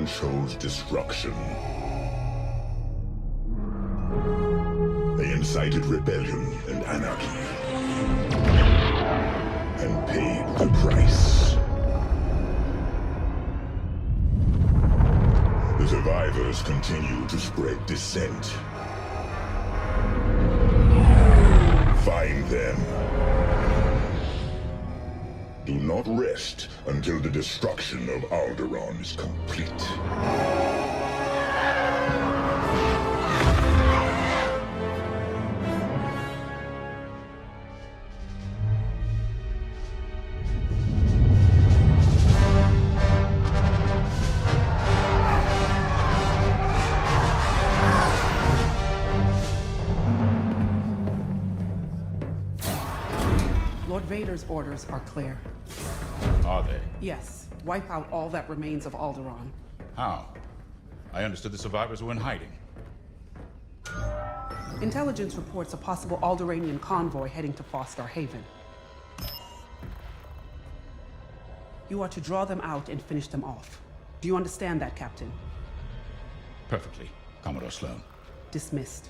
Alderaan chose destruction. They incited rebellion and anarchy. And paid the price. The survivors continue to spread dissent. Find them. Do not rest until the destruction of Alderaan is complete. Lord Vader's orders are clear. Are they? Yes, wipe out all that remains of Alderaan. How? I understood the survivors were in hiding. Intelligence reports a possible Alderaanian convoy heading to Foster Haven. You are to draw them out and finish them off. Do you understand that, Captain? Perfectly, Commodore Sloan. Dismissed.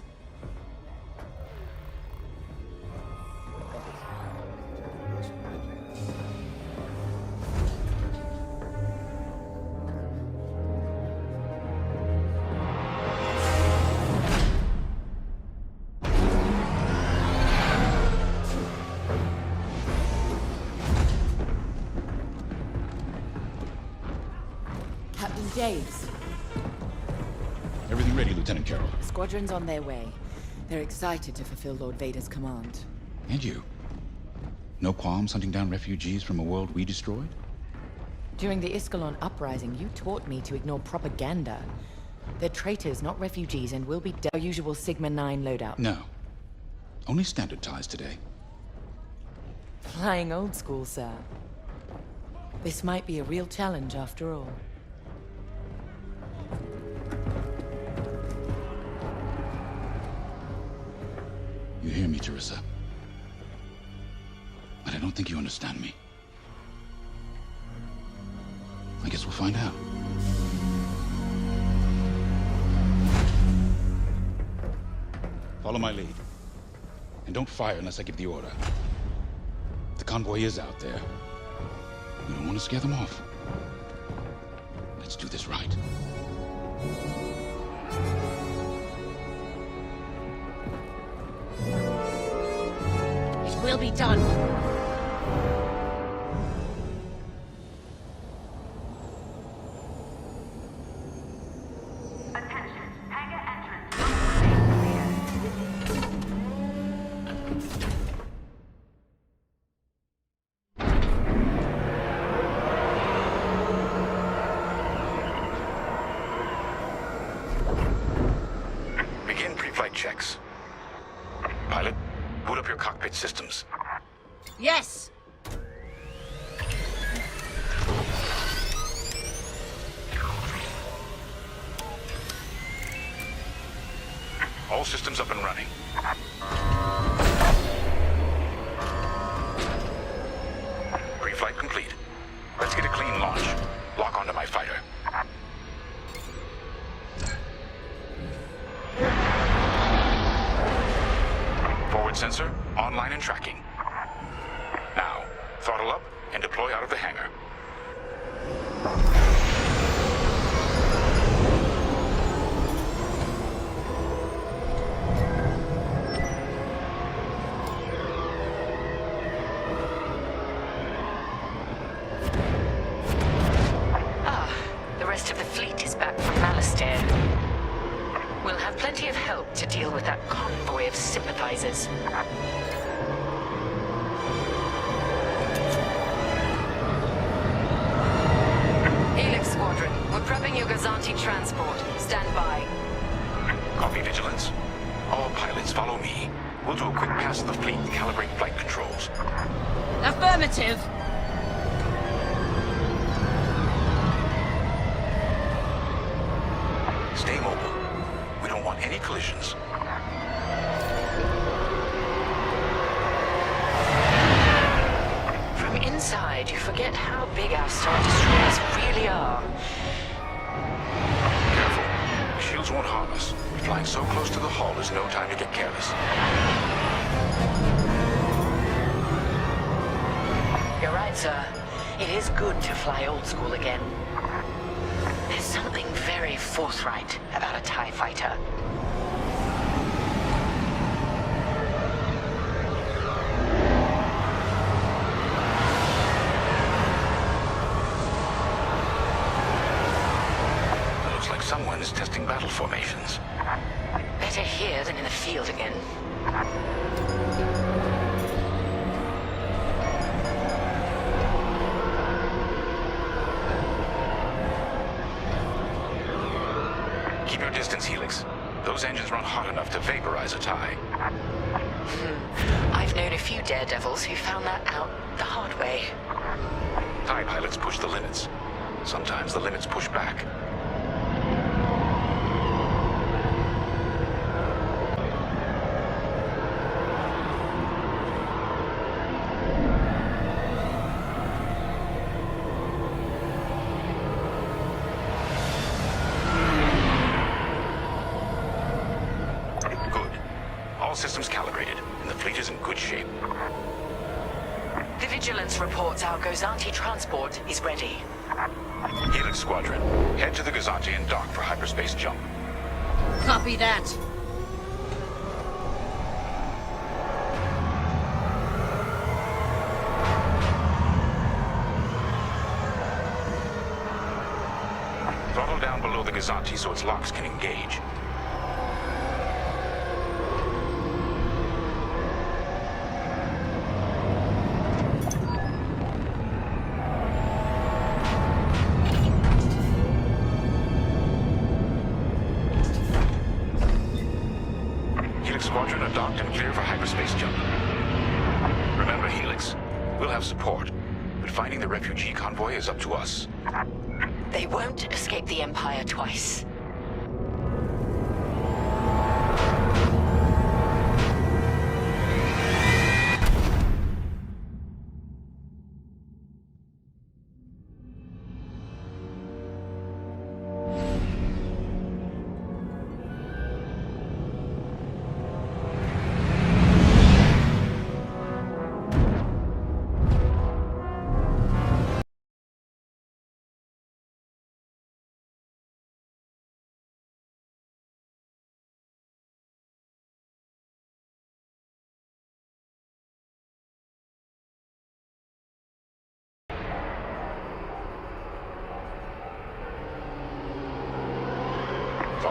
Captain Daves. Everything ready, Lieutenant Carroll. Squadrons on their way. They're excited to fulfill Lord Vader's command. And you? No qualms hunting down refugees from a world we destroyed? During the Iskalon uprising, you taught me to ignore propaganda. They're traitors, not refugees, and will be our usual Sigma 9 loadout. No. Only standard ties today. Flying old school, sir. This might be a real challenge after all. You hear me, Teresa? But I don't think you understand me. I guess we'll find out. Follow my lead. And don't fire unless I give the order. The convoy is out there. We don't want to scare them off. Let's do this right. It will be done. Attention, hangar entrance. Begin pre-flight checks. Pilot, boot up your cockpit systems. Yes! All systems up and running. Pre-flight complete. Let's get a clean launch. Lock onto my fighter. Forward sensor, online and tracking. Now, throttle up and deploy out of the hangar. The rest of the fleet is back from Malastare. We'll have plenty of help to deal with that convoy of sympathizers. Helix Squadron, we're prepping your Gazanti transport. Stand by. Copy, Vigilance. All pilots follow me. We'll do a quick pass of the fleet and calibrate flight controls. Affirmative! Stay mobile. We don't want any collisions. From inside, you forget how big our Star Destroyers really are. shields won't harm us. Flying so close to the hull is no time to get careless. You're right, sir. It is good to fly old school again. There's something very forthright about a TIE fighter. Looks like someone is testing battle formations. Better here than in the field again. Keep your distance, Helix. Those engines run hot enough to vaporize a TIE. I've known a few daredevils who found that out the hard way. TIE pilots push the limits. Sometimes the limits push back. Good. All systems calibrated, and the fleet is in good shape. The Vigilance reports our Gozanti transport is ready. Helix Squadron, head to the Gozanti and dock for hyperspace jump. Copy that. Throttle down below the Gozanti so its locks can engage. Helix Squadron are docked and clear for hyperspace jump. Remember, Helix, we'll have support, but finding the refugee convoy is up to us. They won't escape the Empire twice.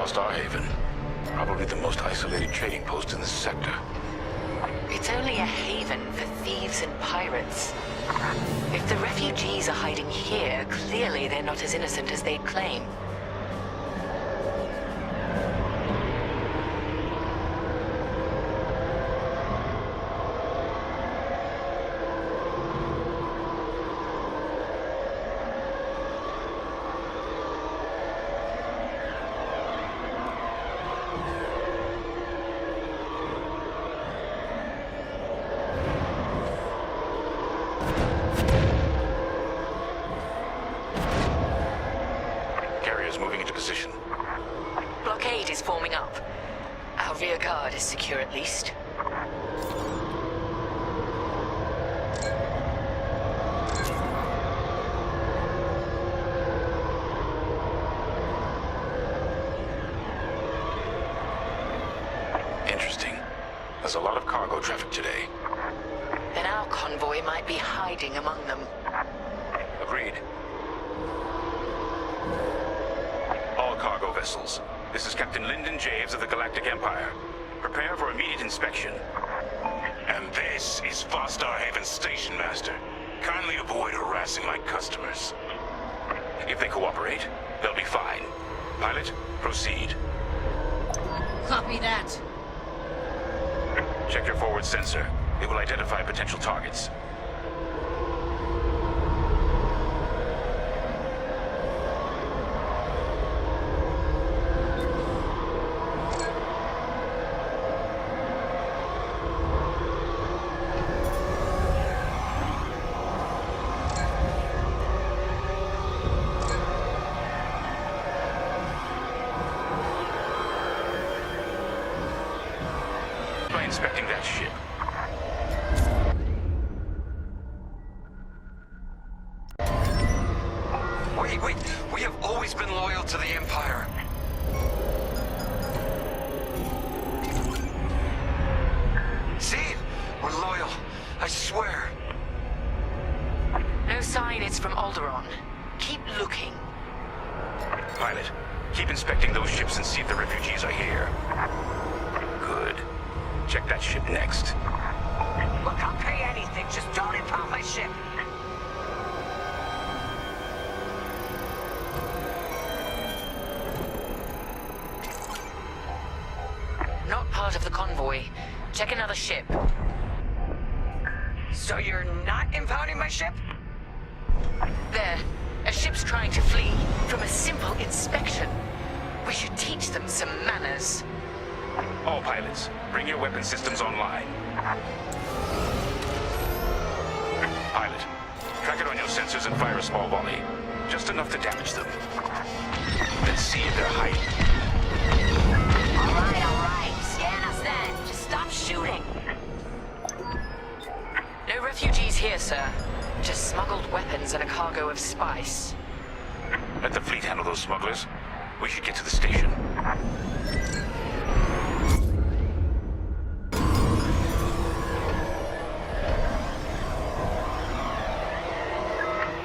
Starhaven, probably the most isolated trading post in the sector. It's only a haven for thieves and pirates. If the refugees are hiding here, clearly they're not as innocent as they'd claim. Moving into position. Blockade is forming up. Our rear guard is secure at least. Interesting. There's a lot of cargo traffic today. Then our convoy might be hiding among them. Agreed. All cargo vessels. This is Captain Lyndon Javes of the Galactic Empire. Prepare for immediate inspection. And this is Starhaven's station master. Kindly avoid harassing my customers. If they cooperate, they'll be fine. Pilot, proceed. Copy that. Check your forward sensor. It will identify potential targets. inspecting that ship. Wait. We have always been loyal to the Empire. See? We're loyal. I swear. No sign it's from Alderaan. Keep looking. Pilot, keep inspecting those ships and see if the refugees are here. Good. Check that ship next. Look, I'll pay anything. Just don't impound my ship. Not part of the convoy. Check another ship. So you're not impounding my ship? There. A ship's trying to flee from a simple inspection. We should teach them some manners. All pilots, bring your weapon systems online. Pilot, track it on your sensors and fire a small volley. Just enough to damage them. Let's see if they're hiding. All right. Scan us then. Just stop shooting. No refugees here, sir. Just smuggled weapons and a cargo of spice. Let the fleet handle those smugglers. We should get to the station.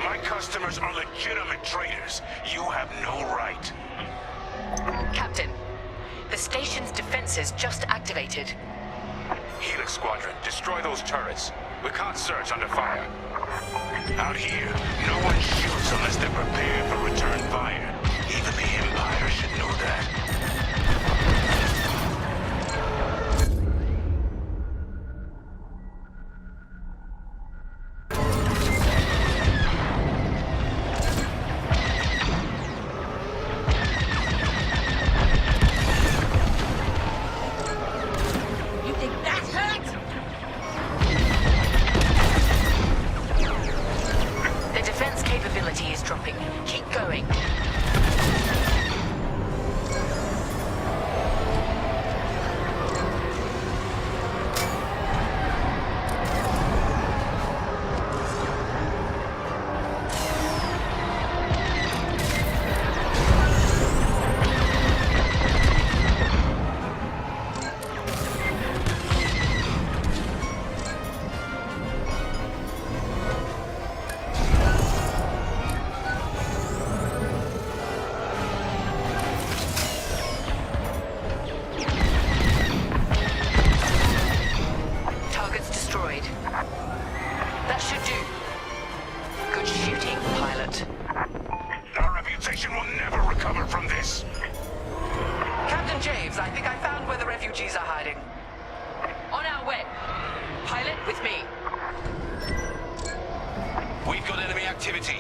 My customers are legitimate traders. You have no right. Captain, the station's defenses just activated. Helix Squadron, destroy those turrets. We can't search under fire. Out here, no one shoots unless they're prepared for return fire. Even the Empire should know that. You think that hurt? The defense capability is dropping. Keep going. Targets destroyed. That should do. Good shooting, pilot. Our reputation will never recover from this. Captain James, I think I found where the refugees are hiding. On our way. Pilot, with me. We've got enemy activity.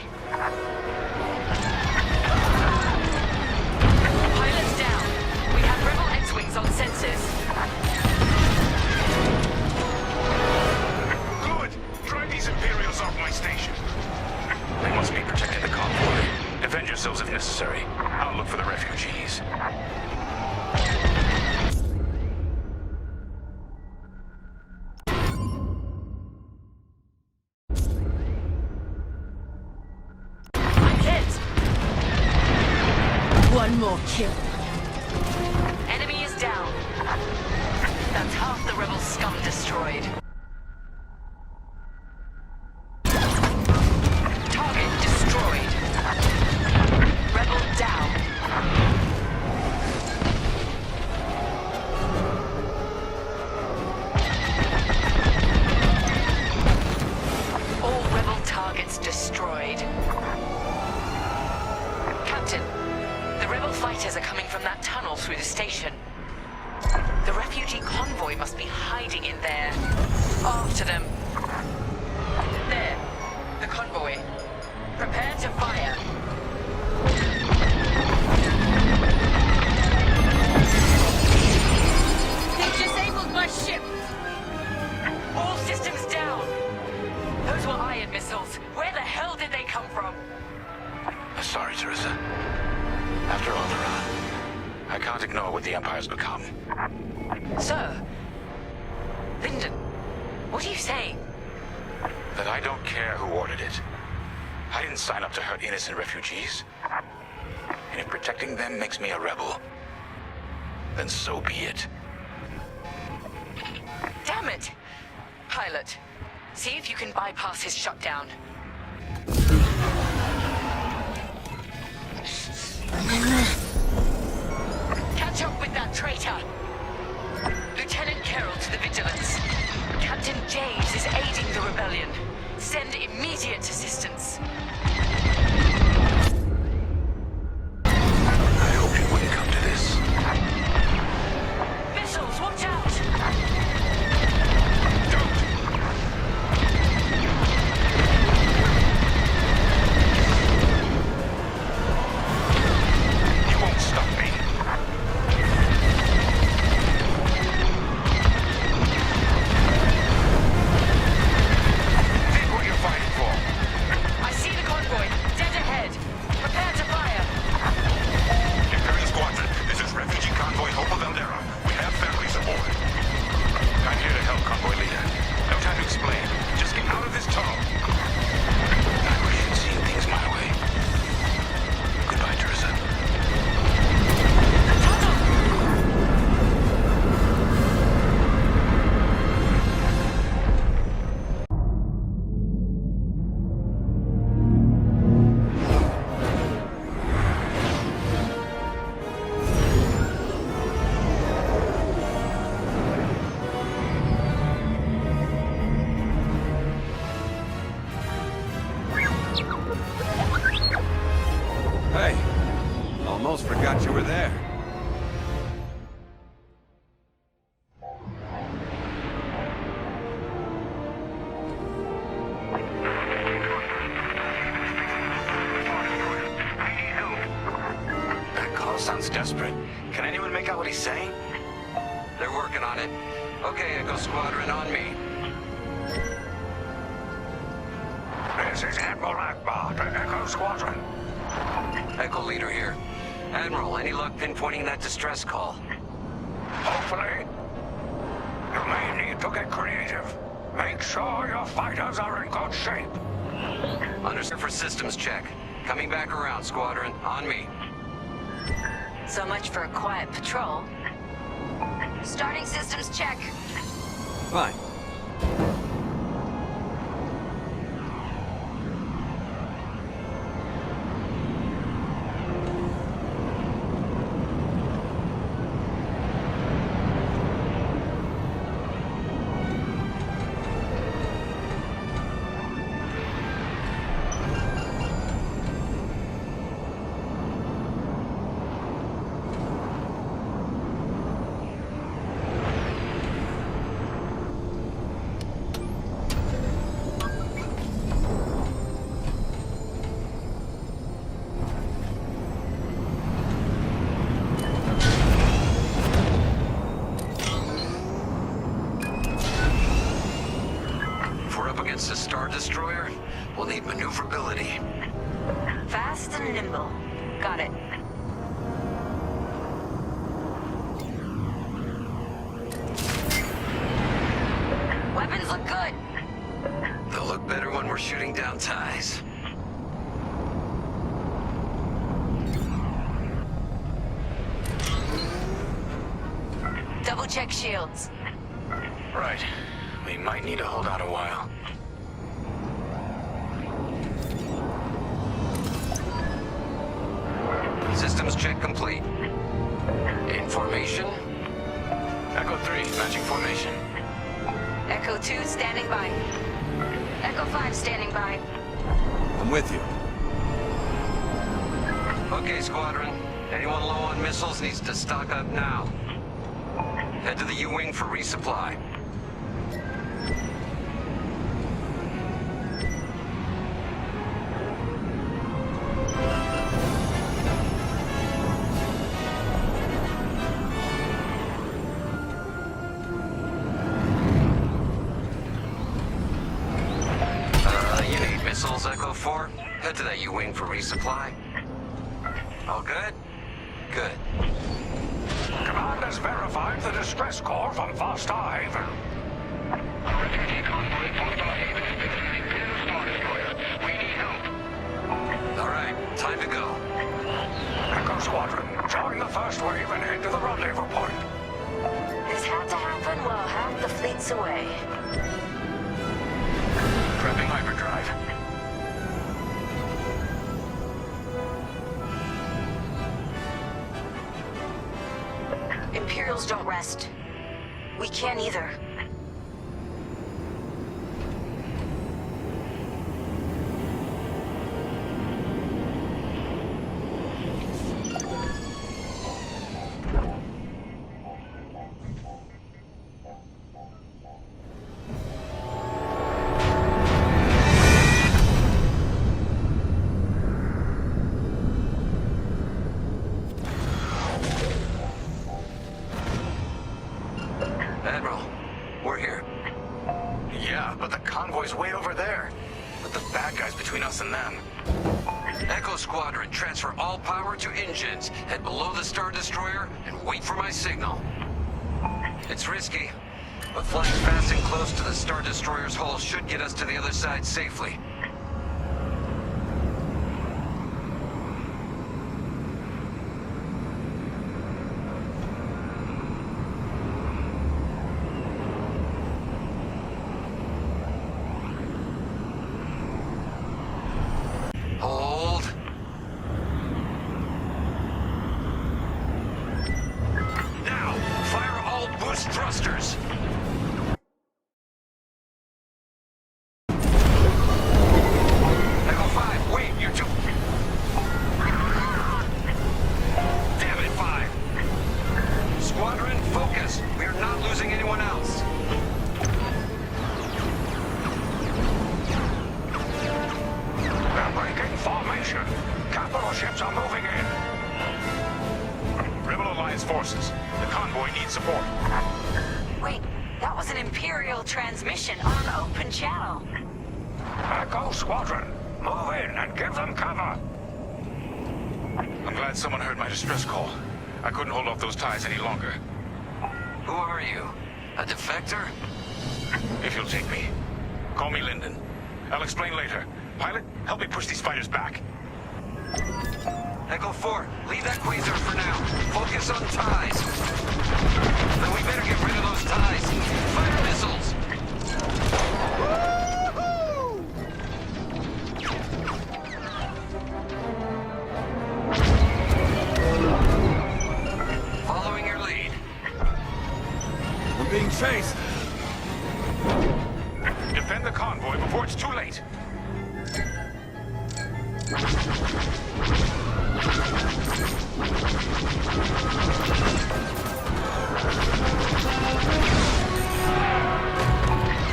Pilot's down. We have rebel X-Wings on sensors. Good. Drive these Imperials off my station. They must be protecting the convoy. Defend yourselves if necessary. I'll look for the refugees. I'm hit. One more kill. Enemy is down. That's half the rebel scum destroyed. Target destroyed. Rebel down. All rebel targets destroyed. Captain, the rebel fighters are coming from that tunnel through the station. The refugee convoy must be hiding in there. After them. There. The convoy. Prepare to fire. They disabled my ship. All systems down. Those were iron missiles. Where the hell did they come from? Sorry, Teresa. After Alderaan, I can't ignore what the Empire's become. Sir, Lyndon, what are you saying? That I don't care who ordered it. I didn't sign up to hurt innocent refugees. And if protecting them makes me a rebel, then so be it. Damn it! Pilot, see if you can bypass his shutdown. Catch up with that traitor! Lieutenant Carroll to the Vigilance. Captain James is aiding the rebellion. Send immediate assistance. I hoped it wouldn't come to this. Missiles, watch out! Don't! You won't stop me. Think what you're fighting for. I see the convoy. Dead ahead. Prepare to fire. Imperial Squadron, this is refugee convoy Hope of Eldera. We have families aboard. I'm here to help, convoy leader. No time to explain. Just get out of this tunnel. I wish you'd seen things my way. Goodbye, Teresa. Hey, almost forgot you were there. That call sounds desperate. Can anyone make out what he's saying? They're working on it. Okay, Echo Squadron, on me. This is Admiral Akbar to Echo Squadron. Echo Leader here. Admiral, any luck pinpointing that distress call? Hopefully. You may need to get creative. Make sure your fighters are in good shape. Understood for systems check. Coming back around, Squadron. On me. So much for a quiet patrol. Starting systems check. Fine. Against a Star Destroyer, we'll need maneuverability. Fast and nimble. Got it. Weapons look good. They'll look better when we're shooting down ties. Double check shields. Right. We might need to hold out a while. Systems check complete. In formation. Echo 3, matching formation. Echo 2 standing by. Echo 5 standing by. I'm with you. Okay, Squadron. Anyone low on missiles needs to stock up now. Head to the U-Wing for resupply. You need missiles, Echo 4? Head to that U-Wing for resupply. All good? Good. Command has verified the distress call from Foster Haven. refugee convoy formed by Haven is visiting Imperial Star Destroyer. We need help. All right, time to go. Echo Squadron, join the first wave and head to the rendezvous point. This had to happen while half the fleet's away. Prepping hyperdrive. Imperials don't rest. We can't either. Admiral, we're here. Yeah, but the convoy's way over there. With the bad guys between us and them. Echo Squadron, transfer all power to engines. Head below the Star Destroyer and wait for my signal. It's risky, but flying fast and close to the Star Destroyer's hull should get us to the other side safely. Hold. Now, fire all boost thrusters. Echo 5, wait, you're too... Damn it, 5. Squadron, focus. We are not losing anyone else. They're breaking formation. Capital ships are moving in. Rebel Alliance forces. The convoy needs support. Wait, that was an Imperial transmission on an open channel. Echo Squadron, move in and give them cover. I'm glad someone heard my distress call. I couldn't hold off those ties any longer. Who are you? A defector? If you'll take me. Call me Lyndon. I'll explain later. Pilot, help me push these fighters back. Echo 4, leave that quasar for now. Focus on ties. Then we better get rid of those ties. Fire missiles. Following your lead. We're being chased. Defend the convoy before it's too late.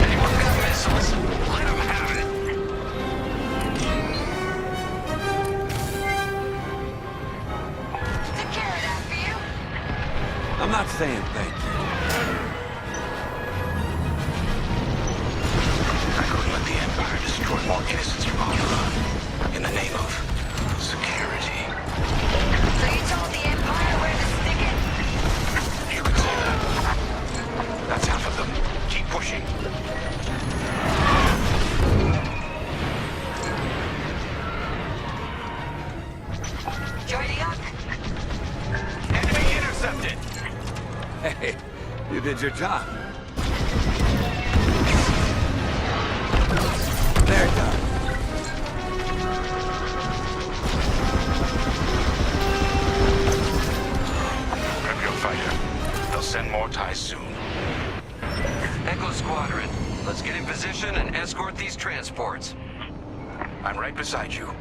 Anyone got missiles? Let them have it. Took care of that for you. I'm not saying thank you. I couldn't let the Empire destroy more innocents from Alderaan. In the name of security. So you told the Empire where to stick it? You could say that. That's half of them. Keep pushing. Joining up? Enemy intercepted. Hey, you did your job. They're done. Prep your fighter. They'll send more ties soon. Echo Squadron, let's get in position and escort these transports. I'm right beside you.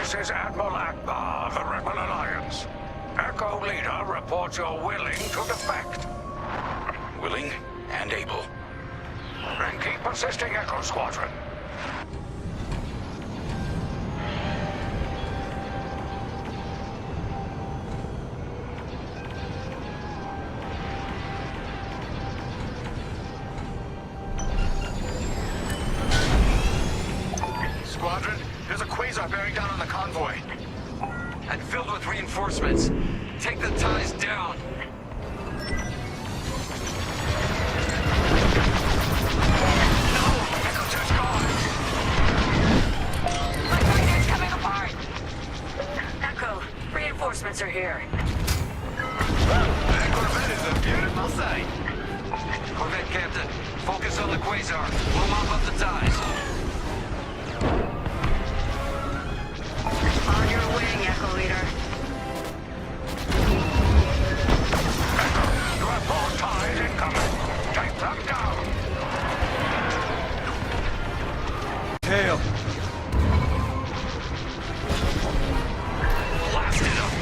This is Admiral Akbar of the Rebel Alliance. Echo Leader reports you're willing to defect. Willing and able. Then keep assisting Echo Squadron. Squadron, there's a quasar bearing down on the convoy. And filled with reinforcements. Take the ties down. My fighter's coming apart! Echo, reinforcements are here. That Corvette is a beautiful sight. Corvette Captain, focus on the Quasar. We'll mop up the ties. On your wing, Echo Leader. You have more ties incoming. Take them down. Tail. Blasted them.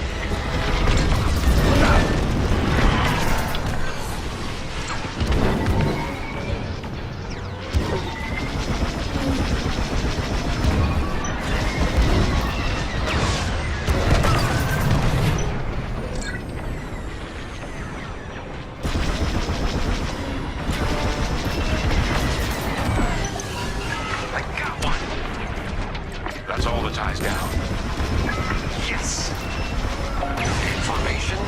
I got one. That's all the ties down. Yes. Formation.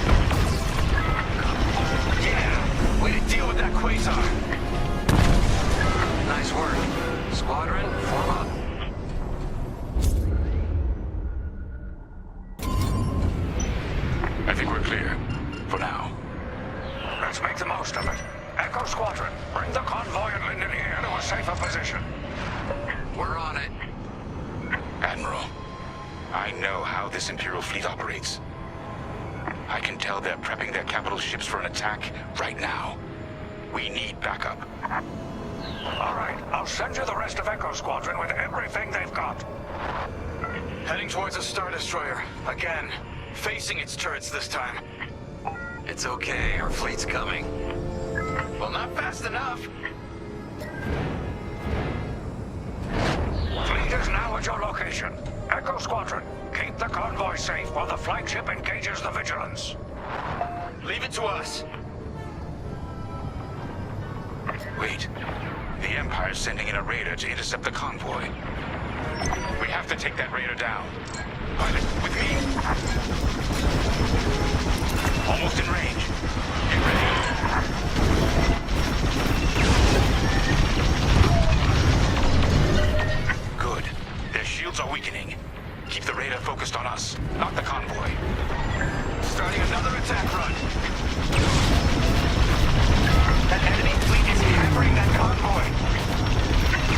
Yeah, way to deal with that Quasar. Nice work. Squadron, form up. I think we're clear. For now. Let's make the most of it. Echo Squadron, bring the convoy and Linden here to a safer position. We're on it. Admiral, I know how this Imperial fleet operates. I can tell they're prepping their capital ships for an attack right now. We need backup. All right, I'll send you the rest of Echo Squadron with everything they've got. Heading towards a Star Destroyer. Again. Facing its turrets this time. It's okay, our fleet's coming. Well, not fast enough. Fleet is now at your location. Echo Squadron, keep the convoy safe while the flagship engages the Vigilance. Leave it to us. Wait. The Empire's sending in a raider to intercept the convoy. We have to take that raider down. Pilot, with me. Almost in range. Get ready. Good. Their shields are weakening. Keep the raider focused on us, not the convoy. Starting another attack run. That enemy fleet is hammering that convoy.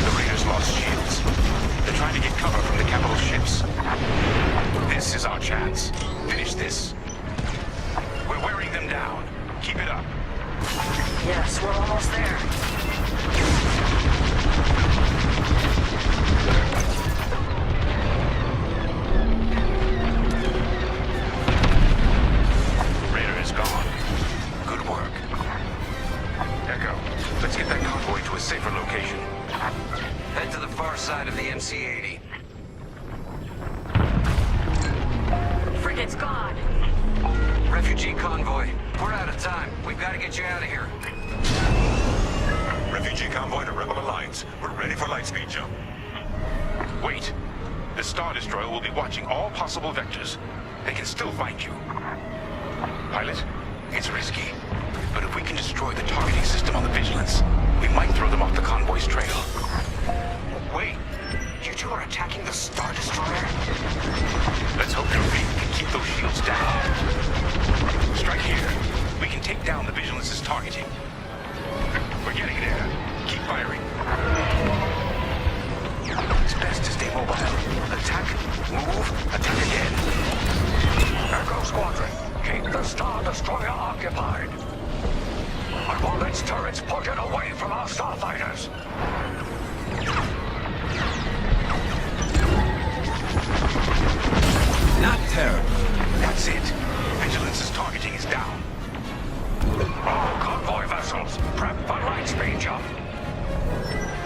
The raiders lost shields. They're trying to get cover from the capital ships. This is our chance. Finish this. We're wearing them down. Keep it up. Yes, we're almost there. Raider is gone. Good work. Echo, let's get that convoy to a safer location. Head to the far side of the MC-80. Frigate's gone. Refugee convoy. We're out of time. We've got to get you out of here. Refugee convoy to Rebel Alliance. We're ready for lightspeed jump. Wait. The Star Destroyer will be watching all possible vectors. They can still find you. Pilot, it's risky. But if we can destroy the targeting system on the Vigilance, we might throw them off the convoy's trail. Wait, you two are attacking the Star Destroyer? Let's hope your fleet can keep those shields down. Strike here. We can take down the Vigilance's targeting. We're getting there. Keep firing. It's best to stay mobile. Attack, move, attack again. Echo Squadron, keep the Star Destroyer occupied. I want its turrets pointed away from our starfighters. Not terrible. That's it. Vigilance's targeting is down. All convoy vessels, prep for lightspeed jump.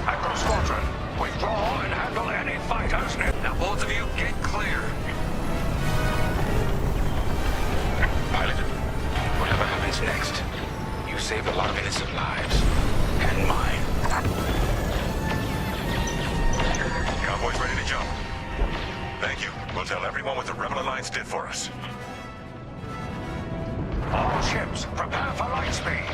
Echo Squadron, withdraw and handle any fighters near. Now both of you, get clear. Pilot, whatever happens next, you saved a lot of innocent lives. And mine. Convoy's ready to jump. Thank you. We'll tell everyone what the Rebel Alliance did for us. All ships, prepare for lightspeed.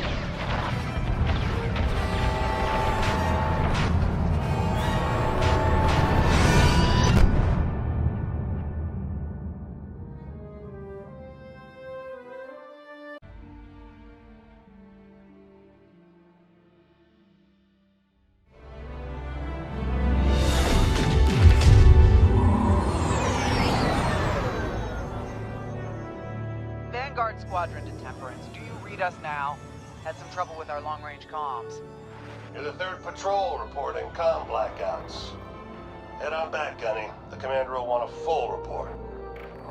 Squadron to Temperance. Do you read us now? Had some trouble with our long-range comms. You're the 3rd patrol reporting comm blackouts. Head on back, Gunny. The commander will want a full report.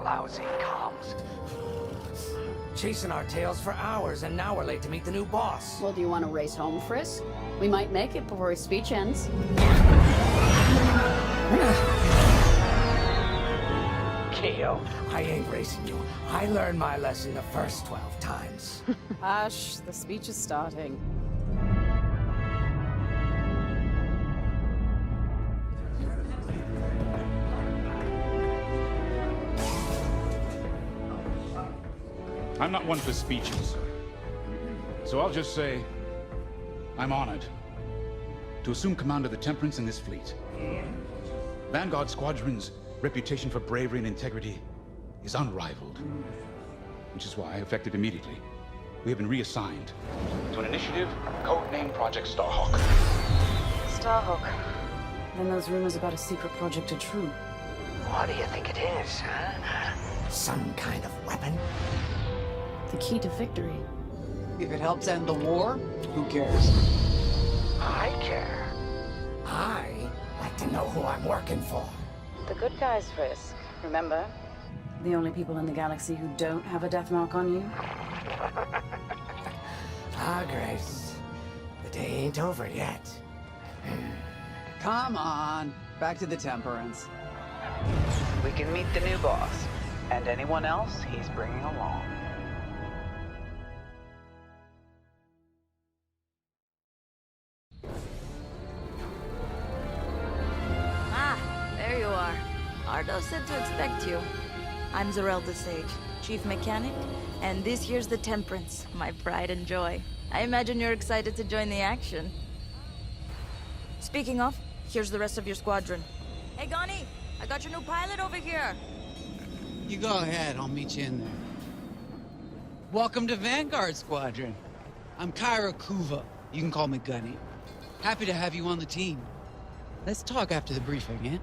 Lousy comms. Chasing our tails for hours, and now we're late to meet the new boss. Well, do you want to race home, Frisk? We might make it before his speech ends. Keo, I ain't racing you. I learned my lesson the first 12 times. Hush, the speech is starting. I'm not one for speeches. So I'll just say, I'm honored to assume command of the Temperance in this fleet. Vanguard Squadron's reputation for bravery and integrity is unrivaled, which is why, effective immediately, we have been reassigned to an initiative codenamed Project Starhawk. Starhawk. Then those rumors about a secret project are true. What do you think it is, huh? Some kind of weapon? The key to victory. If it helps end the war, who cares? I care. I like to know who I'm working for. The good guys, Frisk. Remember? The only people in the galaxy who don't have a death mark on you? Ah, Grace. The day ain't over yet. Come on. Back to the Temperance. We can meet the new boss. And anyone else he's bringing along. There you are. Ardo said to expect you. I'm Zarelda Sage, Chief Mechanic, and this here's the Temperance, my pride and joy. I imagine you're excited to join the action. Speaking of, here's the rest of your squadron. Hey, Gonnie, I got your new pilot over here. You go ahead, I'll meet you in there. Welcome to Vanguard Squadron. I'm Kyra Kuva. You can call me Gunny. Happy to have you on the team. Let's talk after the briefing, eh?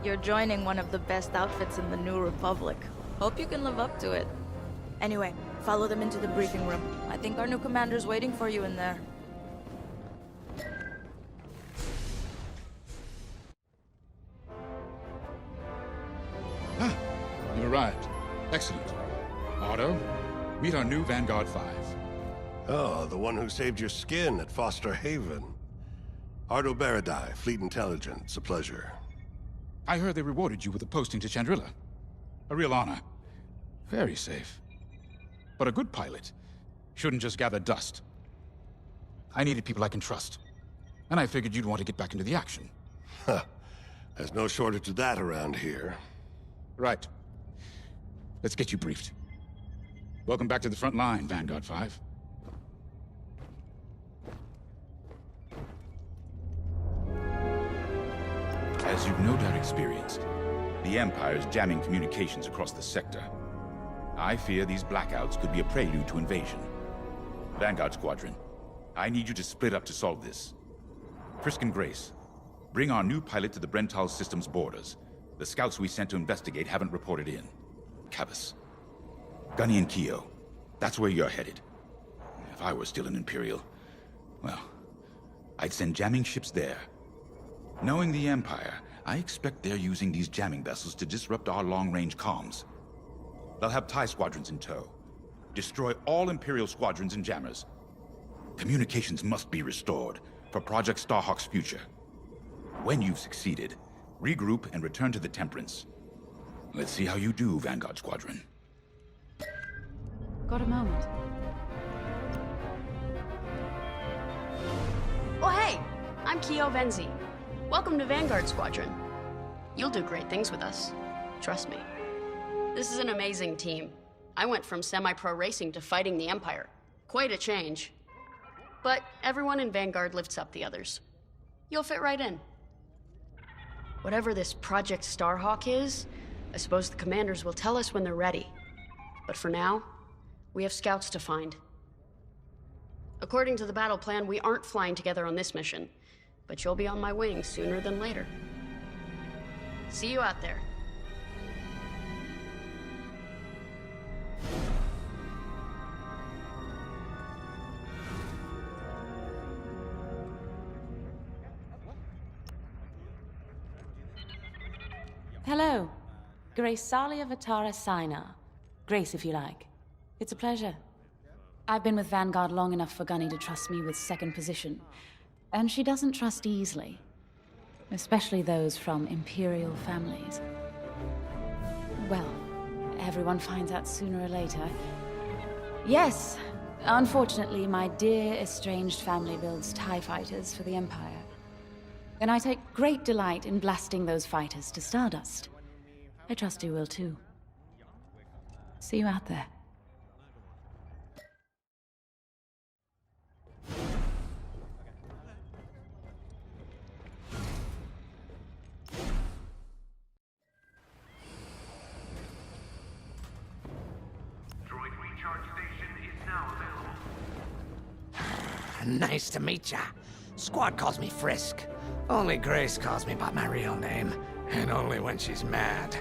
You're joining one of the best outfits in the New Republic. Hope you can live up to it. Anyway, follow them into the briefing room. I think our new commander's waiting for you in there. You've arrived. Excellent. Otto, meet our new Vanguard 5. Oh, the one who saved your skin at Foster Haven. Ardo Baradai, Fleet Intelligence. A pleasure. I heard they rewarded you with a posting to Chandrila. A real honor. Very safe. But a good pilot shouldn't just gather dust. I needed people I can trust. And I figured you'd want to get back into the action. Huh. There's no shortage of that around here. Right. Let's get you briefed. Welcome back to the front line, Vanguard 5. As you've no doubt experienced, the Empire's jamming communications across the sector. I fear these blackouts could be a prelude to invasion. Vanguard Squadron, I need you to split up to solve this. Frisk and Grace, bring our new pilot to the Brental system's borders. The scouts we sent to investigate haven't reported in. Cavus. Gunny and Keo, that's where you're headed. If I were still an Imperial, well, I'd send jamming ships there. Knowing the Empire, I expect they're using these jamming vessels to disrupt our long-range comms. They'll have TIE squadrons in tow. Destroy all Imperial squadrons and jammers. Communications must be restored for Project Starhawk's future. When you've succeeded, regroup and return to the Temperance. Let's see how you do, Vanguard Squadron. Got a moment? Oh hey! I'm Keo Venzi. Welcome to Vanguard Squadron. You'll do great things with us. Trust me. This is an amazing team. I went from semi-pro racing to fighting the Empire. Quite a change. But everyone in Vanguard lifts up the others. You'll fit right in. Whatever this Project Starhawk is, I suppose the commanders will tell us when they're ready. But for now, we have scouts to find. According to the battle plan, we aren't flying together on this mission, but you'll be on my wing sooner than later. See you out there. Hello. Grace Salia Vatara Sina. Grace, if you like. It's a pleasure. I've been with Vanguard long enough for Gunny to trust me with second position. And she doesn't trust easily. Especially those from Imperial families. Well, everyone finds out sooner or later. Yes, unfortunately, my dear estranged family builds TIE fighters for the Empire. And I take great delight in blasting those fighters to stardust. I trust you will too. See you out there. Droid recharge station is now available. Nice to meet ya. Squad calls me Frisk. Only Grace calls me by my real name, and only when she's mad.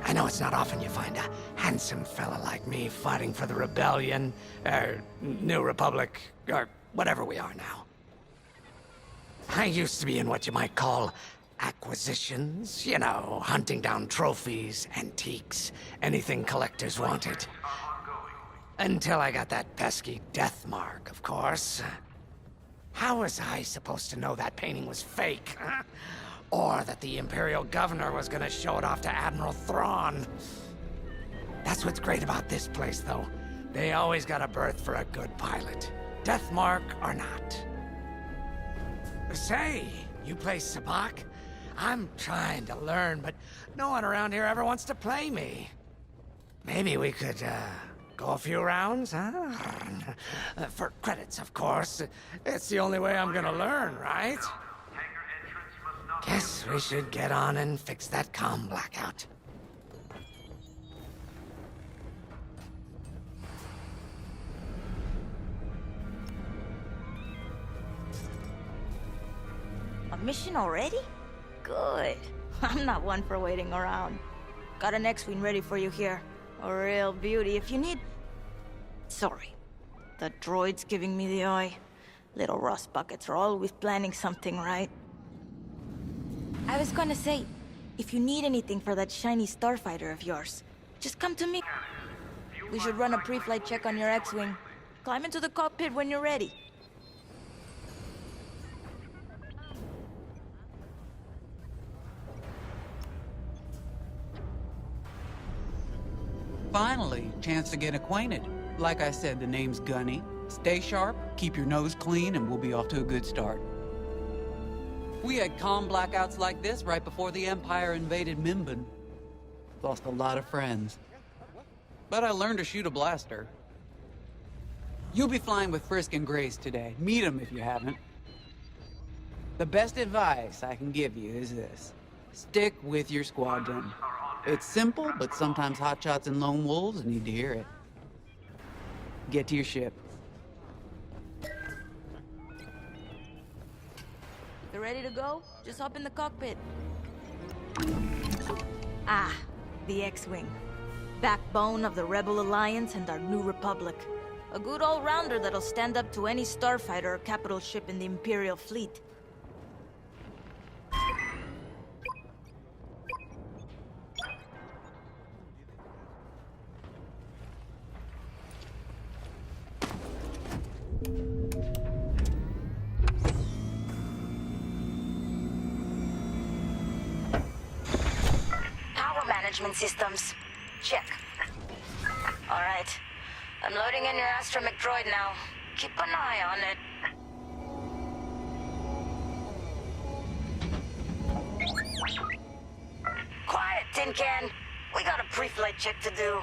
I know it's not often you find a handsome fella like me fighting for the Rebellion, or New Republic, or whatever we are now. I used to be in what you might call acquisitions, you know, hunting down trophies, antiques, anything collectors wanted. Until I got that pesky death mark, of course. How was I supposed to know that painting was fake, huh? Or that the Imperial Governor was gonna show it off to Admiral Thrawn? That's what's great about this place, though. They always got a berth for a good pilot. Death mark or not. Say, you play Sabak? I'm trying to learn, but no one around here ever wants to play me. Maybe we could, go a few rounds, huh? For credits, of course. It's the only way I'm gonna learn, right? Guess we should get on and fix that comm blackout. A mission already? Good. I'm not one for waiting around. Got an X-Wing ready for you here. A real beauty if you need... Sorry. The droid's giving me the eye. Little rust buckets are always planning something, right? I was gonna say, if you need anything for that shiny starfighter of yours, just come to me. We should run a pre-flight check on your X-Wing. Climb into the cockpit when you're ready. Finally, chance to get acquainted. Like I said, the name's Gunny. Stay sharp, keep your nose clean, and we'll be off to a good start. We had comm blackouts like this right before the Empire invaded Mimban. Lost a lot of friends. But I learned to shoot a blaster. You'll be flying with Frisk and Grace today. Meet them if you haven't. The best advice I can give you is this. Stick with your squadron. It's simple, but sometimes hotshots and lone wolves need to hear it. Get to your ship. You ready to go? Just hop in the cockpit. Ah, the X-Wing. Backbone of the Rebel Alliance and our New Republic. A good all-rounder that'll stand up to any starfighter or capital ship in the Imperial fleet. Management systems. Check. Alright. I'm loading in your astromech droid now. Keep an eye on it. Quiet, Tin Can. We got a pre-flight check to do.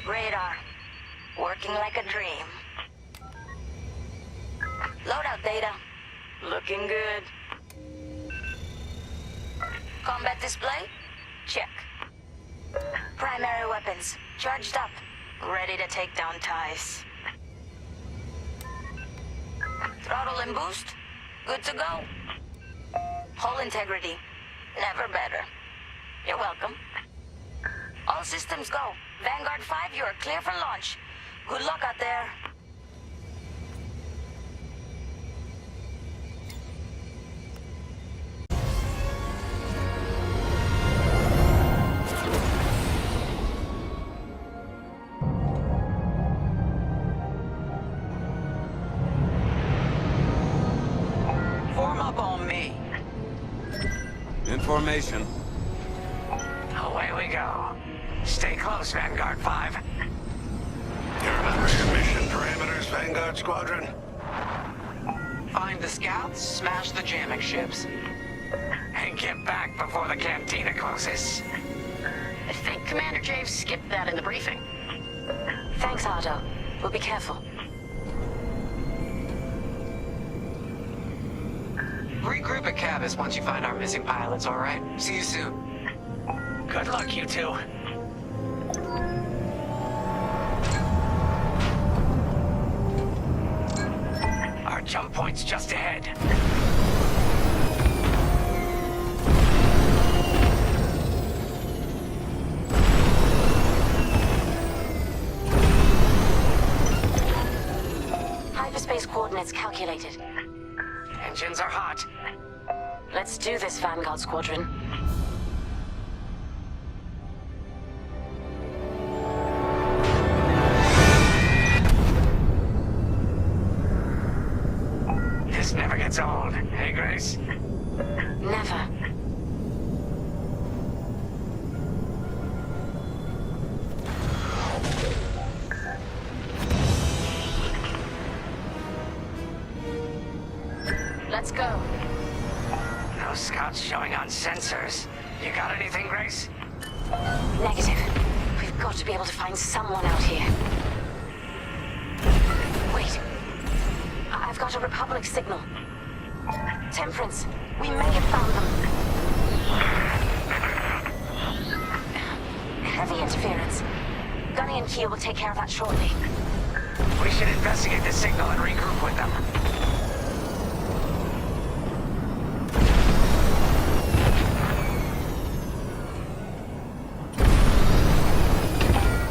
Radar. Working like a dream. Loadout data. Looking good. Combat display? Check. Primary weapons, charged up, ready to take down TIEs. Throttle and boost, good to go. Hull integrity, never better. You're welcome. All systems go. Vanguard 5, you are clear for launch. Good luck out there. Form up on me. Information. Away we go. Stay close, Vanguard 5. You remember your mission parameters, Vanguard Squadron? Find the scouts, smash the jamming ships. And get back before the cantina closes. I think Commander Javes skipped that in the briefing. Thanks, Ardo. We'll be careful. Regroup at Cabus once you find our missing pilots, all right? See you soon. Good luck, you two. Our jump point's just ahead. Hyperspace coordinates calculated. Engines are hot. Let's do this, Vanguard Squadron. This never gets old, hey, Grace? Never. Let's go. No scouts showing on sensors. You got anything, Grace? Negative. We've got to be able to find someone out here. Wait. I've got a Republic signal. Temperance, we may have found them. Heavy interference. Gunny and Kia will take care of that shortly. We should investigate the signal and regroup with them.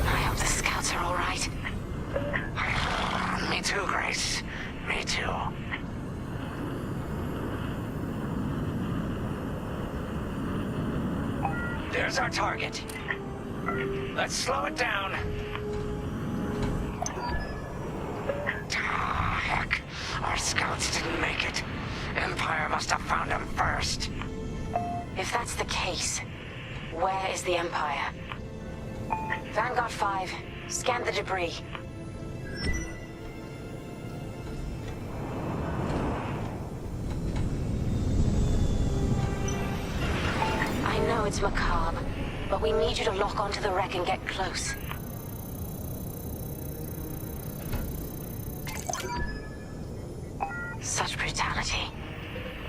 I hope the scouts are all right. Me too, Grace. Me too. There's our target. Let's slow it down. Ah, heck. Our scouts didn't make it. Empire must have found them first. If that's the case, where is the Empire? Vanguard 5, scan the debris. I know it's macabre, but we need you to lock onto the wreck and get close. Such brutality.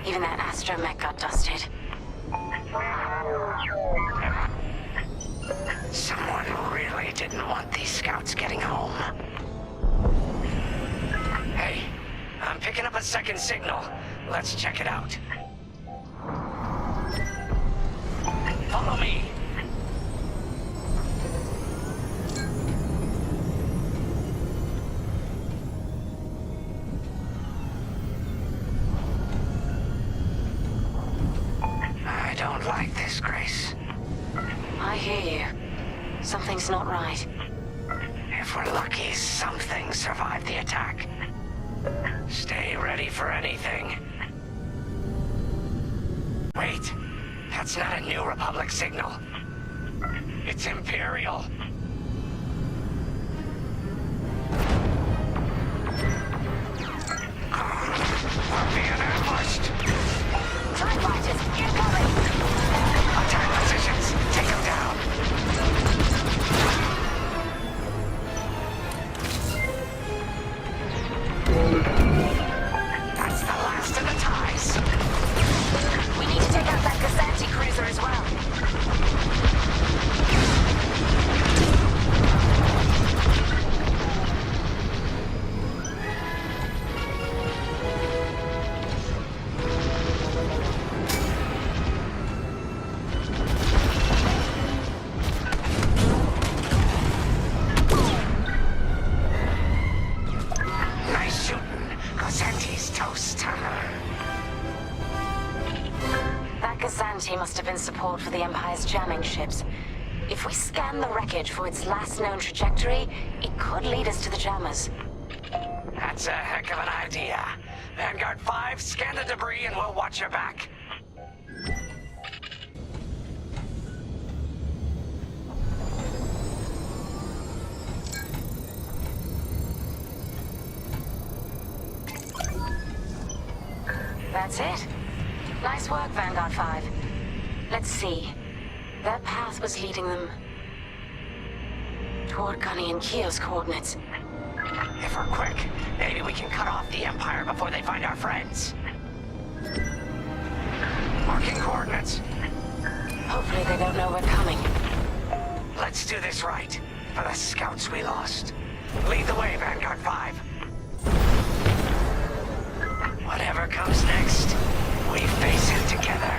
Even that astromech got dusted. Someone really didn't want these scouts getting home. Hey, I'm picking up a second signal. Let's check it out. Follow me. I don't like this, Grace. I hear you. Something's not right. If we're lucky, something survived the attack. Stay ready for anything. Wait, that's not a New Republic signal. It's Imperial. We're being ambushed. Starfighters, incoming! Attack positions. Take them down. That's the last of the ties. We need to take out that Cassanti cruiser as well. Ashanti must have been support for the Empire's jamming ships. If we scan the wreckage for its last known trajectory, it could lead us to the jammers. That's a heck of an idea. Vanguard 5, scan the debris and we'll watch your back. That's it. Nice work, Vanguard 5. Let's see. That path was leading them toward Gunny and Keo's coordinates. If we're quick, maybe we can cut off the Empire before they find our friends. Marking coordinates. Hopefully they don't know we're coming. Let's do this right, for the scouts we lost. Lead the way, Vanguard 5. Whatever comes next, we face it together.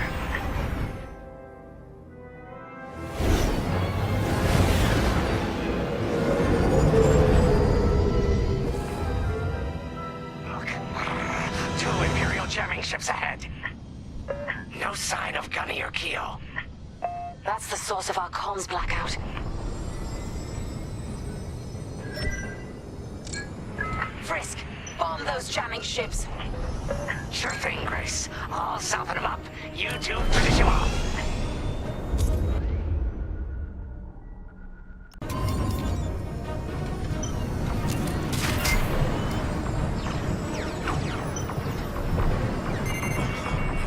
Look, 2 Imperial jamming ships ahead. No sign of Gunny or Keo. That's the source of our comms blackout. Frisk, bomb those jamming ships. Sure thing, Grace. I'll soften him up. You two finish him off.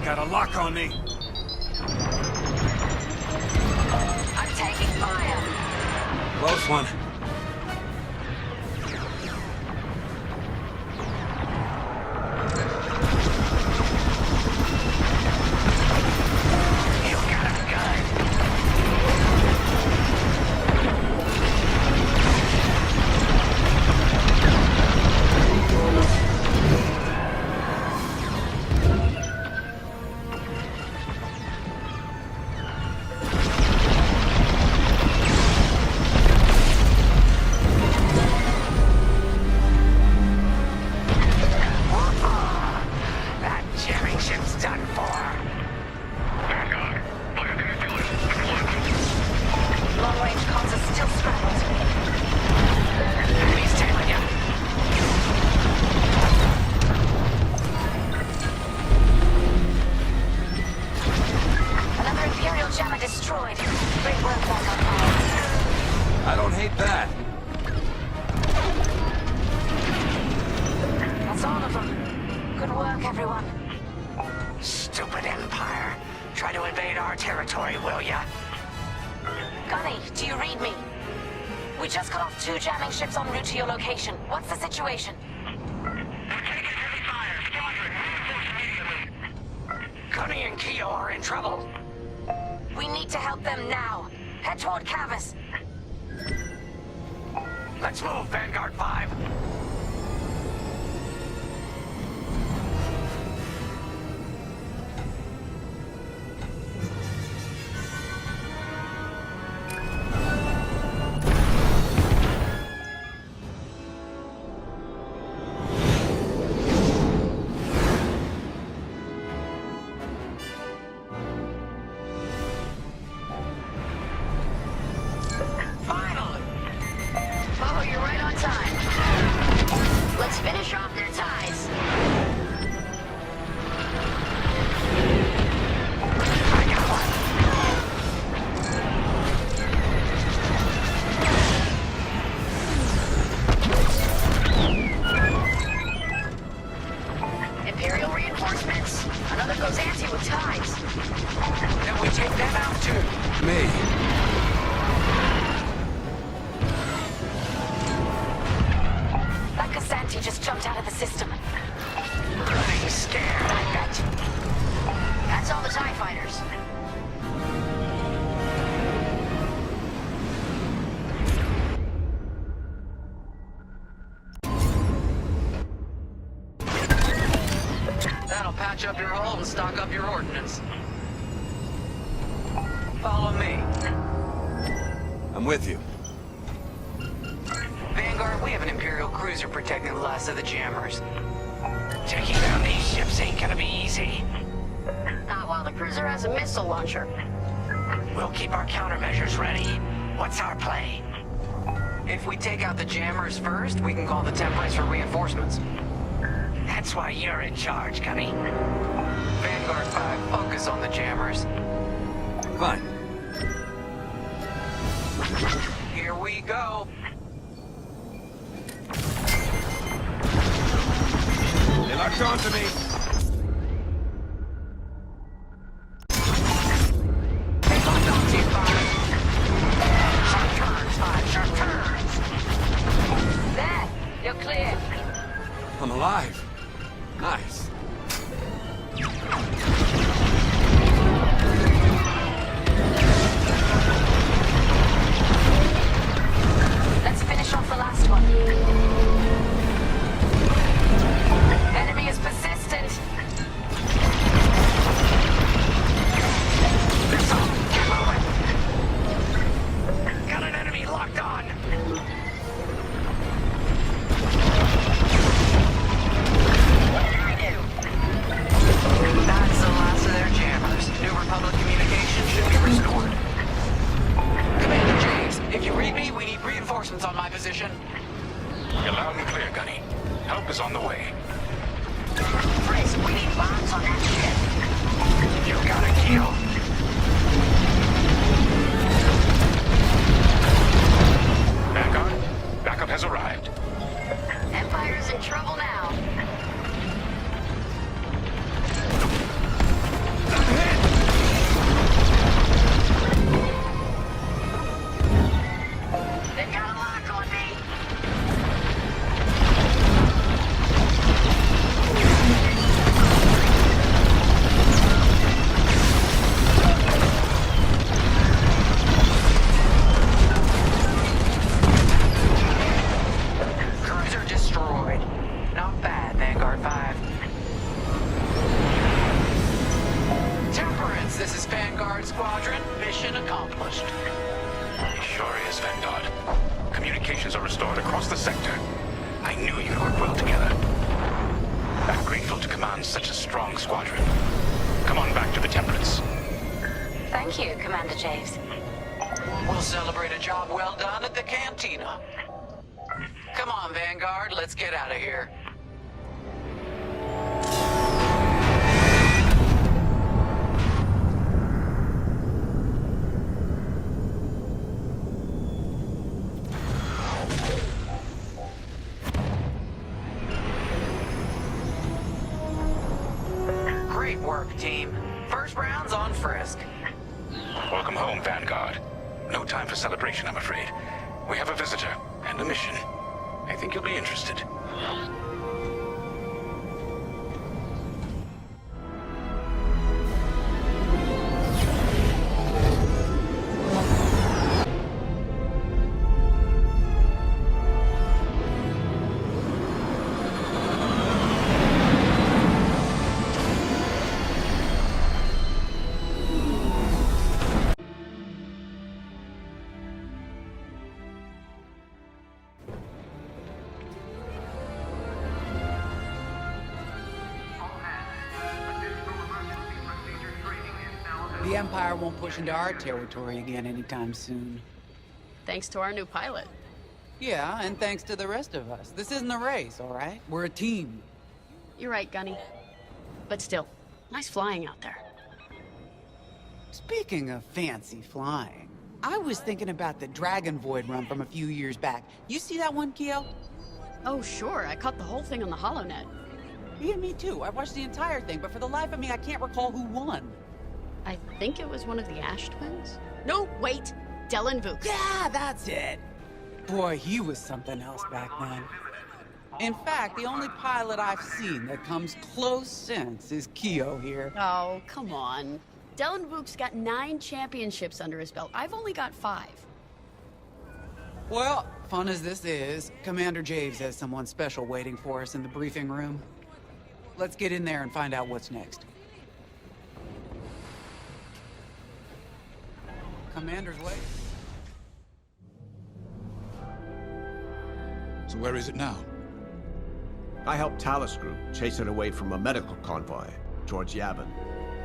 Got a lock on me. I'm taking fire. Close one. I don't hate that. That's all of them. Good work, everyone. Stupid Empire. Try to invade our territory, will ya? Gunny, do you read me? We just cut off 2 jamming ships en route to your location. What's the situation? Gunny and Keo are in trouble. We need to help them now. Head toward Cavus. Let's move, Vanguard 5. Finish off their ties. I got one. Imperial reinforcements. Another goes anti with ties. Then we take them out too. Me. He just jumped out of the system. Running scared, I bet. That's all the TIE fighters. That'll patch up your hull and stock up your ordnance. Follow me. I'm with you. Vanguard, we have an Imperial cruiser protecting the last of the jammers. Taking down these ships ain't gonna be easy. Not while the cruiser has a missile launcher. We'll keep our countermeasures ready. What's our play? If we take out the jammers first, we can call the Temperance for reinforcements. That's why you're in charge, Gunny. Vanguard 5, focus on the jammers. Fine. Here we go. They locked onto me. They locked onto you, 5. Sharp turns, 5. Sharp turns. There! You're clear. I'm alive. Nice. Let's finish off the last one. Enemy is persistent. Missile! Get moving! Got an enemy locked on! That's the last of their jammers. New Republic communication should be restored. Commander James, if you read me, we need reinforcements on my position. You're loud and clear, Gunny. Help is on the way. Frisk, we need bombs on that ship. You got it, Keel. Vanguard, backup has arrived. Empire's in trouble now. They've got a lock on me. Cruiser destroyed. Not bad, Vanguard 5. Temperance, this is Vanguard Squadron. Mission accomplished. It sure is, Vanguard. Communications are restored across the sector. I knew you'd work well together. I'm grateful to command such a strong squadron. Come on back to the Temperance. Thank you, Commander Javes. We'll celebrate a job well done at the cantina. Come on, Vanguard, let's get out of here. Great work, team. First round's on Frisk. Welcome home, Vanguard. No time for celebration, I'm afraid. We have a visitor and a mission. I think you'll be interested. The Empire won't push into our territory again anytime soon. Thanks to our new pilot. Yeah, and thanks to the rest of us. This isn't a race, all right? We're a team. You're right, Gunny. But still, nice flying out there. Speaking of fancy flying, I was thinking about the Dragon Void run from a few years back. You see that one, Keo? Oh, sure. I caught the whole thing on the HoloNet. Yeah, me too. I watched the entire thing, but for the life of me, I can't recall who won. I think it was one of the Ash twins? No, wait! Dylan Vooks. Yeah, that's it! Boy, he was something else back then. In fact, the only pilot I've seen that comes close since is Keo here. Oh, come on. Dylan Vooks got 9 championships under his belt. I've only got 5. Well, fun as this is, Commander Javes has someone special waiting for us in the briefing room. Let's get in there and find out what's next. Commander's way. So where is it now? I helped Talus Group chase it away from a medical convoy towards Yavin.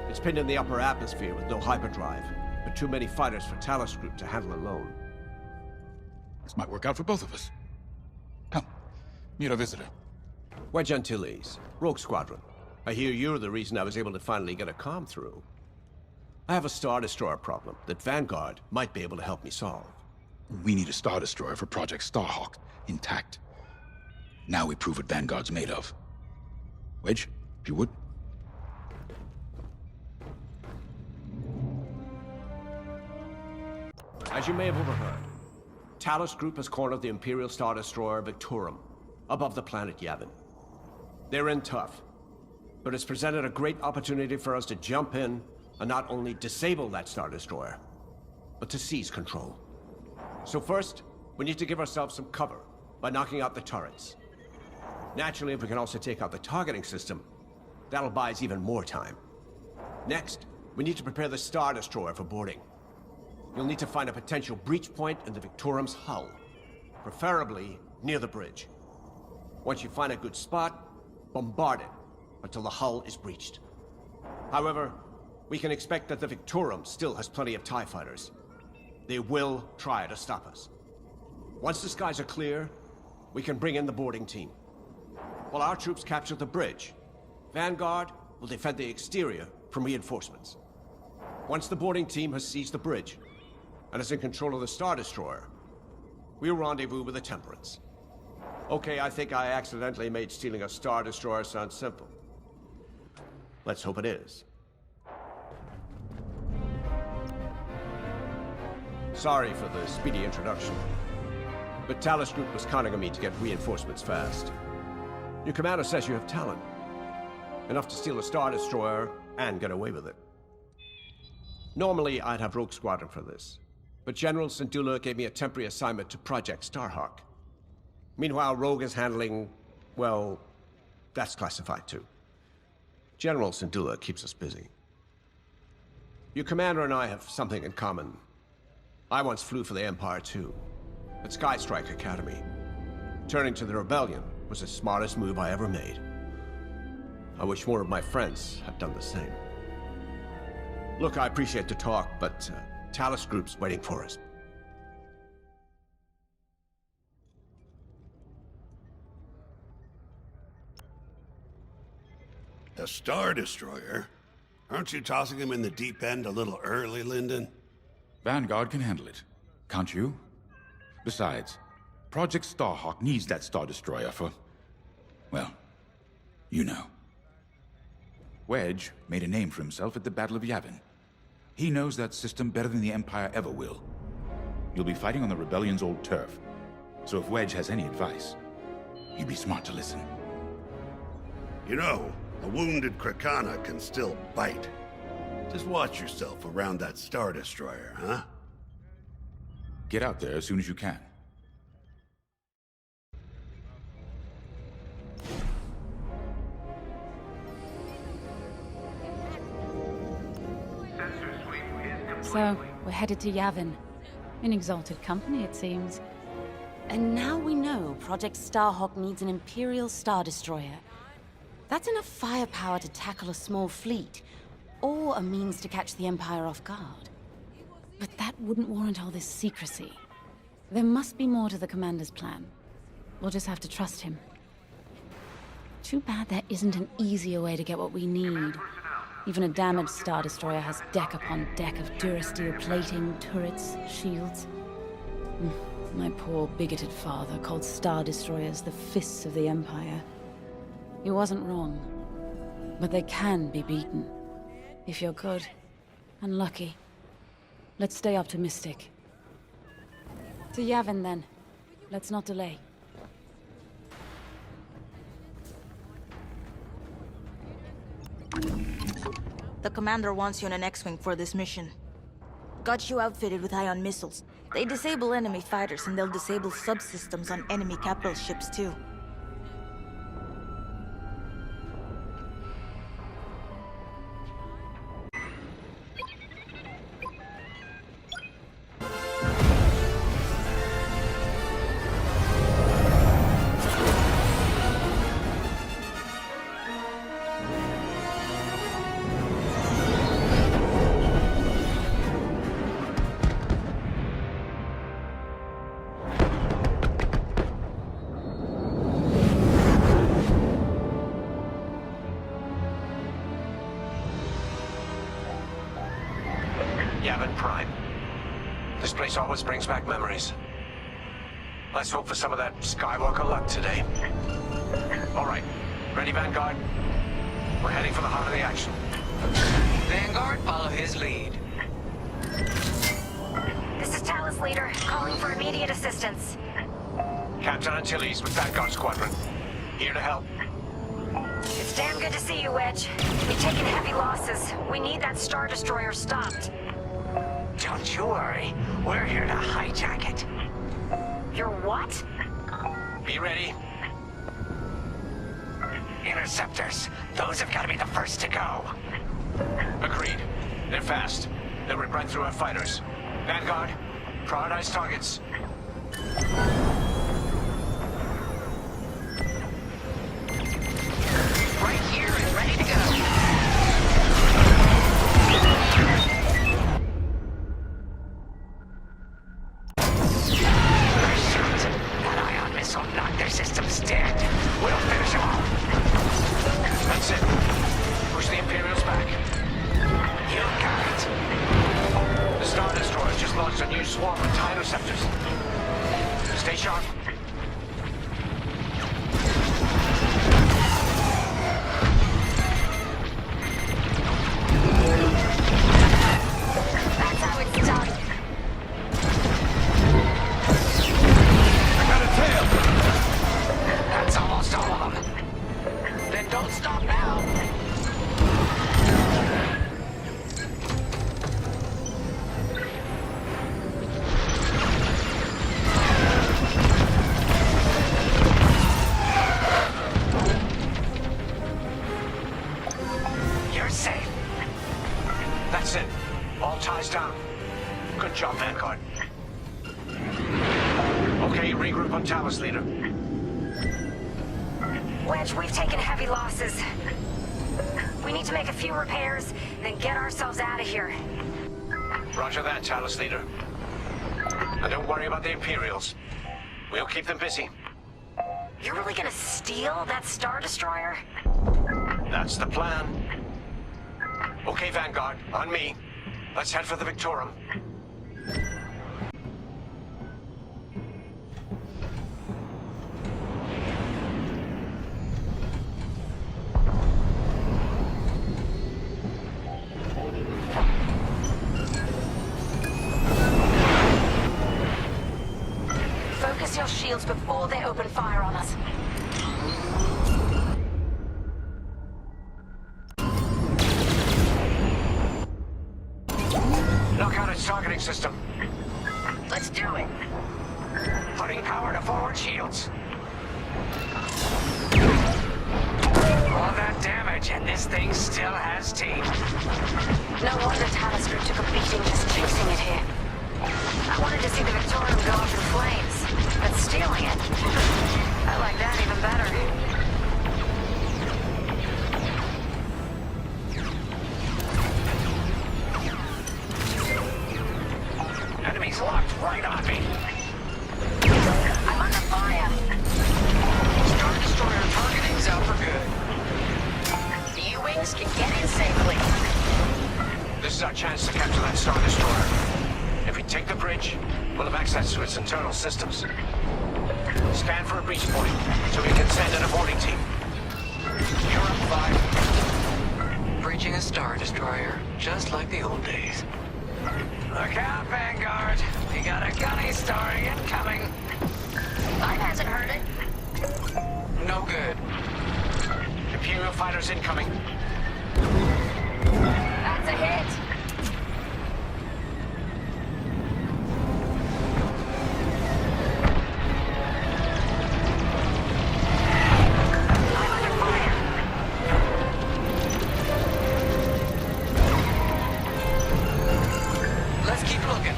It's pinned in the upper atmosphere with no hyperdrive, but too many fighters for Talos Group to handle alone. This might work out for both of us. Come, meet our visitor. Wedge Antilles, Rogue Squadron. I hear you're the reason I was able to finally get a comm through. I have a Star Destroyer problem that Vanguard might be able to help me solve. We need a Star Destroyer for Project Starhawk, intact. Now we prove what Vanguard's made of. Wedge, if you would. As you may have overheard, Talos Group has cornered the Imperial Star Destroyer Victorum, above the planet Yavin. They're in tough, but it's presented a great opportunity for us to jump in and not only disable that Star Destroyer, but to seize control. So first, we need to give ourselves some cover by knocking out the turrets. Naturally, if we can also take out the targeting system, that'll buy us even more time. Next, we need to prepare the Star Destroyer for boarding. You'll need to find a potential breach point in the Victorum's hull, preferably near the bridge. Once you find a good spot, bombard it until the hull is breached. However, we can expect that the Victorum still has plenty of TIE fighters. They will try to stop us. Once the skies are clear, we can bring in the boarding team. While our troops capture the bridge, Vanguard will defend the exterior from reinforcements. Once the boarding team has seized the bridge and is in control of the Star Destroyer, we'll rendezvous with the Temperance. Okay, I think I accidentally made stealing a Star Destroyer sound simple. Let's hope it is. Sorry for the speedy introduction, but Talos Group was counting on me to get reinforcements fast. Your commander says you have talent. Enough to steal a Star Destroyer and get away with it. Normally, I'd have Rogue Squadron for this, but General Syndulla gave me a temporary assignment to Project Starhawk. Meanwhile, Rogue is handling, well, that's classified too. General Syndulla keeps us busy. Your commander and I have something in common. I once flew for the Empire too, at Skystrike Academy. Turning to the Rebellion was the smartest move I ever made. I wish more of my friends had done the same. Look, I appreciate the talk, but Talos Group's waiting for us. A Star Destroyer? Aren't you tossing him in the deep end a little early, Lyndon? Vanguard can handle it. Can't you? Besides, Project Starhawk needs that Star Destroyer for... well, you know. Wedge made a name for himself at the Battle of Yavin. He knows that system better than the Empire ever will. You'll be fighting on the Rebellion's old turf, so if Wedge has any advice, you'd be smart to listen. You know, a wounded Krakana can still bite. Just watch yourself around that Star Destroyer, huh? Get out there as soon as you can. So, we're headed to Yavin. In exalted company, it seems. And now we know Project Starhawk needs an Imperial Star Destroyer. That's enough firepower to tackle a small fleet, or a means to catch the Empire off guard. But that wouldn't warrant all this secrecy. There must be more to the Commander's plan. We'll just have to trust him. Too bad there isn't an easier way to get what we need. Even a damaged Star Destroyer has deck upon deck of Durasteel plating, turrets, shields. My poor bigoted father called Star Destroyers the fists of the Empire. He wasn't wrong. But they can be beaten. If you're good and lucky. Let's stay optimistic. To Yavin, then. Let's not delay. The commander wants you in an X-Wing for this mission. Got you outfitted with ion missiles. They disable enemy fighters, and they'll disable subsystems on enemy capital ships, too. Yavin Prime. This place always brings back memories. Let's hope for some of that Skywalker luck today. All right, ready, Vanguard? We're heading for the heart of the action. Vanguard, follow his lead. This is Talus Leader, calling for immediate assistance. Captain Antilles with Vanguard Squadron. Here to help. It's damn good to see you, Wedge. We've taken heavy losses. We need that Star Destroyer stopped. Don't you worry. We're here to hijack it. You're what? Be ready. Interceptors. Those have got to be the first to go. Agreed. They're fast. They'll rip right through our fighters. Vanguard, prioritize targets. Right here and ready to go. That ion missile knocked their systems dead. We'll finish them off. That's it. Push the Imperials back. You got it. The Star Destroyer just launched a new swarm of TIE interceptors. Stay sharp. That's how it's done. I got a tail! That's almost all of them. Then don't stop now. You're safe. That's it. All ties down. Good job, Vanguard. Okay, regroup on Talus, Leader. Wedge, we've taken heavy losses. We need to make a few repairs, then get ourselves out of here. Roger that, Talus, Leader. And don't worry about the Imperials. We'll keep them busy. You're really gonna steal that Star Destroyer? That's the plan. Okay, Vanguard, on me. Let's head for the Victorum. Focus your shields before they open fire on us. Knock out its targeting system. Let's do it. Putting power to forward shields. All that damage, and this thing still has teeth. No wonder Talus Group took a beating just chasing it here. I wanted to see the Victorium go up in flames, but stealing it, I like that even better. Enemies locked right on me. I'm under fire. Star Destroyer targeting's out for good. The U-Wings can get in safely. This is our chance to capture that Star Destroyer. If we take the bridge, we'll have access to its internal systems. Scan for a breach point, so we can send an aborting team. You're up, 5. Bridging a Star Destroyer, just like the old days. Look out, Vanguard. We got a gunny story incoming. Mine hasn't heard it. No good. Imperial fighters incoming. That's a hit. Let's keep looking.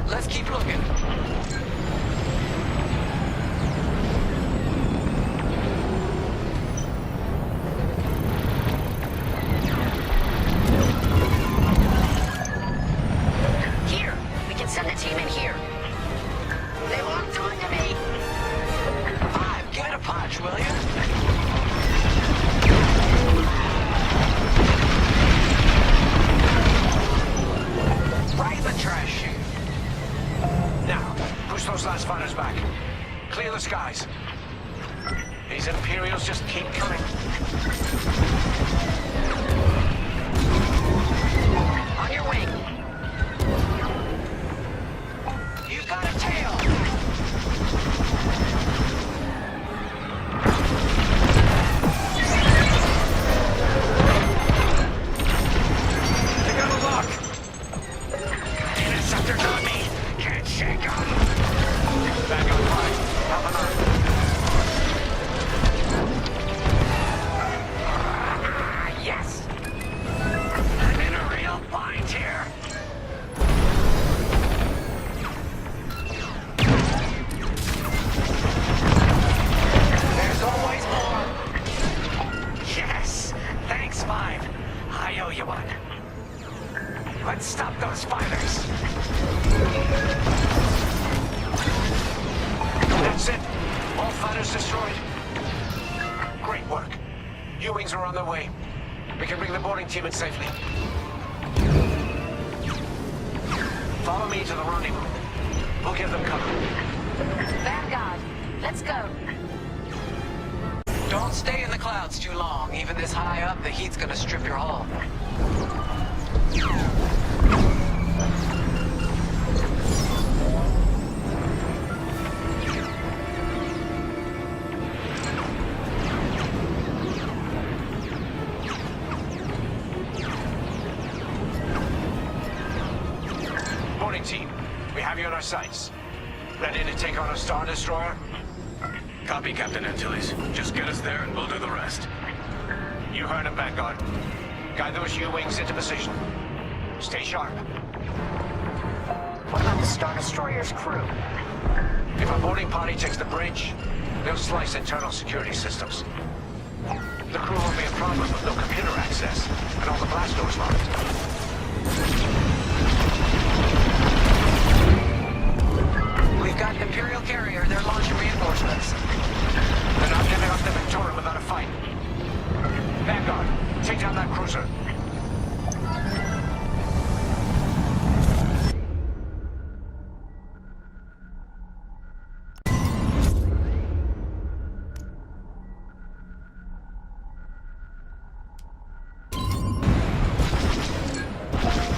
Let's keep looking. Here, we can send a team in here. They locked onto me. 5, give it a punch, will you? Push those last fighters back. Clear the skies. These Imperials just keep coming. On your wing. You've got a tail. They got a lock. Interceptors on me. Can't shake them. Back on fire. Help them out. Yes. I'm in a real bind here. There's always more. Yes. Thanks, Five. I owe you one. Let's stop those fighters. That's it. All fighters destroyed. Great work. U-wings are on their way. We can bring the boarding team in safely. Follow me to the rendezvous. We'll give them cover. Vanguard, let's go. Don't stay in the clouds too long. Even this high up, the heat's gonna strip your hull. Team, we have you on our sights. Ready to take on a Star Destroyer? Copy, Captain Antilles. Just get us there and we'll do the rest. You heard him, Vanguard. Guide those U-wings into position. Stay sharp. What about the Star Destroyer's crew? If a boarding party takes the bridge, they'll slice internal security systems. The crew won't be a problem with no computer access and all the blast doors locked. We've got Imperial carrier. They're launching reinforcements. They're not giving up the Victoria without a fight. Vanguard, take down that cruiser.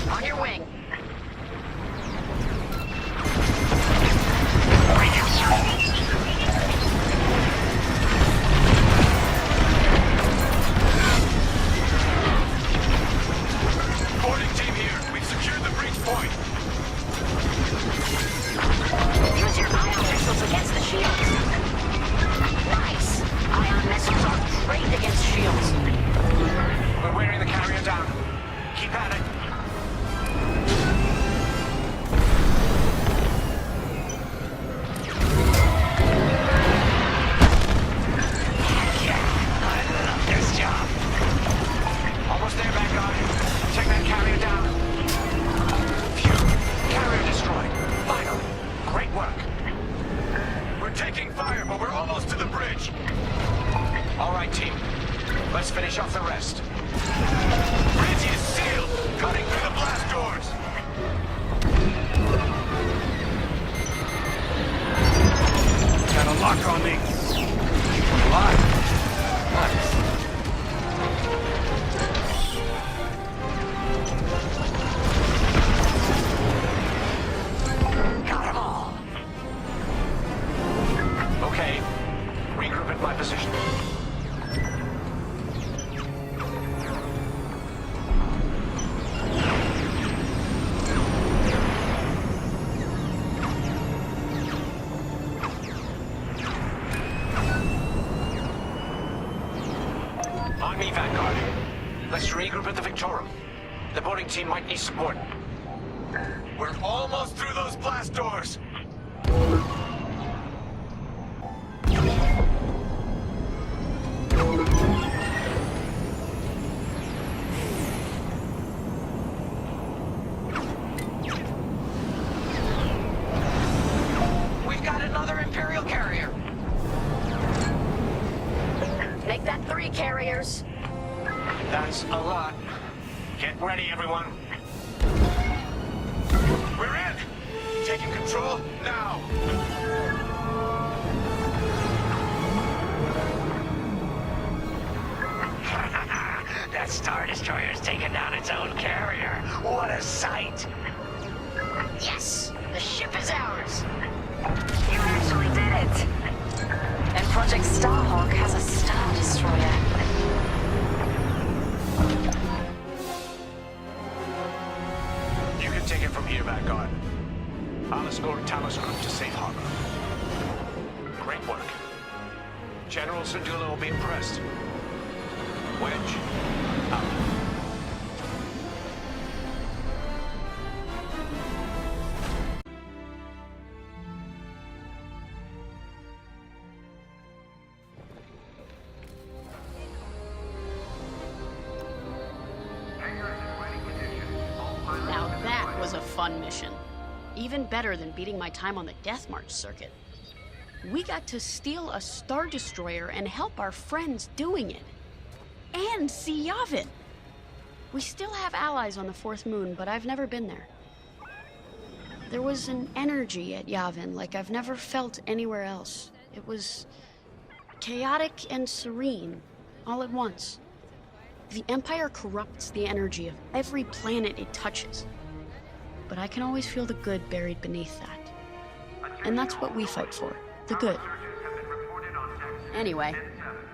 On your wing. Boarding team here. We've secured the breach point. Use your ion missiles against the shields. Nice. Ion missiles are great against shields. We're wearing the carrier down. Keep at it. Almost there, Vanguard. Take that carrier down. Phew. Carrier destroyed. Finally. Great work. We're taking fire, but we're almost to the bridge. All right, team. Let's finish off the rest. Bridge is sealed. Cutting through the blast doors. Got a lock on me. Alive. Nice. Got them all. Okay. Regroup at my position. On me, Vanguard. Let's regroup at the Victorum. The boarding team might need support. We're almost through those blast doors. We've got another Imperial carrier. Make that 3 carriers. That's a lot. Get ready, everyone. We're in! Taking control now! Star Destroyer's taken down its own carrier. What a sight! Yes! The ship is ours! You actually did it! And Project Starhawk has a Star Destroyer. You can take it from here, Vanguard. I'll escort Talos Group to safe harbor. Great work. General Syndulla will be impressed. Wedge, out. Now that was a fun mission. Even better than beating my time on the Death March circuit. We got to steal a Star Destroyer and help our friends doing it. And see Yavin. We still have allies on the fourth moon, but I've never been there. There was an energy at Yavin like I've never felt anywhere else. It was chaotic and serene, all at once. The Empire corrupts the energy of every planet it touches. But I can always feel the good buried beneath that. And that's what we fight for, the good. Anyway,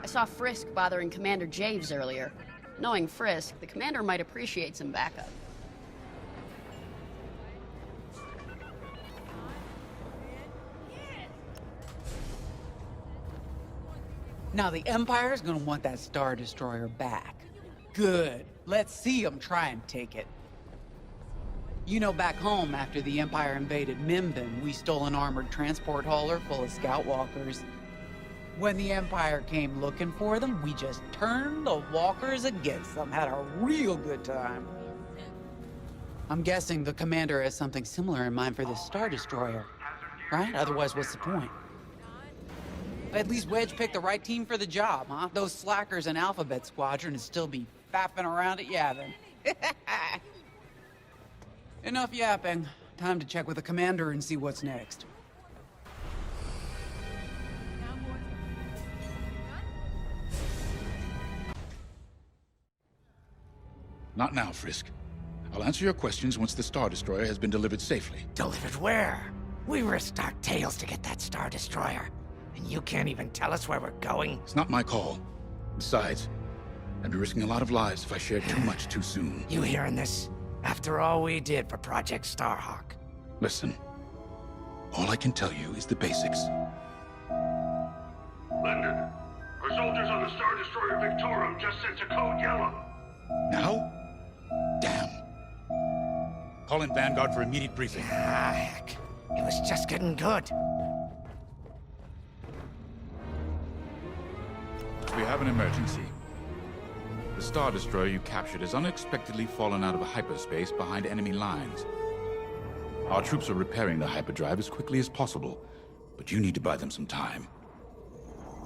I saw Frisk bothering Commander Javes earlier. Knowing Frisk, the commander might appreciate some backup. Now the Empire's gonna want that Star Destroyer back. Good. Let's see them try and take it. You know, back home, after the Empire invaded Mimbin, we stole an armored transport hauler full of scout walkers. When the Empire came looking for them, we just turned the walkers against them, had a real good time. I'm guessing the commander has something similar in mind for this Star Destroyer, right? Otherwise, what's the point? At least Wedge picked the right team for the job, huh? Those slackers in Alphabet Squadron would still be faffing around at Yavin. Enough yapping. Time to check with the commander and see what's next. Not now, Frisk. I'll answer your questions once the Star Destroyer has been delivered safely. Delivered where? We risked our tails to get that Star Destroyer. And you can't even tell us where we're going? It's not my call. Besides, I'd be risking a lot of lives if I shared too much too soon. You hearing this? After all we did for Project Starhawk. Listen, all I can tell you is the basics. Linden, our soldiers on the Star Destroyer Victorum just sent a code yellow. Now? Damn. Call in Vanguard for immediate briefing. Ah, heck. It was just getting good. We have an emergency. The Star Destroyer you captured has unexpectedly fallen out of hyperspace behind enemy lines. Our troops are repairing the hyperdrive as quickly as possible, but you need to buy them some time.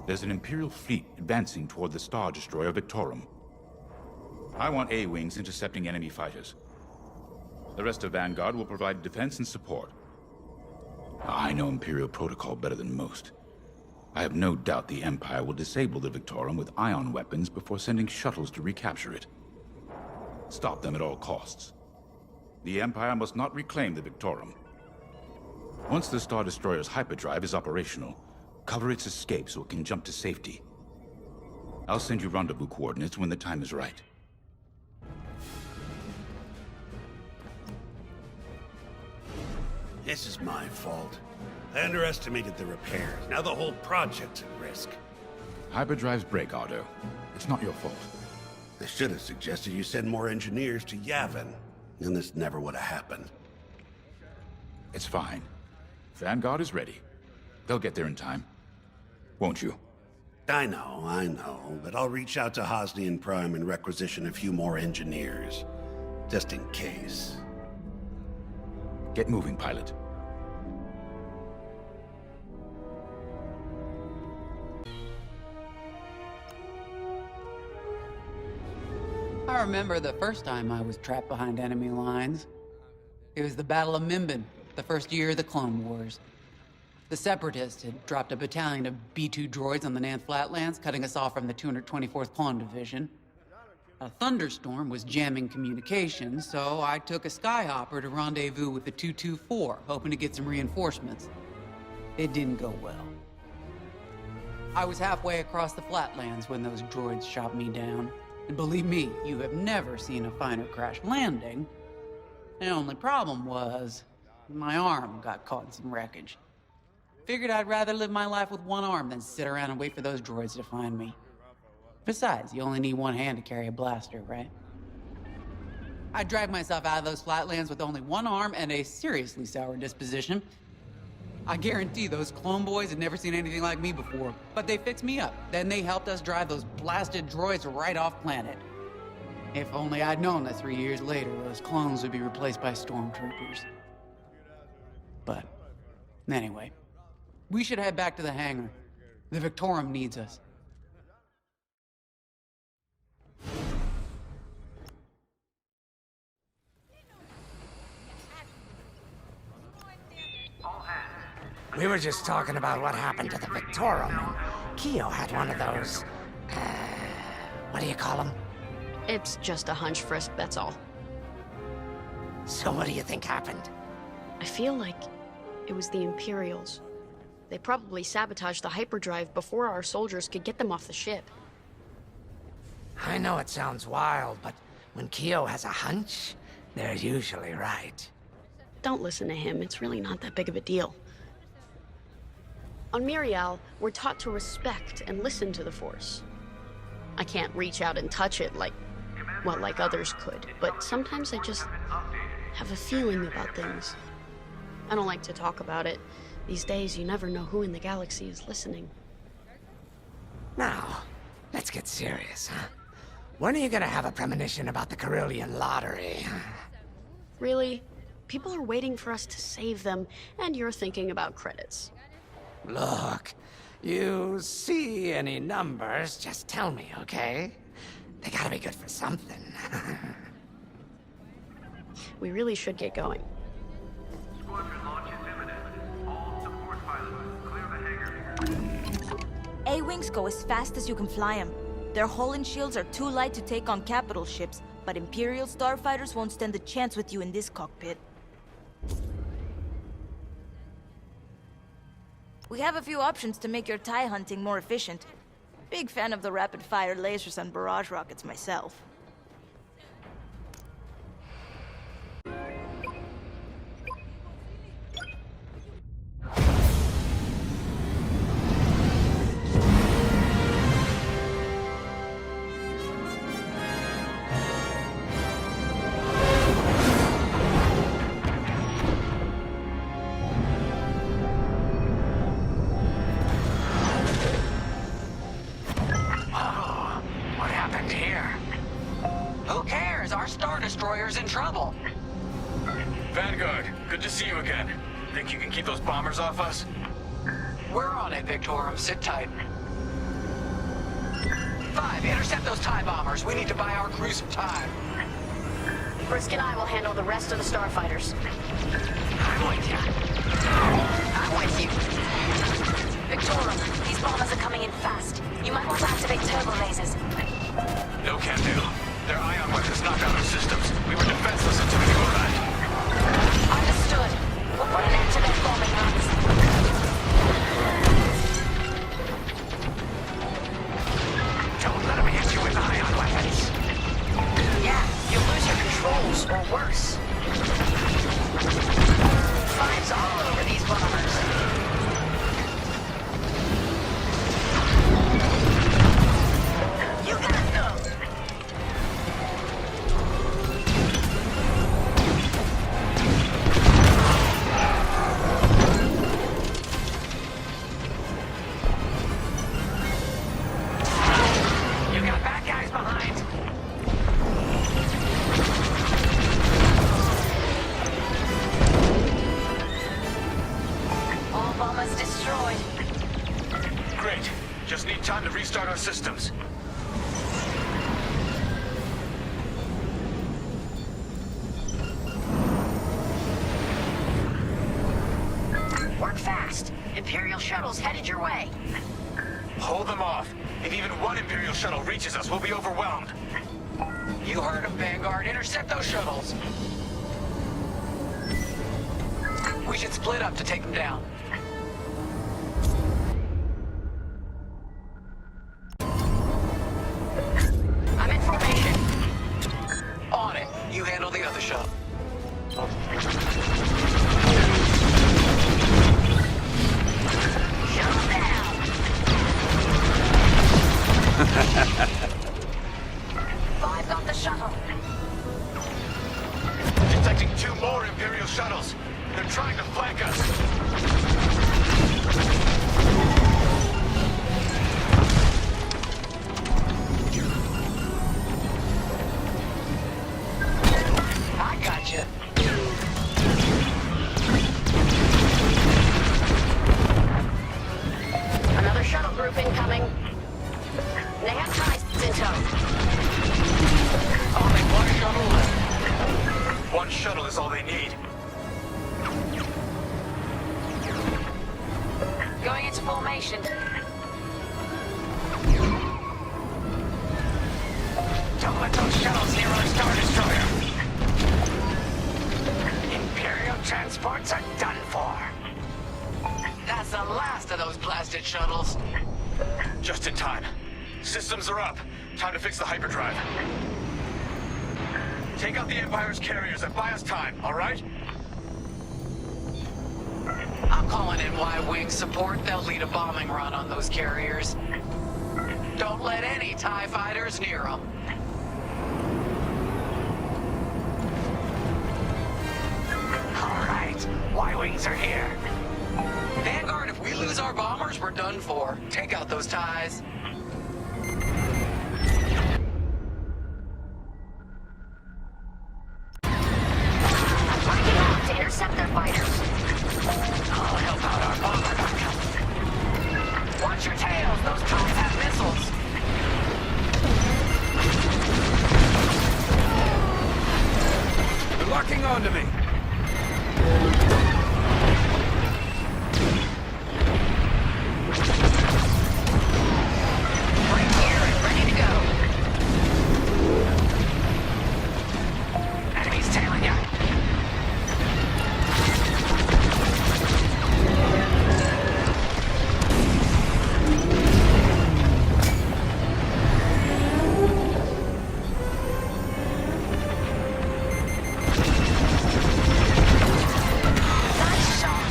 There's an Imperial fleet advancing toward the Star Destroyer Victorum. I want A-wings intercepting enemy fighters. The rest of Vanguard will provide defense and support. I know Imperial protocol better than most. I have no doubt the Empire will disable the Victorum with ion weapons before sending shuttles to recapture it. Stop them at all costs. The Empire must not reclaim the Victorum. Once the Star Destroyer's hyperdrive is operational, cover its escape so it can jump to safety. I'll send you rendezvous coordinates when the time is right. This is my fault. I underestimated the repairs. Now the whole project's at risk. Hyperdrives break, Otto. It's not your fault. I should have suggested you send more engineers to Yavin. Then this never would have happened. It's fine. Vanguard is ready. They'll get there in time. Won't you? I know, but I'll reach out to Hosnian Prime and requisition a few more engineers. Just in case. Get moving, pilot. I remember the first time I was trapped behind enemy lines. It was the Battle of Mimbin, the first year of the Clone Wars. The Separatists had dropped a battalion of B-2 droids on the Nanth Flatlands, cutting us off from the 224th Clone Division. A thunderstorm was jamming communications, so I took a skyhopper to rendezvous with the 224, hoping to get some reinforcements. It didn't go well. I was halfway across the flatlands when those droids shot me down. And believe me, you have never seen a finer crash landing. The only problem was, my arm got caught in some wreckage. Figured I'd rather live my life with one arm than sit around and wait for those droids to find me. Besides, you only need one hand to carry a blaster, right? I dragged myself out of those flatlands with only one arm and a seriously sour disposition. I guarantee those clone boys had never seen anything like me before, but they fixed me up. Then they helped us drive those blasted droids right off planet. If only I'd known that 3 years later, those clones would be replaced by stormtroopers. But, anyway, we should head back to the hangar. The Victorum needs us. We were just talking about what happened to the Victorum. Keo had one of those... what do you call them? It's just a hunch, Frisk, that's all. So what do you think happened? I feel like it was the Imperials. They probably sabotaged the hyperdrive before our soldiers could get them off the ship. I know it sounds wild, but when Keo has a hunch, they're usually right. Don't listen to him, it's really not that big of a deal. On Miriel, we're taught to respect and listen to the Force. I can't reach out and touch it like others could, but sometimes I just have a feeling about things. I don't like to talk about it. These days, you never know who in the galaxy is listening. Now, let's get serious, huh? When are you gonna have a premonition about the Carillion lottery? Really? People are waiting for us to save them, and you're thinking about credits. Look, you see any numbers, just tell me, okay? They gotta be good for something. We really should get going. Squadron launch is imminent. All support pilots, clear the hangar. A-Wings go as fast as you can fly them. Their hull and shields are too light to take on capital ships, but Imperial starfighters won't stand a chance with you in this cockpit. We have a few options to make your TIE hunting more efficient. Big fan of the rapid-fire lasers and barrage rockets myself. Destroyer's in trouble. Vanguard, good to see you again. Think you can keep those bombers off us? We're on it, Victorum. Sit tight. 5, intercept those TIE bombers. We need to buy our crew some time. Frisk and I will handle the rest of the starfighters. I'm with you. I'm with you. Victorum, these bombers are coming in fast. You might want to activate turbo lasers. No can do. Their ion weapons knocked out our systems. We were defenseless until we arrived. Understood. We'll put an end to their bombing runs. Don't let them hit you with ion weapons. Yeah, you'll lose your controls, or worse. Flames all over these bombers. You got them! Time to restart our systems. Work fast. Imperial shuttle's headed your way. Hold them off. If even one Imperial shuttle reaches us, we'll be overwhelmed. You heard him, Vanguard. Intercept those shuttles. We should split up to take them down. I'm in formation. On it. You handle the other shuttle. Shut down. Five got the shuttle. Detecting 2 more Imperial shuttles. They're trying to flank us. I gotcha. Another shuttle group incoming. They have ties in tow. Only one shuttle left. One shuttle is all they need. Going into formation. Don't let those shuttles near our Star Destroyer. Imperial transports are done for. That's the last of those blasted shuttles. Just in time. Systems are up. Time to fix the hyperdrive. Take out the Empire's carriers and buy us time, all right? I'm calling in Y-Wing support. They'll lead a bombing run on those carriers. Don't let any TIE fighters near them. All right, Y-Wings are here. Vanguard, if we lose our bombers, we're done for. Take out those TIEs. Flanking out to intercept their fighters. I'll help out our bomber backup. Watch your tails. Those TIEs have missiles. They're locking onto me. Right here and ready to go. Enemies tailing you. Nice shot.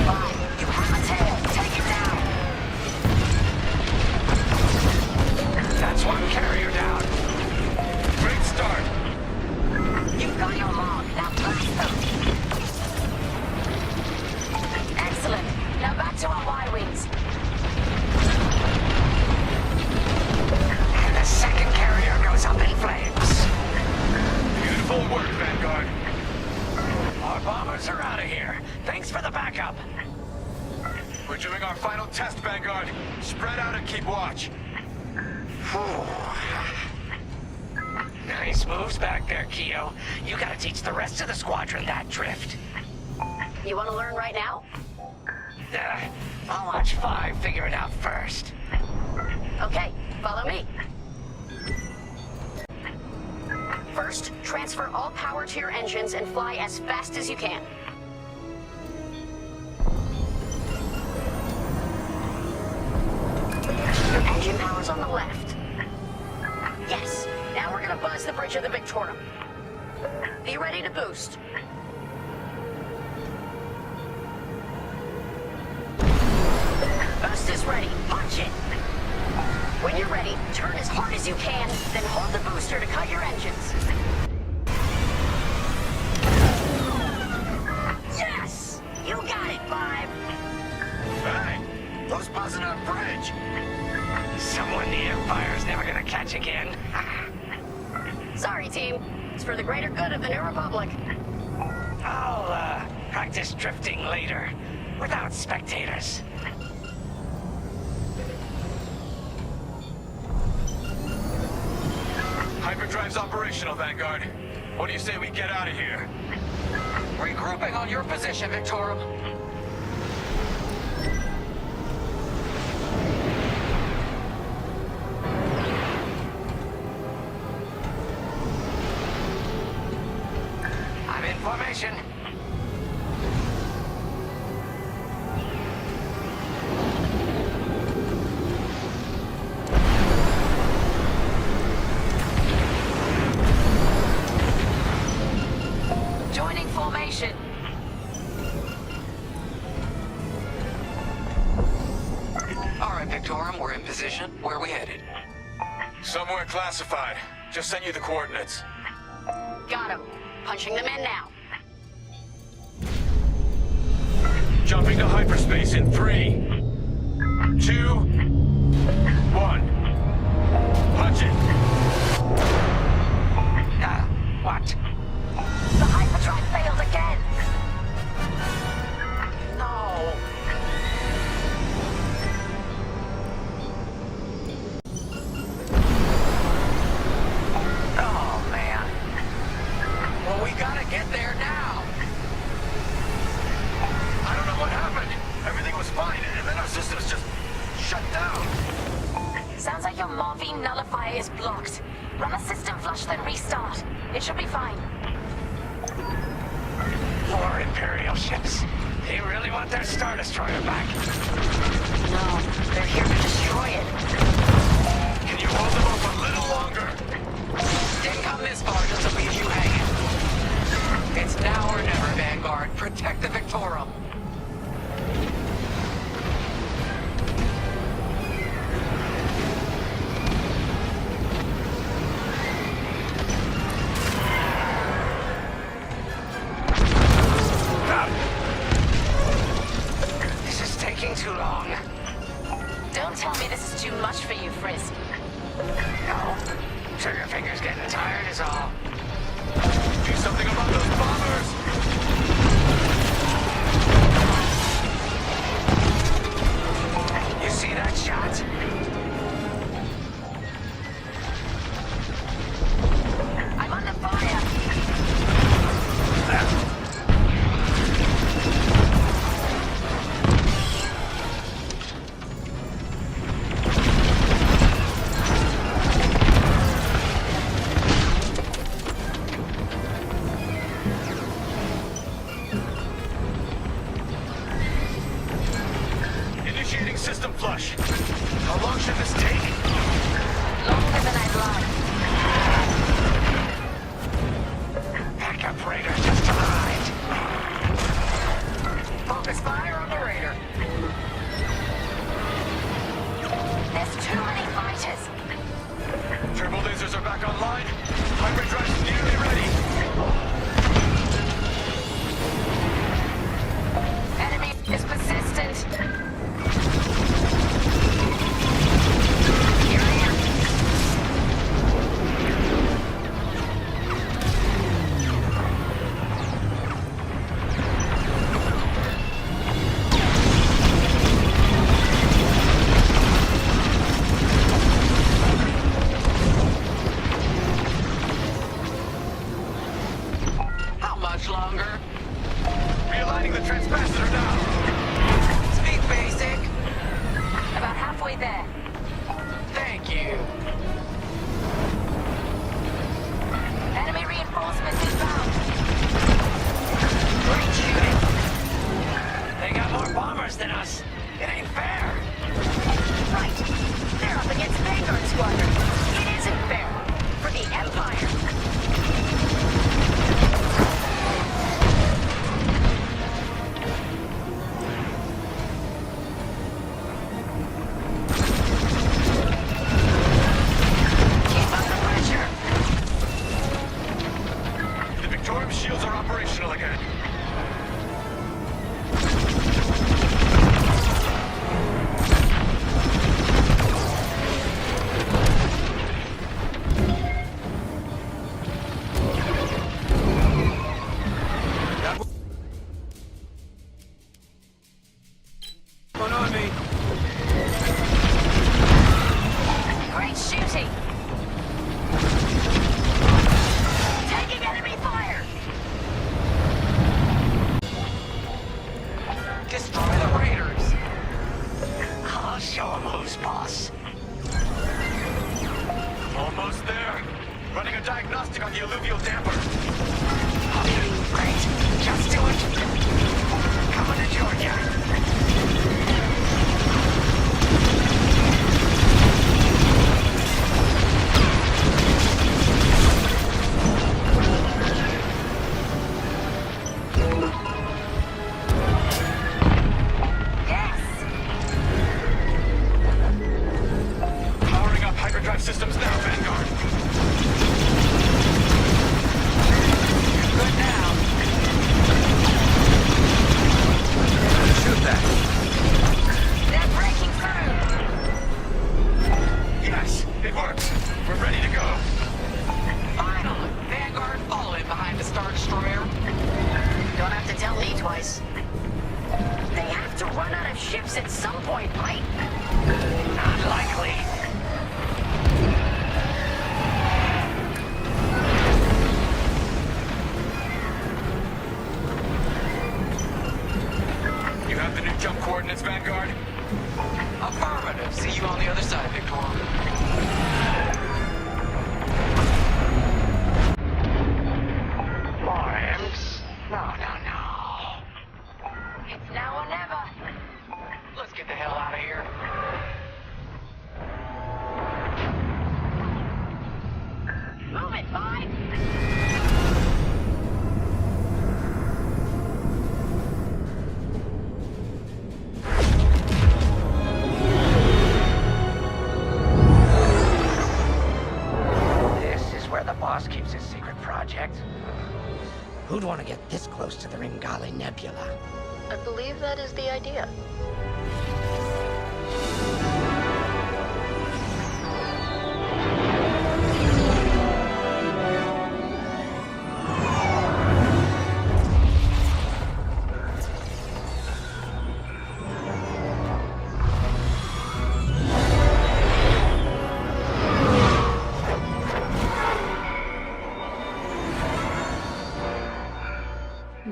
Fine. You have a tail. Take it down. That's one carrier down. Great start. You've got your log. Now blast them. Excellent. Now back to our Y-Wings. And the second carrier goes up in flames. Beautiful work, Vanguard. Our bombers are out of here. Thanks for the backup. We're doing our final test, Vanguard. Spread out and keep watch. Nice moves back there, Keo. You gotta teach the rest of the squadron that drift. You want to learn right now? I'll watch 5 figure it out first. Okay, follow me. First, transfer all power to your engines and fly as fast as you can. Engine power's on the left. Yes, now we're gonna buzz the bridge of the Victorum. Be ready to boost. Boost is ready. Punch it. When you're ready, turn as hard as you can, then hold the booster to cut your engines. Yes! You got it, 5. Hey, who's buzzing our bridge? Someone the Empire's never gonna catch again. Sorry, team. It's for the greater good of the New Republic. I'll, practice drifting later, without spectators. Hyperdrive's operational, Vanguard. What do you say we get out of here? Regrouping on your position, Victorum. I'm in formation. Joining formation. All right, Victorum, we're in position. Where are we headed? Somewhere classified. Just sent you the coordinates. Got him. Punching them in now. Jumping to hyperspace in 3, 2, 1. Punch it! What? The hyperdrive failed again. No. Oh, man. Well, we gotta get there now. I don't know what happened. Everything was fine, and then our systems just shut down. Sounds like your morphine nullifier is blocked. Run a system flush, then restart. It should be fine. Poor Imperial ships. They really want their Star Destroyer back. No, they're here to destroy it. Can you hold them up a little longer? Didn't come this far just to leave you hanging. It's now or never, Vanguard. Protect the Victorum. This is taking too long. Don't tell me this is too much for you, Frisk. No. Trigger finger's getting tired is all. Do something about those bombers! You see that shot? I'm under fire. Initiating system flush. How long should this take? Longer than I'd like. Backup Raider just arrived. Focus fire on the Raider. There's too many fighters. Turbo lasers are back online. Hyperdrive's nearly ready. Enemy is persistent. Here I am. How much longer? Realigning the transpacitor now. Speak basic. About halfway there. Thank you. Enemy reinforcements inbound. Great shooting. They got more bombers than us. It ain't fair. Right. They're up against Vanguard Squadron. It isn't fair. For the Empire. Keep under pressure. The Victorium shields are operational again. Show 'em who's boss. Almost there. Running a diagnostic on the alluvial damper. Great. Just do it. Coming to join ya. Powering up hyperdrive systems now, Vanguard. Good now. Shoot that. They're breaking through. Yes, it works. We're ready to go. Finally, Vanguard fall in behind the Star Destroyer. Don't have to tell me twice. They have to run out of ships at some point, right? Not likely. You have the new jump coordinates, Vanguard? Affirmative. See you on the other side, Victor. More imps? No. It's now or never. Let's get the hell out of here. Move it, boy! This is where the boss keeps his secret project. Who'd want to get this close to the Ringali Nebula? I believe that is the idea.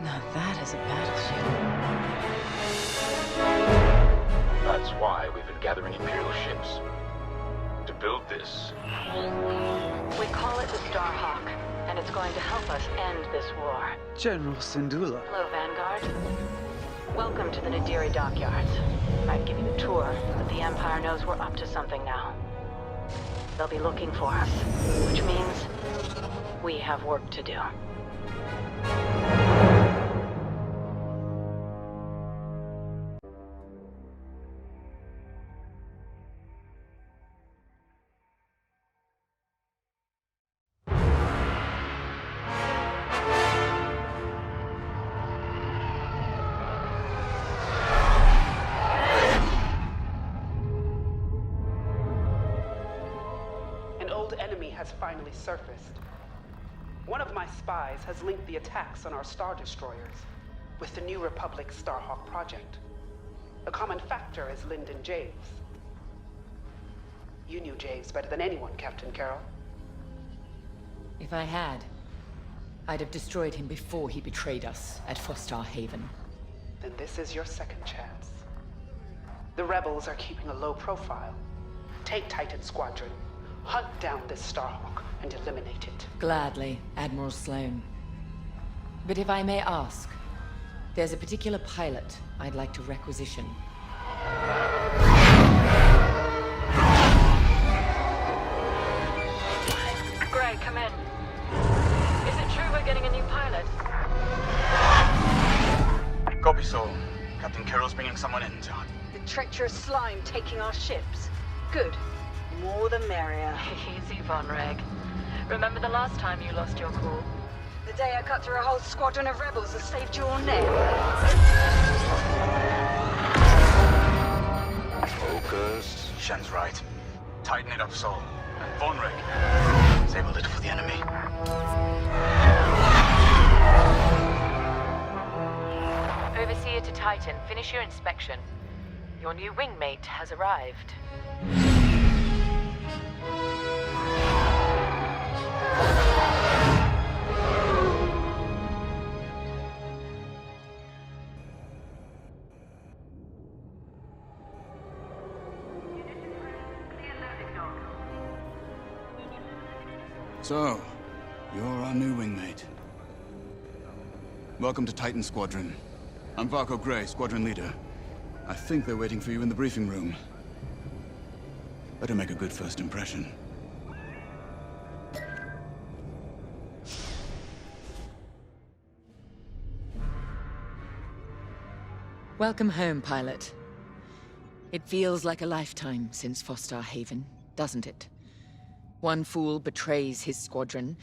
Now that is a battleship. That's why we've been gathering Imperial ships. To build this. We call it the Starhawk, and it's going to help us end this war. General Syndulla. Hello, Vanguard. Welcome to the Nadiri dockyards. I'd give you a tour, but the Empire knows we're up to something now. They'll be looking for us, which means we have work to do. An old enemy has finally surfaced. One of my spies has linked the attacks on our Star Destroyers with the New Republic Starhawk project. A common factor is Lyndon Javes. You knew Javes better than anyone, Captain Carroll. If I had, I'd have destroyed him before he betrayed us at Fostar Haven. Then this is your second chance. The rebels are keeping a low profile. Take Titan Squadron, hunt down this Starhawk, and eliminate it. Gladly, Admiral Sloane. But if I may ask, there's a particular pilot I'd like to requisition. Gray, come in. Is it true we're getting a new pilot? Copy, Sol. Captain Carroll's bringing someone in, John. The treacherous slime taking our ships. Good. More the merrier. Easy, Von Reg. Remember the last time you lost your cool? The day I cut through a whole squadron of rebels and saved your neck. Focus. Shen's right. Tighten it up, Sol. And Von Reg. Save a little for the enemy. Overseer to Titan, finish your inspection. Your new wingmate has arrived. So, you're our new wingmate. Welcome to Titan Squadron. I'm Varco Gray, Squadron Leader. I think they're waiting for you in the briefing room. Better make a good first impression. Welcome home, pilot. It feels like a lifetime since Fostar Haven, doesn't it? One fool betrays his squadron,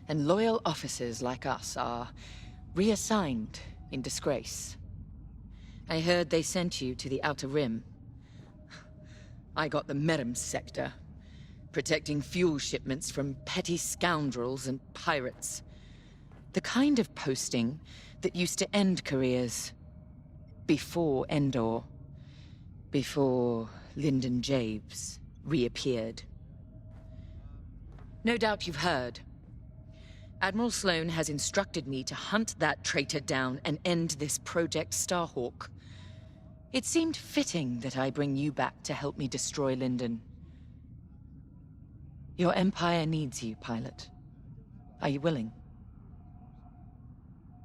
and loyal officers like us are reassigned in disgrace. I heard they sent you to the Outer Rim. I got the Merim sector, protecting fuel shipments from petty scoundrels and pirates. The kind of posting that used to end careers. Before Endor. Before Lyndon Javes reappeared. No doubt you've heard. Admiral Sloane has instructed me to hunt that traitor down and end this Project Starhawk. It seemed fitting that I bring you back to help me destroy Lyndon. Your Empire needs you, pilot. Are you willing?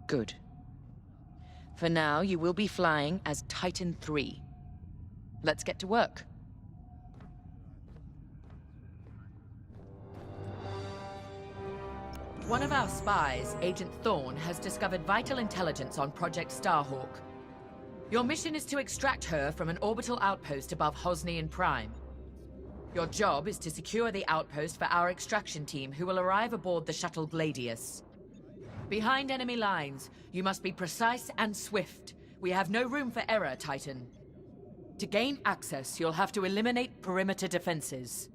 Good. For now, you will be flying as Titan 3. Let's get to work. One of our spies, Agent Thorne, has discovered vital intelligence on Project Starhawk. Your mission is to extract her from an orbital outpost above Hosnian Prime. Your job is to secure the outpost for our extraction team, who will arrive aboard the shuttle Gladius. Behind enemy lines, you must be precise and swift. We have no room for error, Titan. To gain access, you'll have to eliminate perimeter defenses.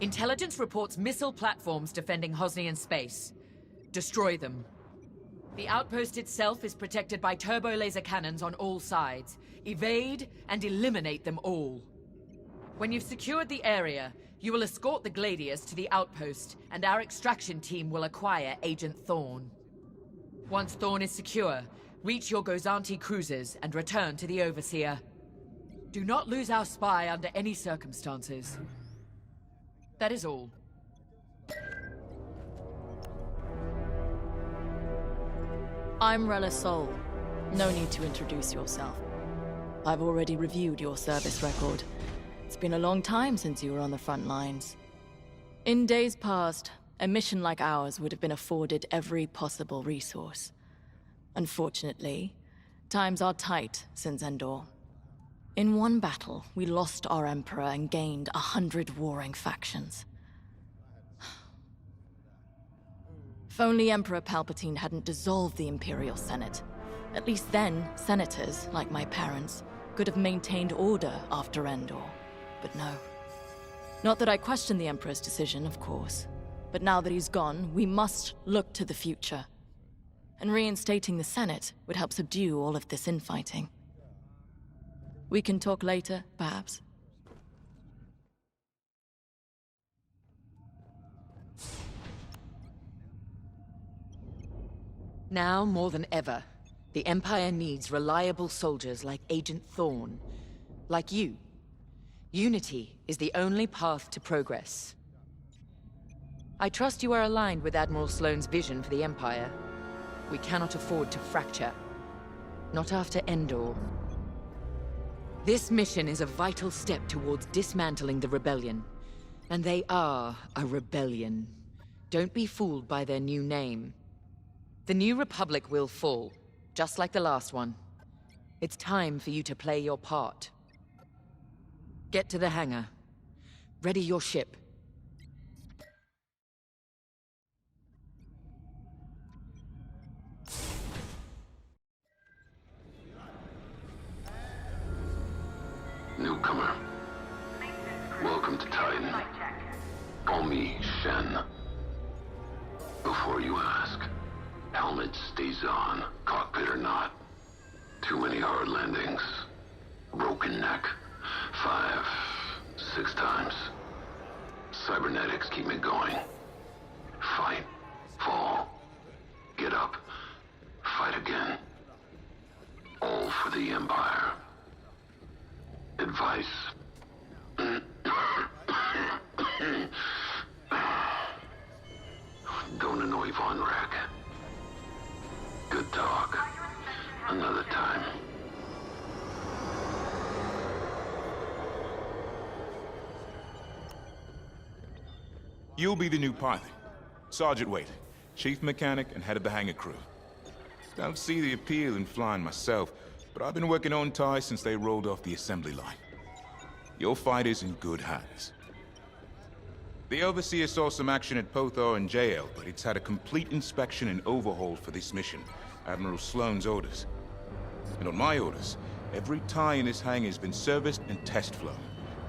Intelligence reports missile platforms defending Hosnian space. Destroy them. The outpost itself is protected by turbo laser cannons on all sides. Evade and eliminate them all. When you've secured the area, you will escort the Gladius to the outpost, and our extraction team will acquire Agent Thorne. Once Thorne is secure, reach your Gozanti cruisers and return to the Overseer. Do not lose our spy under any circumstances. That is all. I'm Rella Sol. No need to introduce yourself. I've already reviewed your service record. It's been a long time since you were on the front lines. In days past, a mission like ours would have been afforded every possible resource. Unfortunately, times are tight since Endor. In one battle, we lost our Emperor and gained 100 warring factions. If only Emperor Palpatine hadn't dissolved the Imperial Senate. At least then, senators, like my parents, could have maintained order after Endor. But no. Not that I question the Emperor's decision, of course. But now that he's gone, we must look to the future. And reinstating the Senate would help subdue all of this infighting. We can talk later, perhaps? Now more than ever, the Empire needs reliable soldiers like Agent Thorne. Like you. Unity is the only path to progress. I trust you are aligned with Admiral Sloane's vision for the Empire. We cannot afford to fracture. Not after Endor. This mission is a vital step towards dismantling the rebellion. And they are a rebellion. Don't be fooled by their new name. The New Republic will fall, just like the last one. It's time for you to play your part. Get to the hangar. Ready your ship. Newcomer. Welcome to Titan. Call me Shen. Before you ask, helmet stays on, cockpit or not. Too many hard landings. Broken neck. 5, 6 times. Cybernetics keep me going. Fight. Fall. Get up. Fight again. All for the Empire. Advice. You'll be the new pilot. Sergeant Wade, chief mechanic and head of the hangar crew. Don't see the appeal in flying myself, but I've been working on TIE since they rolled off the assembly line. Your fighter's in good hands. The Overseer saw some action at Pothor and JL, but it's had a complete inspection and overhaul for this mission. Admiral Sloane's orders. And on my orders, every TIE in this hangar has been serviced and test flown.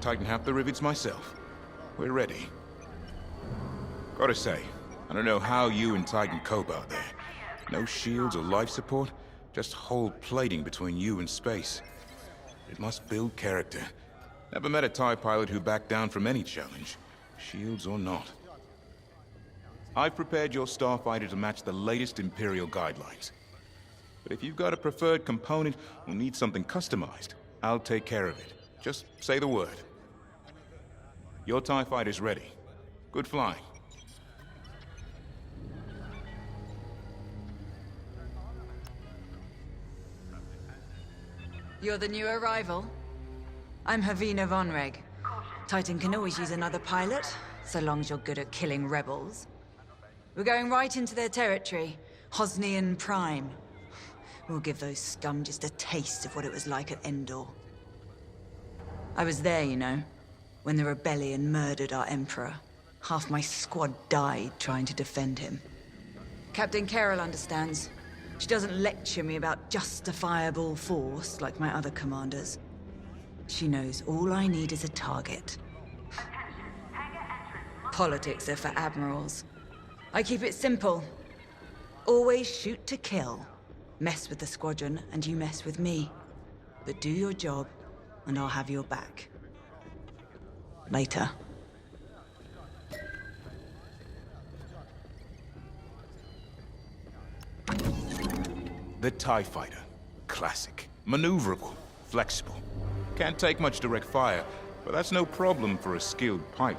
Tighten half the rivets myself. We're ready. Gotta say, I don't know how you and Titan cope out there. No shields or life support, just whole plating between you and space. It must build character. Never met a TIE pilot who backed down from any challenge, shields or not. I've prepared your starfighter to match the latest Imperial guidelines. But if you've got a preferred component or need something customized, I'll take care of it. Just say the word. Your TIE fighter's ready. Good flying. You're the new arrival? I'm Havina Von Reg. Titan can always use another pilot, so long as you're good at killing rebels. We're going right into their territory, Hosnian Prime. We'll give those scum just a taste of what it was like at Endor. I was there, you know, when the rebellion murdered our Emperor. Half my squad died trying to defend him. Captain Carroll understands. She doesn't lecture me about justifiable force like my other commanders. She knows all I need is a target. Politics are for admirals. I keep it simple. Always shoot to kill. Mess with the squadron and you mess with me. But do your job and I'll have your back. Later. The TIE fighter. Classic. Maneuverable. Flexible. Can't take much direct fire, but that's no problem for a skilled pilot.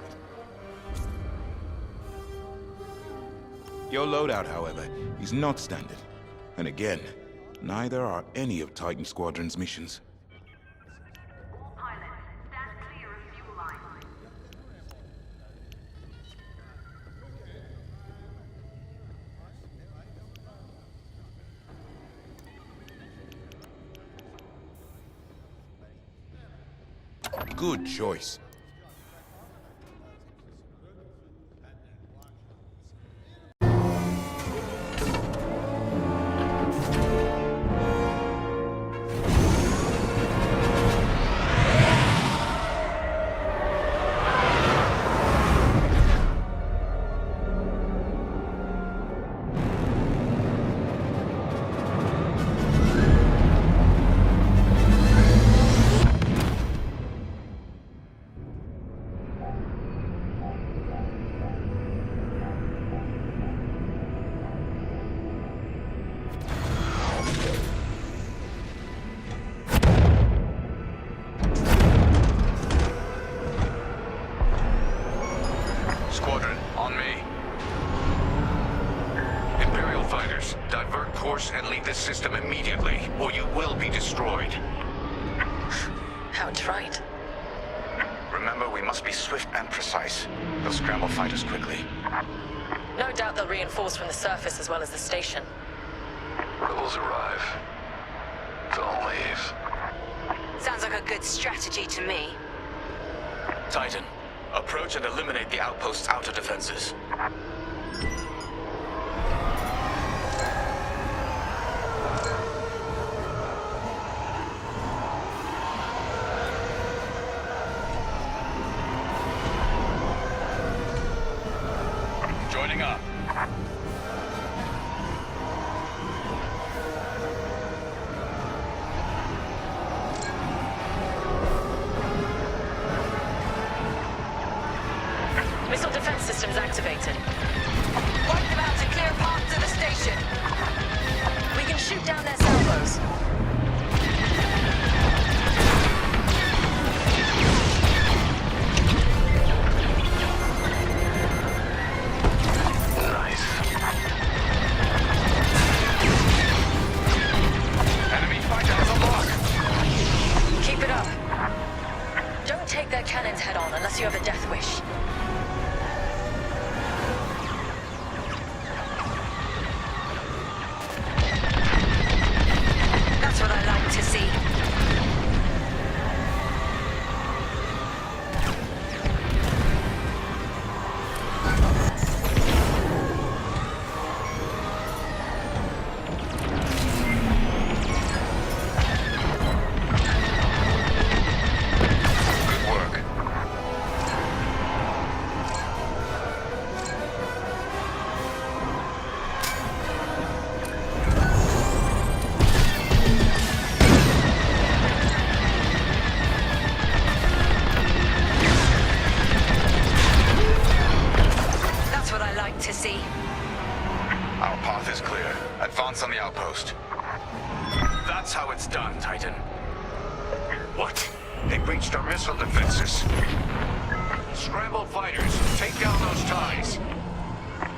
Your loadout, however, is not standard. And again, neither are any of Titan Squadron's missions. Good choice. Squadron, on me. Imperial fighters, divert course and leave this system immediately, or you will be destroyed. How trite. Remember, we must be swift and precise. They'll scramble fighters quickly. No doubt they'll reinforce from the surface as well as the station. Rebels arrive. Don't leave. Sounds like a good strategy to me. Titan, approach and eliminate the outpost's outer defenses. Joining up. Missile defense systems activated. Wipe them out to clear a path to the station. We can shoot down their salvos. Nice. Enemy fighter has a lock. Keep it up. Don't take their cannons head on unless you have a death wish. defense on the outpost. That's how it's done, Titan. What? They breached our missile defenses. Scrambled fighters, take down those ties.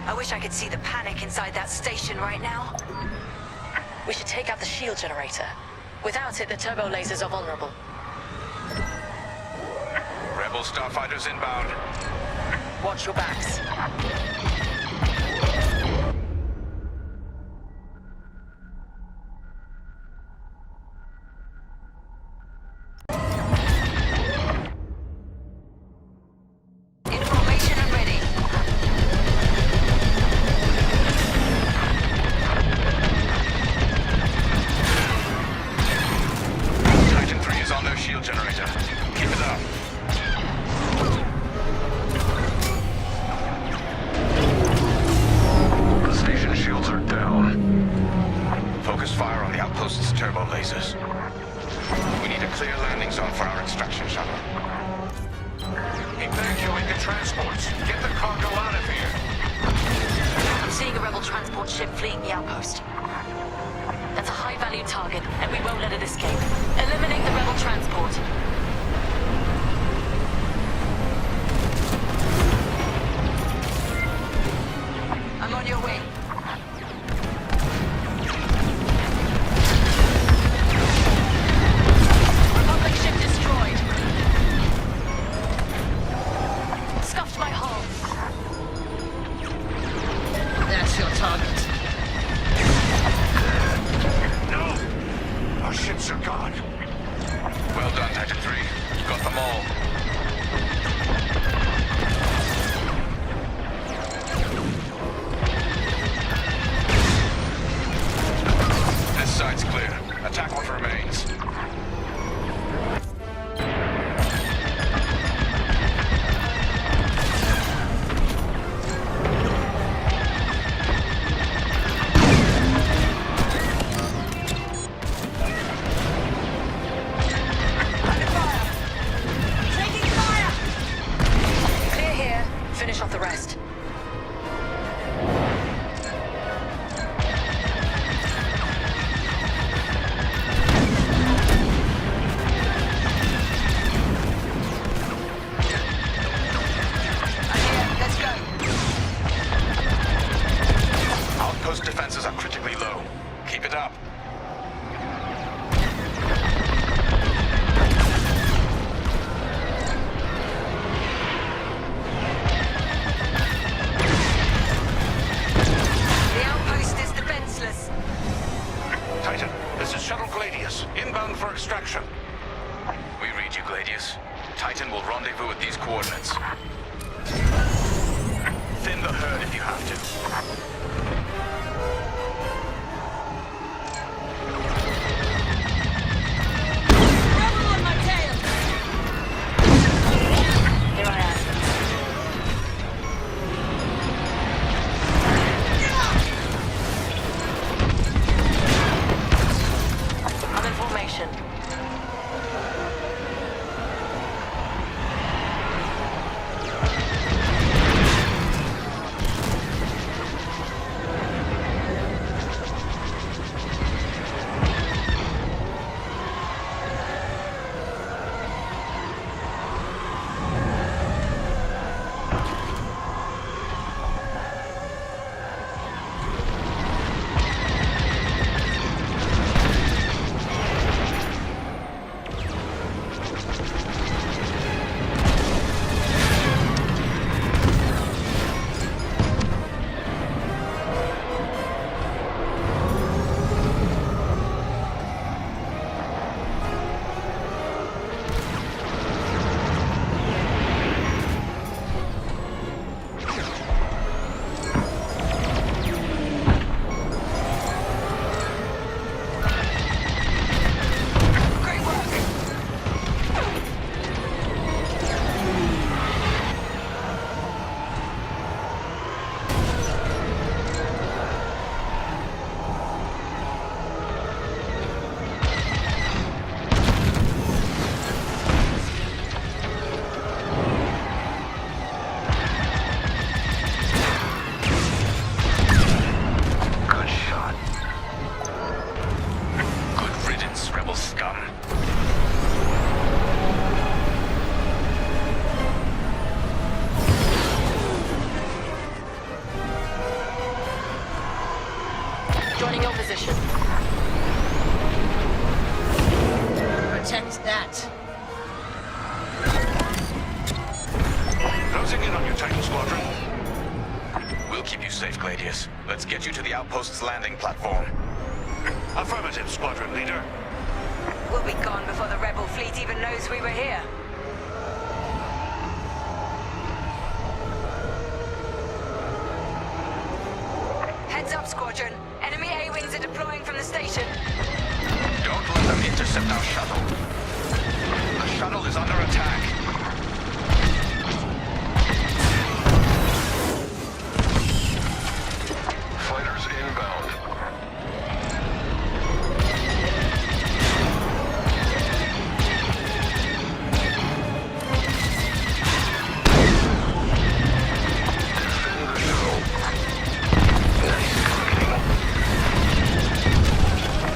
I wish I could see the panic inside that station right now. We should take out the shield generator. Without it, the turbo lasers are vulnerable. Rebel starfighters inbound. Watch your backs. Information and ready. Titan 3 is on their shield generator. Keep it up. The station shields are down. Focus fire on the outpost's turbo lasers. We need a clear landing zone for our extraction shuttle. Evacuate the transports. Get the cargo out of here. I'm seeing a rebel transport ship fleeing the outpost. That's a high-value target, and we won't let it escape. Eliminate the rebel transport. I'm on your way. Republic ship destroyed. Scuffed my hull. That's your target. No! Our ships are gone. Well done, Titan 3. Got them all. This side's clear. Attack what remains. Clear here. Finish off the rest. Let's go. Outpost defenses are critically low. Keep it up. The outpost is defenseless. Titan, this is Shuttle Gladius, inbound for extraction. We read you, Gladius. Titan will rendezvous at these coordinates. Thin the herd if you have to. Here I am. I'm in formation. Squadron? We'll keep you safe, Gladius. Let's get you to the outpost's landing platform. Affirmative, Squadron Leader. We'll be gone before the rebel fleet even knows we were here. Heads up, Squadron. Enemy A-wings are deploying from the station. Don't let them intercept our shuttle. The shuttle is under attack. Fighters inbound.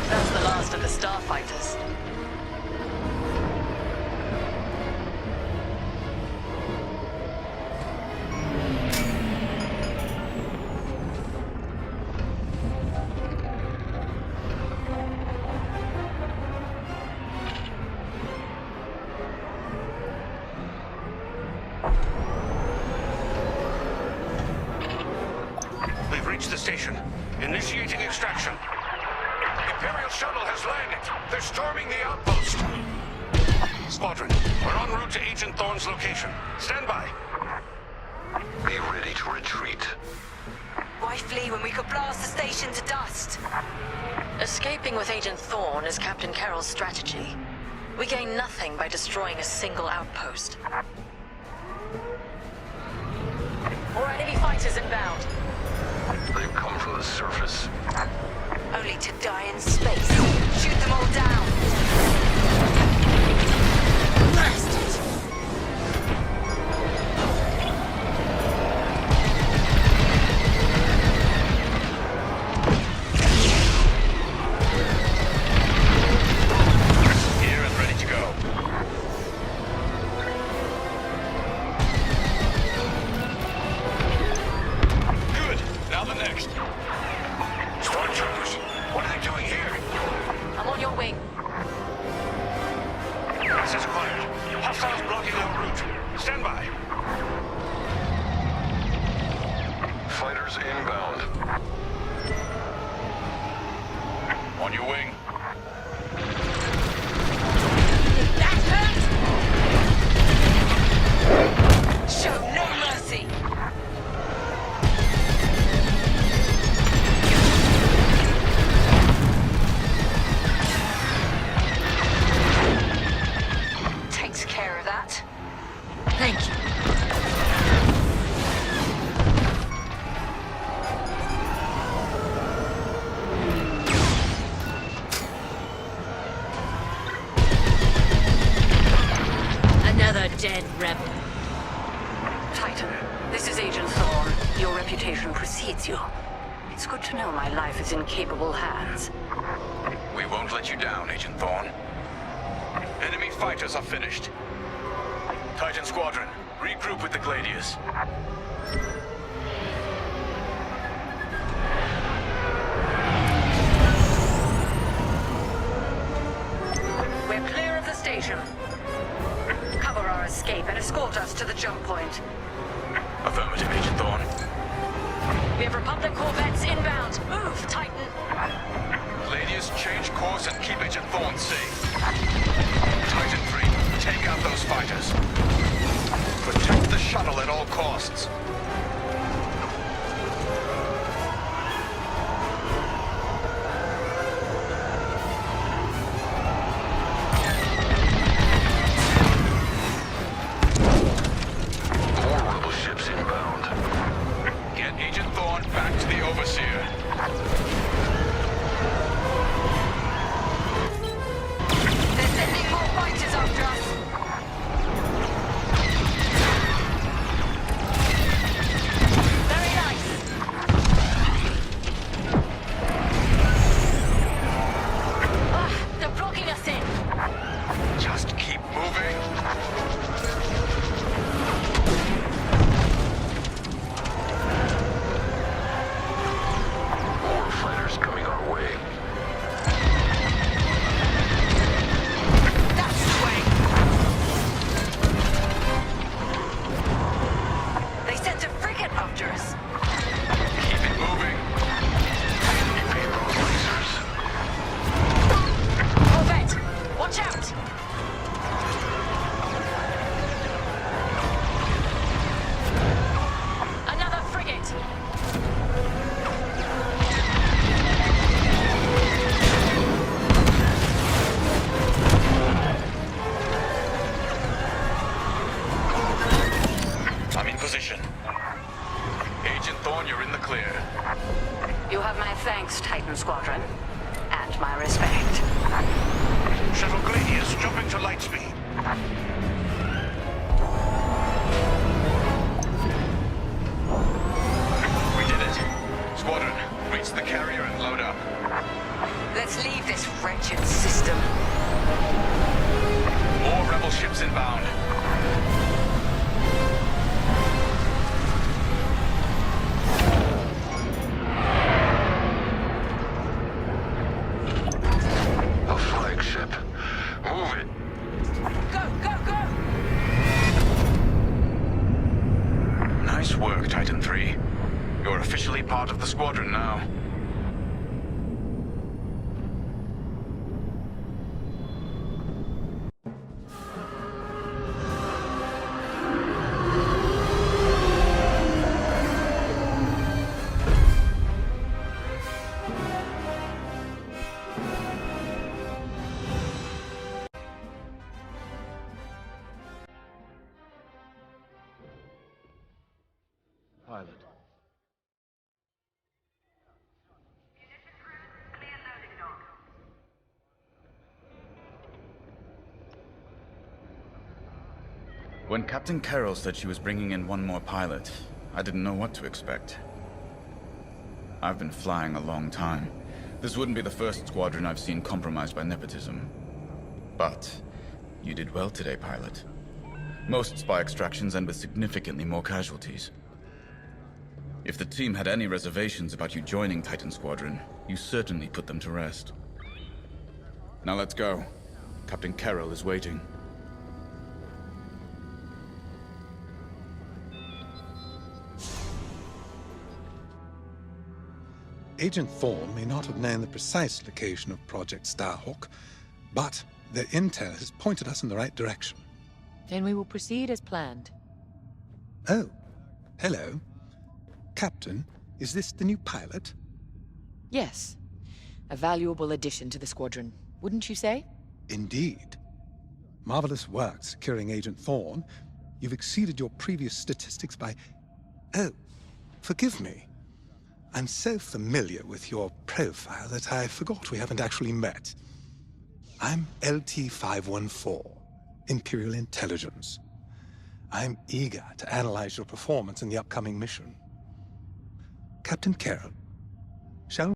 That's the last of the starfighters. We've reached the station. Initiating extraction. Imperial shuttle has landed. They're storming the outpost. Squadron, we're en route to Agent Thorne's location. Stand by. Be ready to retreat. Why flee when we could blast the station to dust? Escaping with Agent Thorne is Captain Carroll's strategy. We gain nothing by destroying a single outpost. More enemy fighters inbound. They've come from the surface. Only to die in space. Shoot them all down. Blast it! Here and ready to go. Good. Now the next. Stormtroopers, what are they doing here? I'm on your wing. Access acquired. Hostiles blocking our route. Stand by. Fighters inbound. On your wing. That hurt! Show no mercy! Takes care of that. Thank you. Another dead rebel. Titan, this is Agent Thorne. Your reputation precedes you. It's good to know my life is in capable hands. We won't let you down, Agent Thorne. Enemy fighters are finished. Titan Squadron, regroup with the Gladius. We're clear of the station. Cover our escape and escort us to the jump point. Affirmative, Agent Thorne. We have Republic corvettes inbound. Move, Titan. Gladius, change course and keep Agent Thorne safe. Titan 3, take out those fighters. Protect the shuttle at all costs. More rebel ships inbound. Get Agent Thorne back to the Overseer. They're sending more fighters after us. dangerous. Keep it moving. Payload lasers. Corvette, watch out! Another frigate! I'm in position. Agent Thorne, you're in the clear. You have my thanks, Titan Squadron. And my respect. Shuttle Gladius, jumping to light speed. We did it. Squadron, reach the carrier and load up. Let's leave this wretched system. More rebel ships inbound. A flagship. Move it. Go, go, go! Nice work, Titan 3. You're officially part of the squadron now. Pilot. When Captain Carroll said she was bringing in one more pilot, I didn't know what to expect. I've been flying a long time. This wouldn't be the first squadron I've seen compromised by nepotism. But you did well today, pilot. Most spy extractions end with significantly more casualties. If the team had any reservations about you joining Titan Squadron, you certainly put them to rest. Now let's go. Captain Carroll is waiting. Agent Thorne may not have known the precise location of Project Starhawk, but their intel has pointed us in the right direction. Then we will proceed as planned. Oh, hello. Captain, is this the new pilot? Yes. A valuable addition to the squadron, wouldn't you say? Indeed. Marvelous work securing Agent Thorne. You've exceeded your previous statistics by... Oh, forgive me. I'm so familiar with your profile that I forgot we haven't actually met. I'm LT-514, Imperial Intelligence. I'm eager to analyze your performance in the upcoming mission. Captain Carroll, shall we?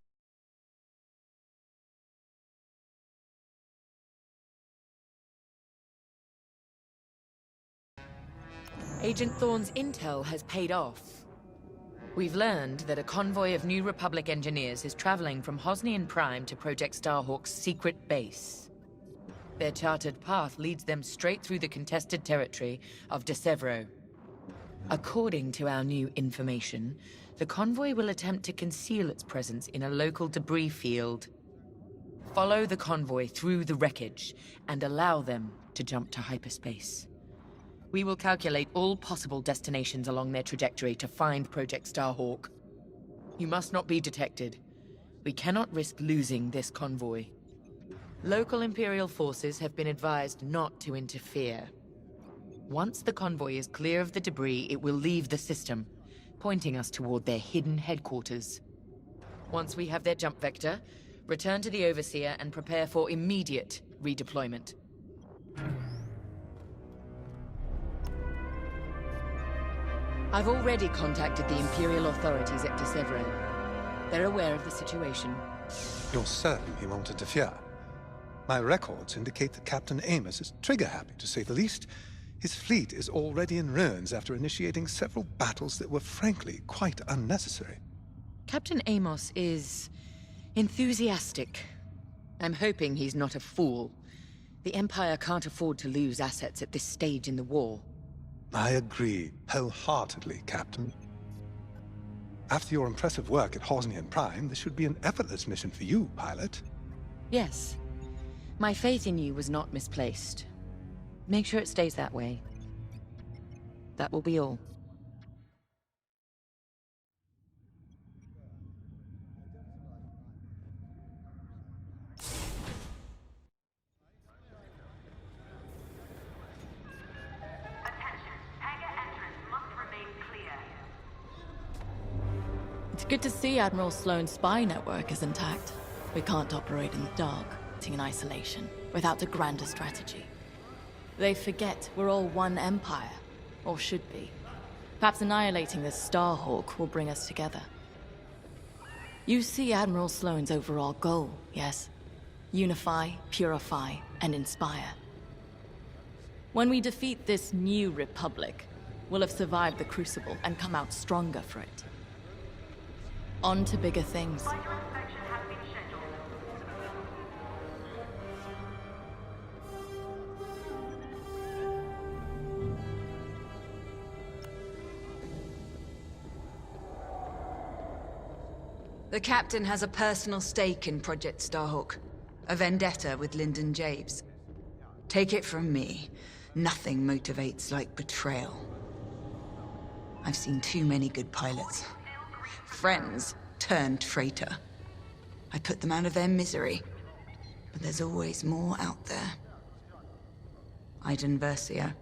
Agent Thorne's intel has paid off. We've learned that a convoy of New Republic engineers is traveling from Hosnian Prime to Project Starhawk's secret base. Their charted path leads them straight through the contested territory of De Severo. According to our new information, the convoy will attempt to conceal its presence in a local debris field. Follow the convoy through the wreckage and allow them to jump to hyperspace. We will calculate all possible destinations along their trajectory to find Project Starhawk. You must not be detected. We cannot risk losing this convoy. Local Imperial forces have been advised not to interfere. Once the convoy is clear of the debris, it will leave the system, pointing us toward their hidden headquarters. Once we have their jump vector, return to the Overseer and prepare for immediate redeployment. I've already contacted the Imperial authorities at De Severo. They're aware of the situation. You're certain he won't interfere? My records indicate that Captain Amos is trigger-happy, to say the least. His fleet is already in ruins after initiating several battles that were frankly quite unnecessary. Captain Amos is enthusiastic. I'm hoping he's not a fool. The Empire can't afford to lose assets at this stage in the war. I agree wholeheartedly, Captain. After your impressive work at Hosni and Prime, this should be an effortless mission for you, pilot. Yes. My faith in you was not misplaced. Make sure it stays that way. That will be all. It's good to see Admiral Sloane's spy network is intact. We can't operate in the dark, acting in isolation, without a grander strategy. They forget we're all one empire, or should be. Perhaps annihilating this Starhawk will bring us together. You see Admiral Sloane's overall goal, yes? Unify, purify, and inspire. When we defeat this new republic, we'll have survived the Crucible and come out stronger for it. On to bigger things. The captain has a personal stake in Project Starhawk. A vendetta with Lyndon James. Take it from me, nothing motivates like betrayal. I've seen too many good pilots. Friends turned traitor. I put them out of their misery. But there's always more out there. Iden Versio,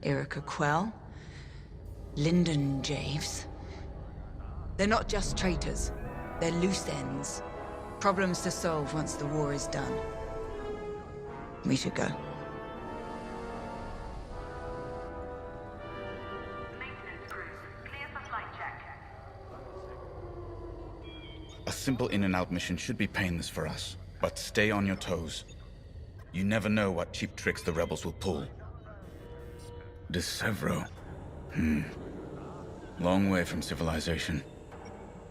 Erica Quell, Lyndon Javes. They're not just traitors. They're loose ends. Problems to solve once the war is done. We should go. A simple in and out mission should be painless for us, but stay on your toes. You never know what cheap tricks the rebels will pull. Desevro. Long way from civilization.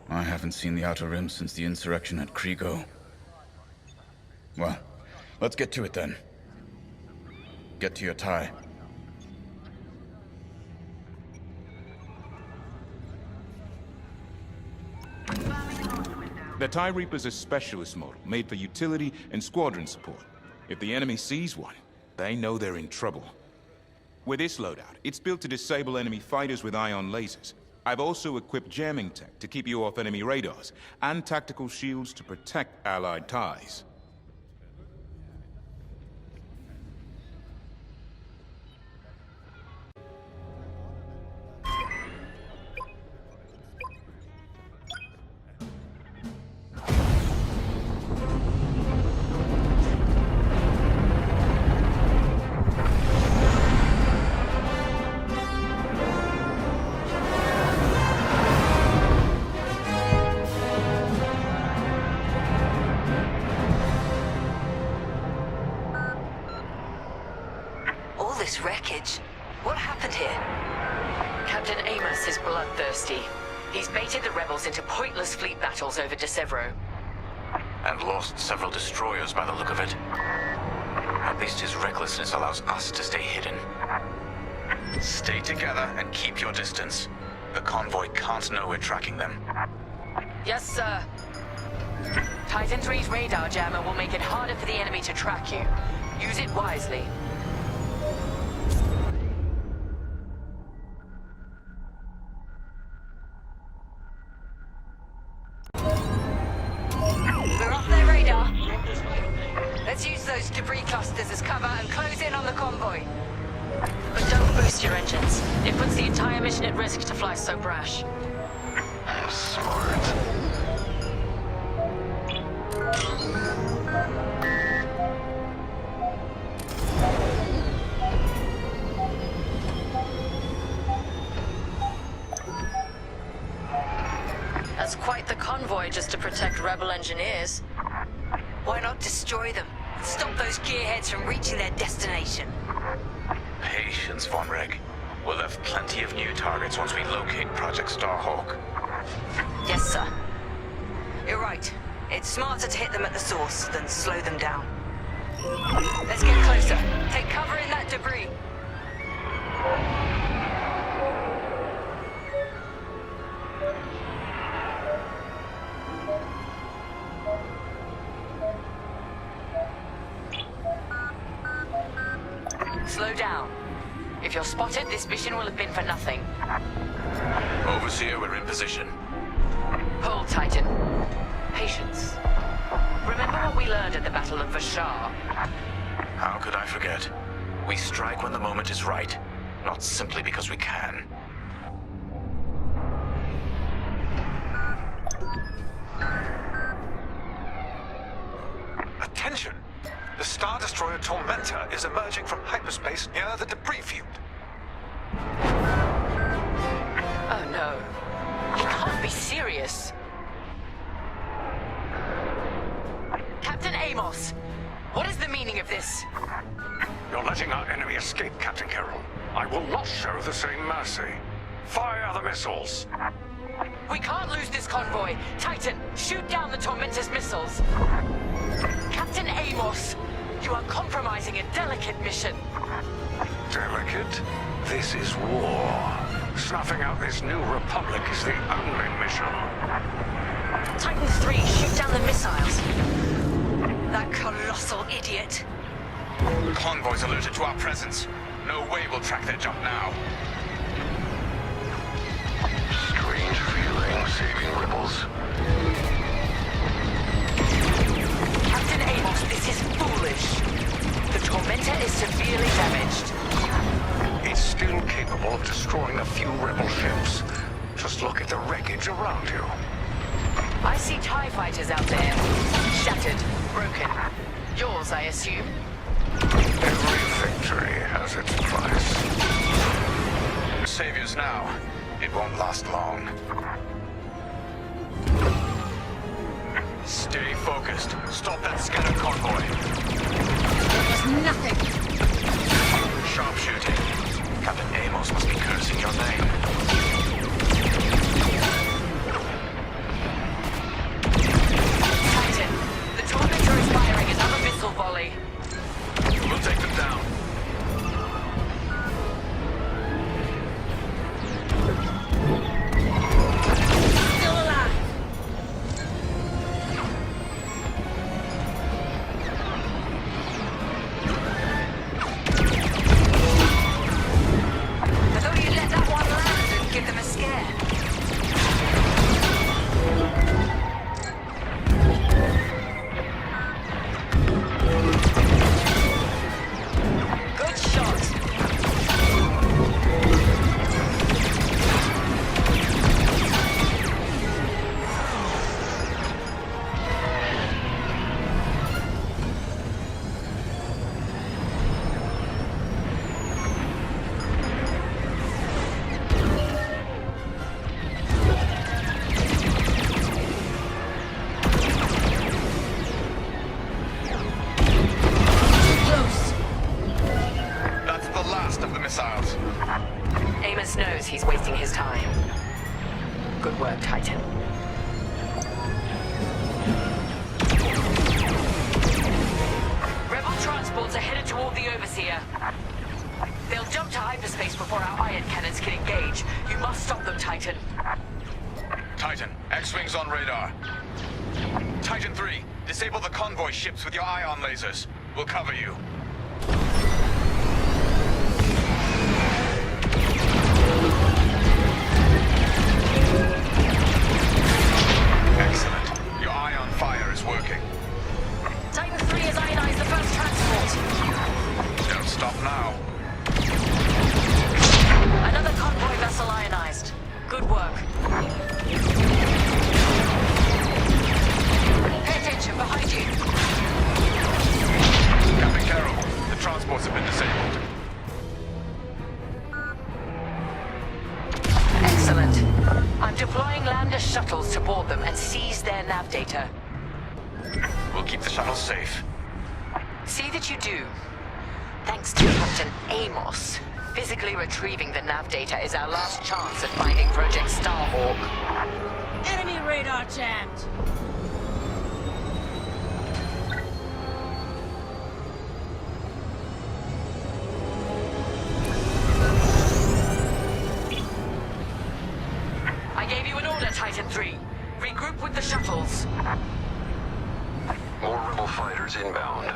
I haven't seen the Outer Rim since the insurrection at Kriego. Well, let's get to it then. Get to your tie. The TIE Reaper's a specialist model, made for utility and squadron support. If the enemy sees one, they know they're in trouble. With this loadout, it's built to disable enemy fighters with ion lasers. I've also equipped jamming tech to keep you off enemy radars, and tactical shields to protect Allied TIEs. This wreckage. What happened here? Captain Amos is bloodthirsty. He's baited the rebels into pointless fleet battles over Desevro. And lost several destroyers by the look of it. At least his recklessness allows us to stay hidden. Stay together and keep your distance. The convoy can't know we're tracking them. Yes, sir. Titan 3's radar jammer will make it harder for the enemy to track you. Use it wisely. We're off their radar. Let's use those debris clusters as cover and close in on the convoy. But don't boost your engines. It puts the entire mission at risk to fly so brash. Smart. That's quite the convoy just to protect rebel engineers. Why not destroy them? Stop those gearheads from reaching their destination. Patience, Von Reg. We'll have plenty of new targets once we locate Project Starhawk. Yes, sir. You're right. It's smarter to hit them at the source than slow them down. Let's get closer. Take cover in that debris. you're spotted, this mission will have been for nothing. Overseer, we're in position. Hold, Titan. Patience. Remember what we learned at the Battle of Vashar? How could I forget? We strike when the moment is right, not simply because we can. Attention! The Star Destroyer Tormentor is emerging from hyperspace near the debris field. Oh no. You can't be serious. Captain Amos, what is the meaning of this? You're letting our enemy escape, Captain Carroll. I will not show the same mercy. Fire the missiles! We can't lose this convoy. Titan, shoot down the Tormentor's missiles. Captain Amos, you are compromising a delicate mission. Delicate? This is war. Snuffing out this new republic is the only mission. Titan 3, shoot down the missiles. That colossal idiot. Convoys alerted to our presence. No way we'll track their jump now. Strange feeling, saving rebels. Captain Amos, this is foolish. The Tormentor is severely damaged. It's still capable of destroying a few rebel ships. Just look at the wreckage around you. I see TIE fighters out there. Shattered, broken. Yours, I assume? Every victory has its price. Saviors now. It won't last long. Stay focused. Stop that scattered convoy. There's nothing. Sharpshooting. Captain Amos must be cursing your name. Titan, the Tormentor is firing another missile volley. We'll take them down. Still alive. I thought you'd let that one land and give them a scare. Good shot. That's the last of the missiles. Amos knows he's wasting his time. Good work, Titan. Rebel transports are headed toward the Overseer. They'll jump to hyperspace before our ion cannons can engage. You must stop them, Titan. Titan, X-Wings on radar. Titan 3, disable the convoy ships with your ion lasers. We'll cover you. Excellent. Your ion fire is working. Titan 3 has ionized the first transport. Don't stop now. Another convoy vessel ionized. Good work. Pay attention, behind you. Captain Carroll, the transports have been disabled. Excellent. I'm deploying lander shuttles to board them and seize their nav data. We'll keep the shuttles safe. See that you do. Thanks to Captain Amos, physically retrieving the nav data is our last chance at finding Project Starhawk. Enemy radar jammed. I gave you an order, Titan 3. Regroup with the shuttles. More rebel fighters inbound.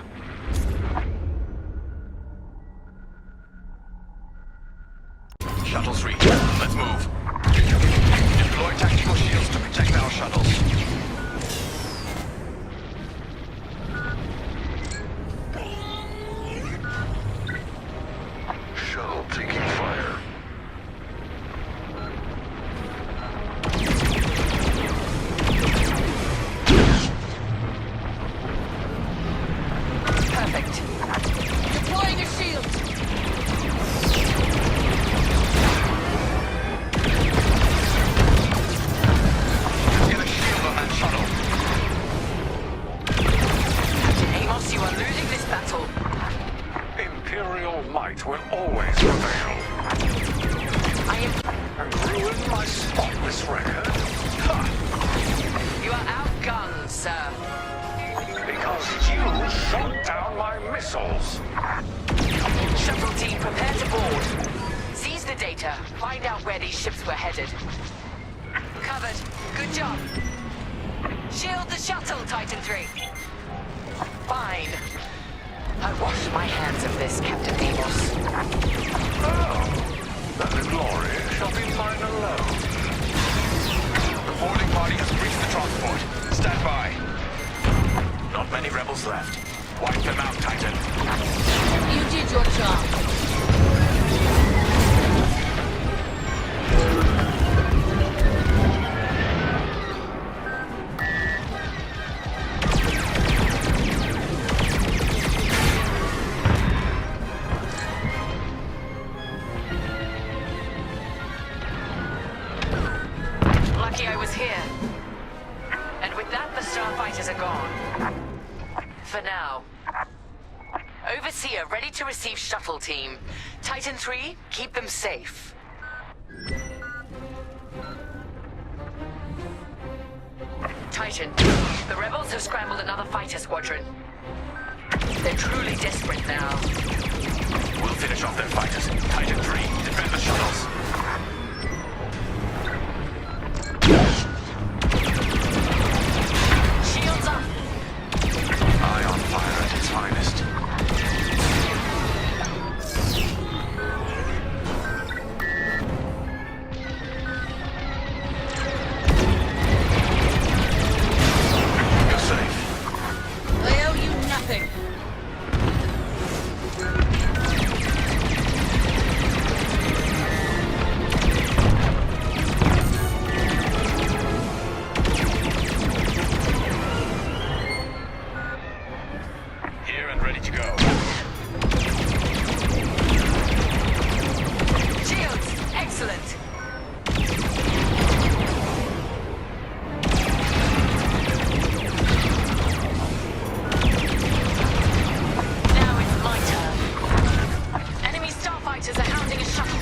this record? You are outgunned, sir. Because you shot down my missiles. Shuttle team, prepare to board. Seize the data. Find out where these ships were headed. Covered. Good job. Shield the shuttle, Titan 3. Fine. I wash my hands of this, Captain Amos. Oh, then the glory shall be mine alone. The boarding party has reached the transport. Stand by. Not many rebels left. Wipe them out, Titan. You did your job. Lucky I was here. And with that, the starfighters are gone. For now. Overseer, ready to receive shuttle team. Titan 3, keep them safe. Titan, the rebels have scrambled another fighter squadron. They're truly desperate now. We'll finish off their fighters. Titan 3, defend the shuttles. Shields up! Ion fire at its finest. You're safe. I owe you nothing. Here and ready to go. Shields! Excellent! Now it's my turn. Enemy starfighters are hounding a shuttle.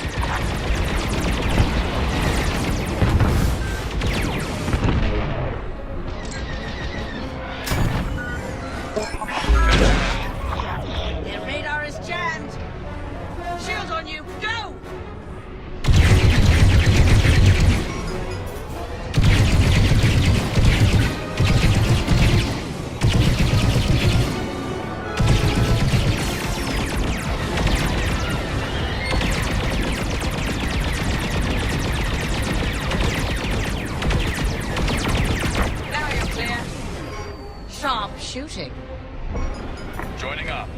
Their radar is jammed. Shield on you. Go! Now you're clear. Sharp shooting. Joining up.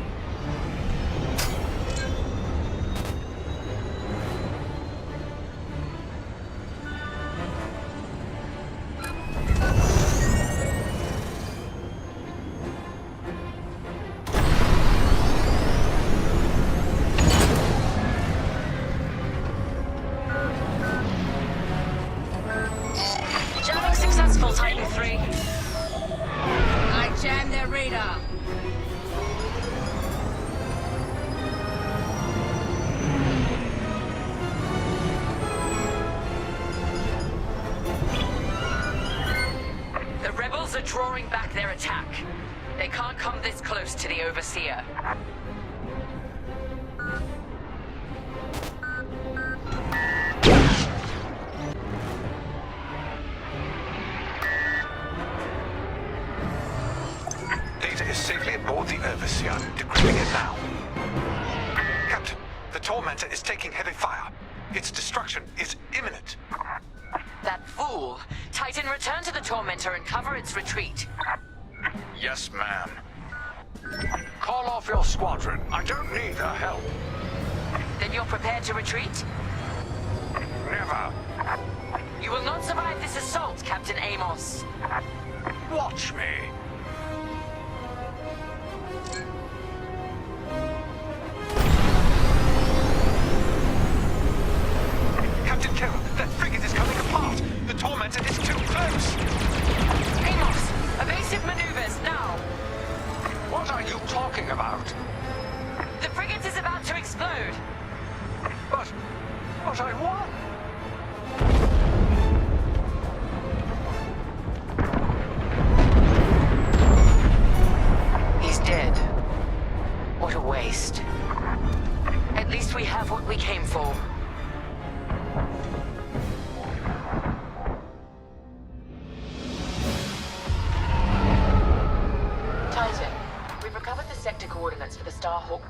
Jamming successful, Titan 3. I jammed their radar. The rebels are drawing back their attack. They can't come this close to the Overseer. Data is safely aboard the Overseer. Decrypting it now. Captain, the Tormentor is taking heavy fire. Its destruction is imminent. That fool! Titan, return to the Tormentor and cover its retreat. Yes, ma'am. Call off your squadron. I don't need their help. Then you're prepared to retreat? Never. You will not survive this assault, Captain Amos. Watch me. Captain Killer, that frigate is coming apart. The Tormentor is too close. Amos, evasive maneuvers, now! What are you talking about? The frigate is about to explode. But I won.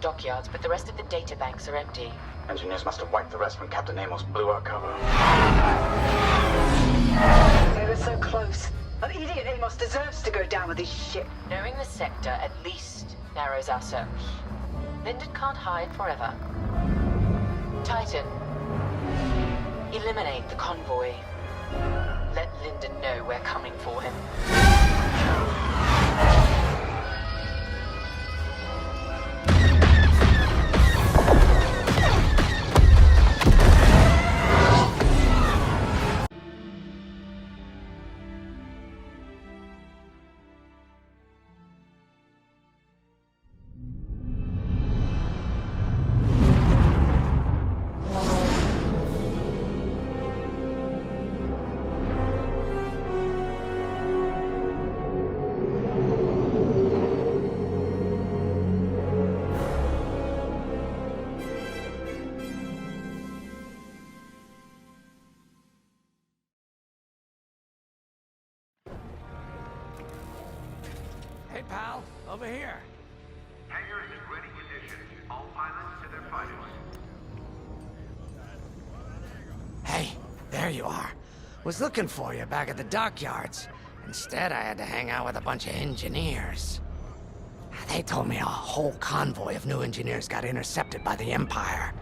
dockyards, but the rest of the data banks are empty. Engineers must have wiped the rest when Captain Amos blew our cover. We were so close. An idiot Amos deserves to go down with his ship. Knowing the sector at least narrows our search. Linden can't hide forever. Titan, eliminate the convoy. Let Linden know we're coming for him. Hey, pal, over here. Hangar is in ready condition. All pilots to their fighters. Hey, there you are. Was looking for you back at the dockyards. Instead, I had to hang out with a bunch of engineers. They told me a whole convoy of new engineers got intercepted by the Empire.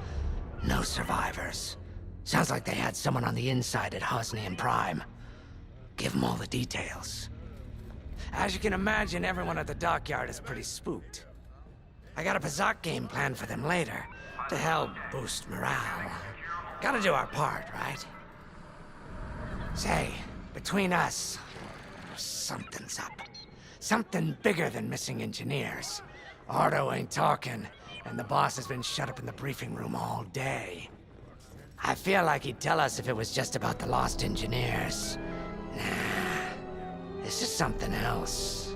No survivors. Sounds like they had someone on the inside at Hosni and Prime. Give them all the details. As you can imagine, everyone at the dockyard is pretty spooked. I got a Pazak game planned for them later, to help boost morale. Gotta do our part, right? Say, between us, something's up. Something bigger than missing engineers. Ardo ain't talking, and the boss has been shut up in the briefing room all day. I feel like he'd tell us if it was just about the lost engineers. Nah, this is something else.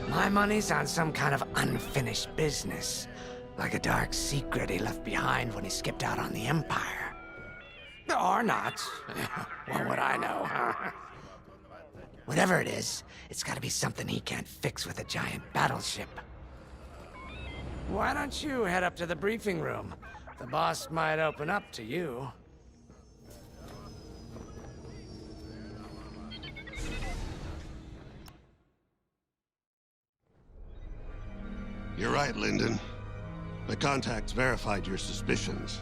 My money's on some kind of unfinished business. Like a dark secret he left behind when he skipped out on the Empire. Or not. What would I know, huh? Whatever it is, it's gotta be something he can't fix with a giant battleship. Why don't you head up to the briefing room? The boss might open up to you. You're right, Linden. My contacts verified your suspicions.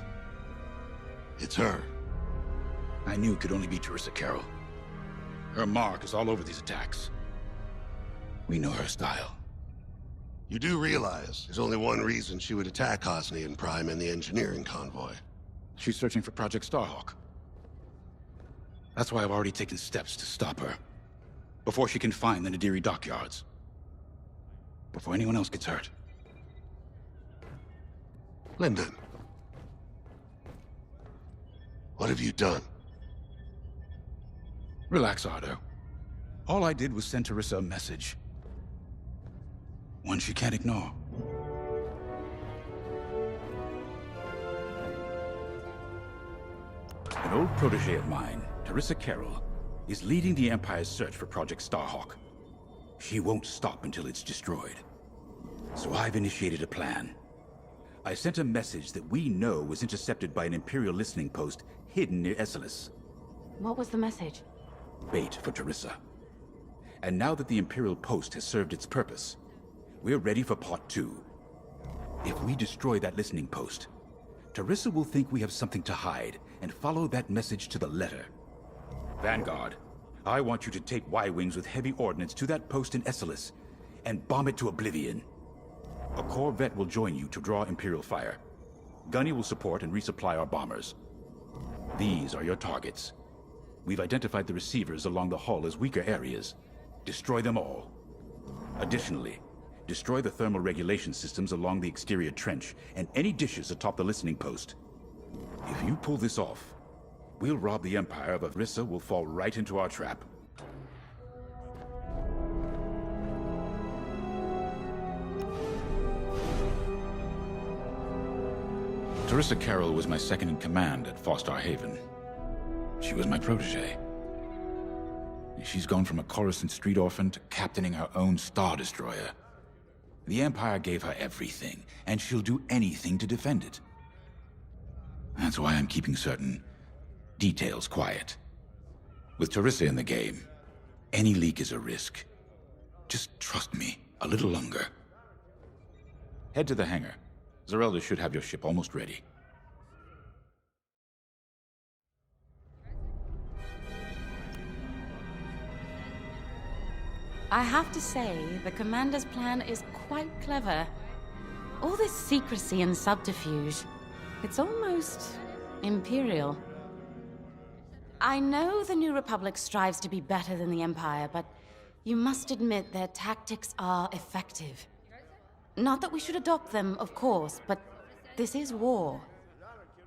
It's her. I knew it could only be Teresa Carroll. Her mark is all over these attacks. We know her style. You do realize there's only one reason she would attack Hosni and Prime and the engineering convoy. She's searching for Project Starhawk. That's why I've already taken steps to stop her. Before she can find the Nadiri dockyards. Before anyone else gets hurt. Linden. What have you done? Relax, Ardo. All I did was send Teresa a message. One she can't ignore. An old protege of mine, Teresa Carroll, is leading the Empire's search for Project Starhawk. She won't stop until it's destroyed. So I've initiated a plan. I sent a message that we know was intercepted by an Imperial listening post hidden near Esselis. What was the message? Bait for Teresa. And now that the Imperial post has served its purpose, we're ready for part 2. If we destroy that listening post, Teresa will think we have something to hide and follow that message to the letter. Vanguard, I want you to take Y-Wings with heavy ordnance to that post in Esselis and bomb it to oblivion. A Corvette will join you to draw Imperial fire. Gunny will support and resupply our bombers. These are your targets. We've identified the receivers along the hull as weaker areas. Destroy them all. Additionally, destroy the thermal regulation systems along the exterior trench and any dishes atop the listening post. If you pull this off, we'll rob the Empire of Teresa will fall right into our trap. Teresa Carroll was my second in command at Fostar Haven. She was my protege. She's gone from a Coruscant street orphan to captaining her own Star Destroyer. The Empire gave her everything, and she'll do anything to defend it. That's why I'm keeping certain details quiet. With Teresa in the game, any leak is a risk. Just trust me a little longer. Head to the hangar. Zerelda should have your ship almost ready. I have to say, the Commander's plan is quite clever. All this secrecy and subterfuge, it's almost Imperial. I know the New Republic strives to be better than the Empire, but you must admit their tactics are effective. Not that we should adopt them, of course, but this is war.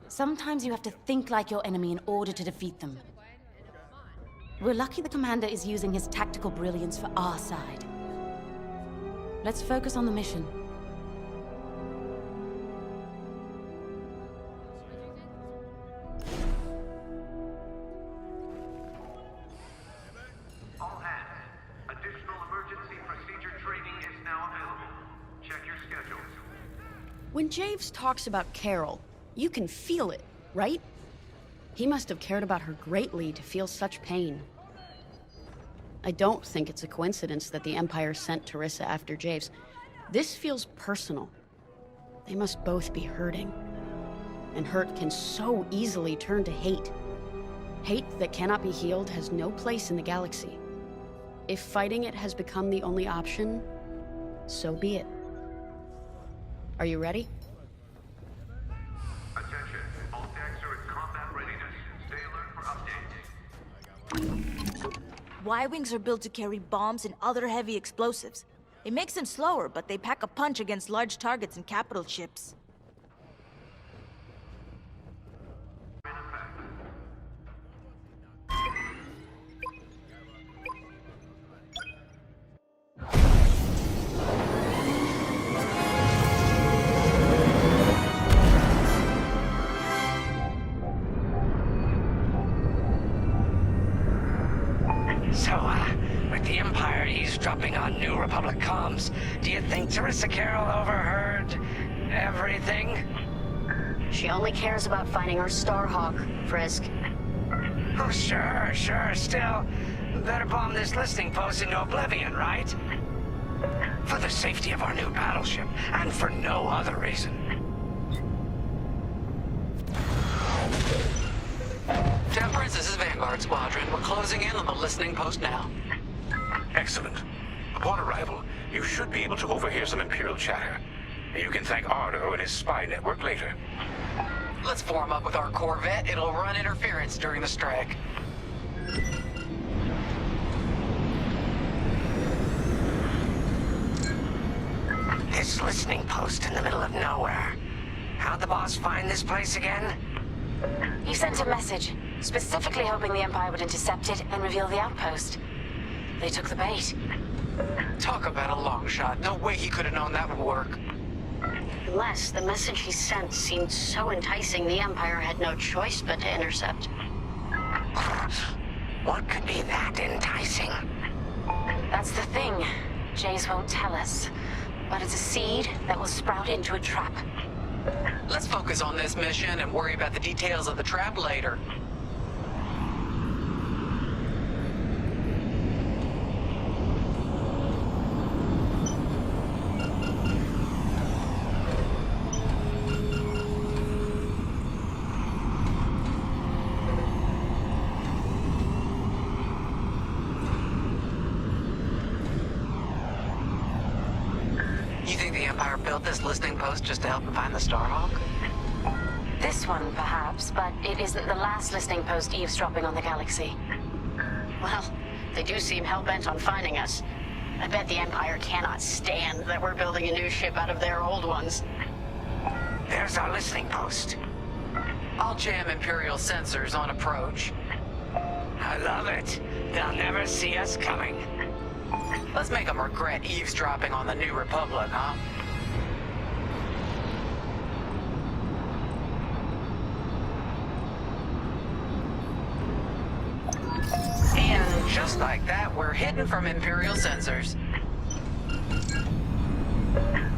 Sometimes you have to think like your enemy in order to defeat them. We're lucky the Commander is using his tactical brilliance for our side. Let's focus on the mission. All hands, additional emergency procedure training is now available. Check your schedules. When Javes talks about Carol, you can feel it, right? He must have cared about her greatly to feel such pain. I don't think it's a coincidence that the Empire sent Teresa after Javes. This feels personal. They must both be hurting. And hurt can so easily turn to hate. Hate that cannot be healed has no place in the galaxy. If fighting it has become the only option, so be it. Are you ready? Attention, all decks are in combat readiness. Stay alert for updates. Y-Wings are built to carry bombs and other heavy explosives. It makes them slower, but they pack a punch against large targets and capital ships. With the Empire eavesdropping on New Republic comms, do you think Teresa Carroll overheard everything? She only cares about finding our Starhawk, Frisk. Oh, sure. Still, better bomb this listening post into oblivion, right? For the safety of our new battleship, and for no other reason. Temperance, this is Vanguard Squadron. We're closing in on the listening post now. Excellent. Upon arrival, you should be able to overhear some Imperial chatter. You can thank Ardo and his spy network later. Let's form up with our Corvette. It'll run interference during the strike. This listening post in the middle of nowhere. How'd the boss find this place again? He sent a message, specifically hoping the Empire would intercept it and reveal the outpost. They took the bait. Talk about a long shot. No way he could have known that would work. Unless the message he sent seemed so enticing the Empire had no choice but to intercept. What could be that enticing? That's the thing. Jays won't tell us. But it's a seed that will sprout into a trap. Let's focus on this mission and worry about the details of the trap later. This listening post just to help him find the Starhawk? This one, perhaps, but it isn't the last listening post eavesdropping on the galaxy. Well, they do seem hell-bent on finding us. I bet the Empire cannot stand that we're building a new ship out of their old ones. There's our listening post. I'll jam Imperial sensors on approach. I love it. They'll never see us coming. Let's make them regret eavesdropping on the New Republic, huh? And just like that, we're hidden from Imperial sensors.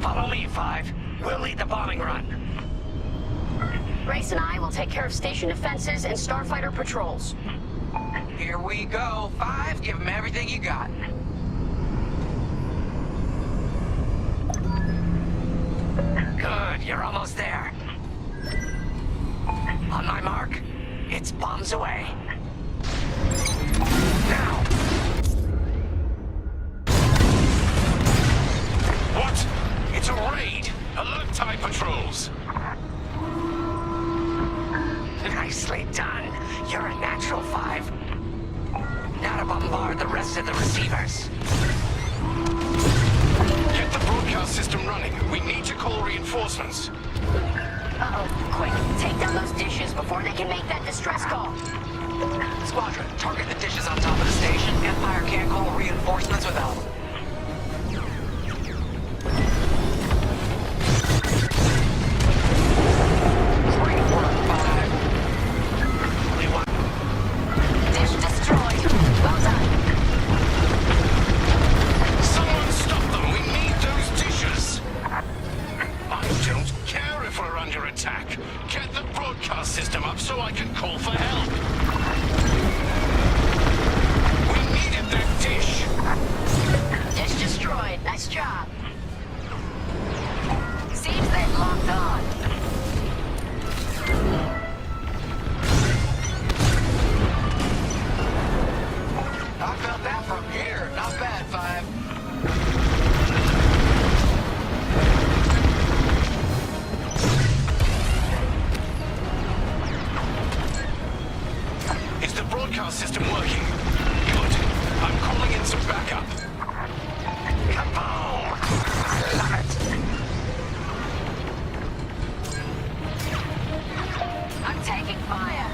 Follow me, Five. We'll lead the bombing run. Grace and I will take care of station defenses and starfighter patrols. Here we go. Five, give them everything you got. Good, you're almost there. On my mark, it's bombs away. Now! What? It's a raid! Alert TIE patrols! Nicely done. You're a natural, Five. Now to bombard the rest of the receivers. Get the broadcast system running. We need to call reinforcements. Uh-oh. Quick, take down those dishes before they can make that distress call. Squadron, target the dishes on top of the station. Empire can't call reinforcements without them. Great work, Five. Only one. Dish destroyed. Well done. Someone stop them! We need those dishes! I don't care if we're under attack. Get the broadcast system up so I can call for help. We needed that dish. Dish destroyed. Nice job. Seems they've locked on. I felt that from here. Not bad, Five. Is the broadcast system working? Good. I'm calling in some backup. Kaboom! Love it. I'm taking fire.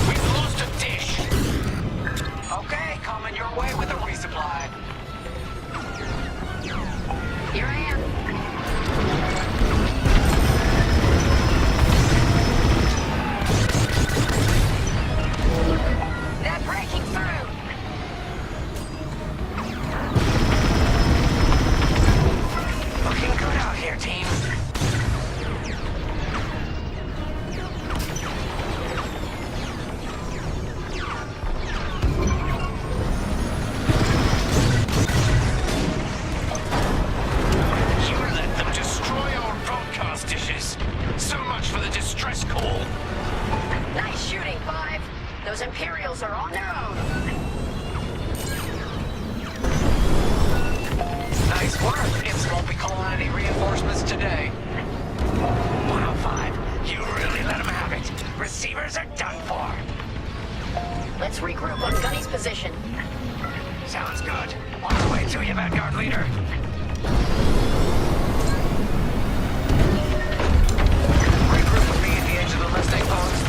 We've lost a dish. Okay, coming your way with a resupply. Here I am. They're breaking through. Looking good out here, team. You let them destroy our broadcast dishes. So much for the distress call. Nice shooting, Five. Those Imperials are on their own. Nice work. Imps won't be calling any reinforcements today. Wow, Five. You really let them have it. Receivers are done for. Let's regroup on Gunny's position. Sounds good. On our way to you, Vanguard Leader. Regroup with me at the edge of the listening post.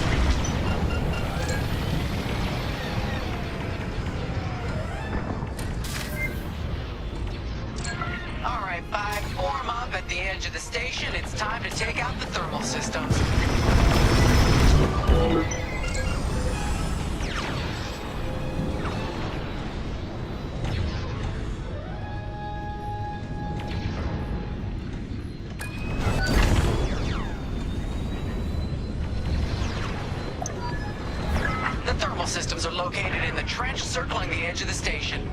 All right, Five, form up at the edge of the station. It's time to take out the thermal systems. The thermal systems are located in the trench circling the edge of the station.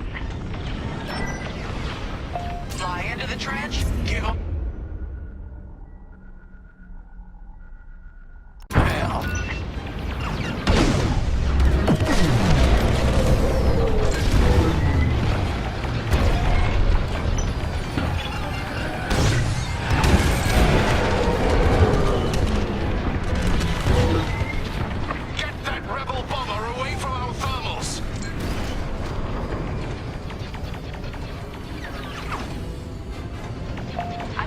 Fly into the trench, give them... Hell. Get that rebel bomber away from our thermals. I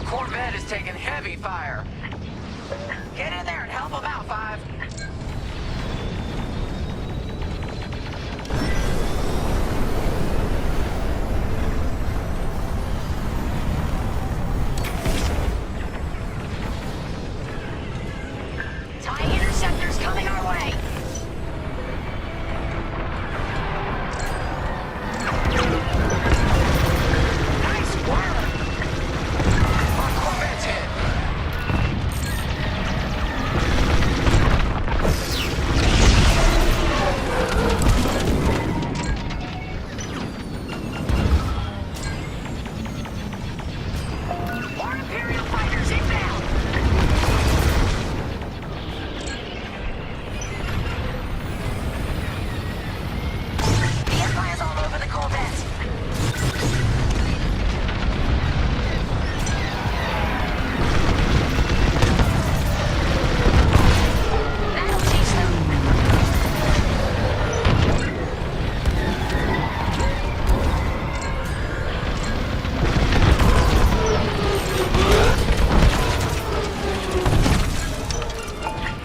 Corvette is taking heavy fire. Get in there and help them out, Five. TIE interceptors coming our way. Nice work! Our Corvette's hit. More Imperial fighters inbound. The Empire's all over the Corvette. That'll teach them.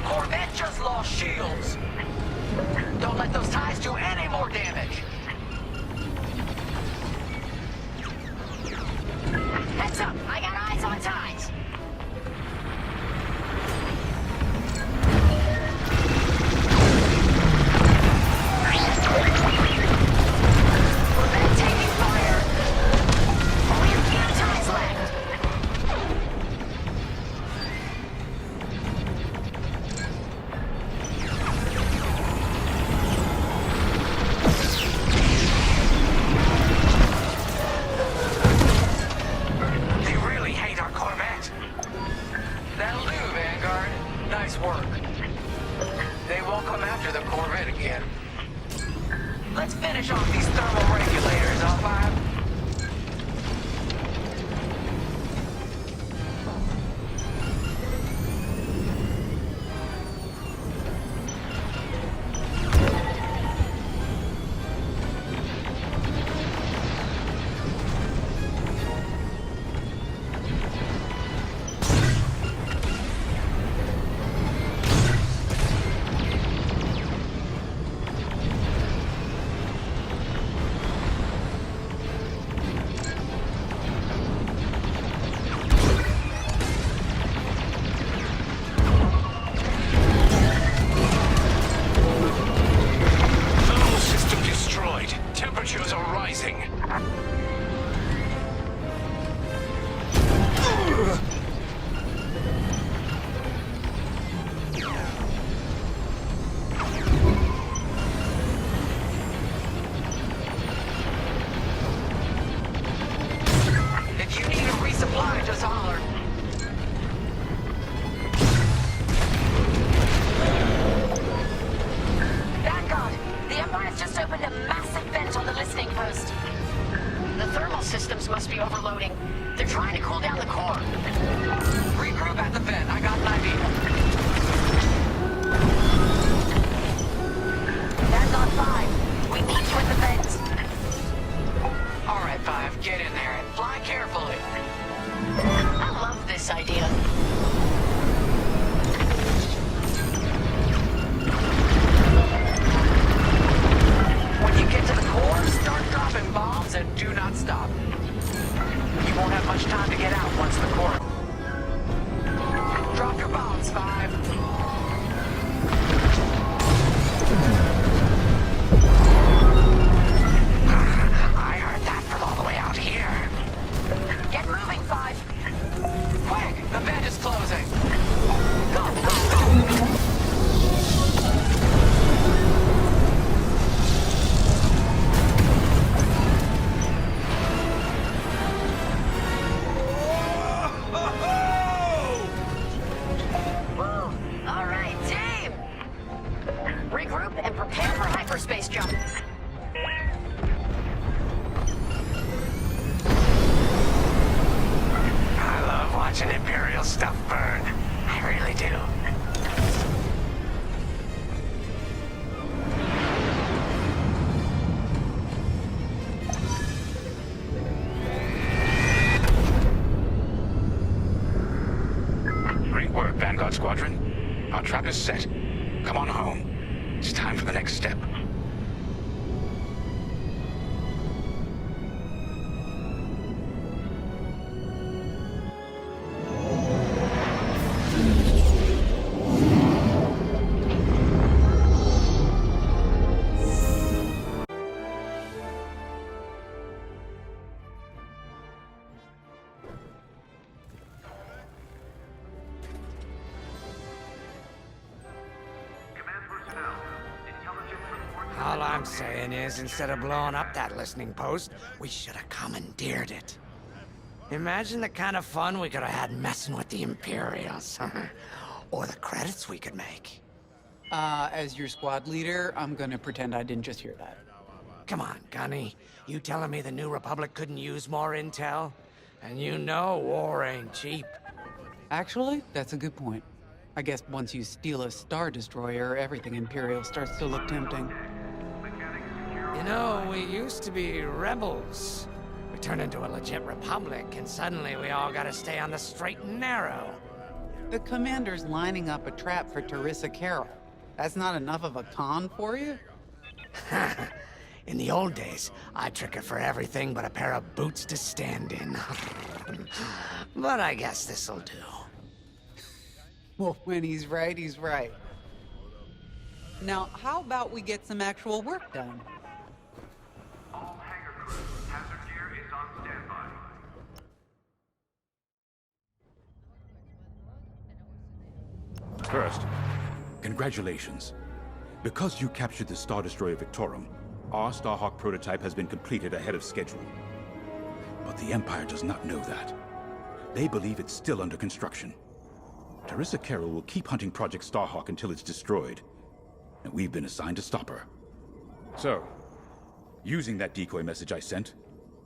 Corvette just lost shields. Don't let those ties do any more damage. Heads up, I got eyes on ties. Corvette taking fire. Only a few ties left. They really hate our Corvette. That'll do, Vanguard. Nice work. They won't come after the Corvette again. Let's finish off these thermal regulators, huh, Five? Thermal system destroyed. Temperatures are rising. If you need a resupply, just holler. Vanguard, the Empire's just opened a massive vent on the listening post. The thermal systems must be overloading. They're trying to cool down the core. Regroup at the vent. I got an idea. Vanguard 5, we need you at the vents. All right, Five, get in there and fly carefully. I love this idea. When you get to the core, start dropping bombs and do not stop. You won't have much time to get out once the core... Drop your bombs, Five. I heard that from all the way out here. Get moving, 5. Quick, the vent is closing. Go, go, go. Woo! All right, team! Regroup and prepare for hyperspace jump. I love watching Imperial stuff burn. I really do. Vanguard Squadron. Our trap is set. Come on home. It's time for the next step. All I'm saying is, instead of blowing up that listening post, we should have commandeered it. Imagine the kind of fun we could have had messing with the Imperials. Or the credits we could make. As your squad leader, I'm gonna pretend I didn't just hear that. Come on, Gunny. You telling me the New Republic couldn't use more intel? And you know war ain't cheap. Actually, that's a good point. I guess once you steal a Star Destroyer, everything Imperial starts to look tempting. You know, we used to be rebels. We turned into a legit republic, and suddenly we all gotta stay on the straight and narrow. The commander's lining up a trap for Teresa Carroll. That's not enough of a con for you? In the old days, I'd trick her for everything but a pair of boots to stand in. But I guess this'll do. Well, when he's right, he's right. Now, how about we get some actual work done? All hangar crew, hazard gear is on standby. First, congratulations. Because you captured the Star Destroyer Victorum, our Starhawk prototype has been completed ahead of schedule. But the Empire does not know that. They believe it's still under construction. Teresa Carroll will keep hunting Project Starhawk until it's destroyed, and we've been assigned to stop her. So, using that decoy message I sent,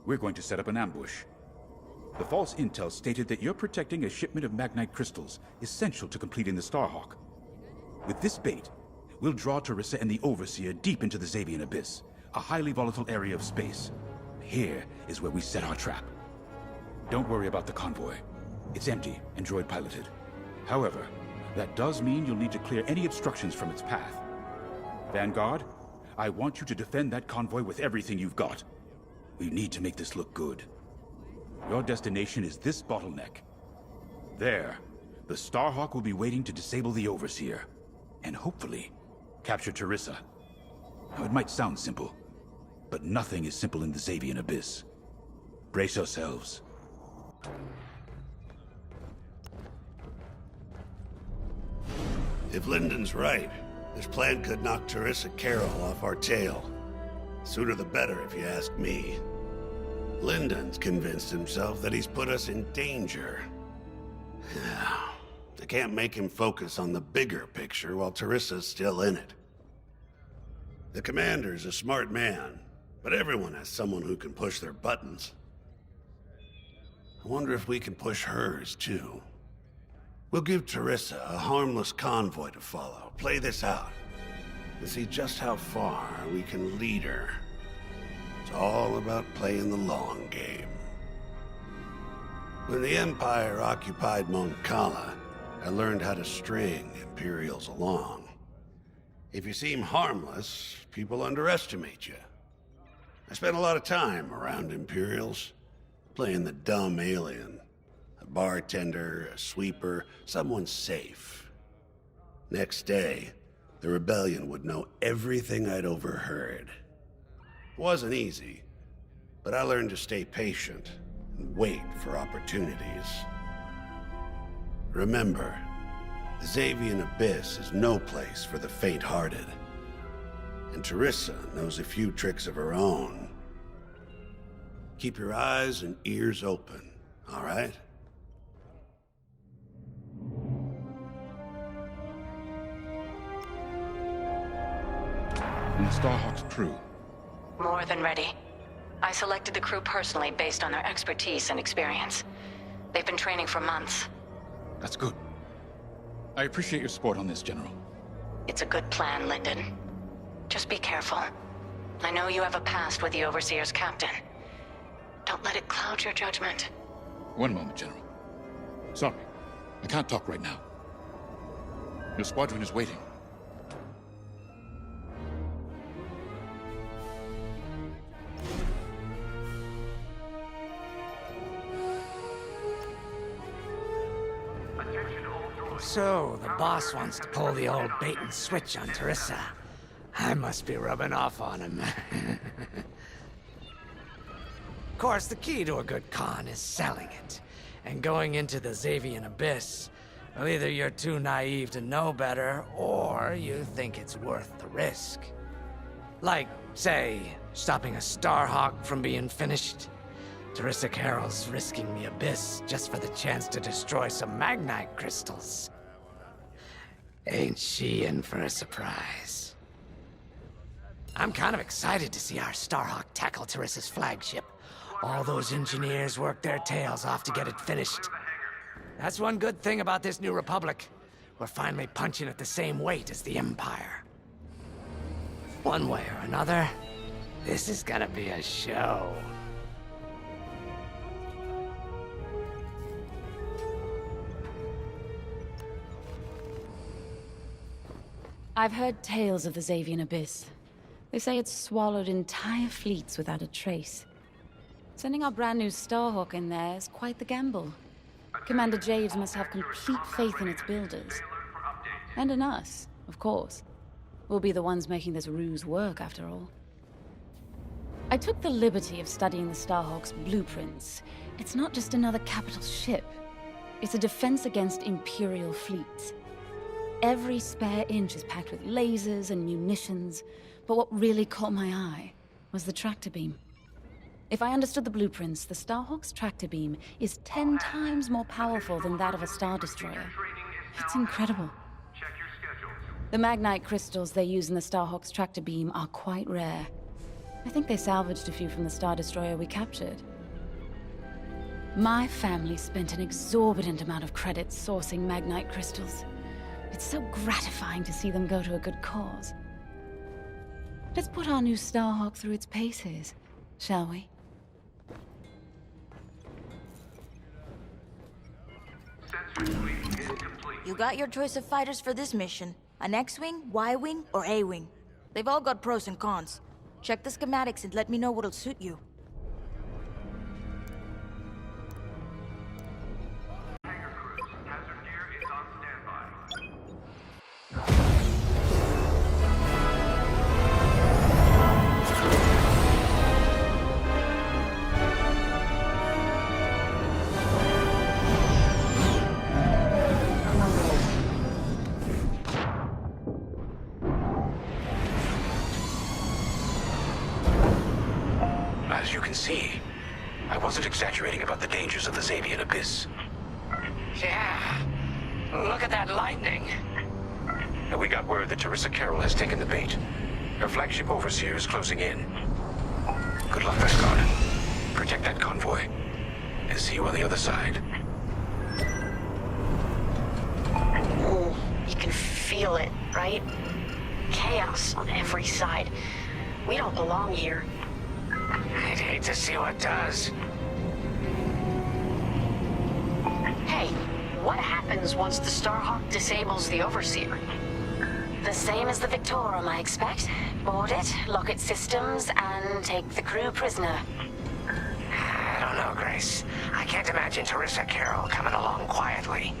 we're going to set up an ambush. The false intel stated that you're protecting a shipment of Magnite crystals, essential to completing the Starhawk. With this bait, we'll draw Teresa and the Overseer deep into the Xavian Abyss, a highly volatile area of space. Here is where we set our trap. Don't worry about the convoy. It's empty and droid-piloted. However, that does mean you'll need to clear any obstructions from its path. Vanguard, I want you to defend that convoy with everything you've got. We need to make this look good. Your destination is this bottleneck. There, the Starhawk will be waiting to disable the Overseer, and hopefully, capture Teresa. Now, it might sound simple, but nothing is simple in the Xavian Abyss. Brace yourselves. If Lyndon's right, this plan could knock Teresa Carroll off our tail. Sooner the better, if you ask me. Lyndon's convinced himself that he's put us in danger. I can't make him focus on the bigger picture while Teresa's still in it. The commander's a smart man, but everyone has someone who can push their buttons. I wonder if we can push hers, too. We'll give Teresa a harmless convoy to follow, play this out, and see just how far we can lead her. It's all about playing the long game. When the Empire occupied Mon Cala, I learned how to string Imperials along. If you seem harmless, people underestimate you. I spent a lot of time around Imperials, playing the dumb alien. A bartender, a sweeper, someone safe. Next day, the rebellion would know everything I'd overheard. It wasn't easy, but I learned to stay patient and wait for opportunities. Remember, the Xavian Abyss is no place for the faint-hearted. And Teresa knows a few tricks of her own. Keep your eyes and ears open, all right? And the Starhawk's crew. More than ready. I selected the crew personally based on their expertise and experience. They've been training for months. That's good. I appreciate your support on this, General. It's a good plan, Lyndon. Just be careful. I know you have a past with the Overseer's captain. Don't let it cloud your judgment. One moment, General. Sorry, I can't talk right now. Your squadron is waiting. So, the boss wants to pull the old bait and switch on Teresa. I must be rubbing off on him. Of course, the key to a good con is selling it. And going into the Xavian Abyss, well, either you're too naive to know better, or you think it's worth the risk. Like, say, stopping a Starhawk from being finished. Teresa Carroll's risking the Abyss just for the chance to destroy some Magnite crystals. Ain't she in for a surprise? I'm kind of excited to see our Starhawk tackle Teresa's flagship. All those engineers worked their tails off to get it finished. That's one good thing about this new Republic. We're finally punching at the same weight as the Empire. One way or another, this is gonna be a show. I've heard tales of the Xavian Abyss. They say it's swallowed entire fleets without a trace. Sending our brand new Starhawk in there is quite the gamble. Commander Javes must have complete faith in its builders. And in us, of course. We'll be the ones making this ruse work, after all. I took the liberty of studying the Starhawk's blueprints. It's not just another capital ship. It's a defense against Imperial fleets. Every spare inch is packed with lasers and munitions, but what really caught my eye was the tractor beam. If I understood the blueprints, the Starhawk's tractor beam is 10 times more powerful than that of a Star Destroyer. It's incredible. The Magnite crystals they use in the Starhawk's tractor beam are quite rare. I think they salvaged a few from the Star Destroyer we captured. My family spent an exorbitant amount of credits sourcing Magnite crystals. It's so gratifying to see them go to a good cause. Let's put our new Starhawk through its paces, shall we? You got your choice of fighters for this mission. An X-Wing, Y-Wing, or A-Wing. They've all got pros and cons. Check the schematics and let me know what'll suit you. As you can see, I wasn't exaggerating about the dangers of the Xavian Abyss. Yeah. Look at that lightning. And we got word that Teresa Carroll has taken the bait. Her flagship overseer is closing in. Good luck, Escort. Protect that convoy. And see you on the other side. Ooh, you can feel it, right? Chaos on every side. We don't belong here. I'd hate to see what does. Hey, what happens once the Starhawk disables the Overseer? The same as the Victorum, I expect. Board it, lock its systems, and take the crew prisoner. I don't know, Grace. I can't imagine Teresa Carroll coming along quietly.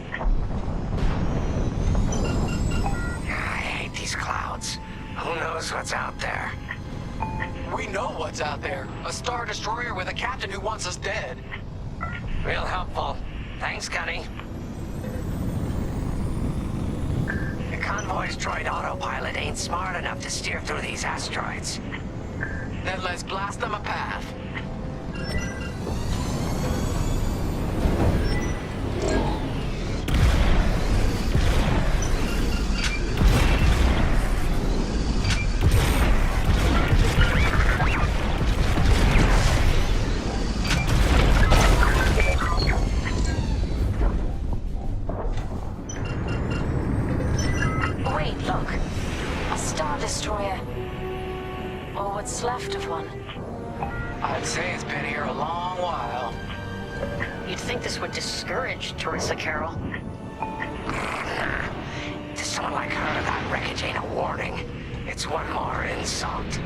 I hate these clouds. Who knows what's out there? We know what's out there. A Star Destroyer with a captain who wants us dead. Real helpful. Thanks, Gunny. The convoy's droid autopilot ain't smart enough to steer through these asteroids. Then let's blast them a path. Wait, look. A Star Destroyer. Or what's left of one. I'd say it's been here a long while. You'd think this would discourage Teresa Carroll. This someone like her, that wreckage ain't a warning. It's one more insult.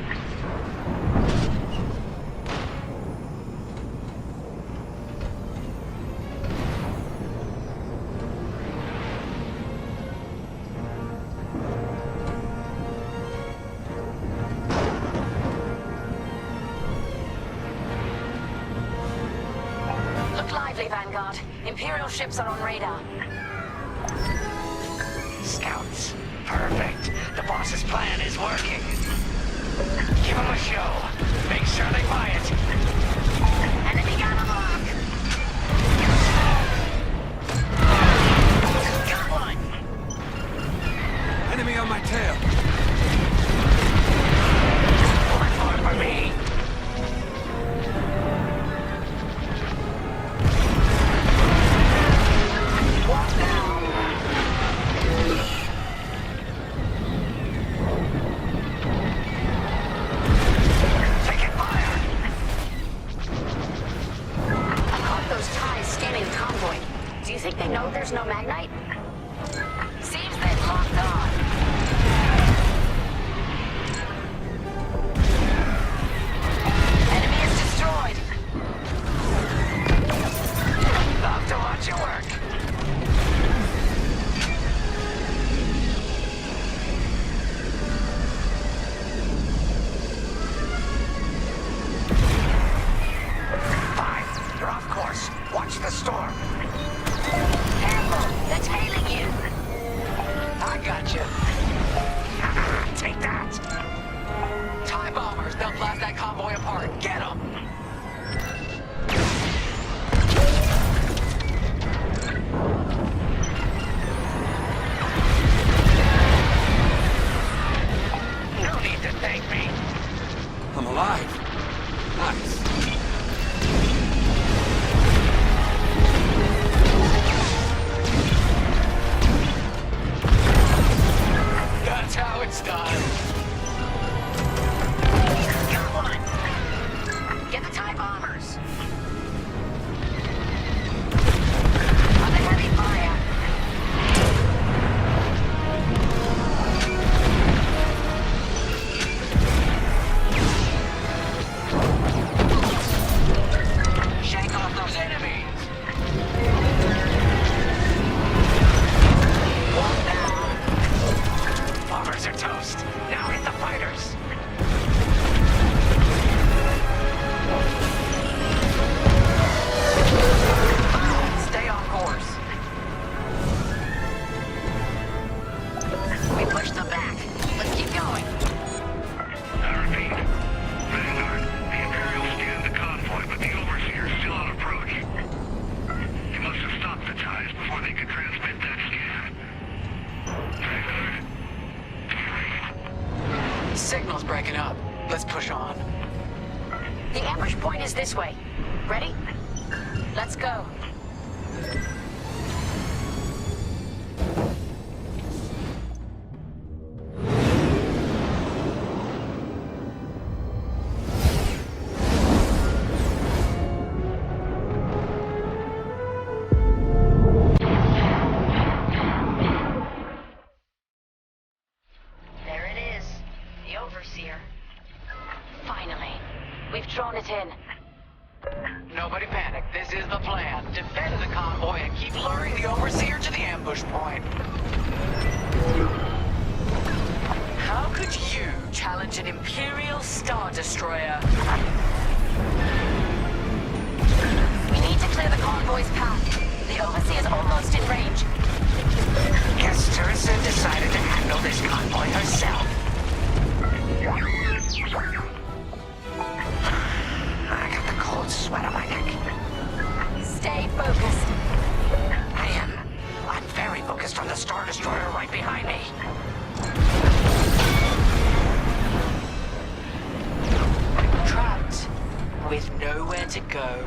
Look lively, Vanguard. Imperial ships are on radar. Scouts. Perfect. The boss's plan is working. Give them a show. Make sure they buy it. Enemy gun on the lock. Got one. Enemy on my tail. One more for me. Walk down. Taking fire. I caught those ties scanning the convoy. Do you think they know there's no Magnite? Seems they've locked on. Enemy is destroyed. Love to watch you work. Fine. You're off course. Watch the storm. Careful, they're tailing you. I got you. Take that. TIE bombers, they'll blast that convoy apart. Get them! No need to thank me. I'm alive. Nice. That's how it's done. Got one. Get the TIE bombers. Under heavy fire. Shake off those enemies! One down. Bombers are toast. Now hit the fighters. Stay on course. We push them back. Let's keep going. I repeat. Vanguard, the Imperials scanned the convoy, but the Overseer's still on approach. They must have stopped the ties before they could transmit that scan. Vanguard? Signal's breaking up. Let's push on. The ambush point is this way. Ready? Let's go. There it is. The Overseer. Finally. We've drawn it in. Nobody panic. This is the plan. Defend the convoy and keep luring the Overseer to the ambush point. How could you challenge an Imperial Star Destroyer? We need to clear the convoy's path. The Overseer's almost in range. Guess Teresa decided to handle this convoy herself. I got the cold sweat on my neck. Stay focused. I am. I'm very focused on the Star Destroyer right behind me. Trapped with nowhere to go.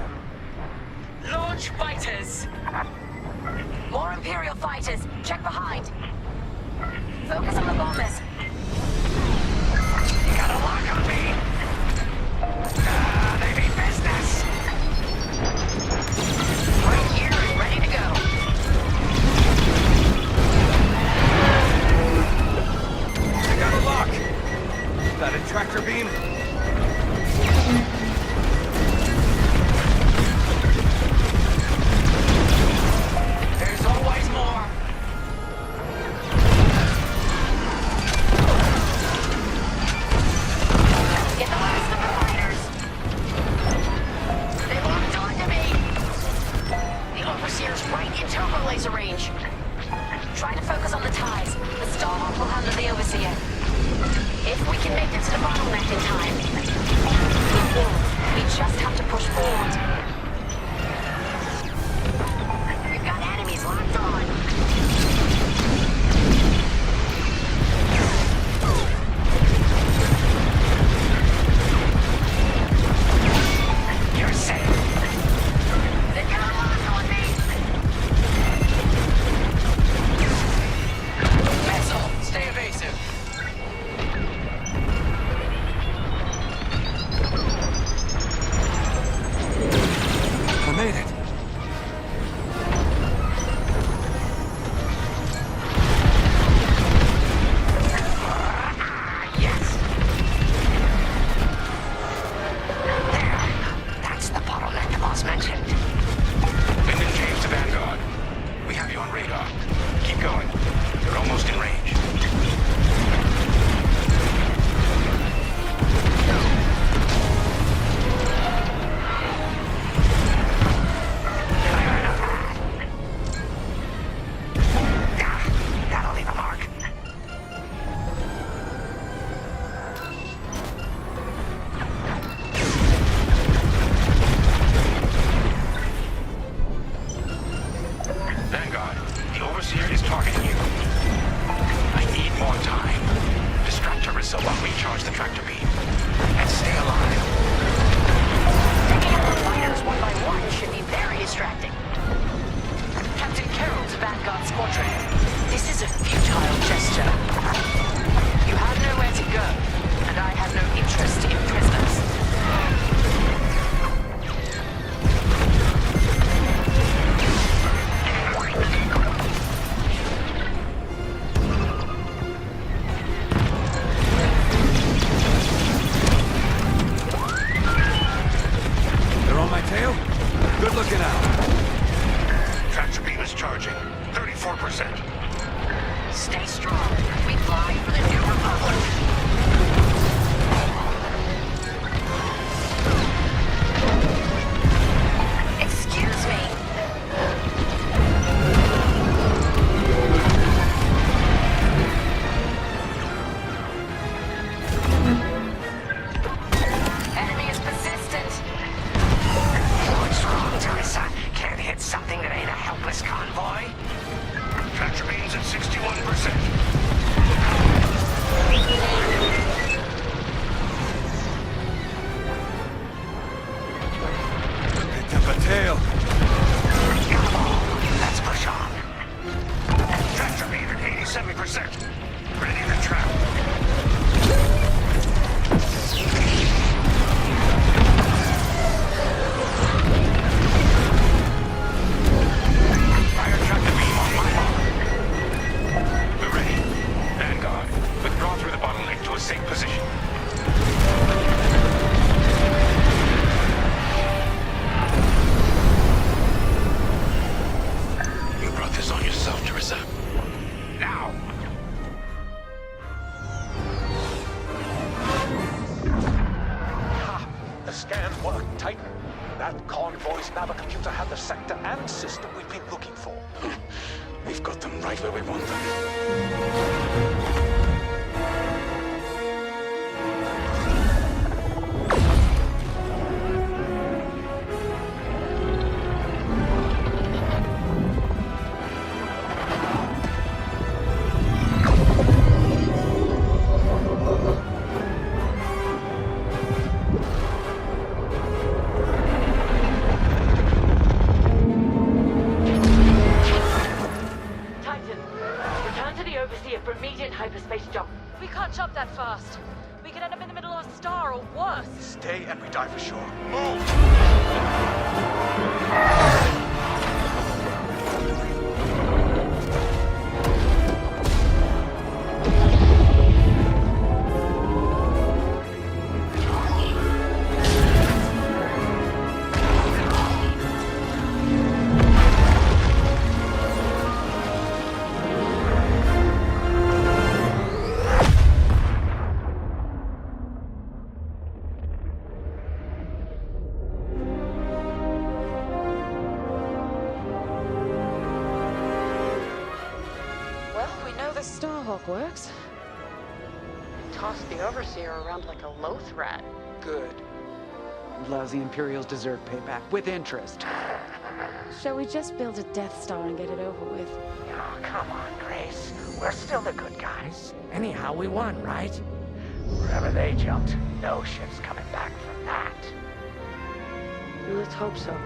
Launch fighters! More Imperial fighters. Check behind. Focus on the bombers. You got a lock on me. They mean business. Right here and ready to go. Losing turbo laser range. Try to focus on the ties. The Starhawk will handle the Overseer. If we can make it to the bottleneck in time, we will. We just have to push forward. We've got enemies locked on. You're safe. They've got a lock on me. Vessel, stay evasive. I made it. Yes. There. That's the bottleneck the boss mentioned. Lyndon James to Vanguard. We have you on radar. Keep going. You're almost in range. That'll leave a mark. Vanguard, the Overseer is targeting you. I need more time. Distract Teresa while we charge the tractor beam. And stay alive. Taking out the fighters one by one should be very distracting. Captain Carroll to Vanguard Squadron. This is a futile gesture. You have nowhere to go, and I have no interest in prisoners. They're on my tail? Good looking out. Tractor beam is charging. 34%. Stay strong. We fly for the New Republic. Excuse me. Enemy is persistent. What's wrong, Teresa? Can't hit something that ain't a helpless convoy? Tractor beam's at 61%. Picked up a tail. Come on, let's push on. Tractor beam at 87%. Ready to trap. Fire tractor beam on my mark. We're ready. Vanguard, withdraw through the bottleneck to a safe position. You brought this on yourself, Teresa. Now! Ha! The scan worked, Titan. That convoy's navicomputer had the sector and system we've been looking for. We've got them right where we want them. Titan, return to the Overseer for immediate hyperspace jump. We can't jump that fast. We could end up in the middle of a star or worse. Stay and we dive ashore. Move! Starhawk works. Tossed the Overseer around like a loath rat. Good. Lousy Imperials deserve payback, with interest. Shall we just build a Death Star and get it over with? Oh, come on, Grace. We're still the good guys. Anyhow, we won, right? Wherever they jumped, no ship's coming back from that. Let's hope so.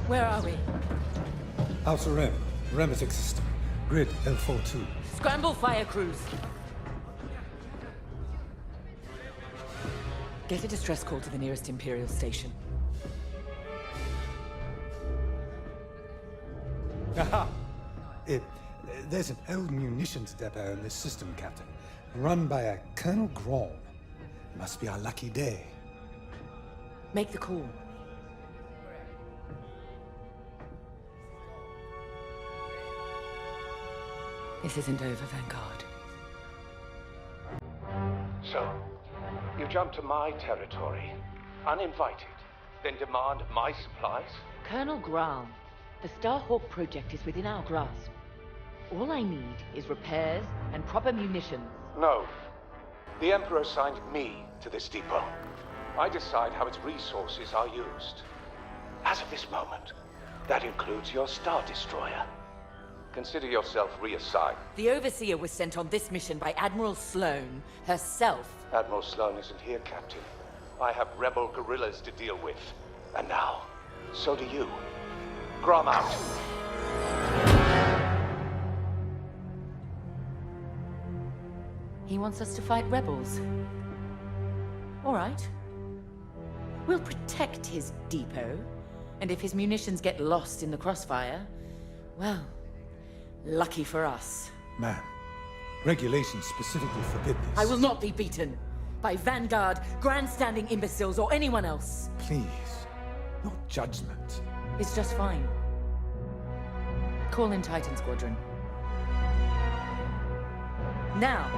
Where are we? Outer Rim. Remetic system. Grid L42. Scramble fire crews. Get a distress call to the nearest Imperial station. Aha! There's an old munitions depot in this system, Captain. Run by a Colonel Grom. Must be our lucky day. Make the call. This isn't over, Vanguard. So, you jump to my territory, uninvited, then demand my supplies? Colonel Graham, the Starhawk project is within our grasp. All I need is repairs and proper munitions. No. The Emperor assigned me to this depot. I decide how its resources are used. As of this moment, that includes your Star Destroyer. Consider yourself reassigned. The Overseer was sent on this mission by Admiral Sloane herself. Admiral Sloane isn't here, Captain. I have rebel guerrillas to deal with. And now, so do you. Grom out. He wants us to fight rebels. All right. We'll protect his depot, and if his munitions get lost in the crossfire, well, lucky for us. Man, regulations specifically forbid this. I will not be beaten by Vanguard, grandstanding imbeciles, or anyone else. Please, no judgment. It's just fine. Call in Titan Squadron. Now!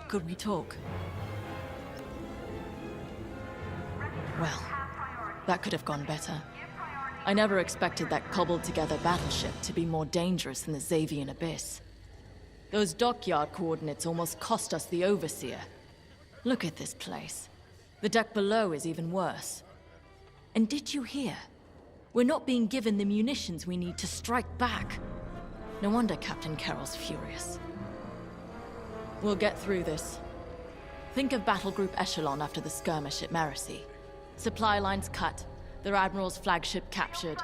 Could we talk? Well, that could have gone better. I never expected that cobbled-together battleship to be more dangerous than the Xavian Abyss. Those dockyard coordinates almost cost us the Overseer. Look at this place. The deck below is even worse. And did you hear? We're not being given the munitions we need to strike back. No wonder Captain Carroll's furious. We'll get through this. Think of Battle Group Echelon after the skirmish at Marasy. Supply lines cut, their Admiral's flagship captured.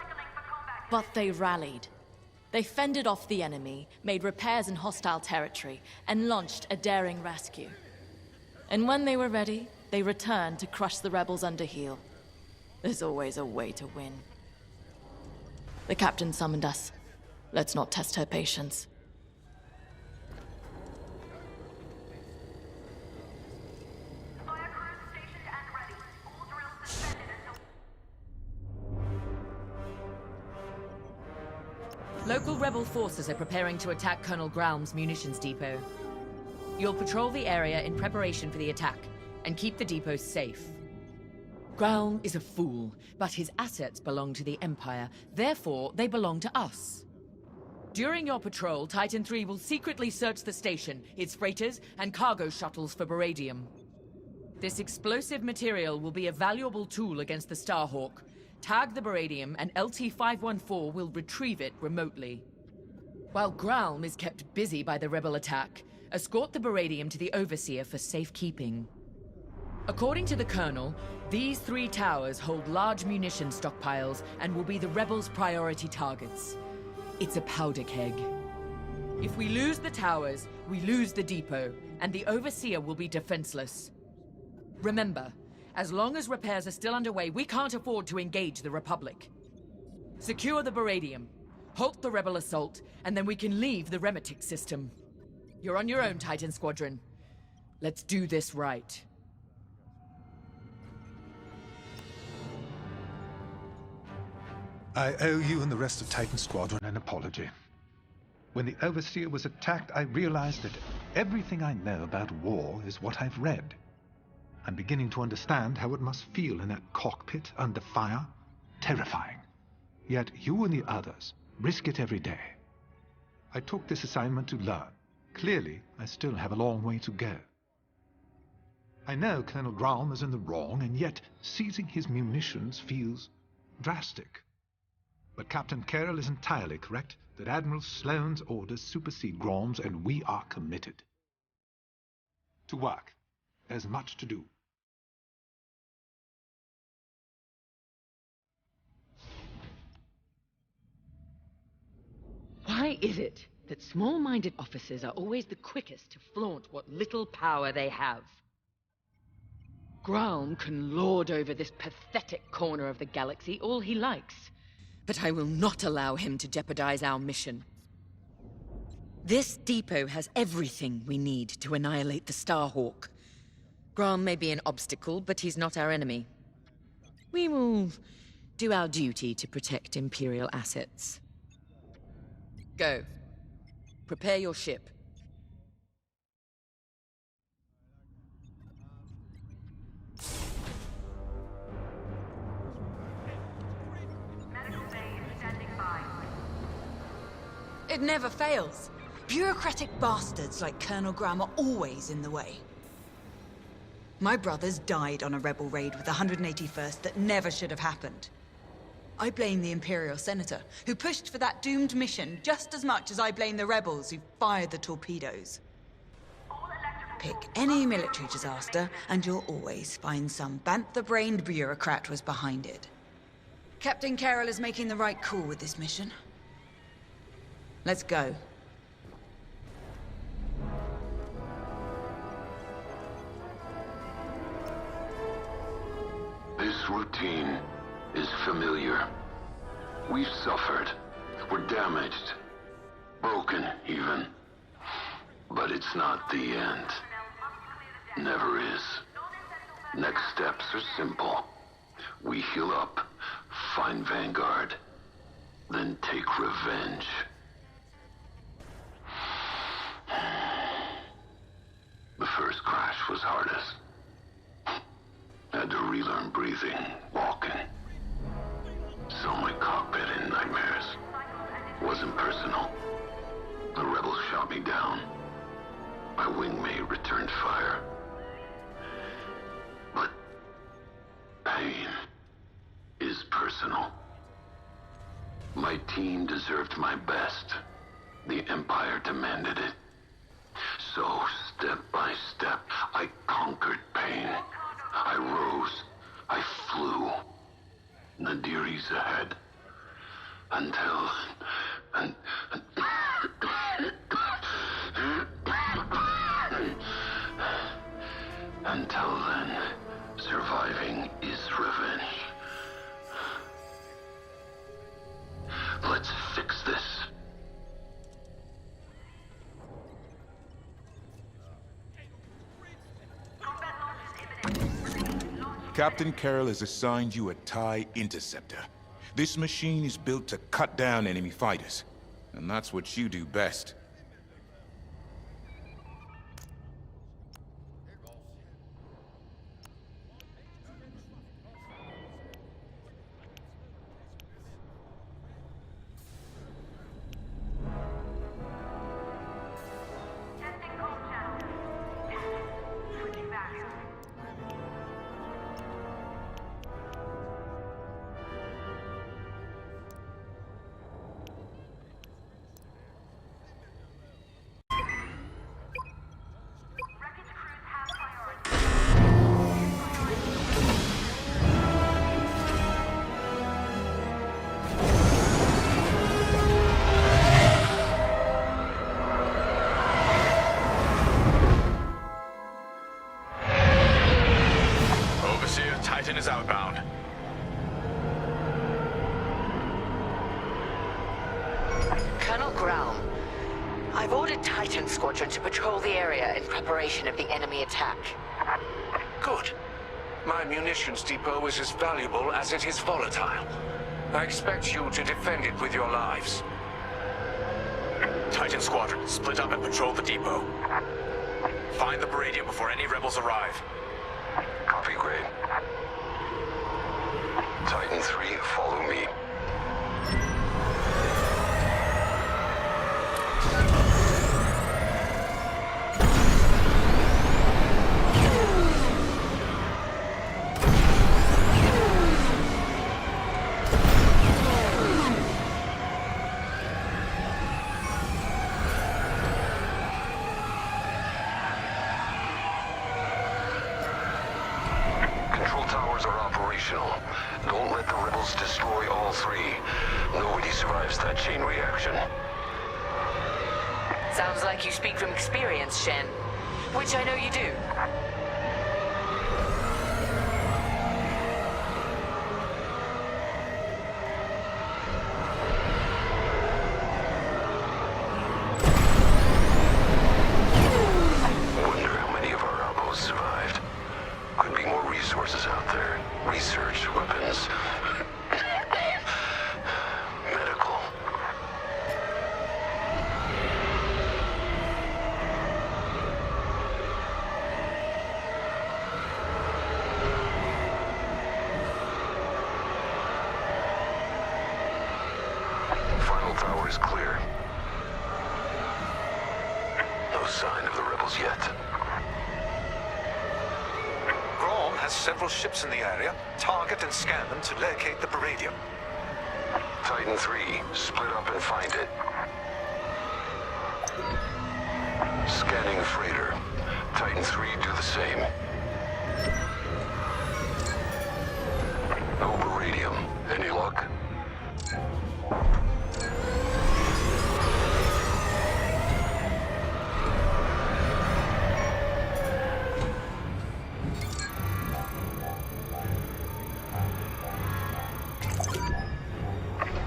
But they rallied. They fended off the enemy, made repairs in hostile territory, and launched a daring rescue. And when they were ready, they returned to crush the rebels under heel. There's always a way to win. The captain summoned us. Let's not test her patience. Local rebel forces are preparing to attack Colonel Graum's munitions depot. You'll patrol the area in preparation for the attack, and keep the depot safe. Graum is a fool, but his assets belong to the Empire, therefore they belong to us. During your patrol, Titan III will secretly search the station, its freighters, and cargo shuttles for beradium. This explosive material will be a valuable tool against the Starhawk. Tag the beradium, and LT-514 will retrieve it remotely. While Graum is kept busy by the rebel attack, escort the beradium to the Overseer for safekeeping. According to the Colonel, these 3 towers hold large munition stockpiles and will be the rebels' priority targets. It's a powder keg. If we lose the towers, we lose the depot, and the Overseer will be defenseless. Remember, as long as repairs are still underway, we can't afford to engage the Republic. Secure the Baradium, halt the Rebel assault, and then we can leave the Remetic system. You're on your own, Titan Squadron. Let's do this right. I owe you and the rest of Titan Squadron an apology. When the Overseer was attacked, I realized that everything I know about war is what I've read. I'm beginning to understand how it must feel in that cockpit under fire. Terrifying. Yet you and the others risk it every day. I took this assignment to learn. Clearly, I still have a long way to go. I know Colonel Grom is in the wrong, and yet seizing his munitions feels drastic. But Captain Carroll is entirely correct that Admiral Sloane's orders supersede Grom's, and we are committed. To work. There's much to do. Why is it that small-minded officers are always the quickest to flaunt what little power they have? Grom can lord over this pathetic corner of the galaxy all he likes. But I will not allow him to jeopardize our mission. This depot has everything we need to annihilate the Starhawk. Grom may be an obstacle, but he's not our enemy. We will do our duty to protect Imperial assets. Go. Prepare your ship. It never fails. Bureaucratic bastards like Colonel Graham are always in the way. My brothers died on a rebel raid with the 181st that never should have happened. I blame the Imperial Senator, who pushed for that doomed mission just as much as I blame the rebels who fired the torpedoes. Pick any military disaster, and you'll always find some bantha-brained bureaucrat was behind it. Captain Carroll is making the right call with this mission. Let's go. This routine is familiar. We've suffered. We're damaged. Broken, even. But it's not the end. Never is. Next steps are simple. We heal up, find Vanguard, then take revenge. The first crash was hardest. Had to relearn breathing, walking. Saw my cockpit in nightmares. Wasn't personal. The rebels shot me down. My wingmate returned fire. But pain is personal. My team deserved my best. The Empire demanded it. So, step by step, I conquered pain. I rose. I flew. Nadiri's ahead. Until then, surviving is revenge. Let's fix this. Captain Carroll has assigned you a TIE Interceptor. This machine is built to cut down enemy fighters. And that's what you do best. ground. I've ordered Titan Squadron to patrol the area in preparation of the enemy attack. Good. My munitions depot is as valuable as it is volatile. I expect you to defend it with your lives. Titan Squadron, split up and patrol the depot. Find the Baradium before any rebels arrive. Copy, Gray. Titan 3, follow me. Control towers are operational. Don't let the rebels destroy all three. Nobody survives that chain reaction. Sounds like you speak from experience, Shen. Which I know you do. Wonder how many of our outposts survived. Could be more resources out there. Research, weapons, medical. Final tower is clear. No sign of the rebels yet. Grom has several ships in the area. Target and scan them to locate the Baradium. Titan 3, split up and find it. Scanning freighter. Titan 3, do the same. No Baradium. Any luck?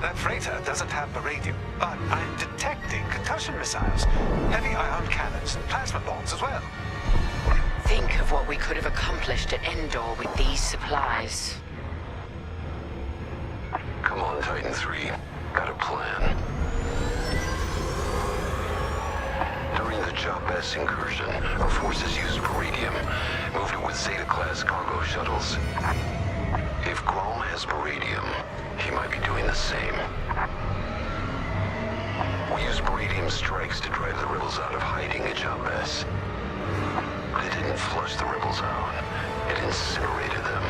That freighter doesn't have Baradium, but I'm detecting concussion missiles, heavy ion cannons, and plasma bombs as well. Think of what we could have accomplished at Endor with these supplies. Come on, Titan 3. Got a plan. During the Job-S incursion, our forces used Baradium. Moved it with Zeta-class cargo shuttles. If Grom has Baradium, he might be doing the same. We used Baradium strikes to drive the rebels out of hiding at Job-S. But it didn't flush the rebels out. It incinerated them.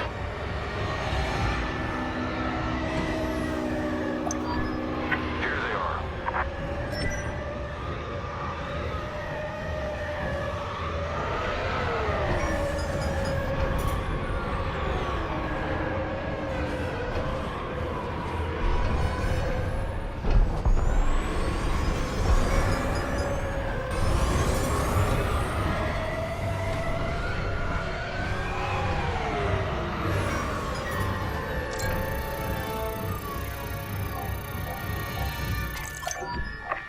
Here they are.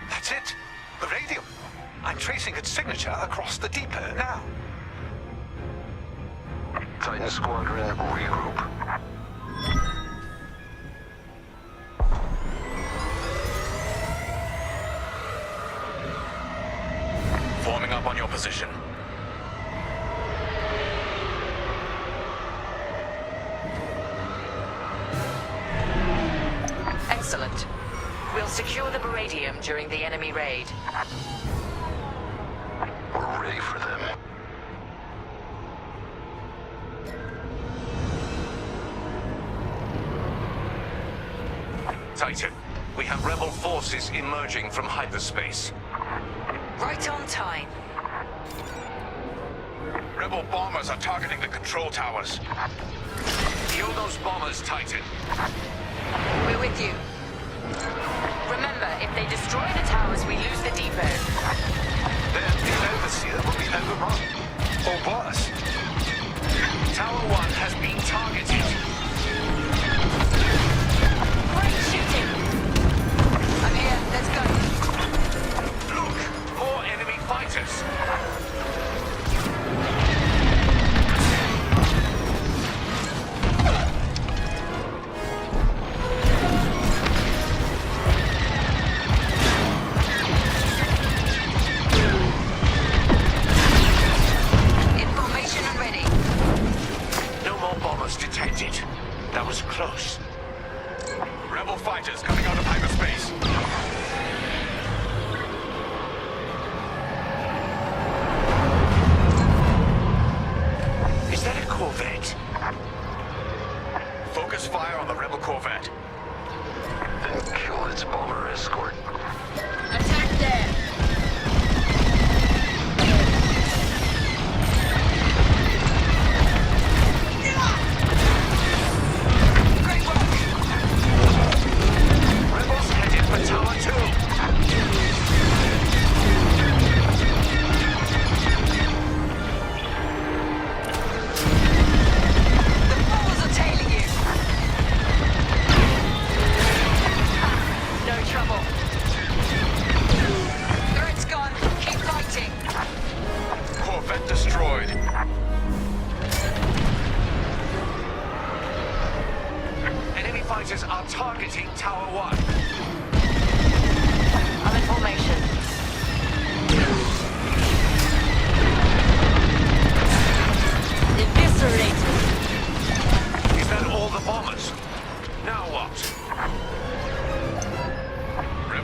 That's it. Baradium. I'm tracing its signature across the depot now. Titan Squadron, regroup. Forming up on your position. Excellent. We'll secure the Baradium during the enemy raid. We're ready for them. Titan, we have rebel forces emerging from hyperspace. Right on time. Rebel bombers are targeting the control towers. Kill those bombers, Titan. We're with you. Remember, if they destroy the towers, we lose the depot. Then the Overseer will be overrun. Or worse. Tower 1 has been targeted. Great shooting! I'm here, let's go.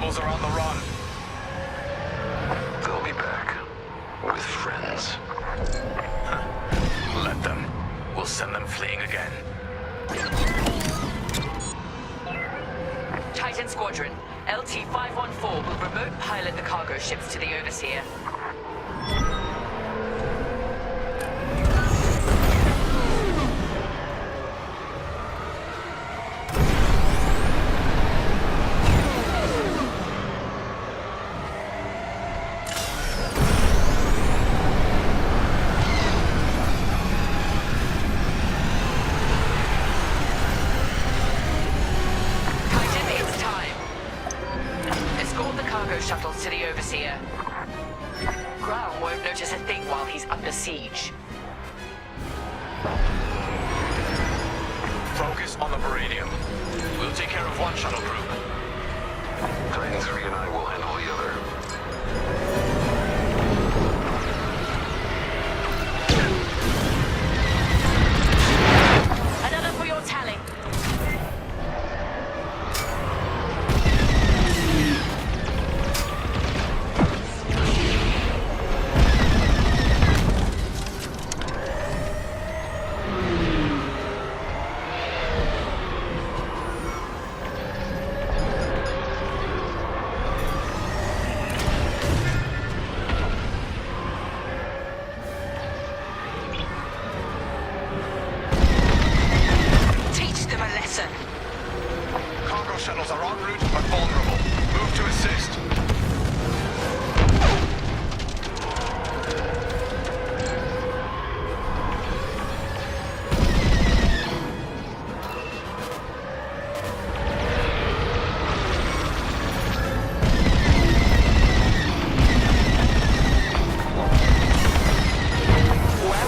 Rebels are on the run. They'll be back. With friends. Let them. We'll send them fleeing again. Titan Squadron, LT-514 will remote pilot the cargo ships to the Overseer. Shuttles to the Overseer. Ground won't notice a thing while he's under siege. Focus on the Beradium. We'll take care of one shuttle group. Titan 3 and I will handle the other. Another for your tally. Shuttles are en route but vulnerable. Move to assist.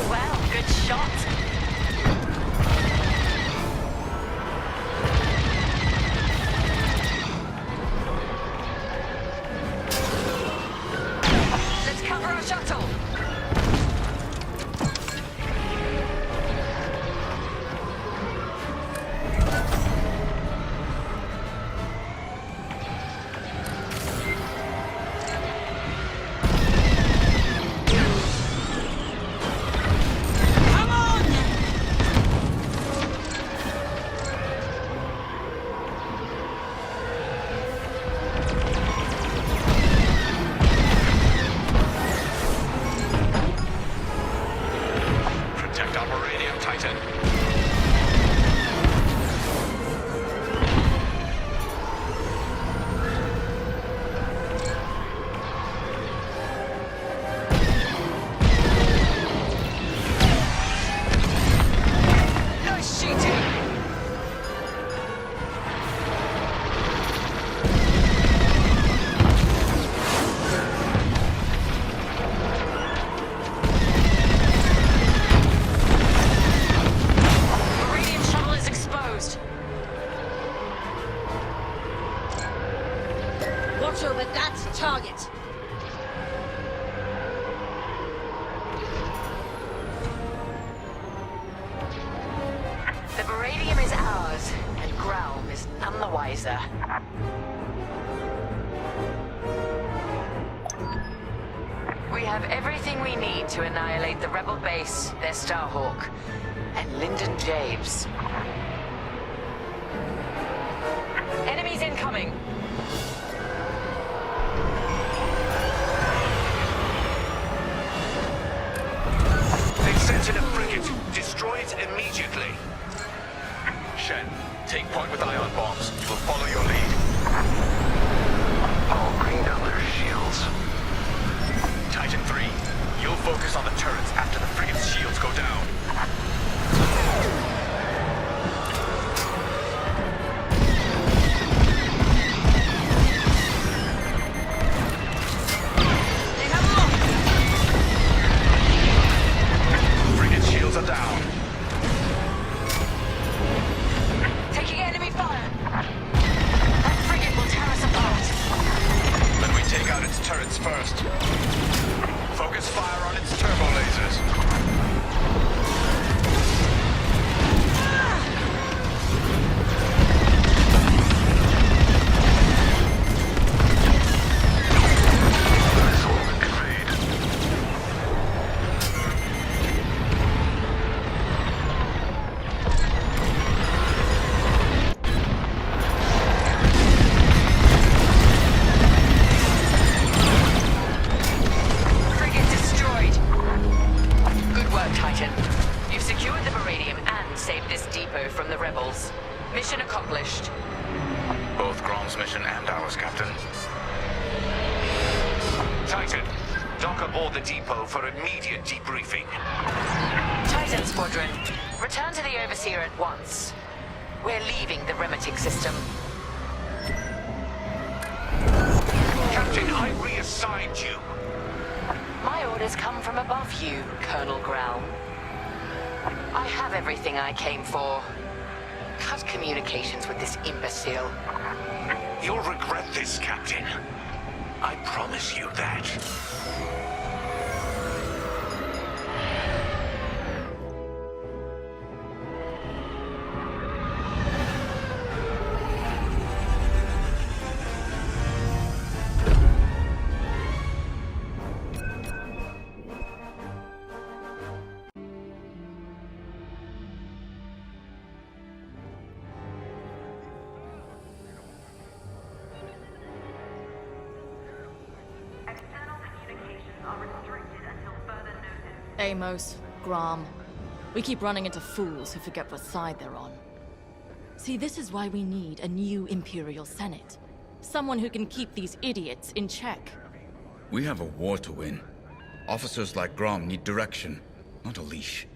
Well, good shot. Shuttle! Watch over that target. The Beradium is ours, and Graum is none the wiser. We have everything we need to annihilate the Rebel base, their Starhawk, and Lyndon James. Enemies incoming! They've sent in a frigate. Destroy it immediately. Shen, take point with ion bombs. We'll follow your lead. I'll bring down their shields. Titan 3, you'll focus on the turrets after the frigate's shields go down. mission and ours, Captain. Titan, dock aboard the depot for immediate debriefing. Titan Squadron, return to the Overseer at once. We're leaving the Remetic system. Captain, I reassigned you. My orders come from above you, Colonel Grau. I have everything I came for. Cut communications with this imbecile. You'll regret this, Captain. I promise you that. Amos, Grom. We keep running into fools who forget what side they're on. See, this is why we need a new Imperial Senate. Someone who can keep these idiots in check. We have a war to win. Officers like Grom need direction, not a leash.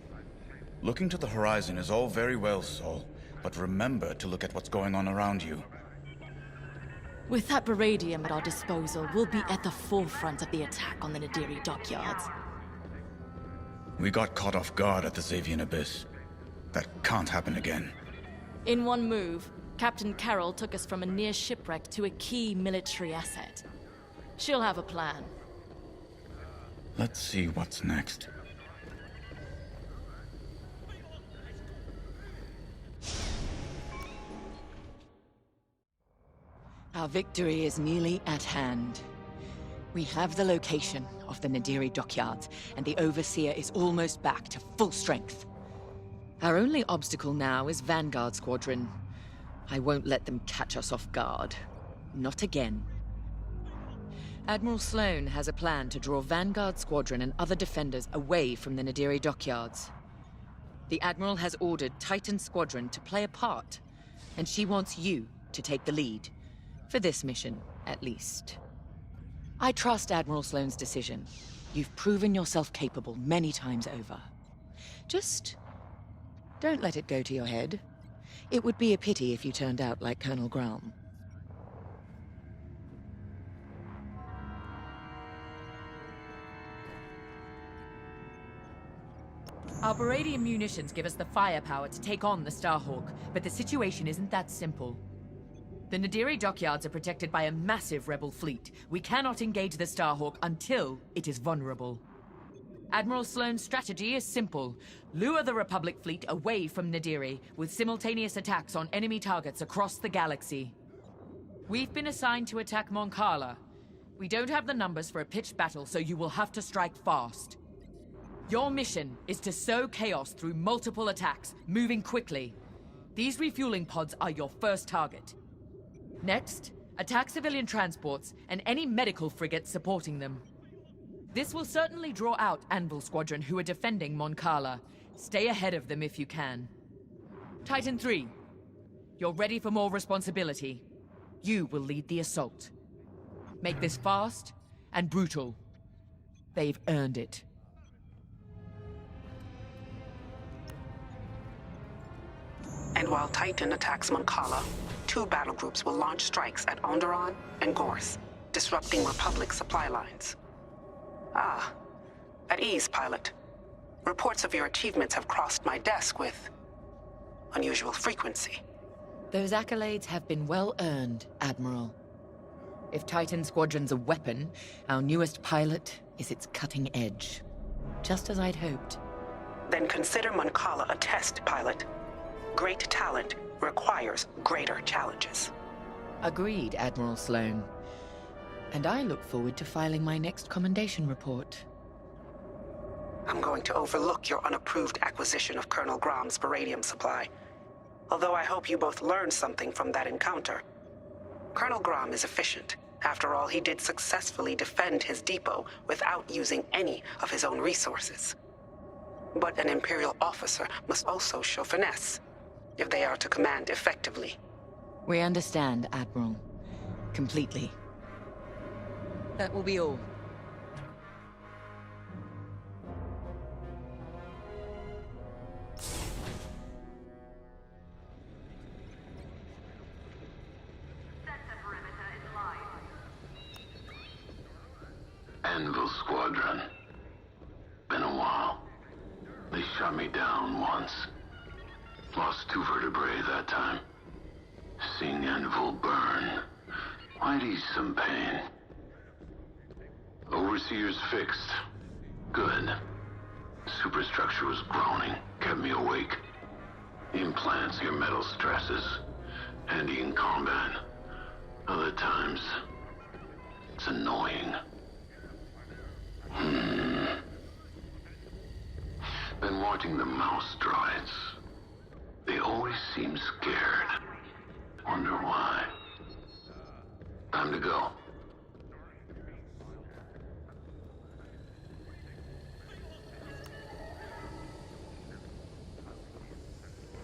Looking to the horizon is all very well, Saul, but remember to look at what's going on around you. With that beradium at our disposal, we'll be at the forefront of the attack on the Nadiri dockyards. We got caught off guard at the Xavian Abyss. That can't happen again. In one move, Captain Carroll took us from a near shipwreck to a key military asset. She'll have a plan. Let's see what's next. Our victory is nearly at hand. We have the location of the Nadiri dockyards, and the Overseer is almost back to full strength. Our only obstacle now is Vanguard Squadron. I won't let them catch us off guard. Not again. Admiral Sloane has a plan to draw Vanguard Squadron and other defenders away from the Nadiri dockyards. The Admiral has ordered Titan Squadron to play a part, and she wants you to take the lead. For this mission, at least. I trust Admiral Sloane's decision. You've proven yourself capable many times over. Just don't let it go to your head. It would be a pity if you turned out like Colonel Grau. Our beradium munitions give us the firepower to take on the Starhawk, but the situation isn't that simple. The Nadiri dockyards are protected by a massive rebel fleet. We cannot engage the Starhawk until it is vulnerable. Admiral Sloane's strategy is simple. Lure the Republic fleet away from Nadiri, with simultaneous attacks on enemy targets across the galaxy. We've been assigned to attack Mon Cala. We don't have the numbers for a pitched battle, so you will have to strike fast. Your mission is to sow chaos through multiple attacks, moving quickly. These refueling pods are your first target. Next, attack civilian transports and any medical frigates supporting them. This will certainly draw out Anvil Squadron who are defending Mon Cala. Stay ahead of them if you can. Titan 3, you're ready for more responsibility. You will lead the assault. Make this fast and brutal. They've earned it. And while Titan attacks Mon Cala, 2 battle groups will launch strikes at Onderon and Gorse, disrupting Republic supply lines. Ah, at ease, pilot. Reports of your achievements have crossed my desk with unusual frequency. Those accolades have been well earned, Admiral. If Titan Squadron's a weapon, our newest pilot is its cutting edge. Just as I'd hoped. Then consider Mon Cala a test, pilot. Great talent requires greater challenges. Agreed, Admiral Sloane. And I look forward to filing my next commendation report. I'm going to overlook your unapproved acquisition of Colonel Grom's beradium supply. Although I hope you both learned something from that encounter. Colonel Grom is efficient. After all, he did successfully defend his depot without using any of his own resources. But an Imperial officer must also show finesse, if they are to command effectively. We understand, Admiral. completely. That will be all. Anvil Squadron. Been a while. They shot me down once. Lost 2 vertebrae that time. Seeing Anvil burn might ease some pain. Overseer's fixed. Good. Superstructure was groaning, kept me awake. Implants your metal stresses. Handy in combat. Other times, it's annoying. Been watching the mouse droids. They always seem scared. Wonder why. Time to go.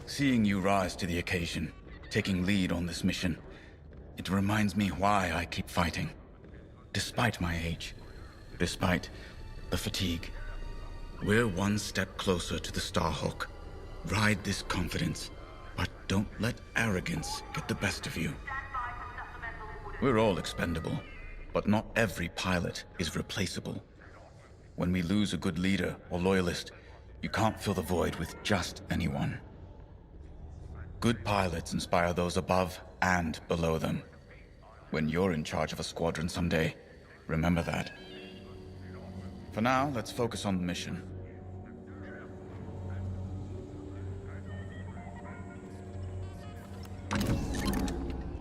Seeing you rise to the occasion, taking lead on this mission, it reminds me why I keep fighting. Despite my age, despite the fatigue, we're one step closer to the Starhawk. Ride this confidence, but don't let arrogance get the best of you. We're all expendable, but not every pilot is replaceable. When we lose a good leader or loyalist, you can't fill the void with just anyone. Good pilots inspire those above and below them. When you're in charge of a squadron someday, remember that. For now, let's focus on the mission.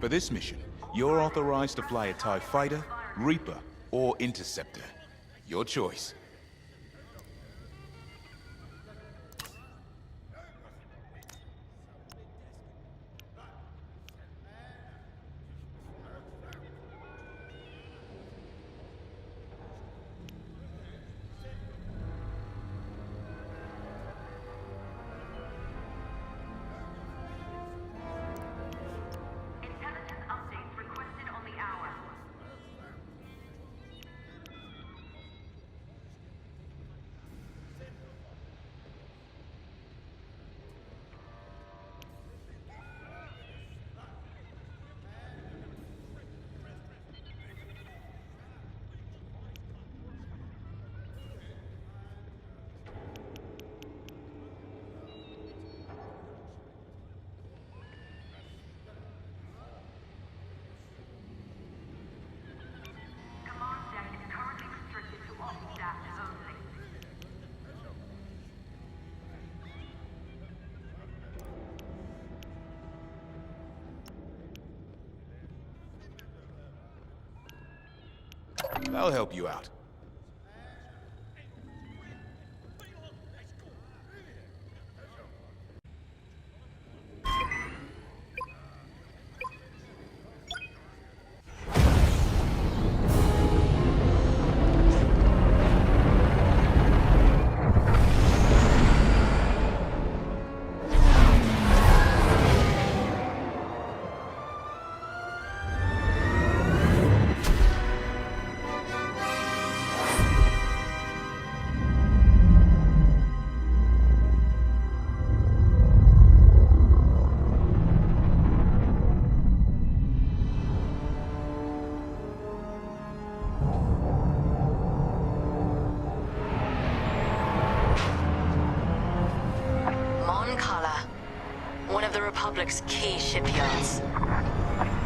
For this mission, you're authorized to fly a TIE fighter, Reaper, or Interceptor. Your choice. I'll help you out. Republic's key shipyards.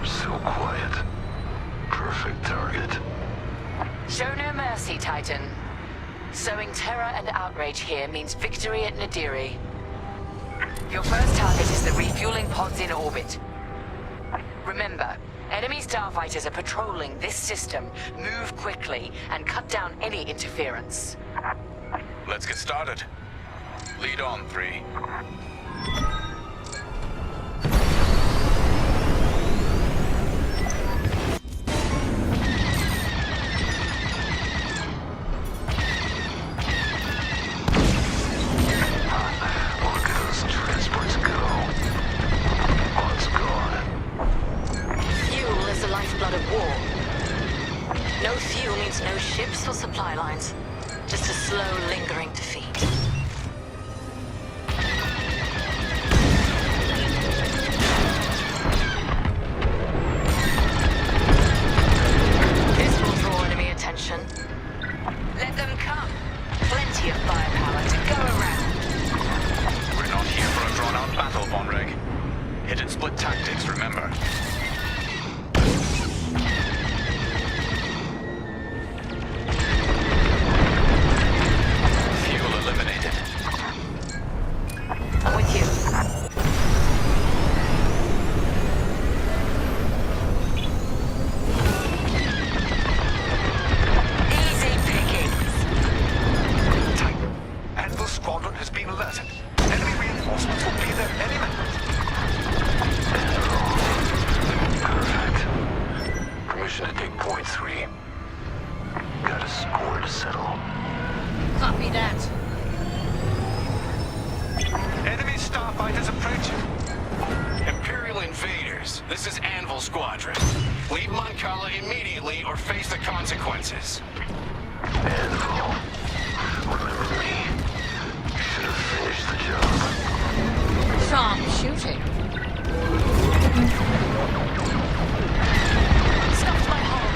So quiet. Perfect target. Show no mercy, Titan. Sowing terror and outrage here means victory at Nadiri. Your first target is the refueling pods in orbit. Remember, enemy starfighters are patrolling this system. Move quickly and cut down any interference. Let's get started. Lead on, 3. war. No fuel means no ships or supply lines. Just a slow, lingering defeat. This will draw enemy attention. Let them come. Plenty of firepower to go around. We're not here for a drawn-out battle, Von Reg. Hit and split tactics, remember. Fuel eliminated. I'm with you. Easy pickings. Titan, Anvil Squadron has been alerted. Enemy reinforcements will be there any minute. Perfect. Permission to take point 3. Got a score to settle. Copy that. Enemy starfighters approaching. Imperial invaders, this is Anvil Squadron. Leave Moncala immediately or face the consequences. Anvil. Remember me. Should have finished the job. Sharp shooting. Stuffed my hole.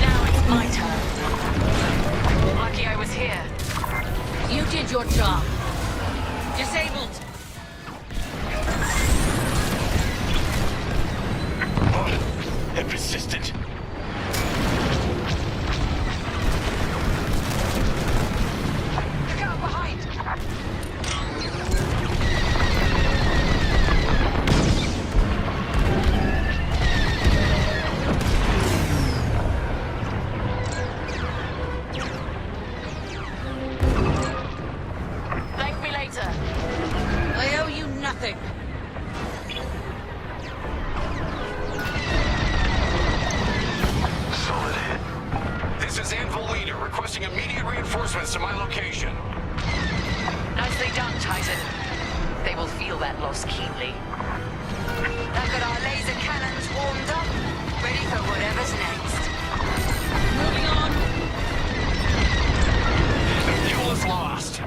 Now it's my turn. Lucky I was here. You did your job. Disabled. They're persistent. Look out behind. Thank me later. I owe you nothing. Solid hit. This is Anvil Leader requesting immediate reinforcements to my location. Nicely done, Titan. They will feel that loss keenly. I've got our laser cannons warmed up, ready for whatever's next. Moving on. The fuel is lost.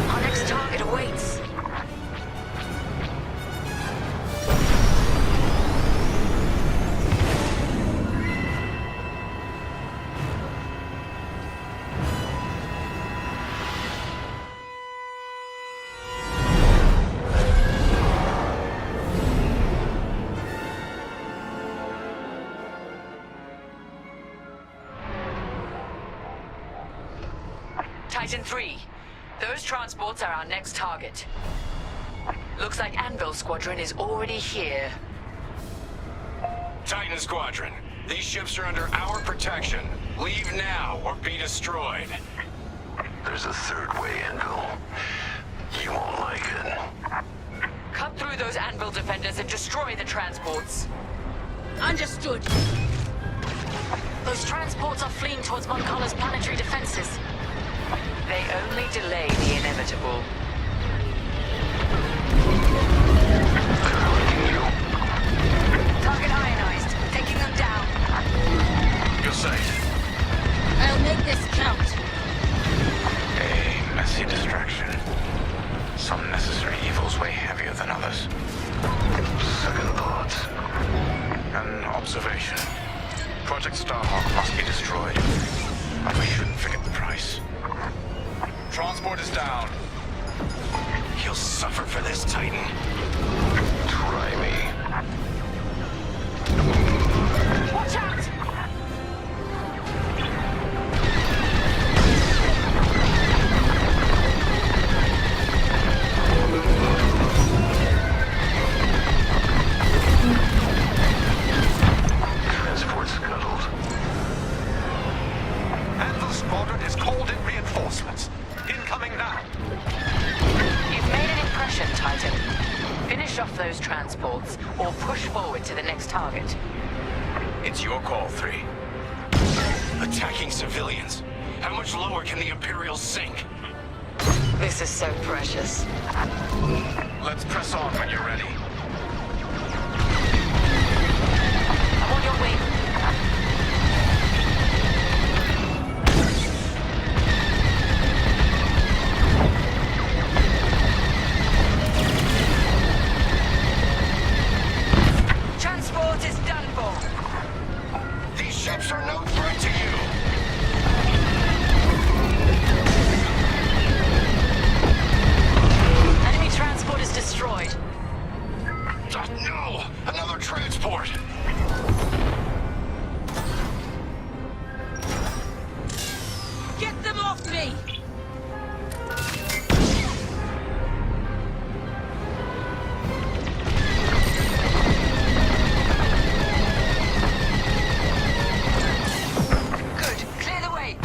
Our next target awaits. Titan 3, those transports are our next target. Looks like Anvil Squadron is already here. Titan Squadron, these ships are under our protection. Leave now or be destroyed. There's a third way, Anvil. You won't like it. Cut through those Anvil defenders and destroy the transports. Understood. Those transports are fleeing towards Moncala's planetary defenses. They only delay the inevitable. Target ionized. Taking them down. You're safe. I'll make this count. A messy distraction. Some necessary evils weigh heavier than others. Second thoughts. An observation. Project Starhawk must be destroyed. But we shouldn't forget the price. Transport is down. You'll suffer for this, Titan. Try me. Watch out! Protocol 3. Attacking civilians. How much lower can the Imperials sink? This is so precious. Let's press on when you're ready. I'm on your way. Transport is done for. These ships are no threat to you! Enemy transport is destroyed. No! Another transport! Get them off me! Good. Clear the way.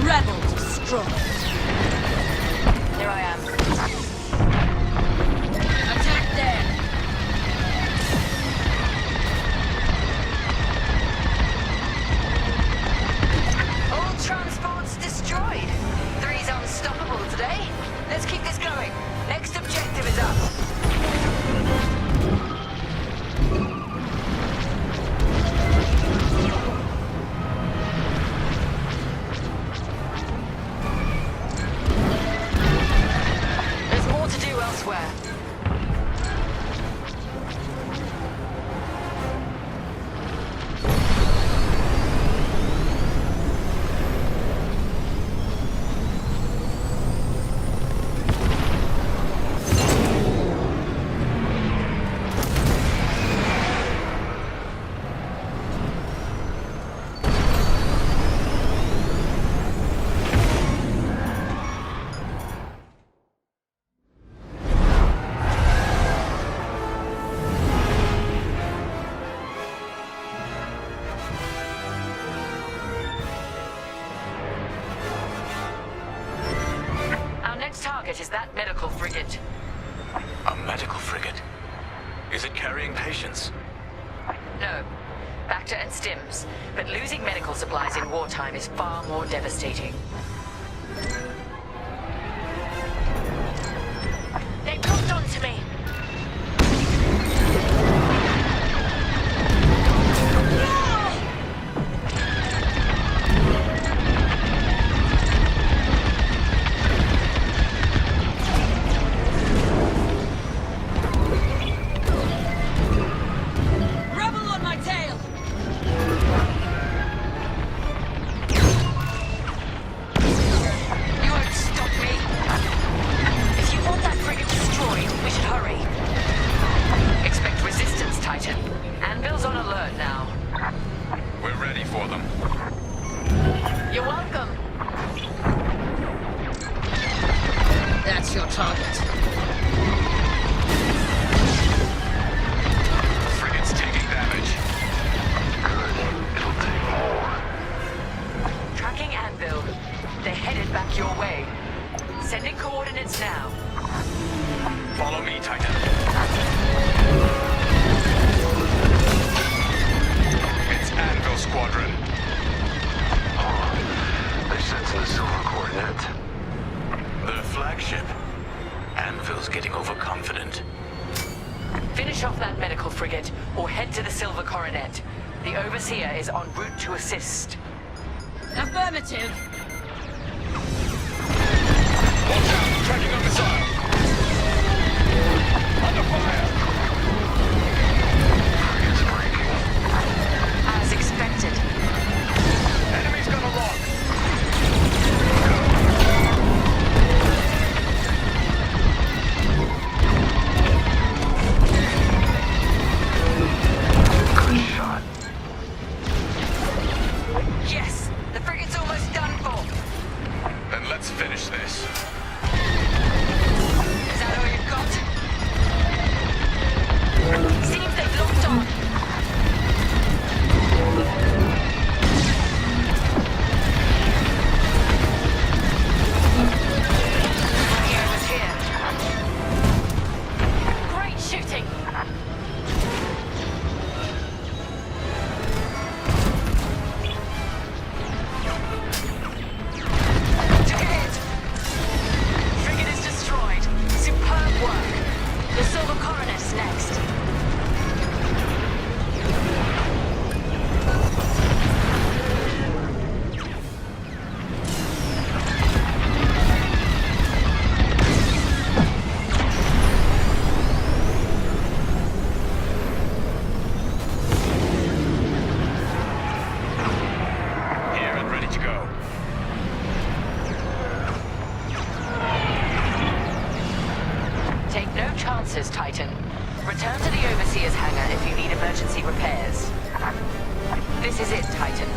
Rebel destroyed. Here I am. Attack there! All transports destroyed. 3's unstoppable today. Let's keep this going. Next objective is up. There's more to do elsewhere. Our next target is that medical frigate. A medical frigate? Is it carrying patients? No. Bacta and Stims. But losing medical supplies in wartime is far more devastating. They blocked onto me! Rebel on my tail! You won't stop me. If you want that frigate destroyed, we should hurry. Expect resistance, Titan. Anvil's on alert now. We're ready for them. You're welcome. That's your target. Frigate's taking damage. It'll take more. Tracking Anvil. They're headed back your way. Sending coordinates now. Follow me, Titan. It's Anvil Squadron. They're sensing the silver coordinate. The flagship. Anvil's getting overconfident. Finish off that medical frigate, or head to the Silver Coronet. The Overseer is en route to assist. Affirmative. Watch out! Tracking a missile! Under fire! Frigate's breaking. As expected. Enemy's gonna lock! Good shot. Yes! The frigate's almost done for! Then let's finish this. answers, Titan. Return to the Overseer's hangar if you need emergency repairs. This is it, Titan.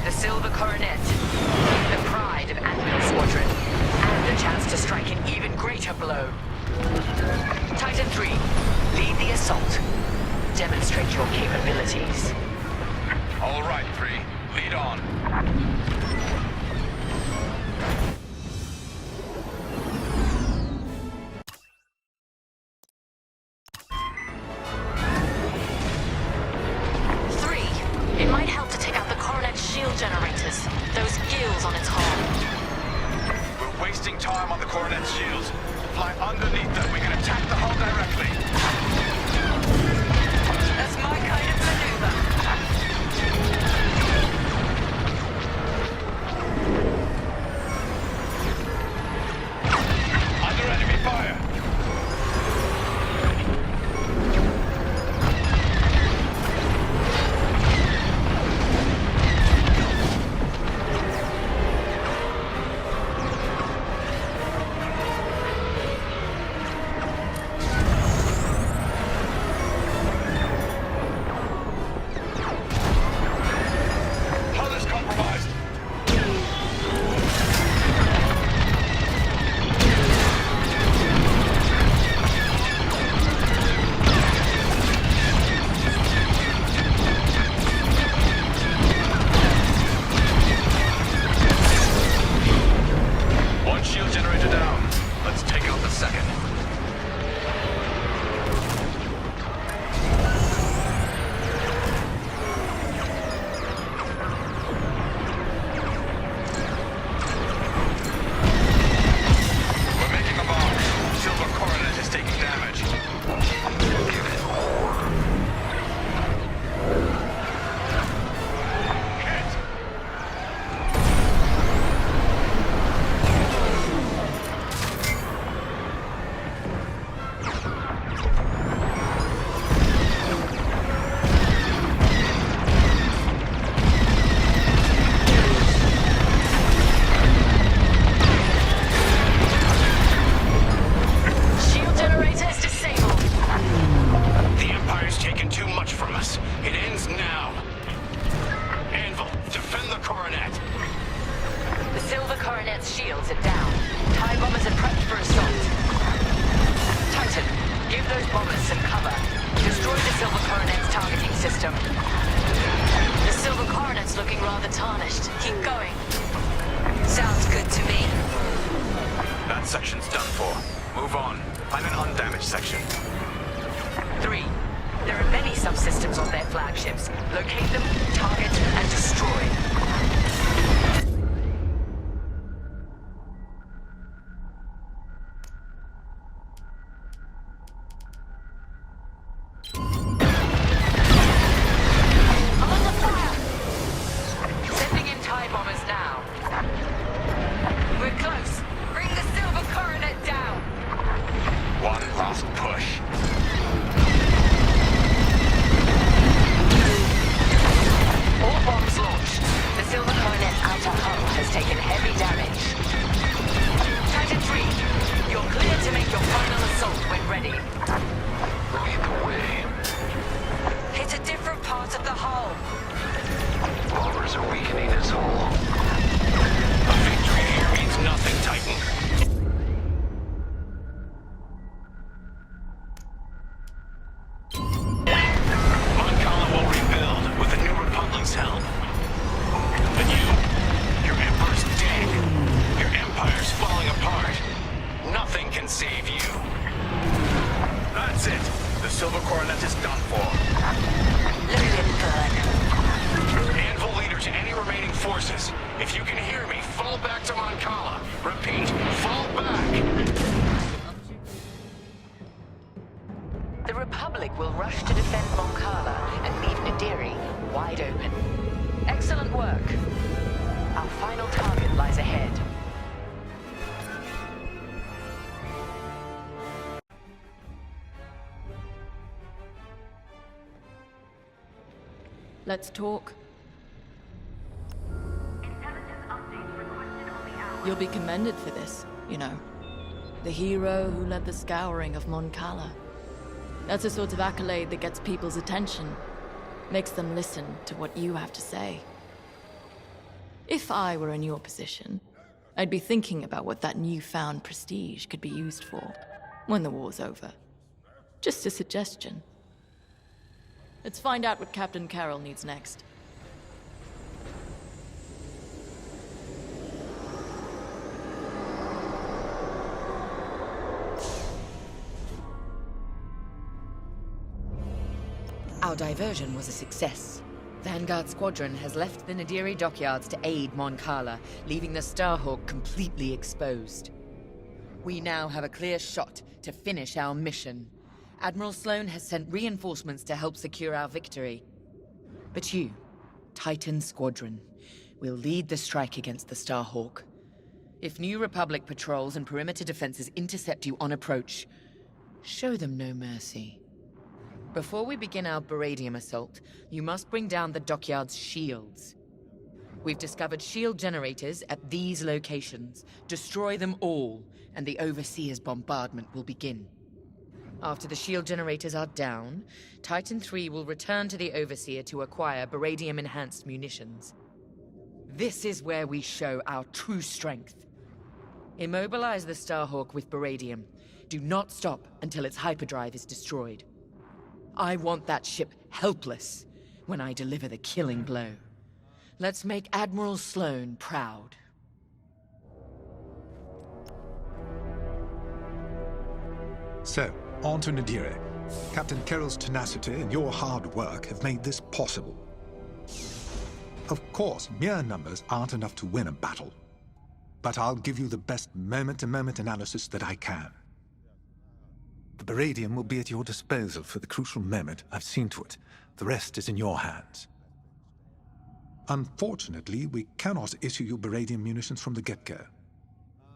The Silver Coronet. The pride of Admiral Squadron. And a chance to strike an even greater blow. Titan 3, lead the assault. Demonstrate your capabilities. All right, 3. Lead on. It might help to take out the Coronet's shield generators. Those gills on its hull. We're wasting time on the Coronet's shields. Fly underneath them. We can attack the hull directly. That's my kind of maneuver. Under enemy fire. Let's talk. You'll be commended for this, you know. The hero who led the scouring of Mon Cala. That's a sort of accolade that gets people's attention. Makes them listen to what you have to say. If I were in your position, I'd be thinking about what that newfound prestige could be used for when the war's over. Just a suggestion. Let's find out what Captain Carroll needs next. Our diversion was a success. Vanguard Squadron has left the Nadiri dockyards to aid Mon Cala, leaving the Starhawk completely exposed. We now have a clear shot to finish our mission. Admiral Sloane has sent reinforcements to help secure our victory. But you, Titan Squadron, will lead the strike against the Starhawk. If New Republic patrols and perimeter defenses intercept you on approach, show them no mercy. Before we begin our Baradium assault, you must bring down the dockyard's shields. We've discovered shield generators at these locations. Destroy them all, and the Overseer's bombardment will begin. After the shield generators are down, Titan III will return to the Overseer to acquire Baradium-enhanced munitions. This is where we show our true strength. Immobilize the Starhawk with Baradium. Do not stop until its hyperdrive is destroyed. I want that ship helpless when I deliver the killing blow. Let's make Admiral Sloane proud. So, on to Nadiri. Captain Carroll's tenacity and your hard work have made this possible. Of course, mere numbers aren't enough to win a battle. But I'll give you the best moment-to-moment analysis that I can. The Baradium will be at your disposal for the crucial moment. I've seen to it. The rest is in your hands. Unfortunately, we cannot issue you Baradium munitions from the get-go.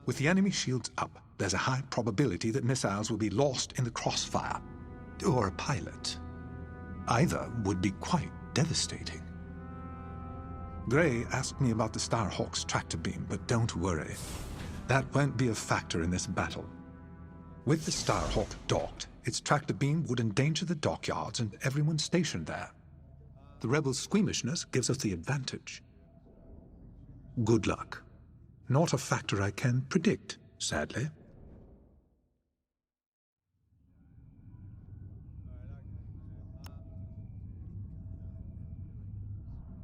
With the enemy shields up, there's a high probability that missiles will be lost in the crossfire. Or a pilot. Either would be quite devastating. Gray asked me about the Starhawk's tractor beam, but don't worry. That won't be a factor in this battle. With the Starhawk docked, its tractor beam would endanger the dockyards and everyone stationed there. The rebels' squeamishness gives us the advantage. Good luck. Not a factor I can predict, sadly.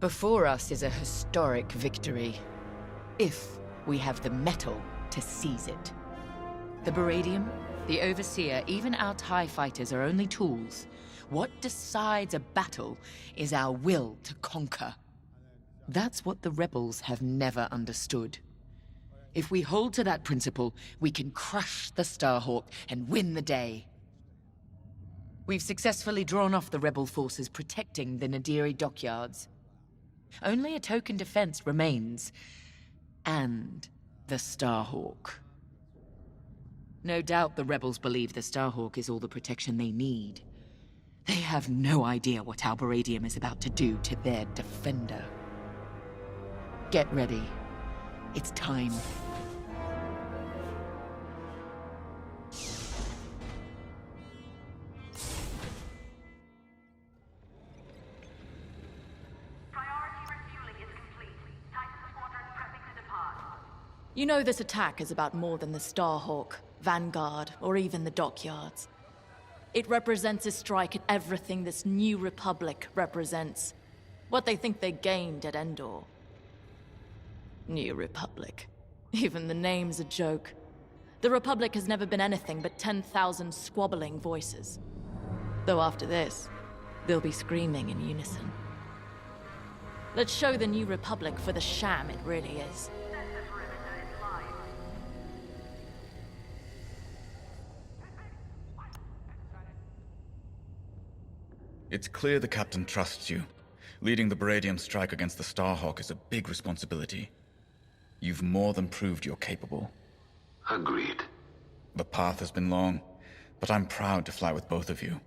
Before us is a historic victory. If we have the metal to seize it. The Baradium, the Overseer, even our TIE fighters are only tools. What decides a battle is our will to conquer. That's what the rebels have never understood. If we hold to that principle, we can crush the Starhawk and win the day. We've successfully drawn off the rebel forces protecting the Nadiri dockyards. Only a token defense remains. And the Starhawk. No doubt the rebels believe the Starhawk is all the protection they need. They have no idea what our Baradium is about to do to their defender. Get ready. It's time. You know this attack is about more than the Starhawk, Vanguard, or even the dockyards. It represents a strike at everything this new Republic represents. What they think they gained at Endor. New Republic. Even the name's a joke. The Republic has never been anything but 10,000 squabbling voices. Though after this, they'll be screaming in unison. Let's show the New Republic for the sham it really is. It's clear the Captain trusts you. Leading the Baradium strike against the Starhawk is a big responsibility. You've more than proved you're capable. Agreed. The path has been long, but I'm proud to fly with both of you.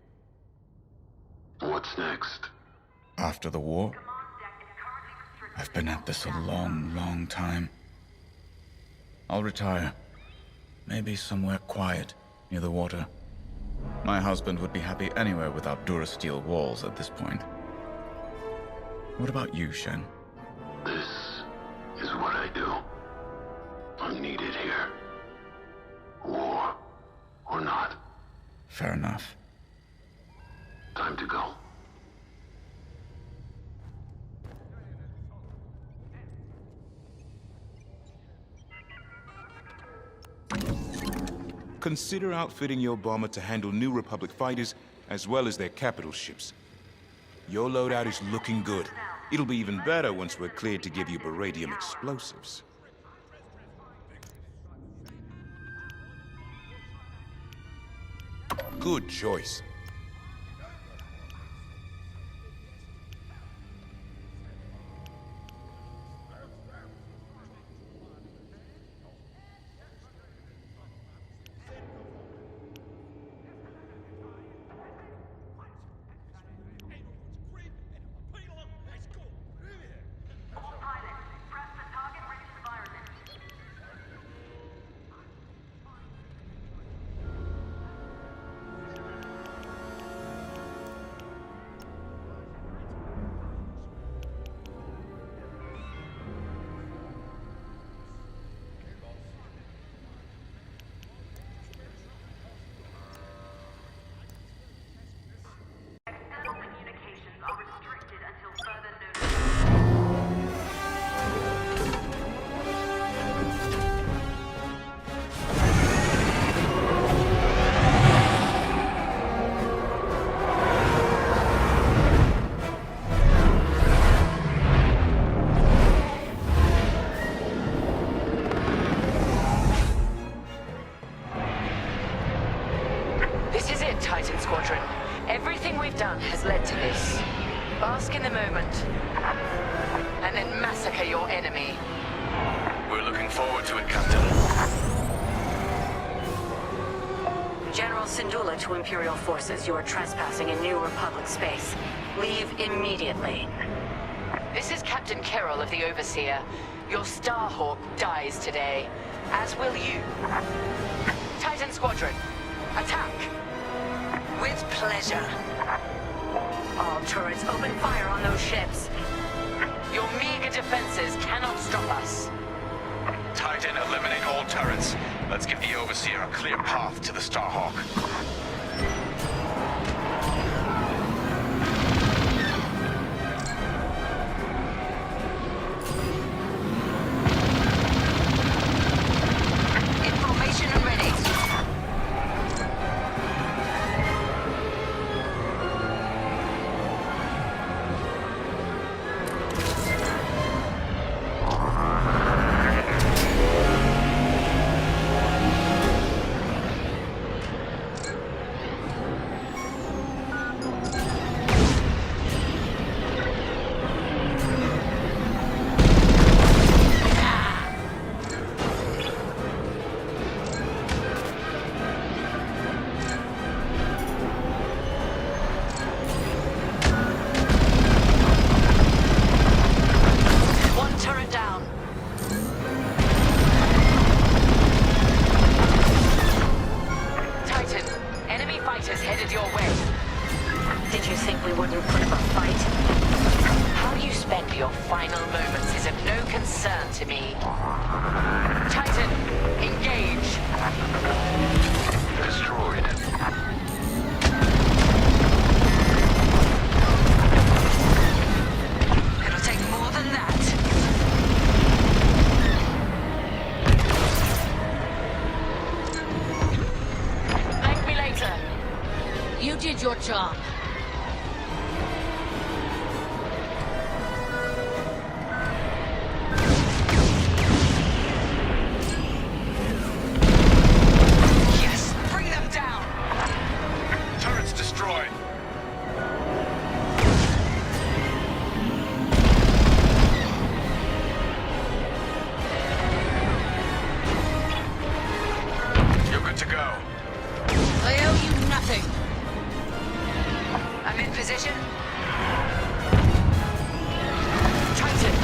What's next? After the war? I've been at this a long, long time. I'll retire. Maybe somewhere quiet, near the water. My husband would be happy anywhere without Durasteel walls at this point. What about you, Shen? This is what I do. I'm needed here. War or not. Fair enough. Time to go. Consider outfitting your bomber to handle New Republic fighters as well as their capital ships. Your loadout is looking good. It'll be even better once we're cleared to give you beradium explosives. Good choice. Titan Squadron. Everything we've done has led to this. Bask in the moment, and then massacre your enemy. We're looking forward to it, Captain. General Syndulla to Imperial forces. You are trespassing in New Republic space. Leave immediately. This is Captain Carroll of the Overseer. Your Starhawk dies today, as will you. Titan Squadron, attack! With pleasure. All turrets open fire on those ships. Your meager defenses cannot stop us. Titan, eliminate all turrets. Let's give the Overseer a clear path to the Starhawk. Your job. Yes, bring them down. Turrets destroyed. You're good to go. I owe you nothing. I'm in position. Titan,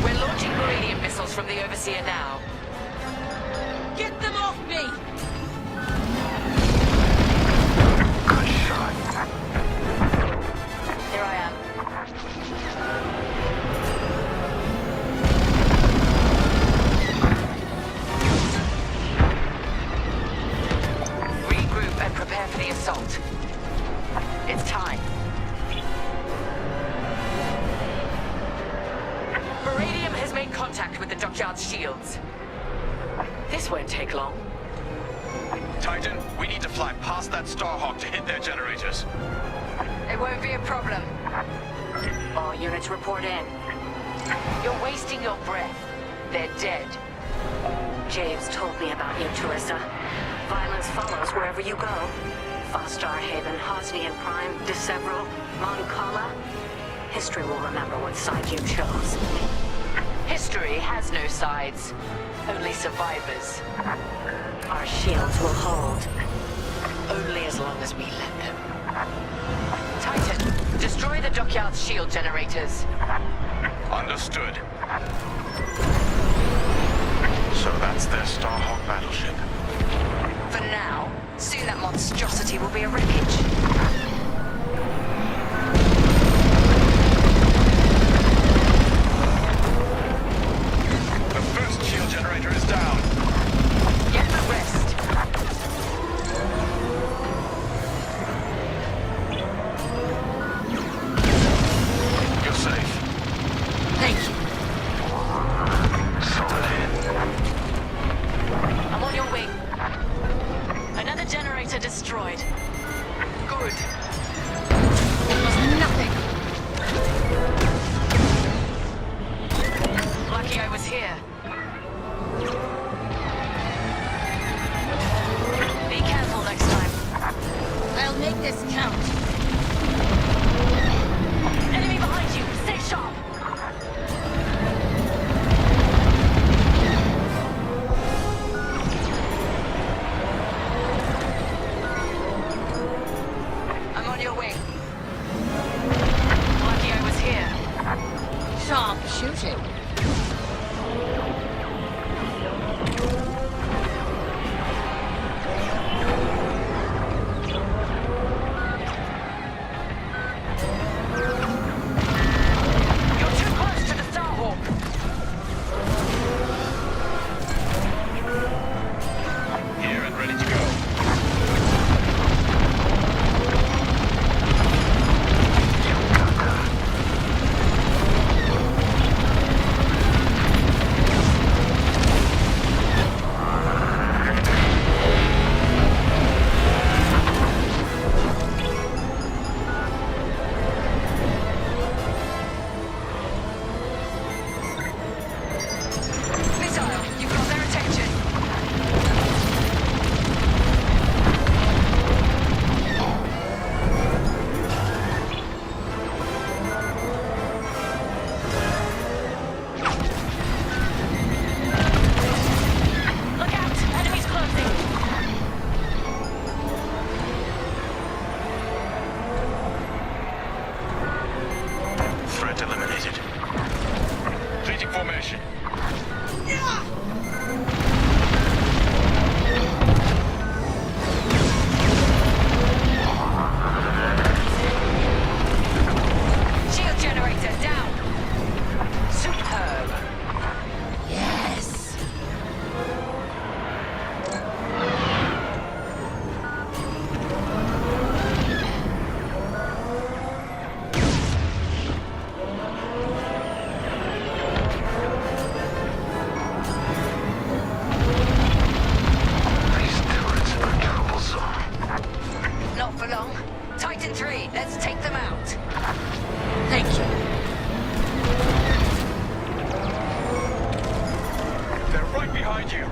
we're launching beradium missiles from the Overseer now. Get them off me! Good shot. Here I am. Regroup and prepare for the assault. It's time. Beradium has made contact with the dockyard's shields. This won't take long. Titan, we need to fly past that Starhawk to hit their generators. It won't be a problem. All units report in. You're wasting your breath. They're dead. James told me about you, Teresa. Violence follows wherever you go. Fostar Haven, Hosnian Prime, Decevral, Moncala. History will remember what side you chose. History has no sides, only survivors. Our shields will hold. Only as long as we let them. Titan, destroy the dockyard's shield generators. Understood. So that's their Starhawk battleship. For now, soon that monstrosity will be a wreckage. The first shield generator is down. Get the rest. You're safe. Thank you. Solid hit. I'm on your wing. Another generator destroyed. Good. It was nothing. Lucky I was here. Be careful next time. I'll make this count. Enemy behind you. Stay sharp. I'm on your wing. Lucky I was here. Sharp shooting. You're too close to the Starhawk. Here and ready to go. Missile, you've got their attention. Look out! Enemies closing! Threat eliminated. Completing formation. Shield generator down! Superb! Yes. These turrets are troublesome. Not for long. Titan 3, let's take them out. Thank you. They're right behind you.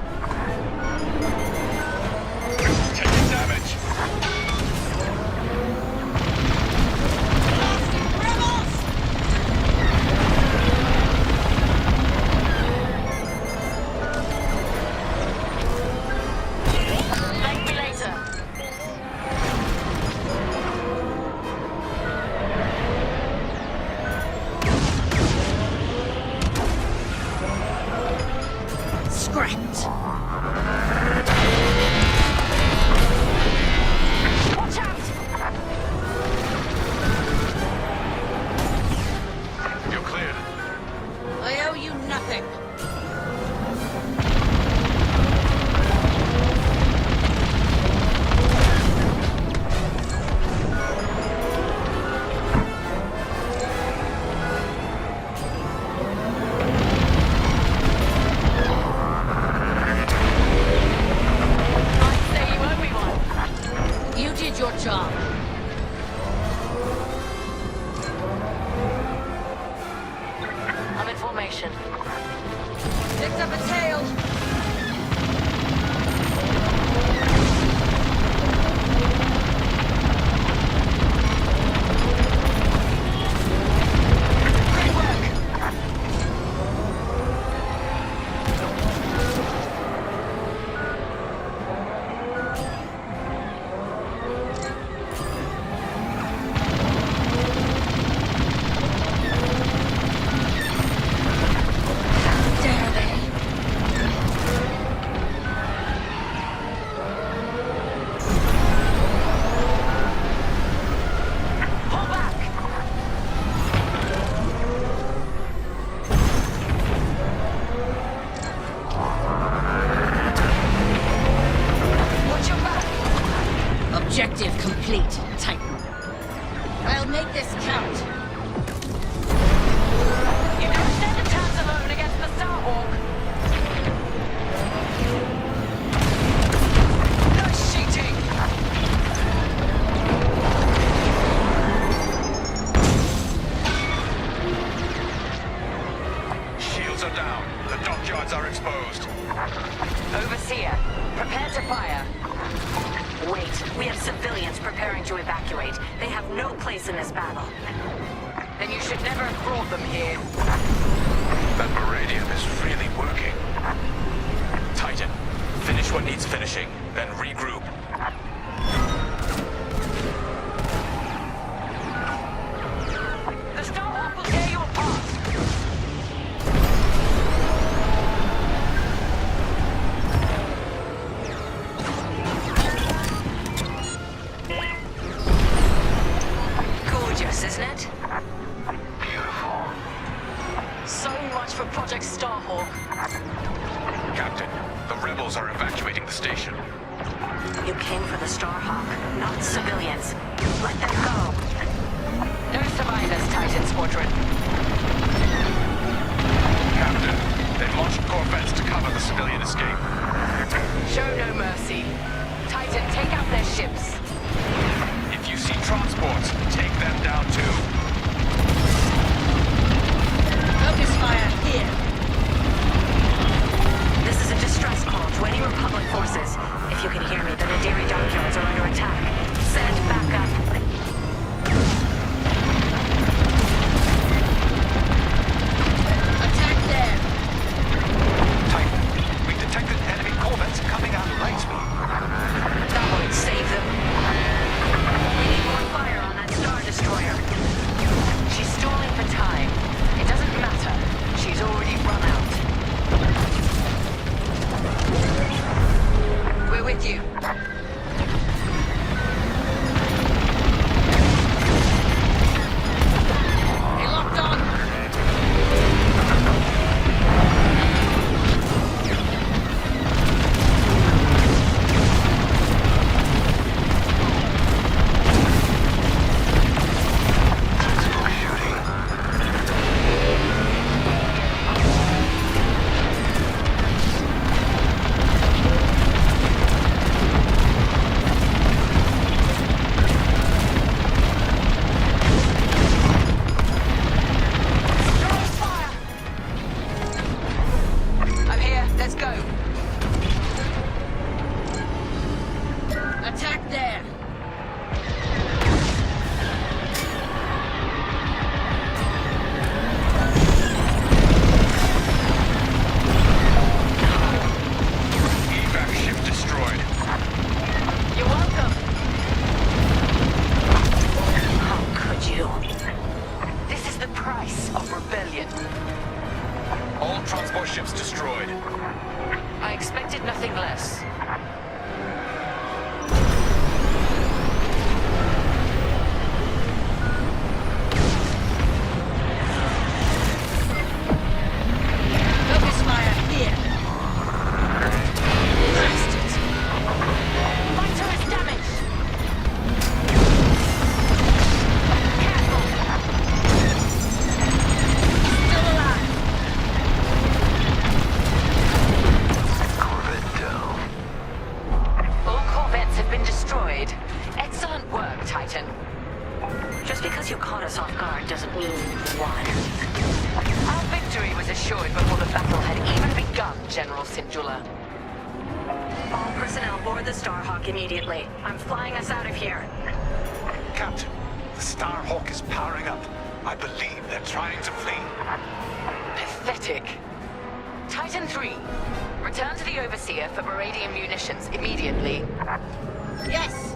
Taking damage. Thank me later. Objective complete, Titan. I'll make this count. You don't stand a chance alone against the Starhawk. Nice cheating! Shields are down. The dockyards are exposed. Overseer, prepare to fire. Wait, we have civilians preparing to evacuate. They have no place in this battle. Then you should never have brought them here. That Meridian is really working. Titan, finish what needs finishing, then regroup. The Starhawk will tear you apart. Gorgeous, isn't it? Beautiful. So much for Project Starhawk. Captain, the rebels are evacuating the station. You came for the Starhawk, not civilians. Let them go. No survivors, Titan Squadron. Captain, they've launched corvettes to cover the civilian escape. Show no mercy. Titan, take out their ships. If you see transports, take them down too. Focus fire here. This is a distress call to any Republic forces. If you can hear me, the Nadiri dockyards are under attack. Send backup. Attack there. Titan, we detected enemy corvettes coming out right. That won't save them. We need more fire on that Star Destroyer. She's stalling for time. It doesn't matter. She's already run out. We're with you. They locked on. I'm here. Let's go. Attack there. Evac ship destroyed. You're welcome. How could you? This is the price of rebellion. All transport ships destroyed. I expected nothing less. Focus fire here. Bastards. My turret's damaged. Still alive. Corvette down. All corvettes have been destroyed. Excellent work, Titan. Just because you caught us off guard doesn't mean you won. Our victory was assured before the battle had even begun, General Sinjula. All personnel board the Starhawk immediately. I'm flying us out of here. Captain, the Starhawk is powering up. I believe they're trying to flee. Pathetic. Titan 3, return to the Overseer for Meridian munitions immediately. Yes.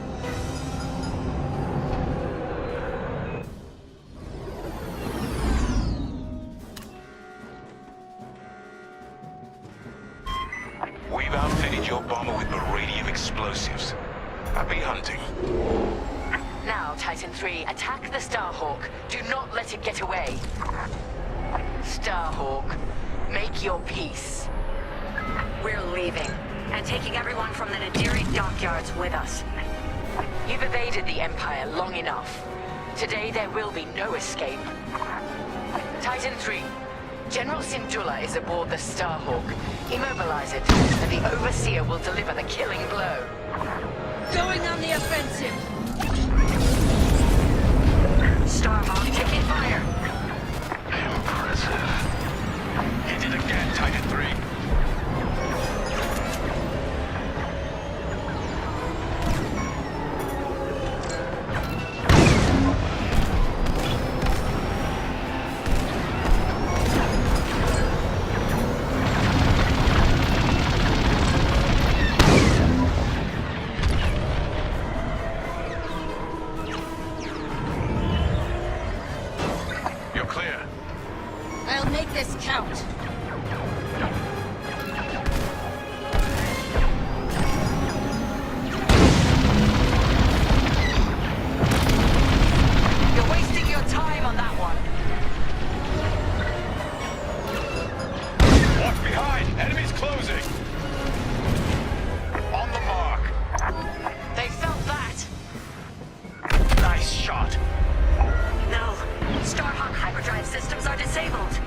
We've outfitted your bomber with beradium explosives. Happy hunting. Now, Titan 3, attack the Starhawk. Do not let it get away. Starhawk, make your peace. We're leaving, and taking everyone from the Nadiri dockyards with us. You've evaded the Empire long enough. Today there will be no escape. Titan 3, General Syndulla is aboard the Starhawk. Immobilize it, and the Overseer will deliver the killing blow. Going on the offensive! Starhawk taking fire. Impressive. Hit it again, Titan 3. I'll make this count. You're wasting your time on that one. Watch behind! Enemies closing! On the mark! They felt that! Nice shot! No. Starhawk hyperdrive systems are disabled.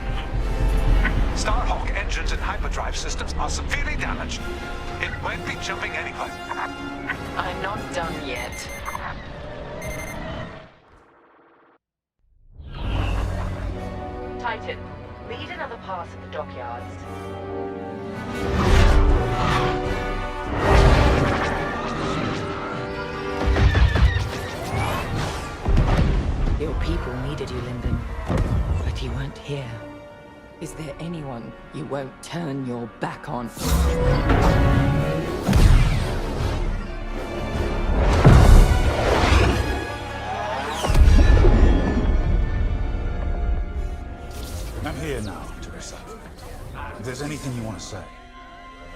Starhawk engines and hyperdrive systems are severely damaged. It won't be jumping anywhere. I'm not done yet. Titan, lead another pass at the dockyards. Your people needed you, Lyndon. But you weren't here. Is there anyone you won't turn your back on? I'm here now, Teresa. If there's anything you want to say,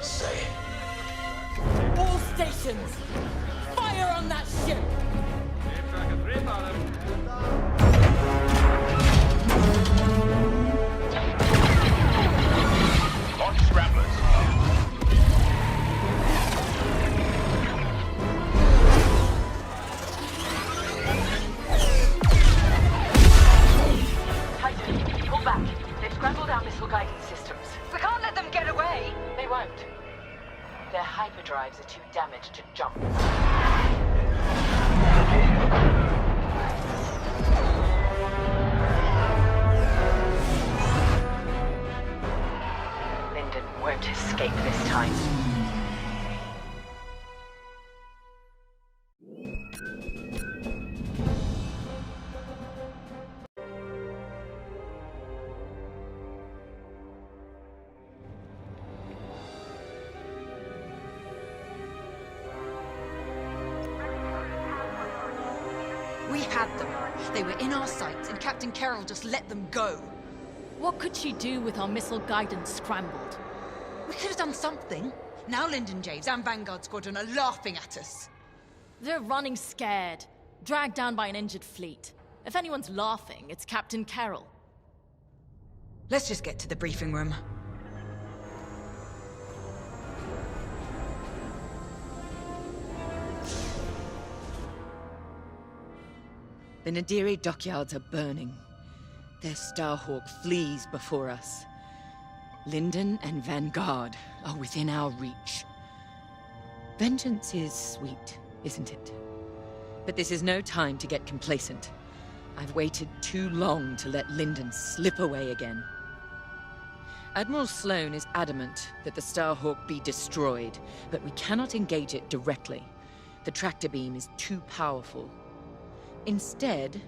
say it. All stations! Fire on that ship! Launch scramblers. Titan, pull back. They've scrambled our missile guidance systems. We can't let them get away! They won't. Their hyperdrives are too damaged to jump. Lyndon won't escape this time. We had them. They were in our sights, and Captain Carroll just let them go. What could she do with our missile guidance scrambled? We could have done something. Now Lyndon James and Vanguard Squadron are laughing at us. They're running scared, dragged down by an injured fleet. If anyone's laughing, it's Captain Carroll. Let's just get to the briefing room. The Nadiri dockyards are burning. Their Starhawk flees before us. Lyndon and Vanguard are within our reach. Vengeance is sweet, isn't it? But this is no time to get complacent. I've waited too long to let Lyndon slip away again. Admiral Sloane is adamant that the Starhawk be destroyed, but we cannot engage it directly. The tractor beam is too powerful. Instead,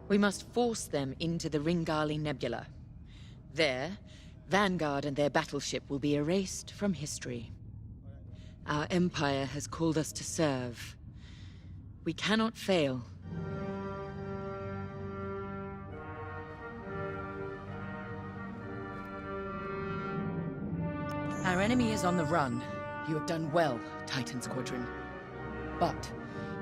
we must force them into the Ringali Nebula. There, Vanguard and their battleship will be erased from history. Our Empire has called us to serve. We cannot fail. Our enemy is on the run. You have done well, Titan Squadron. But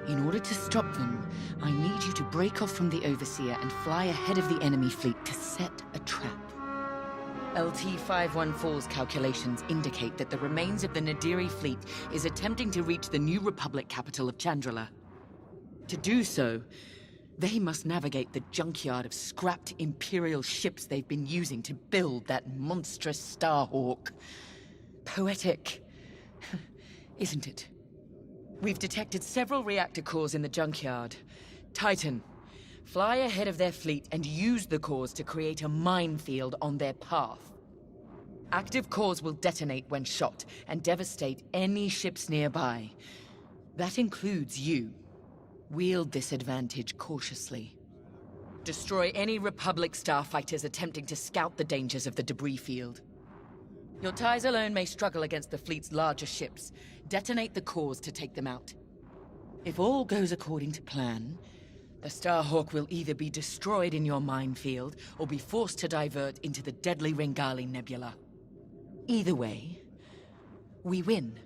in order to stop them, I need you to break off from the Overseer and fly ahead of the enemy fleet to set a trap. LT-514's calculations indicate that the remains of the Nadiri fleet is attempting to reach the New Republic capital of Chandrila. To do so, they must navigate the junkyard of scrapped Imperial ships they've been using to build that monstrous Starhawk. Poetic, isn't it? We've detected several reactor cores in the junkyard. Titan, fly ahead of their fleet and use the cores to create a minefield on their path. Active cores will detonate when shot and devastate any ships nearby. That includes you. Wield this advantage cautiously. Destroy any Republic starfighters attempting to scout the dangers of the debris field. Your ties alone may struggle against the fleet's larger ships. Detonate the cores to take them out. If all goes according to plan, the Starhawk will either be destroyed in your minefield or be forced to divert into the deadly Ringali Nebula. Either way, we win.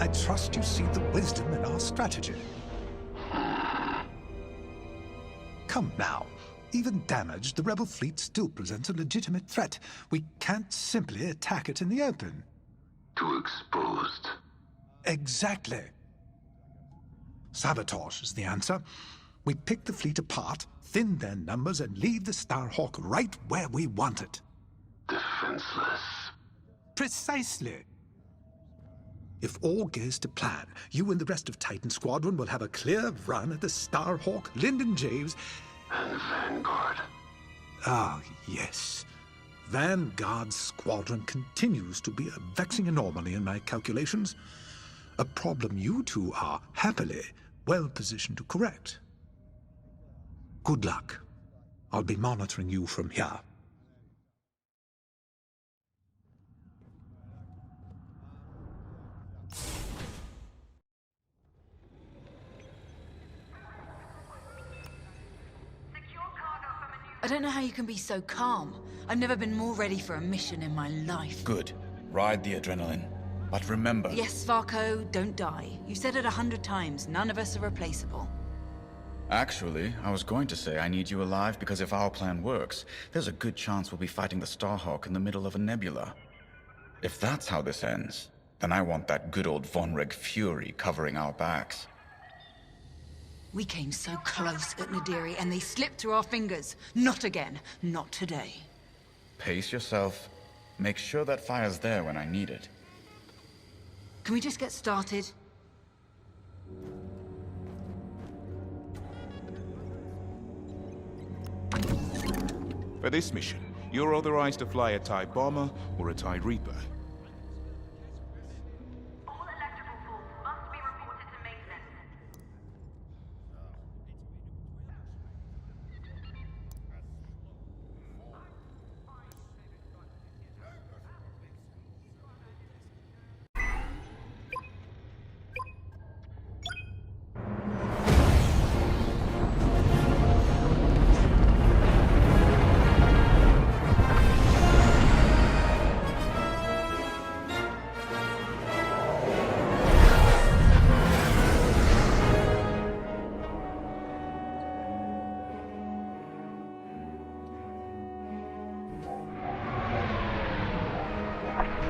I trust you see the wisdom in our strategy. Come now. Even damaged, the rebel fleet still presents a legitimate threat. We can't simply attack it in the open. Too exposed. Exactly. Sabotage is the answer. We pick the fleet apart, thin their numbers, and leave the Starhawk right where we want it. Defenseless. Precisely. If all goes to plan, you and the rest of Titan Squadron will have a clear run at the Starhawk, Lyndon James, and Vanguard. Ah, yes. Vanguard's squadron continues to be a vexing anomaly in my calculations. A problem you two are, happily, well positioned to correct. Good luck. I'll be monitoring you from here. I don't know how you can be so calm. I've never been more ready for a mission in my life. Good. Ride the adrenaline. But remember... Yes, Varko, don't die. You said it 100 times. None of us are replaceable. Actually, I was going to say I need you alive because if our plan works, there's a good chance we'll be fighting the Starhawk in the middle of a nebula. If that's how this ends, then I want that good old Vonreg fury covering our backs. We came so close at Nadiri, and they slipped through our fingers. Not again. Not today. Pace yourself. Make sure that fire's there when I need it. Can we just get started? For this mission, you're authorized to fly a TIE Bomber or a TIE Reaper.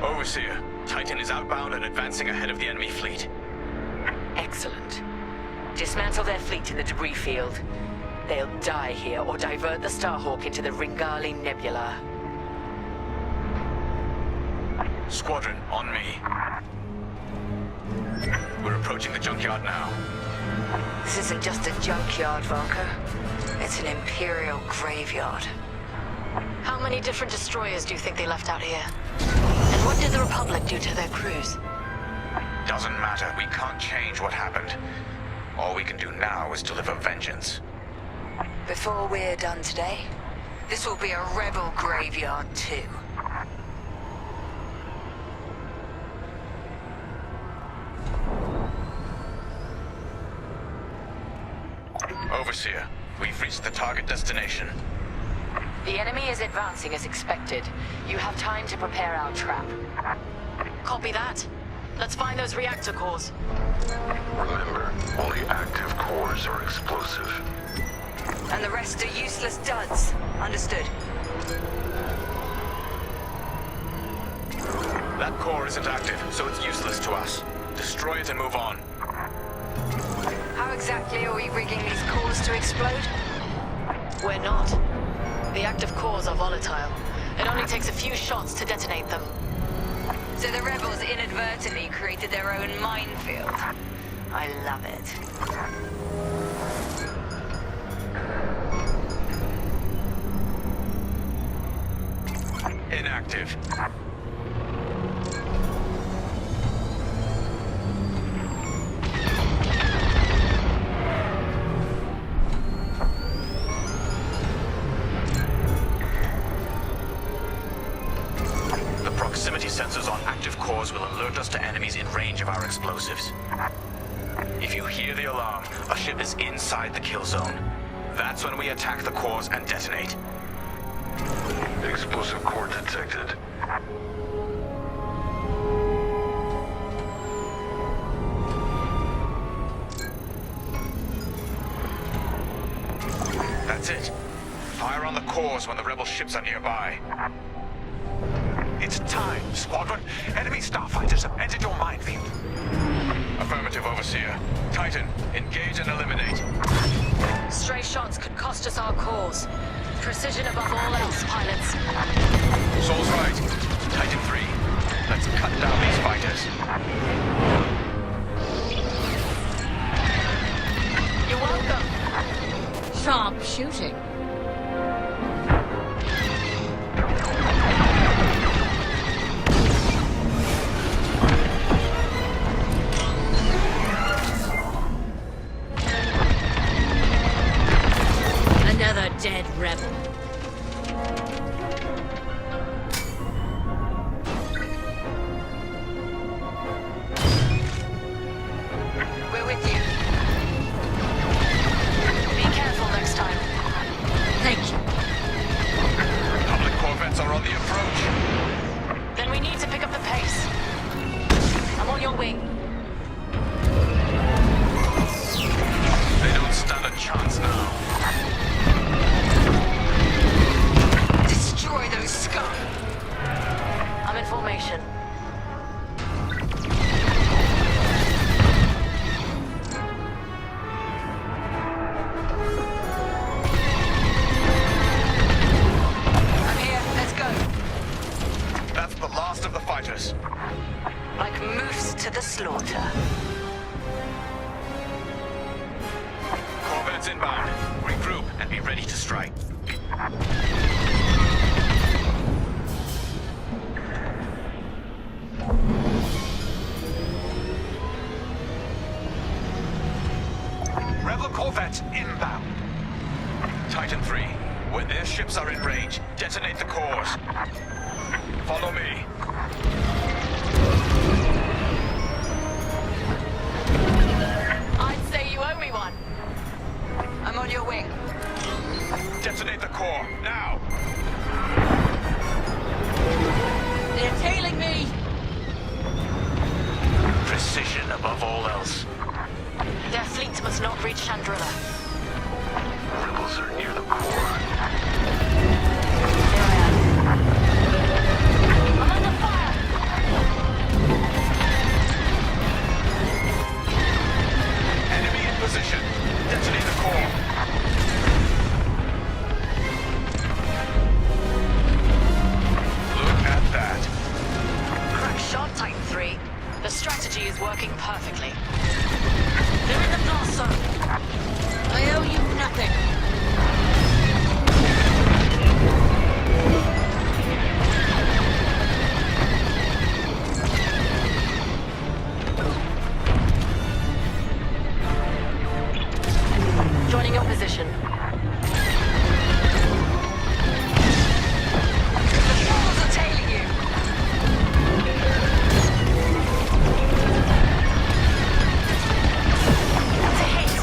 Overseer, Titan is outbound and advancing ahead of the enemy fleet. Excellent. Dismantle their fleet in the debris field. They'll die here or divert the Starhawk into the Ringali Nebula. Squadron, on me. We're approaching the junkyard now. This isn't just a junkyard, Varko. It's an Imperial graveyard. How many different destroyers do you think they left out here? And what did the Republic do to their crews? Doesn't matter. We can't change what happened. All we can do now is deliver vengeance. Before we're done today, this will be a rebel graveyard too. Overseer, we've reached the target destination. The enemy is advancing as expected. You have time to prepare our trap. Copy that. Let's find those reactor cores. Remember, only active cores are explosive. And the rest are useless duds. Understood. core isn't active, so it's useless to us. Destroy it and move on. How exactly are we rigging these cores to explode? We're not. The active cores are volatile. It only takes a few shots to detonate them. So the rebels inadvertently created their own minefield. I love it. Inactive. The proximity sensors on active cores will alert us to enemies in range of our explosives. If you hear the alarm, a ship is inside the kill zone. That's when we attack the cores and detonate. Explosive core detected. That's it. Fire on the cores when the rebel ships are nearby. It's time, Squadron. Enemy starfighters have entered your minefield. Affirmative, Overseer. Titan, engage and eliminate. Stray shots could cost us our cores. Precision above all else, pilots. Soul's right. Titan 3. Let's cut down these fighters. You're welcome. Sharp shooting. Another dead rebel. We're with you. Be careful next time. Thank you. Republic corvettes are on the approach. Then we need to pick up the pace. I'm on your wing. They don't stand a chance now. Destroy those scum! I'm in formation. I'm here, let's go. That's the last of the fighters. Like moose to the slaughter. Corvettes inbound. Regroup and be ready to strike. Rebel corvettes inbound. Titan 3. When their ships are in range, detonate the cores. Follow me. I'd say you owe me one. I'm on your wing. Detonate the core, now! They're tailing me! Precision above all else. Their fleet must not reach Chandrilla. Rebels are near the core. There I am. I'm under fire! Enemy in position. Detonate the core. Look at that. Crack shot, Titan 3. The strategy is working perfectly. They're in the blast zone. I owe you nothing. Joining your position. The fools are tailing you. That's a hit.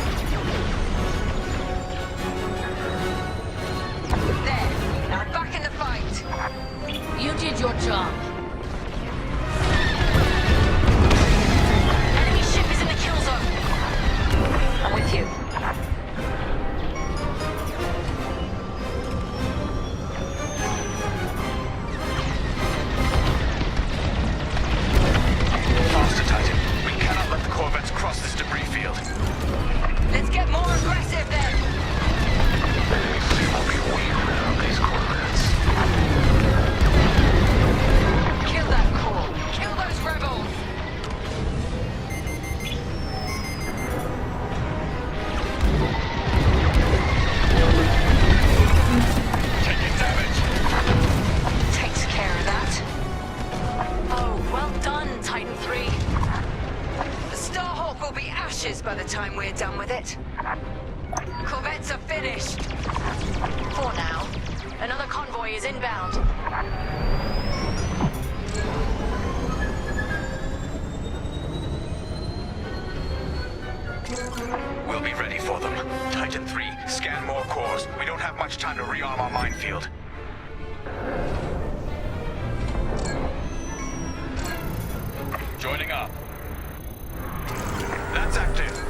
There. Now back in the fight. You did your job. Enemy ship is in the kill zone. I'm with you. time we're done with it. Corvettes are finished. For now. Another convoy is inbound. We'll be ready for them. Titan 3, scan more cores. We don't have much time to rearm our minefield. Joining up. That's active.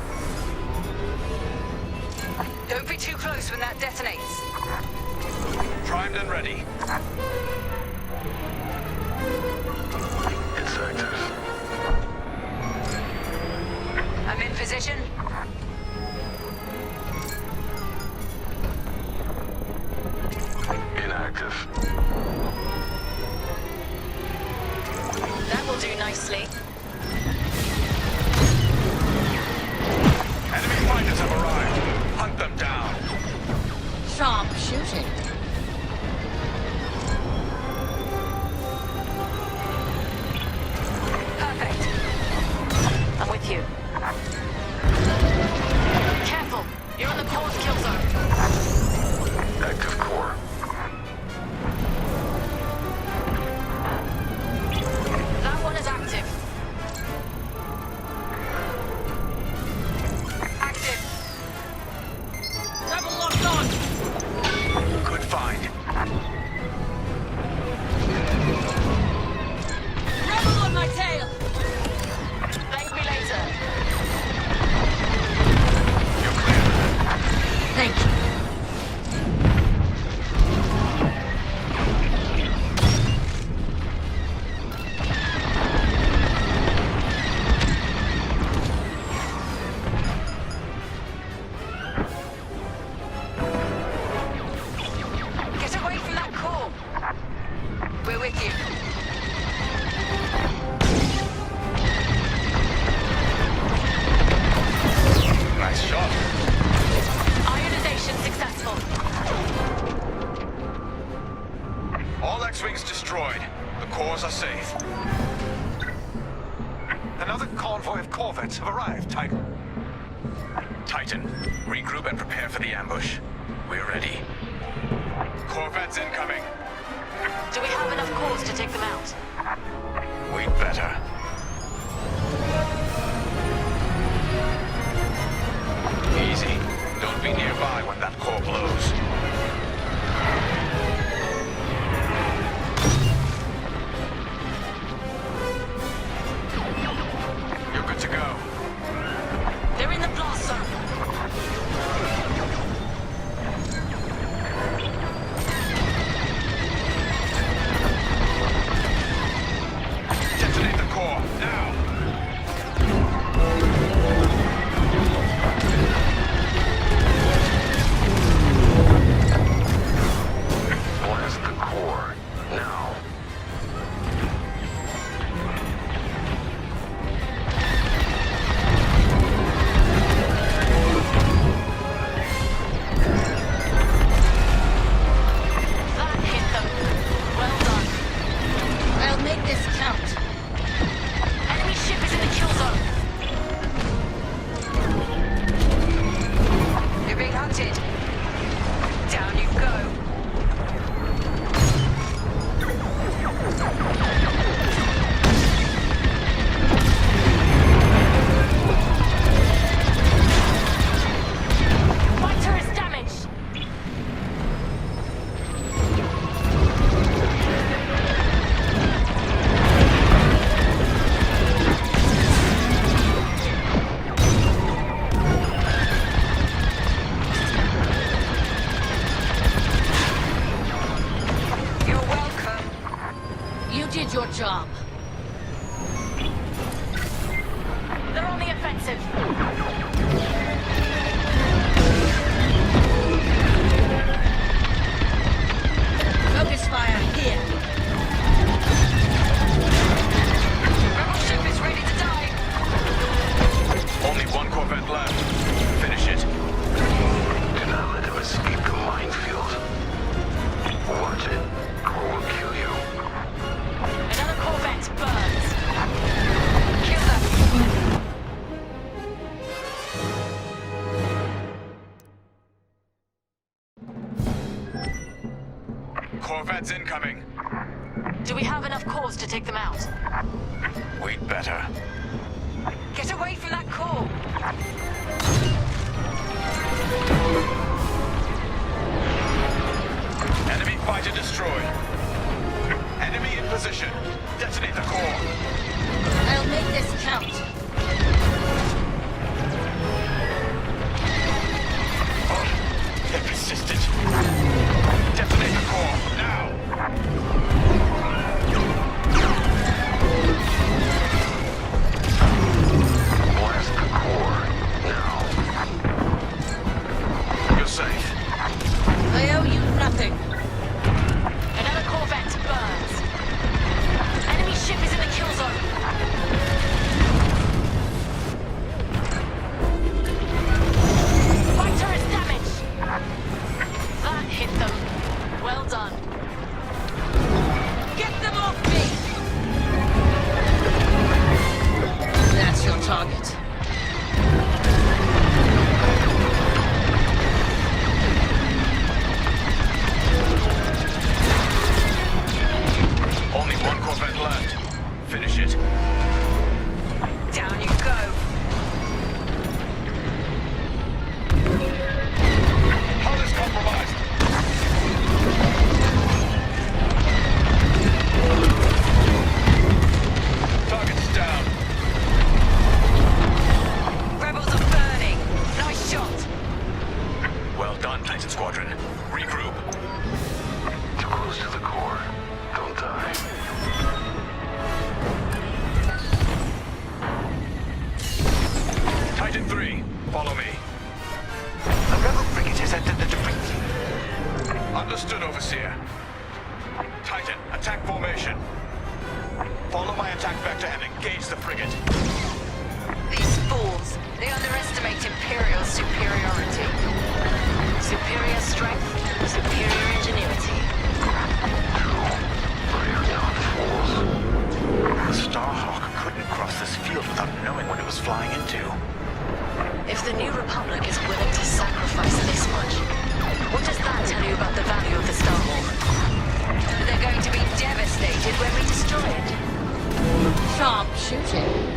Don't be too close when that detonates. Primed and ready. It's active. I'm in position. Inactive. That will do nicely. Enemy fighters have arrived. Hunt them down. Sharp shooting. Perfect. I'm with you. Careful! You're in the core's kill zone. Active core. That one is active. Active. Rebel locked on. Good find. Rebel on my tail. Thank me later. You're clear. Thank you. Get away from that core. We're with you. Nice shot. Ionization successful. All X-Wings destroyed. The cores are safe. Another convoy of corvettes have arrived, Titan. Titan, regroup and prepare for the ambush. We're ready. Corvettes incoming. Do we have enough cores to take them out? We'd better. Easy. Don't be nearby when that core blows. You're good to go. They're in the blast zone. Detonate the core, now! Blast the core. Now. That hit them. Well done. I'll make this count. Enemy ship is in the kill zone. You're being hunted. Down you go. Fighter is damaged. You're welcome. You did your job. They're on the offensive. Focus fire here. Rebel ship is ready to die. Only one Corvette left. Finish it. Do not let him escape the minefield. Watch it. Core will kill you. Another Corvette burns. Kill them. nomads incoming. Do we have enough cores to take them out? We'd better. Get away from that core! Enemy fighter destroyed. Enemy in position. Detonate the core. I'll make this count. Oh, they persisted. Detonate the core, now! Blast the core, now. You're safe. I owe you nothing. Another corvette burns. Enemy ship is in the kill zone. Fighter is damaged. That hit them. Well done. Get them off me! That's your target. Only one corvette left. Finish it. Down you go. Hull is compromised. Target's down. Rebels are burning. Nice shot. Well done, Titan Squadron. Regroup. Too close to the core. Don't die. Titan 3, follow me. A rebel frigate has entered the debris. Understood, Overseer. Titan, attack formation. Follow my attack vector and engage the frigate. These fools, they underestimate Imperial superiority. Superior strength, superior ingenuity. The Starhawk couldn't cross this field without knowing what it was flying into. If the New Republic is willing to sacrifice this much, what does that tell you about the value of the Starhawk? They're going to be devastated when we destroy it. Sharp shooting.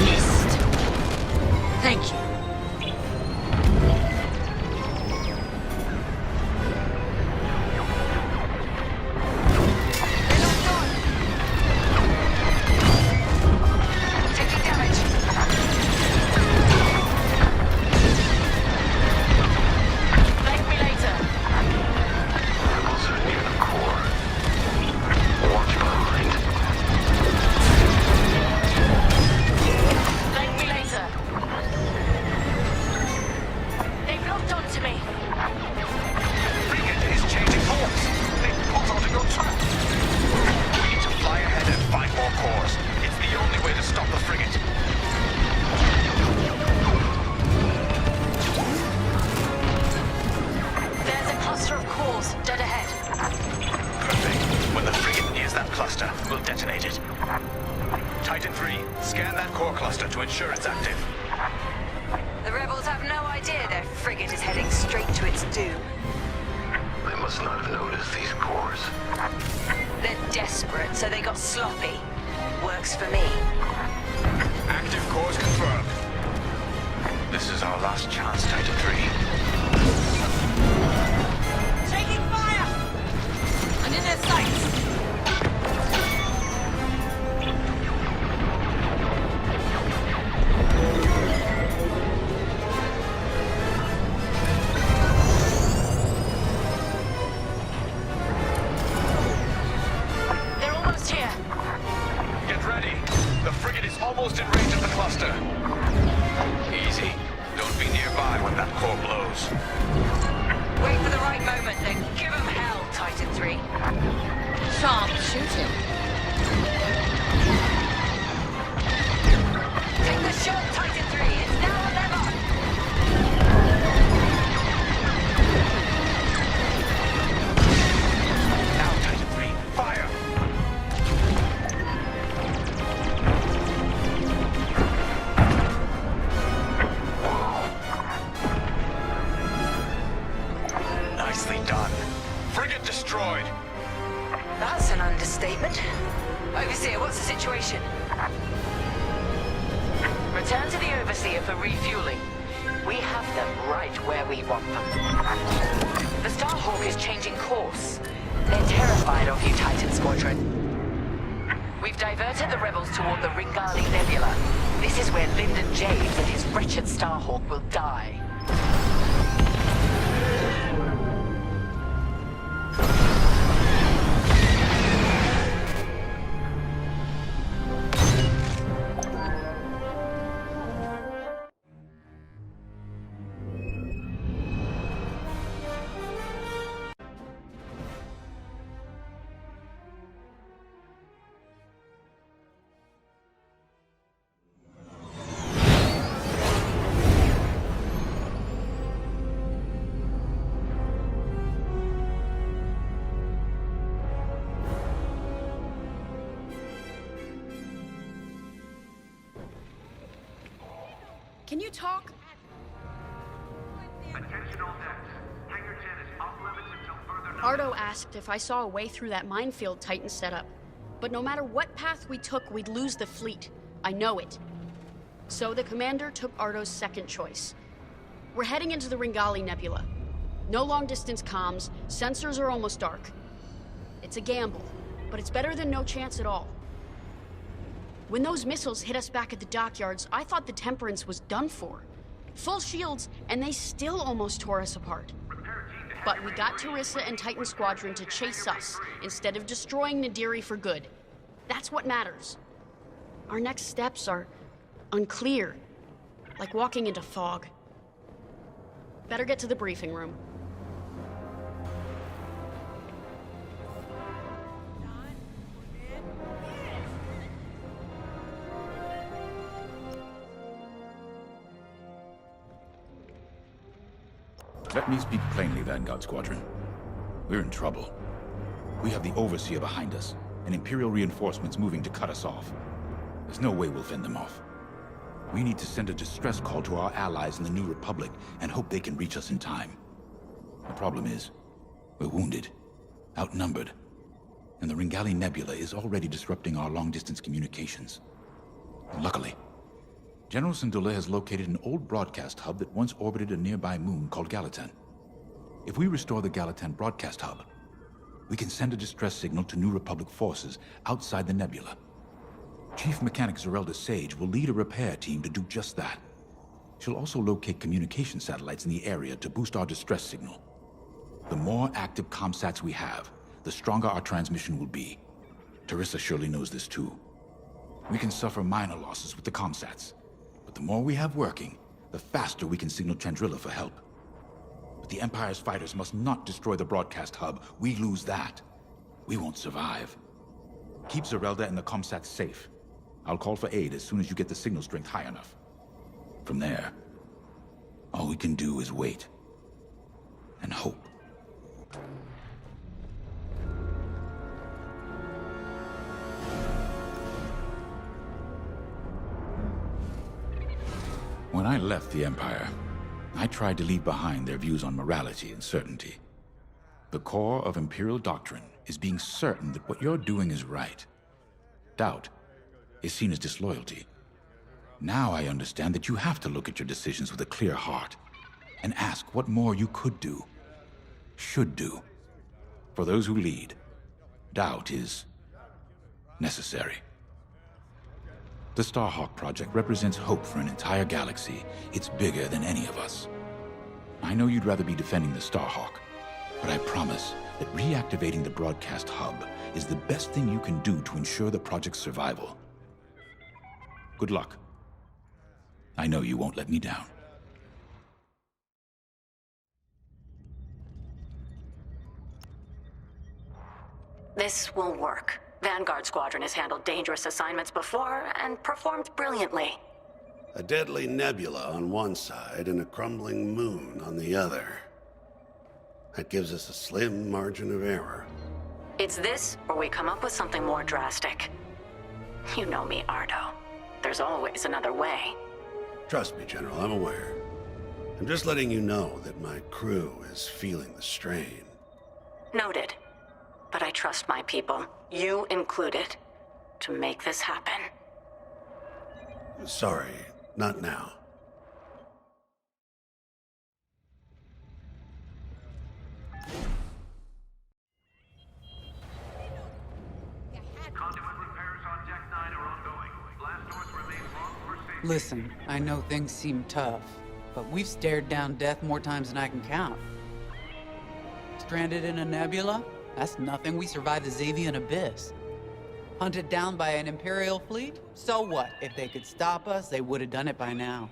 Missed. Thank you. Taking damage. Thank me later. Rebels are near the core. Watch behind. Thank me later. They've locked onto me. Frigate is changing course. They've put onto your trap. We need to fly ahead and find more cores. It's the only way to stop the frigate. There's a cluster of cores dead ahead. Perfect. When the frigate nears that cluster, we'll detonate it. Titan 3, scan that core cluster to ensure it's active. The rebels have no idea their frigate is heading straight to its doom. They must not have noticed these cores. They're desperate, so they got sloppy. Works for me. Active cores confirmed. This is our last chance, Titan 3. Taking fire! And in their sights! They're almost here. Get ready. The frigate is almost in range of the cluster. Easy. Don't be nearby when that core blows. Wait for the right moment, then give them hell, Titan 3. Sharp shooting. Take the shot, Titan 3. It's now or never. understatement. Overseer, what's the situation? Return to the Overseer for refueling. We have them right where we want them. The Starhawk is changing course. They're terrified of you, Titan Squadron. We've diverted the rebels toward the Ringali Nebula. This is where Lyndon James and his wretched Starhawk will die. Can you talk? Attention all decks. Hangar 10 is off limits until further notice. Ardo asked if I saw a way through that minefield Titan set up. But no matter what path we took, we'd lose the fleet. I know it. So the commander took Ardo's second choice. We're heading into the Ringali Nebula. No long-distance comms, sensors are almost dark. It's a gamble, but it's better than no chance at all. When those missiles hit us back at the dockyards, I thought the Temperance was done for. Full shields, and they still almost tore us apart. But we got Teresa and Titan Squadron to chase us, instead of destroying Nadiri for good. That's what matters. Our next steps are unclear, like walking into fog. Better get to the briefing room. Let me speak plainly, Vanguard Squadron. We're in trouble. We have the Overseer behind us, and Imperial reinforcements moving to cut us off. There's no way we'll fend them off. We need to send a distress call to our allies in the New Republic and hope they can reach us in time. The problem is, we're wounded, outnumbered, and the Ringali Nebula is already disrupting our long-distance communications. Luckily, General Syndulla has located an old broadcast hub that once orbited a nearby moon called Gallatin. If we restore the Gallatin broadcast hub, we can send a distress signal to New Republic forces outside the nebula. Chief Mechanic Zerelda Sage will lead a repair team to do just that. She'll also locate communication satellites in the area to boost our distress signal. The more active comsats we have, the stronger our transmission will be. Teresa surely knows this too. We can suffer minor losses with the comsats, but the more we have working, the faster we can signal Chandrila for help. But the Empire's fighters must not destroy the broadcast hub. We lose that, we won't survive. Keep Zerelda and the comsats safe. I'll call for aid as soon as you get the signal strength high enough. From there, all we can do is wait and hope. When I left the Empire, I tried to leave behind their views on morality and certainty. The core of Imperial doctrine is being certain that what you're doing is right. Doubt is seen as disloyalty. Now I understand that you have to look at your decisions with a clear heart and ask what more you could do, should do. For those who lead, doubt is necessary. The Starhawk project represents hope for an entire galaxy. It's bigger than any of us. I know you'd rather be defending the Starhawk, but I promise that reactivating the broadcast hub is the best thing you can do to ensure the project's survival. Good luck. I know you won't let me down. This will work. Vanguard Squadron has handled dangerous assignments before and performed brilliantly. A deadly nebula on one side and a crumbling moon on the other. That gives us a slim margin of error. It's this, or we come up with something more drastic. You know me, Ardo. There's always another way. Trust me, General, I'm aware. I'm just letting you know that my crew is feeling the strain. Noted. But I trust my people, you included, to make this happen. Sorry, not now. Listen, I know things seem tough, but we've stared down death more times than I can count. Stranded in a nebula? That's nothing. We survived the Xavian Abyss. Hunted down by an Imperial fleet? So what? If they could stop us, they would have done it by now.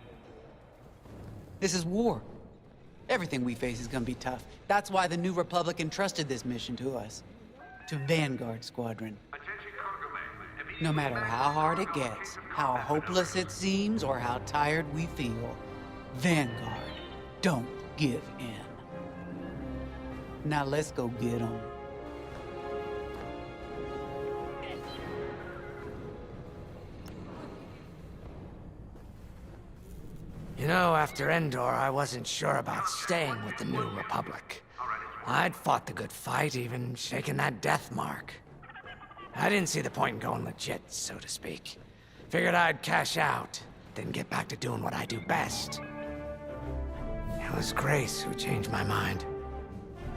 This is war. Everything we face is gonna be tough. That's why the New Republic entrusted this mission to us. To Vanguard Squadron. No matter how hard it gets, how hopeless it seems, or how tired we feel, Vanguard don't give in. Now let's go get them. You know, after Endor, I wasn't sure about staying with the New Republic. I'd fought the good fight, even shaken that death mark. I didn't see the point in going legit, so to speak. Figured I'd cash out, then get back to doing what I do best. It was Grace who changed my mind.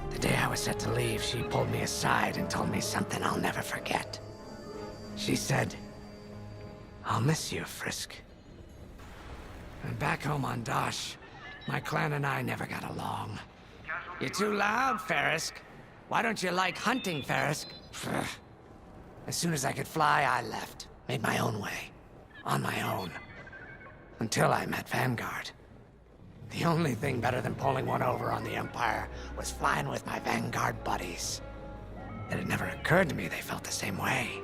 The day I was set to leave, she pulled me aside and told me something I'll never forget. She said, "I'll miss you, Frisk." And back home on Dosh, my clan and I never got along. "You're too loud, Farisk. Why don't you like hunting, Farisk?" As soon as I could fly, I left. Made my own way. On my own. Until I met Vanguard. The only thing better than pulling one over on the Empire was flying with my Vanguard buddies. It had never occurred to me they felt the same way.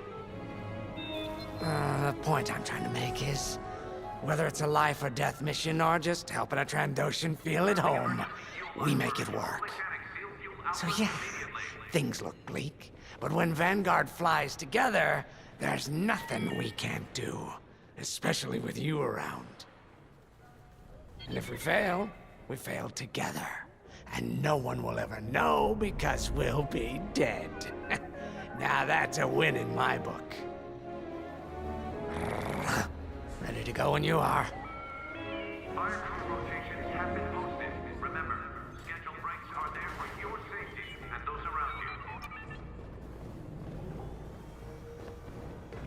The point I'm trying to make is, whether it's a life or death mission or just helping a Trandoshan feel at home, we make it work. So yeah, things look bleak, but when Vanguard flies together, there's nothing we can't do, especially with you around. And if we fail, we fail together. And no one will ever know because we'll be dead. Now that's a win in my book. Ready to go when you are. Fire crew rotations have been posted. Remember, scheduled breaks are there for your safety and those around you.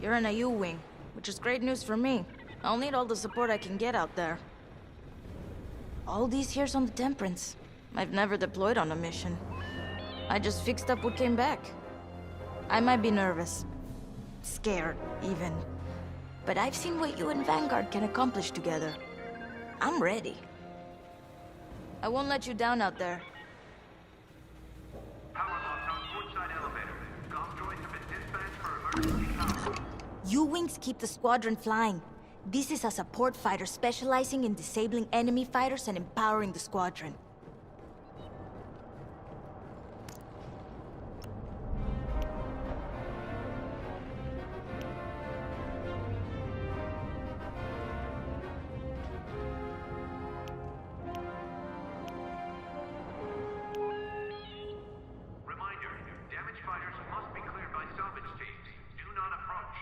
You're in a U-wing, which is great news for me. I'll need all the support I can get out there. All these years on the Temperance, I've never deployed on a mission. I just fixed up what came back. I might be nervous. Scared, even. But I've seen what you and Vanguard can accomplish together. I'm ready. I won't let you down out there. U-wings keep the squadron flying. This is a support fighter specializing in disabling enemy fighters and empowering the squadron. Reminder, damaged fighters must be cleared by salvage teams. Do not approach.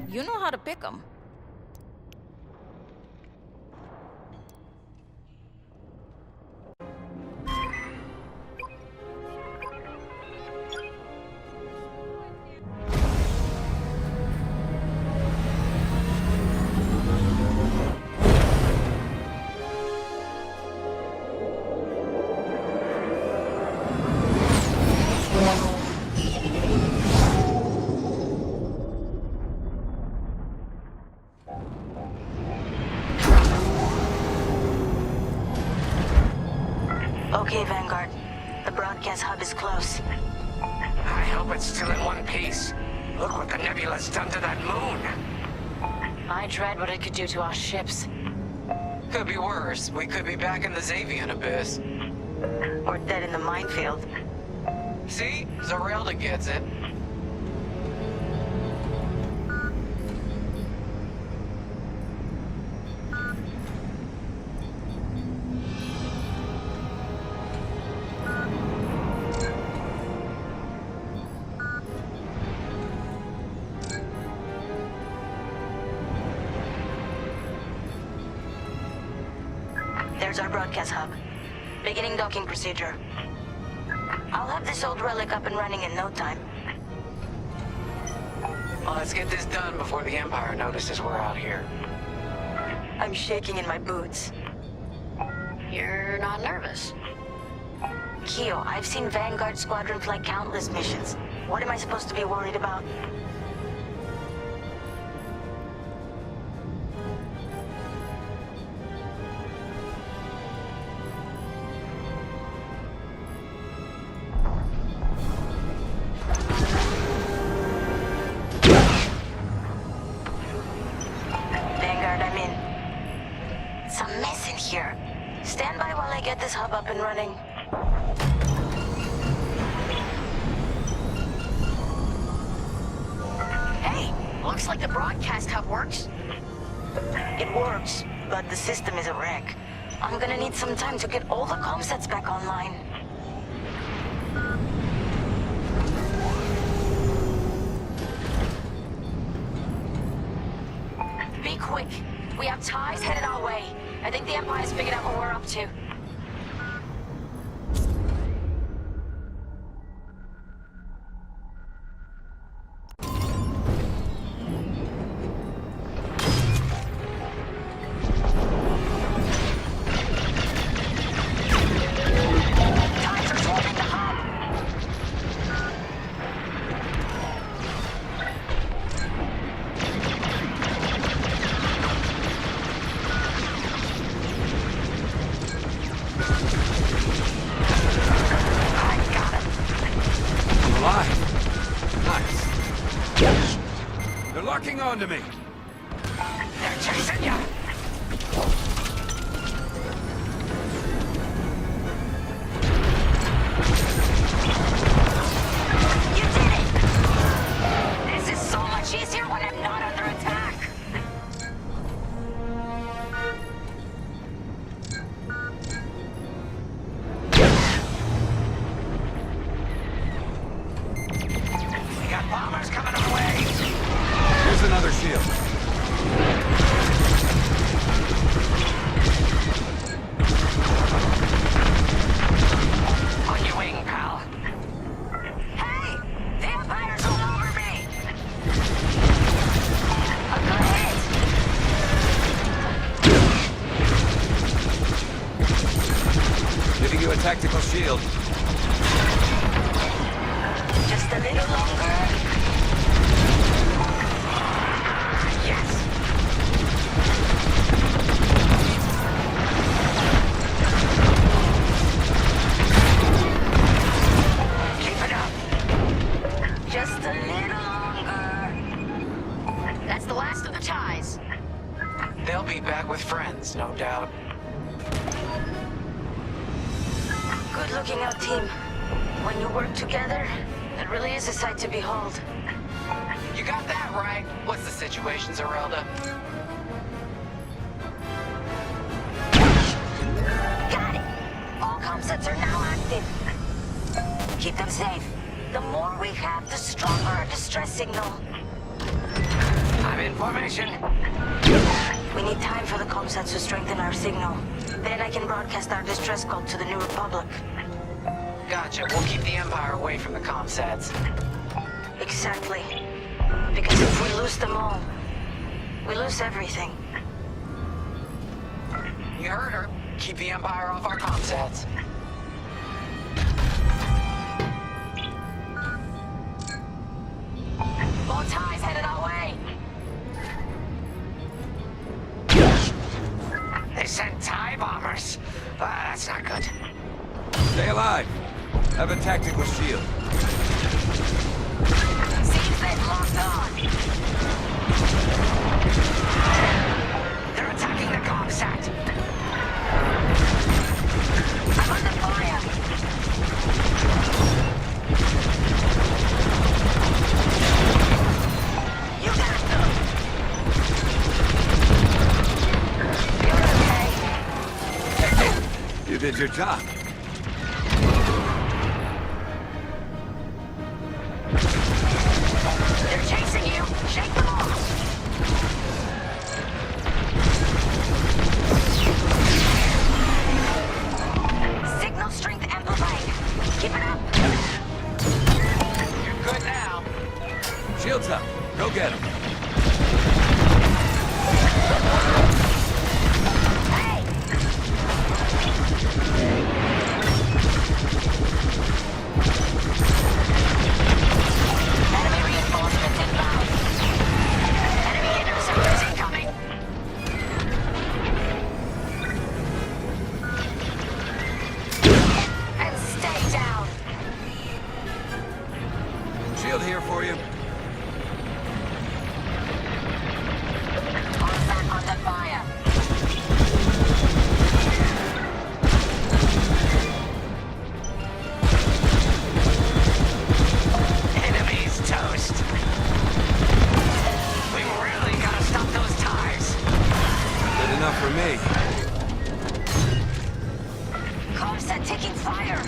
You know how to pick them. Okay, Vanguard. The broadcast hub is close. I hope it's still in one piece. Look what the nebula's done to that moon. I dread what it could do to our ships. Could be worse. We could be back in the Xavian Abyss. Or dead in the minefield. See? Zarelda gets it. There's our broadcast hub. Beginning docking procedure. I'll have this old relic up and running in no time. Well, let's get this done before the Empire notices we're out here. I'm shaking in my boots. You're not nervous. Keo, I've seen Vanguard Squadron fly countless missions. What am I supposed to be worried about? Vanguard, I'm in. It's a mess in here. Stand by while I get this hub up and running. Hey, looks like the broadcast hub works. It works, but the system is a wreck. I'm gonna need some time to get all the comm sets back online. Be quick. We have ties headed our way. I think the Empire's figured out what we're up to. Locking onto me. They're chasing you. You did it! This is so much easier when I'm not under attack. We got bombers coming our way. Here's another shield. On your wing, pal. Hey! The Empire's all over me! A good hit! Giving you a tactical shield. Just a little longer. Yes! Keep it up! Just a little longer. That's the last of the ties. They'll be back with friends, no doubt. Good looking out, team. When you work together, it really is a sight to behold. You got that right. What's the situation, Zerelda? Got it! All comm sets are now active. Keep them safe. The more we have, the stronger our distress signal. I'm in formation. We need time for the comm sets to strengthen our signal. Then I can broadcast our distress call to the New Republic. Gotcha. We'll keep the Empire away from the comm sets. Exactly. Because if we lose them all, we lose everything. You heard her. Keep the Empire off our comm sets. More ties headed our way. They sent TIE bombers. That's not good. Stay alive. Have a tactical shield. Seems they've locked on. They're attacking the comm set. I'm under fire. You got them. You're okay. You did your job. They're chasing you. Shake them off. get him. Enemy reinforcements inbound. Enemy interceptors incoming. And stay down. Shield here for you. Fall back under fire. Enemies toast. We really gotta stop those ties. Good enough for me. Comset taking fire.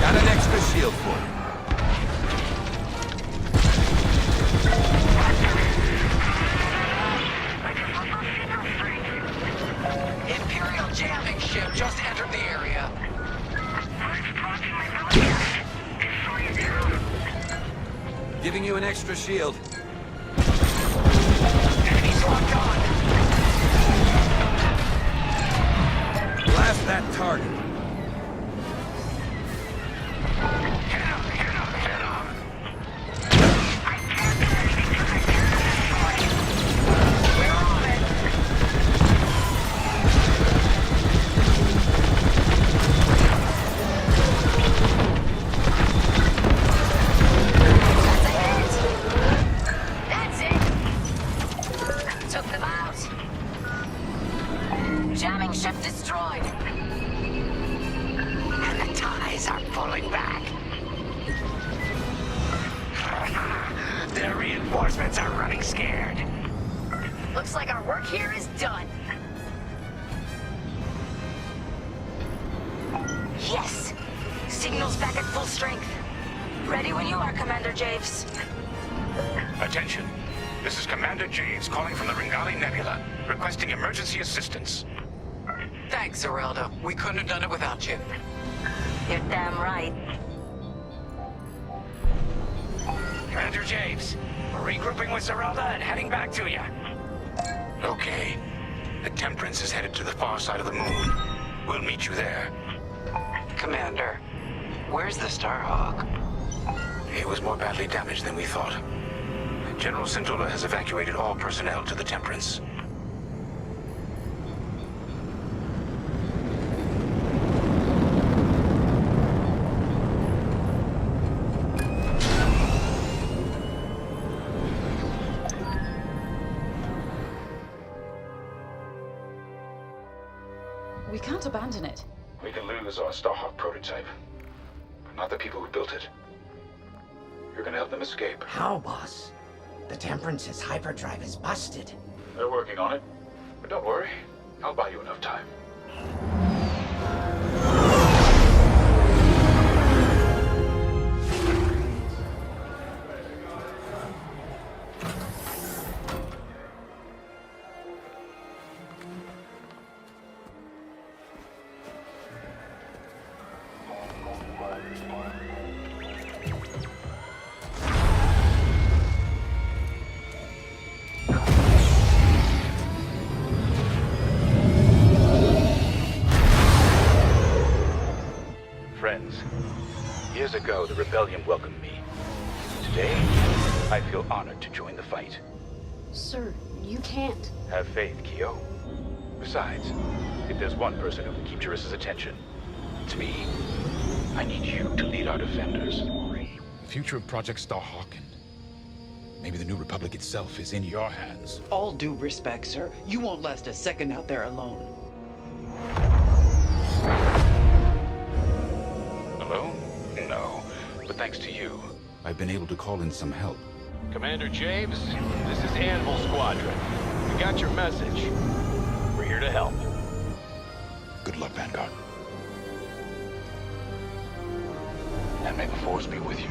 Got an extra shield for you. Imperial jamming ship just entered the area. Giving you an extra shield. Enemies locked on. Blast that target. Hit him, hit him, hit him. We're on it. That's it. Took them out. Jamming ship destroyed. And the ties are pulling back. Their reinforcements are running scared. Looks like our work here is done. Yes! Signal's back at full strength. Ready when you are, Commander Javes. Attention. This is Commander Javes calling from the Ringali Nebula, requesting emergency assistance. Thanks, Zerelda. We couldn't have done it without you. You're damn right. Commander Javes, we're regrouping with Zerelda and heading back to you. Okay. The Temperance is headed to the far side of the moon. We'll meet you there. Commander, where's the Starhawk? It was more badly damaged than we thought. General Syndulla has evacuated all personnel to the Temperance. We can't abandon it. We can lose our Starhawk prototype, but not the people who built it. You're gonna help them escape. How, boss? The Temperance's hyperdrive is busted. They're working on it, but don't worry. I'll buy you enough time. Friends, years ago the Rebellion welcomed me. Today, I feel honored to join the fight. Sir, you can't. Have faith, Kyo. Besides, if there's one person who can keep Jarissa's attention, it's me. I need you to lead our defenders. The future of Project Starhawk and maybe the New Republic itself is in your hands. All due respect, sir. You won't last a second out there alone. Alone? No. But thanks to you, I've been able to call in some help. Commander James, this is Anvil Squadron. We got your message. We're here to help. Good luck, Vanguard. And may the Force be with you.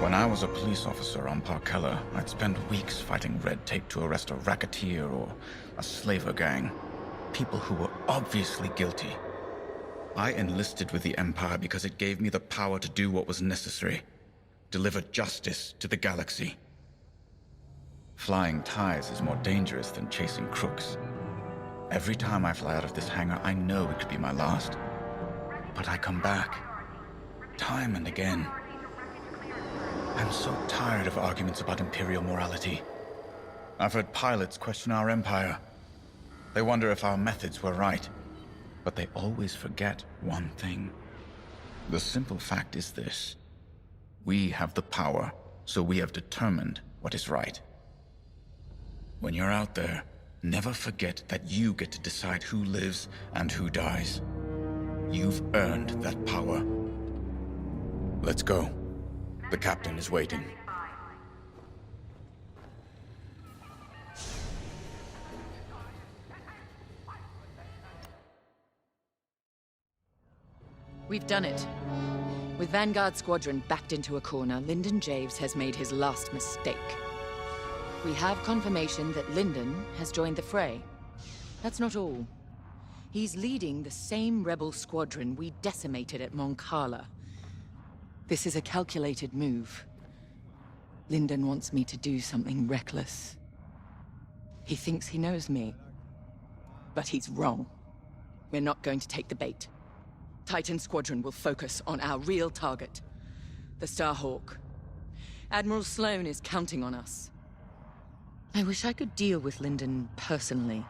When I was a police officer on Parkella, I'd spend weeks fighting red tape to arrest a racketeer or a slaver gang. People who were obviously guilty. I enlisted with the Empire because it gave me the power to do what was necessary. Deliver justice to the galaxy. Flying ties is more dangerous than chasing crooks. Every time I fly out of this hangar, I know it could be my last. But I come back. Time and again. I'm so tired of arguments about Imperial morality. I've heard pilots question our Empire. They wonder if our methods were right. But they always forget one thing. The simple fact is this. We have the power, so we have determined what is right. When you're out there, never forget that you get to decide who lives and who dies. You've earned that power. Let's go. The captain is waiting. We've done it. With Vanguard Squadron backed into a corner, Lyndon Javes has made his last mistake. We have confirmation that Lyndon has joined the fray. That's not all. He's leading the same rebel squadron we decimated at Moncala. This is a calculated move. Lyndon wants me to do something reckless. He thinks he knows me. But he's wrong. We're not going to take the bait. Titan Squadron will focus on our real target, the Starhawk. Admiral Sloane is counting on us. I wish I could deal with Lyndon personally,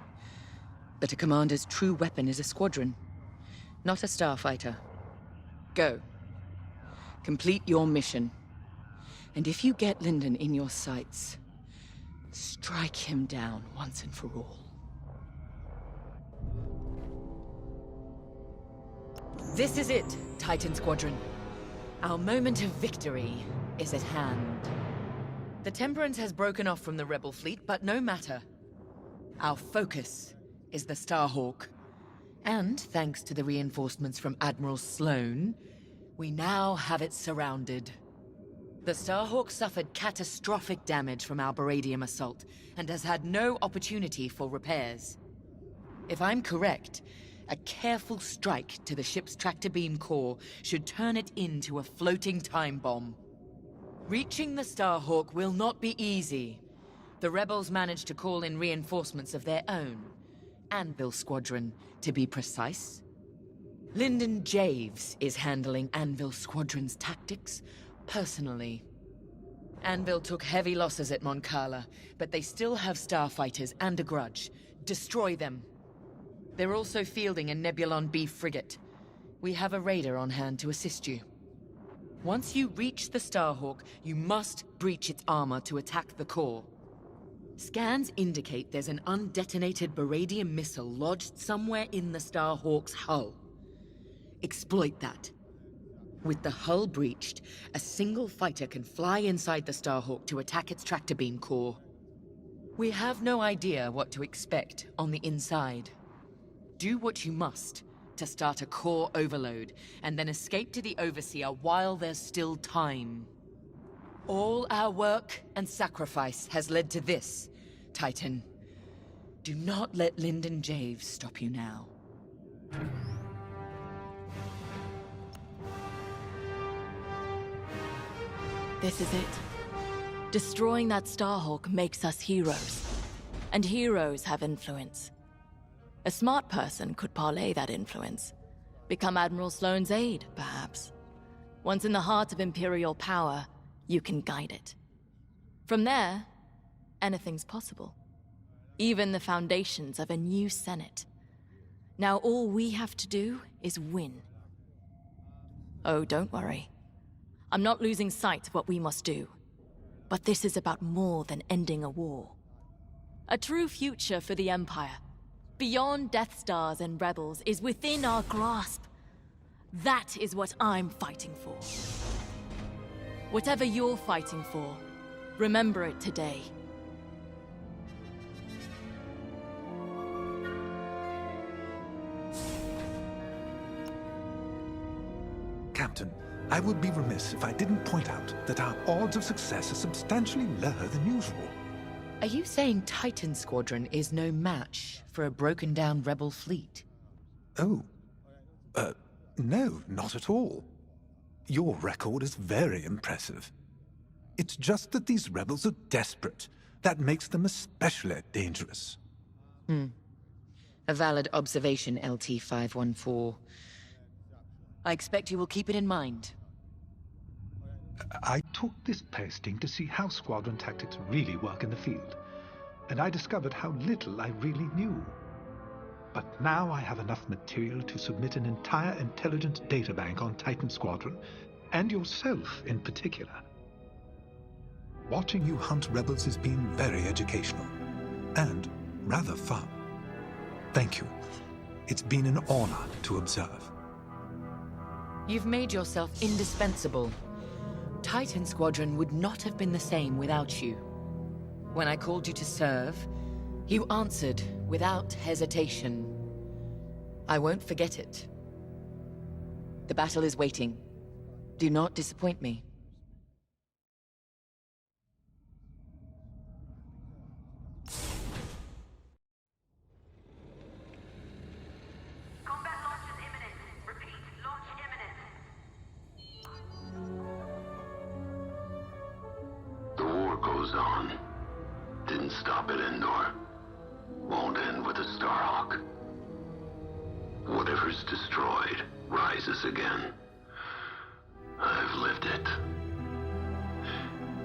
but a commander's true weapon is a squadron, not a starfighter. Go. Complete your mission. And if you get Lyndon in your sights, strike him down once and for all. This is it, Titan Squadron. Our moment of victory is at hand. The Temperance has broken off from the Rebel fleet, but no matter. Our focus is the Starhawk. And thanks to the reinforcements from Admiral Sloane, we now have it surrounded. The Starhawk suffered catastrophic damage from our Baradium assault, and has had no opportunity for repairs. If I'm correct, a careful strike to the ship's tractor beam core should turn it into a floating time bomb. Reaching the Starhawk will not be easy. The rebels managed to call in reinforcements of their own. Anvil Squadron, to be precise. Lyndon Javes is handling Anvil Squadron's tactics personally. Anvil took heavy losses at Moncala, but they still have starfighters and a grudge. Destroy them. They're also fielding a Nebulon B frigate. We have a raider on hand to assist you. Once you reach the Starhawk, you must breach its armor to attack the core. Scans indicate there's an undetonated Baradium missile lodged somewhere in the Starhawk's hull. Exploit that. With the hull breached, a single fighter can fly inside the Starhawk to attack its tractor beam core. We have no idea what to expect on the inside. Do what you must to start a core overload, and then escape to the Overseer while there's still time. All our work and sacrifice has led to this, Titan. Do not let Lyndon Javes stop you now. This is it. Destroying that Starhawk makes us heroes. And heroes have influence. A smart person could parlay that influence. Become Admiral Sloane's aide, perhaps. Once in the heart of Imperial power, you can guide it. From there, anything's possible. Even the foundations of a new Senate. Now all we have to do is win. Oh, don't worry. I'm not losing sight of what we must do. But this is about more than ending a war. A true future for the Empire, beyond Death Stars and Rebels, is within our grasp. That is what I'm fighting for. Whatever you're fighting for, remember it today. Camp, Captain. I would be remiss if I didn't point out that our odds of success are substantially lower than usual. Are you saying Titan Squadron is no match for a broken-down rebel fleet? Oh. No, not at all. Your record is very impressive. It's just that these rebels are desperate. That makes them especially dangerous. A valid observation, LT-514. I expect you will keep it in mind. I took this posting to see how squadron tactics really work in the field, and I discovered how little I really knew. But now I have enough material to submit an entire intelligence databank on Titan Squadron, and yourself in particular. Watching you hunt rebels has been very educational, and rather fun. Thank you. It's been an honor to observe. You've made yourself indispensable. Titan Squadron would not have been the same without you. When I called you to serve, you answered without hesitation. I won't forget it. The battle is waiting. Do not disappoint me. Combat launch is imminent. Repeat, launch imminent. The war goes on. Didn't stop at Endor. Won't end with the Starhawk. Whatever's destroyed rises again. I've lived it.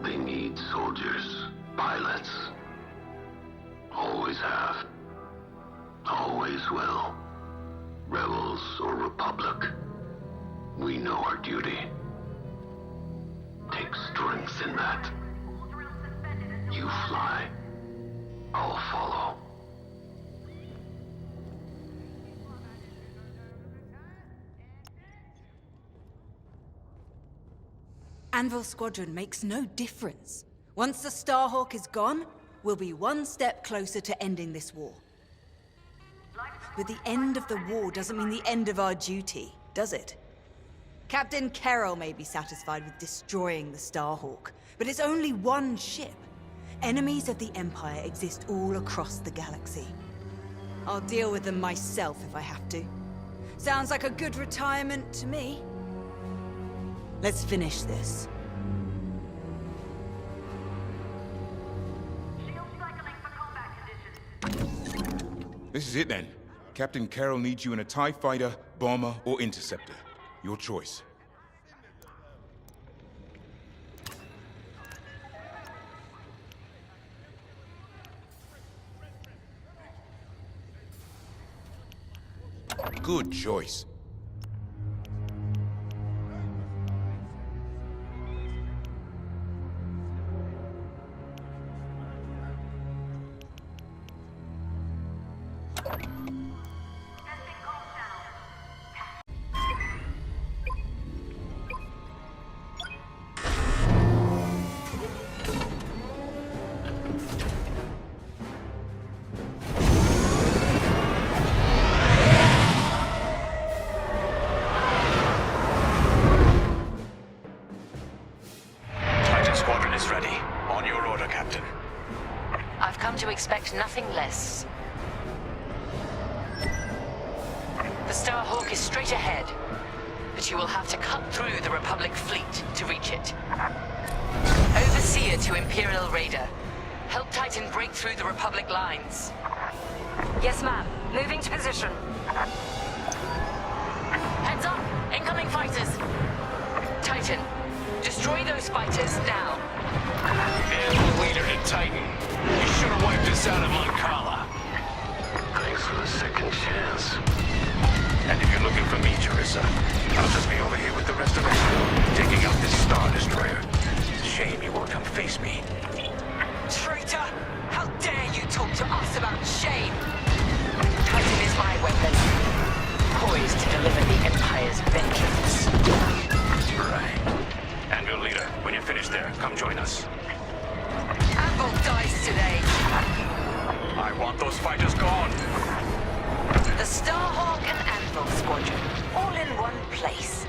They need soldiers, pilots. Always have. Always will. Rebels or Republic. We know our duty. Take strength in that. You fly. I'll follow. Anvil Squadron makes no difference. Once the Starhawk is gone, we'll be one step closer to ending this war. But the end of the war doesn't mean the end of our duty, does it? Captain Carroll may be satisfied with destroying the Starhawk, but it's only one ship. Enemies of the Empire exist all across the galaxy. I'll deal with them myself if I have to. Sounds like a good retirement to me. Let's finish this. This is it then. Captain Carroll needs you in a TIE fighter, bomber, or interceptor. Your choice. Good choice. Squadron is ready. On your order, Captain. I've come to expect nothing less. The Starhawk is straight ahead, but you will have to cut through the Republic fleet to reach it. Overseer to Imperial Raider. Help Titan break through the Republic lines. Yes, ma'am. Moving to position. Heads up! Incoming fighters! Titan, destroy those fighters now. And leader to Titan. You should have wiped us out of Moncala. Thanks for the second chance. And if you're looking for me, Teresa, I'll just be over here with the rest of us, taking out this Star Destroyer. Shame you won't come face me. Traitor! How dare you talk to us about shame? Titan is my weapon, poised to deliver the Empire's vengeance. Right. And your leader, when you're finished there, come join us. Anvil dies today. I want those fighters gone. The Starhawk and Anvil Squadron, all in one place.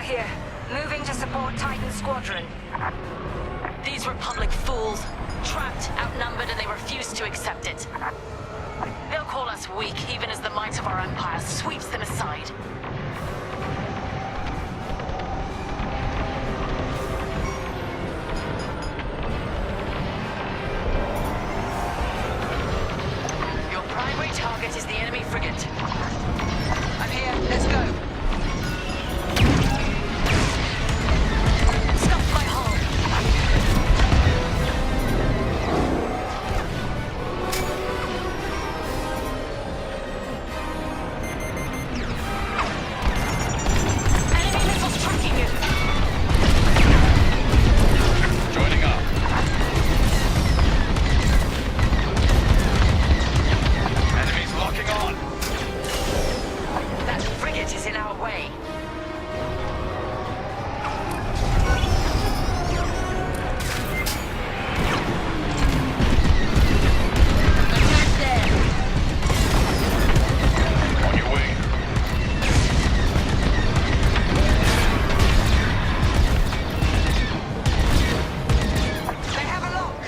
here. Moving to support Titan Squadron. These Republic fools. Trapped, outnumbered, and they refuse to accept it. They'll call us weak, even as the might of our empire sweeps them aside. Your primary target is the enemy frigate. I'm here. Let's go. Scuff my hull. Joining up. Enemies locking on. That frigate is in our way. On your way. They have a lock.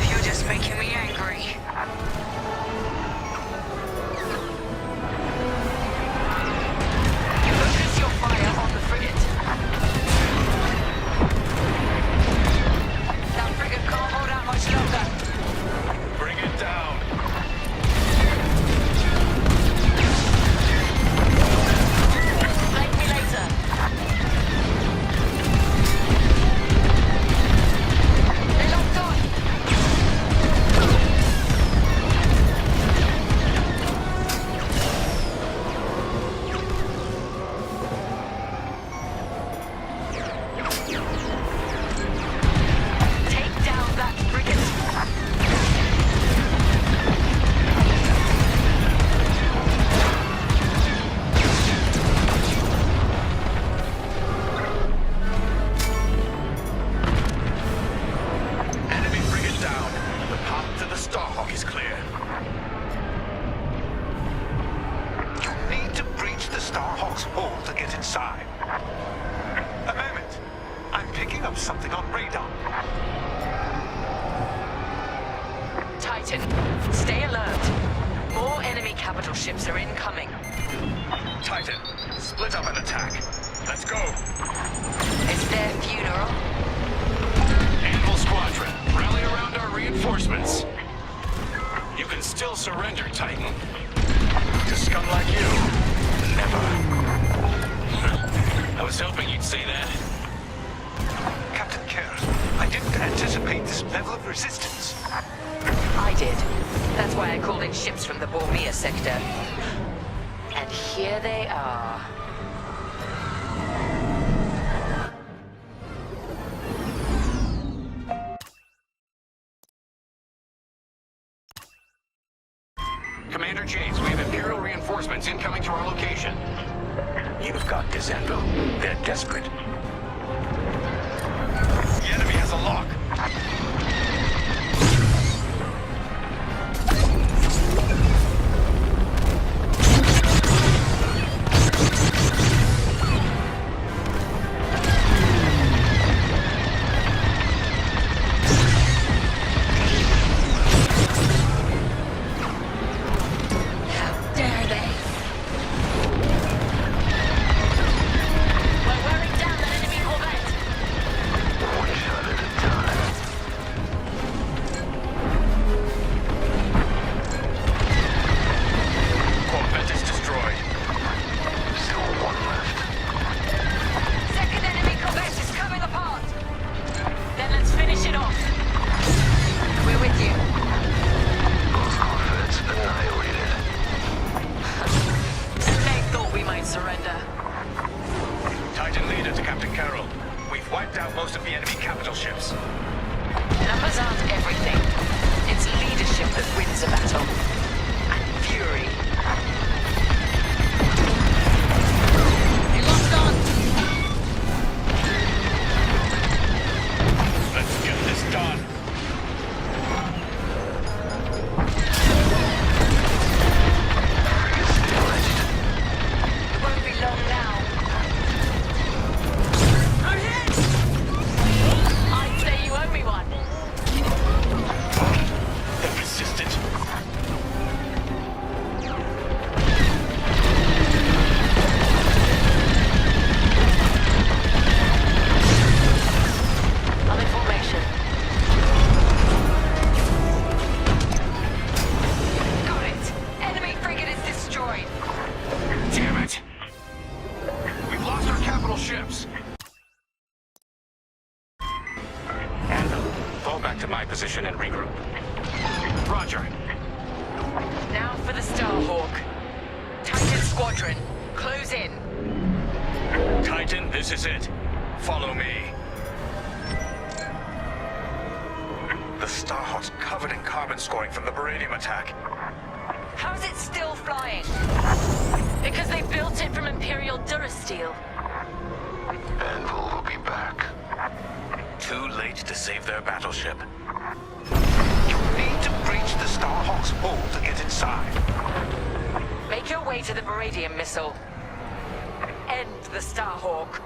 You're just making me angry. Focus your fire on the frigate. That frigate can't hold out much longer. Bring it down. Thank me later. They're locked on. Take down that frigate. Enemy frigate down. The path to the Starhawk is clear. You need to breach the Starhawk's hull to get inside. A moment. I'm picking up something on radar. Titan, stay alert. More enemy capital ships are incoming. Titan, split up and attack. Let's go. It's their funeral. Anvil Squadron, rally around our reinforcements. You can still surrender, Titan. To scum like you, never. I was hoping you'd say that. Captain Kerr, I didn't anticipate this level of resistance. I did. That's why I called in ships from the Bormir sector. And here they are. Commander James, we have Imperial reinforcements incoming to our location. You've got this, Anvil. They're desperate. The enemy has a lock. We're wearing down that enemy corvette. One shot at a time. Corvette is destroyed. Still one left. Second enemy corvette is coming apart. Then let's finish it off. We're with you. Both corvettes annihilated. They thought we might surrender. Titan leader to Captain Carroll. We've wiped out most of the enemy capital ships. Numbers aren't everything. It's leadership that wins a battle. And fury. They locked on. Let's get this done. It won't be long now. to my position and regroup. Roger. Now for the Starhawk. Titan Squadron, close in. Titan, this is it. Follow me. The Starhawk's covered in carbon scoring from the beryllium attack. How's it still flying? Because they built it from Imperial Durasteel. Anvil will be back. Too late to save their battleship. You need to breach the Starhawk's hull to get inside. Make your way to the Beradium missile. End the Starhawk.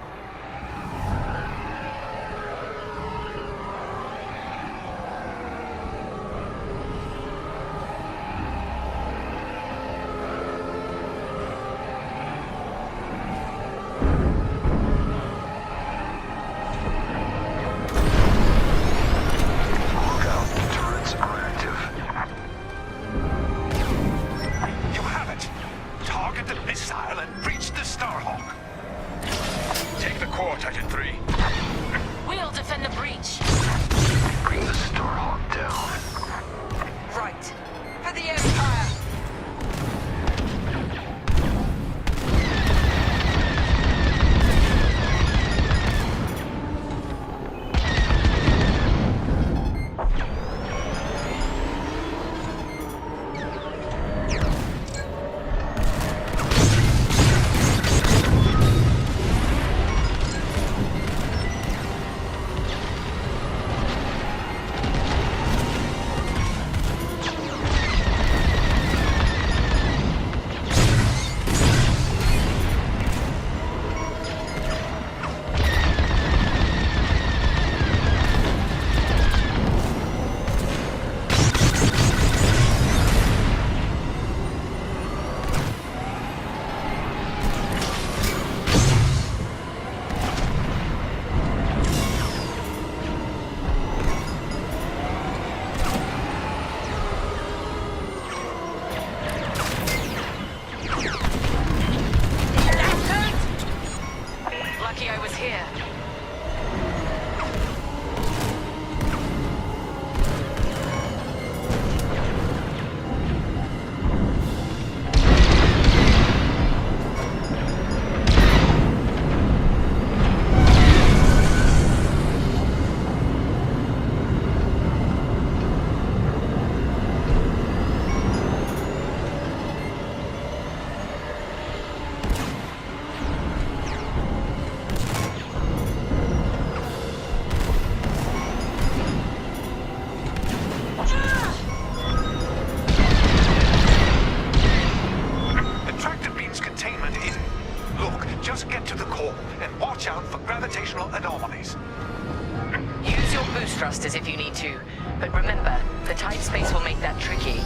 Thrusters if you need to, but remember, the tight space will make that tricky.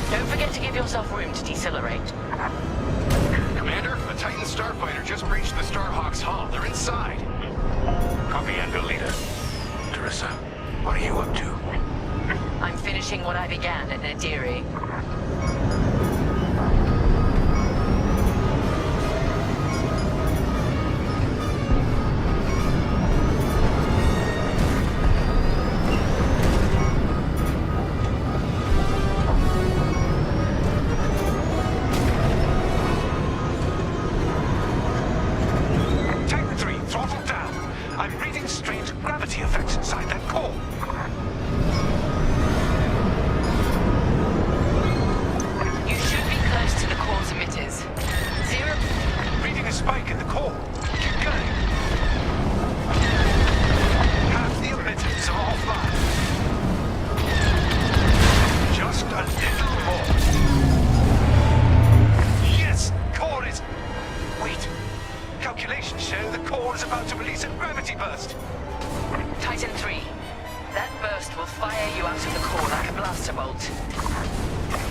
Don't forget to give yourself room to decelerate. Commander, a Titan starfighter just breached the Starhawk's hull. They're inside. Copy, Anvil leader. Teresa, what are you up to? I'm finishing what I began at Nadiri.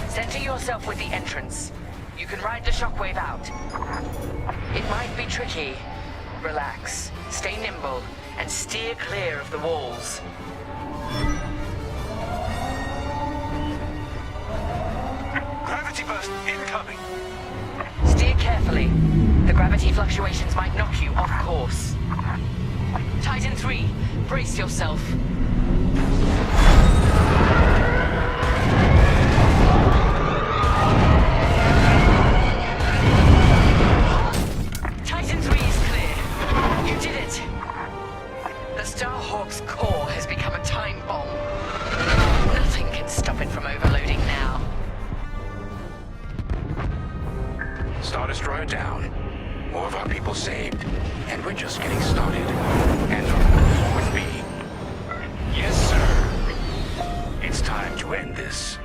Center yourself with the entrance. You can ride the shockwave out. It might be tricky. Relax, stay nimble, and steer clear of the walls. Gravity burst incoming! Steer carefully. The gravity fluctuations might knock you off course. Titan 3, brace yourself. our people saved, and we're just getting started. And with me. Yes, sir. It's time to end this.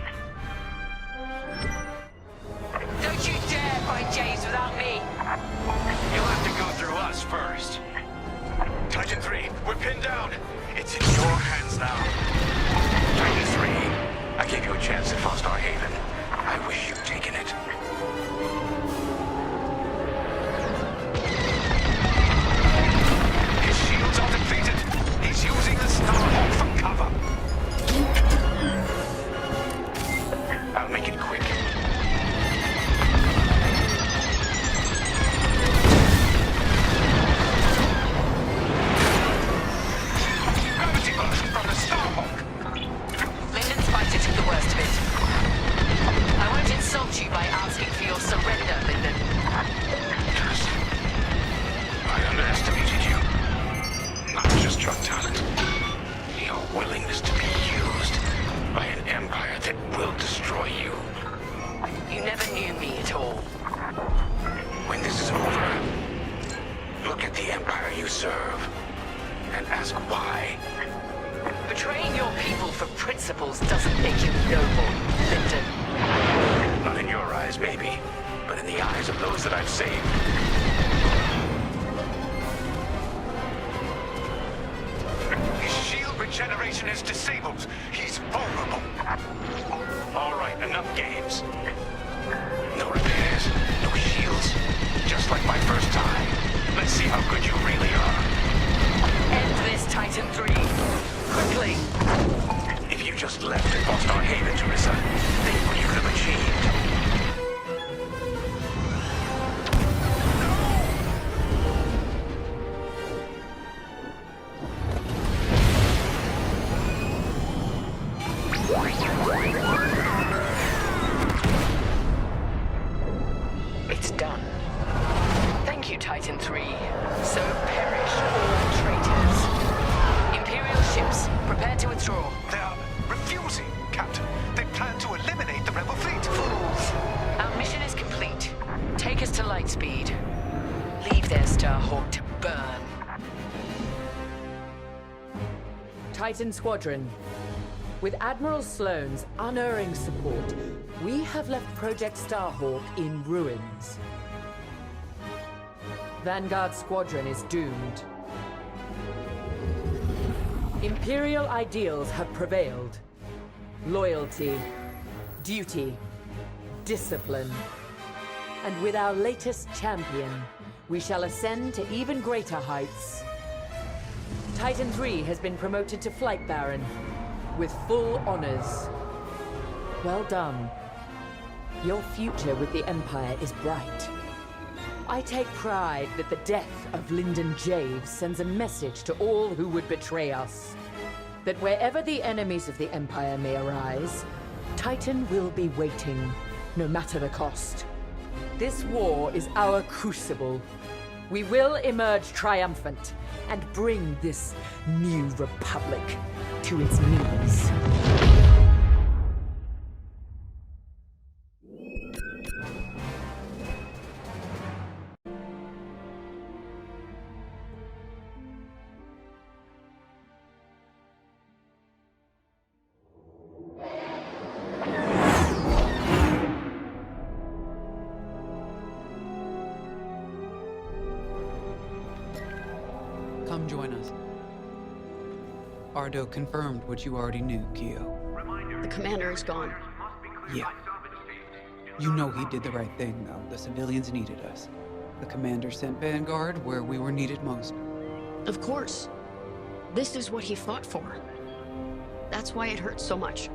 Don't you dare fight James without me! You'll have to go through us first. Titan 3, we're pinned down. It's in your hands now. Titan 3, I gave you a chance at Star Haven. I wish you'd taken it. His shields are depleted. He's using the Starhawk for cover. I'll make it quick. Gravity burst from the Starhawk. Lyndon's fighter took the worst of it. I won't insult you by asking for your surrender, Lyndon. I underestimated you. Not just your talent, your willingness to be used by an empire that will destroy you. You never knew me at all. When this is over, look at the empire you serve and ask why. Betraying your people for principles doesn't make you noble, Lyndon. Not in your eyes, maybe, but in the eyes of those that I've saved. His shield regeneration is disabled. He's vulnerable. All right, enough games. No repairs, no shields. Just like my first time. Let's see how good you really are. End this, Titan 3. Quickly. If you just left at Star Haven, Teresa, think what you could have achieved. It's done. Thank you, Titan 3. So perish all traitors. Imperial ships, prepare to withdraw. They are refusing, Captain. They plan to eliminate the rebel fleet. Fools. Our mission is complete. Take us to Lightspeed. Leave their Starhawk to burn. Titan Squadron. With Admiral Sloane's unerring support, we have left Project Starhawk in ruins. Vanguard Squadron is doomed. Imperial ideals have prevailed. Loyalty, duty, discipline. And with our latest champion, we shall ascend to even greater heights. Titan 3 has been promoted to Flight Baron, with full honors. Well done. Your future with the Empire is bright. I take pride that the death of Lyndon Javes sends a message to all who would betray us. That wherever the enemies of the Empire may arise, Titan will be waiting, no matter the cost. This war is our crucible. We will emerge triumphant and bring this new republic to its knees. Come join us. Ardo confirmed what you already knew, Keo. The commander is gone. Yeah. You know he did the right thing, though. The civilians needed us. The commander sent Vanguard where we were needed most. Of course. This is what he fought for. That's why it hurts so much.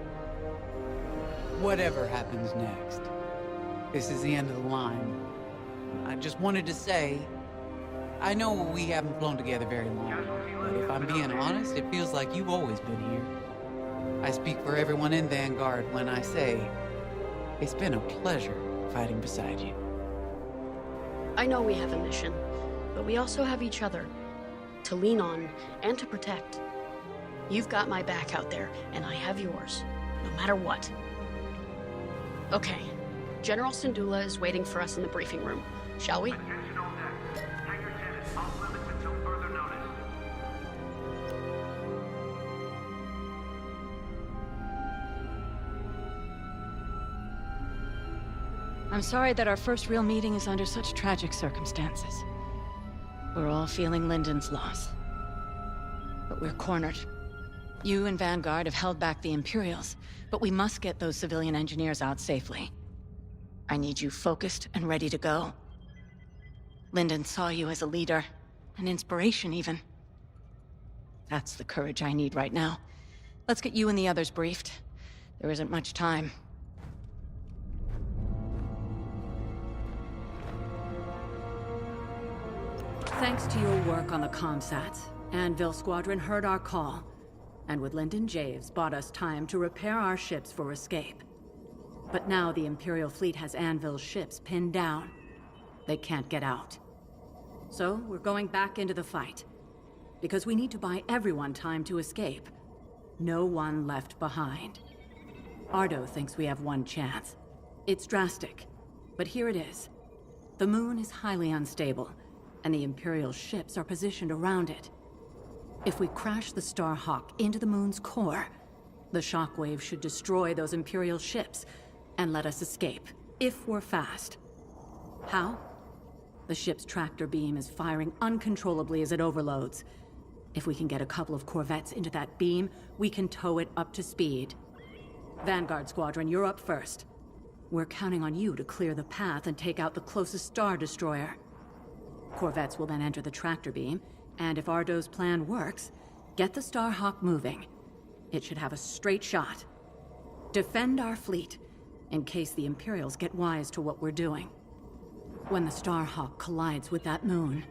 Whatever happens next, this is the end of the line. I just wanted to say, I know we haven't flown together very long, but if I'm being honest, it feels like you've always been here. I speak for everyone in Vanguard when I say, it's been a pleasure fighting beside you. I know we have a mission, but we also have each other to lean on and to protect. You've got my back out there, and I have yours, no matter what. Okay, General Syndulla is waiting for us in the briefing room. Shall we? I'm sorry that our first real meeting is under such tragic circumstances. We're all feeling Lyndon's loss. But we're cornered. You and Vanguard have held back the Imperials, but we must get those civilian engineers out safely. I need you focused and ready to go. Lyndon saw you as a leader, an inspiration even. That's the courage I need right now. Let's get you and the others briefed. There isn't much time. Thanks to your work on the comsats, Anvil Squadron heard our call, and with Lyndon Javes bought us time to repair our ships for escape. But now the Imperial fleet has Anvil's ships pinned down. They can't get out. So we're going back into the fight, because we need to buy everyone time to escape. No one left behind. Ardo thinks we have one chance. It's drastic, but here it is. The moon is highly unstable, and the Imperial ships are positioned around it. If we crash the Starhawk into the moon's core, the shockwave should destroy those Imperial ships and let us escape, if we're fast. How? The ship's tractor beam is firing uncontrollably as it overloads. If we can get a couple of corvettes into that beam, we can tow it up to speed. Vanguard Squadron, you're up first. We're counting on you to clear the path and take out the closest Star Destroyer. Corvettes will then enter the tractor beam, and if Ardo's plan works, get the Starhawk moving. It should have a straight shot. Defend our fleet, in case the Imperials get wise to what we're doing. When the Starhawk collides with that moon,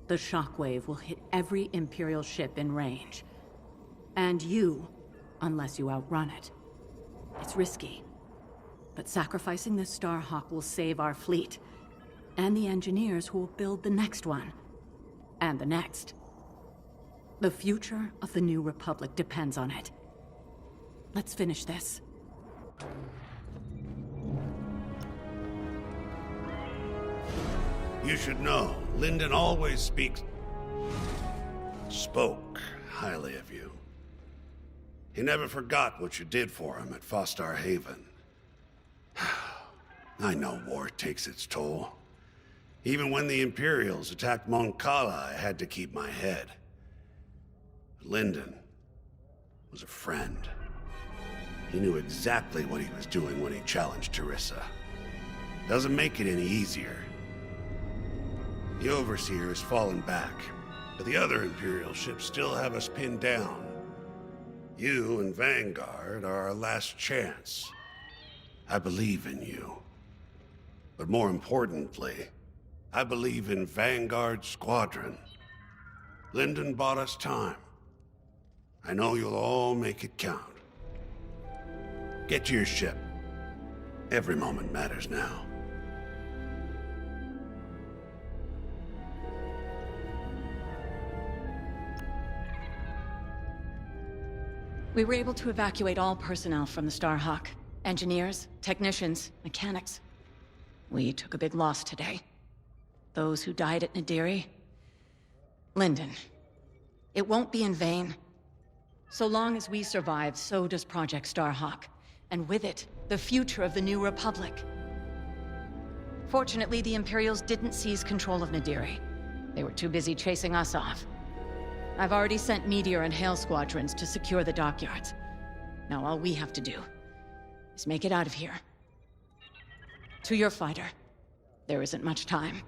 the shockwave will hit every Imperial ship in range. And you, unless you outrun it. It's risky, but sacrificing the Starhawk will save our fleet, and the engineers who will build the next one, and the next. The future of the New Republic depends on it. Let's finish this. You should know, Lyndon always spoke highly of you. He never forgot what you did for him at Fostar Haven. I know war takes its toll. Even when the Imperials attacked Moncala, I had to keep my head. Lyndon was a friend. He knew exactly what he was doing when he challenged Teresa. Doesn't make it any easier. The Overseer has fallen back, but the other Imperial ships still have us pinned down. You and Vanguard are our last chance. I believe in you. But more importantly, I believe in Vanguard Squadron. Lyndon bought us time. I know you'll all make it count. Get to your ship. Every moment matters now. We were able to evacuate all personnel from the Starhawk. Engineers, technicians, mechanics. We took a big loss today. Those who died at Nadiri. Lyndon. It won't be in vain. So long as we survive, so does Project Starhawk. And with it, the future of the New Republic. Fortunately, the Imperials didn't seize control of Nadiri. They were too busy chasing us off. I've already sent Meteor and Hail Squadrons to secure the dockyards. Now all we have to do is make it out of here. To your fighter. There isn't much time.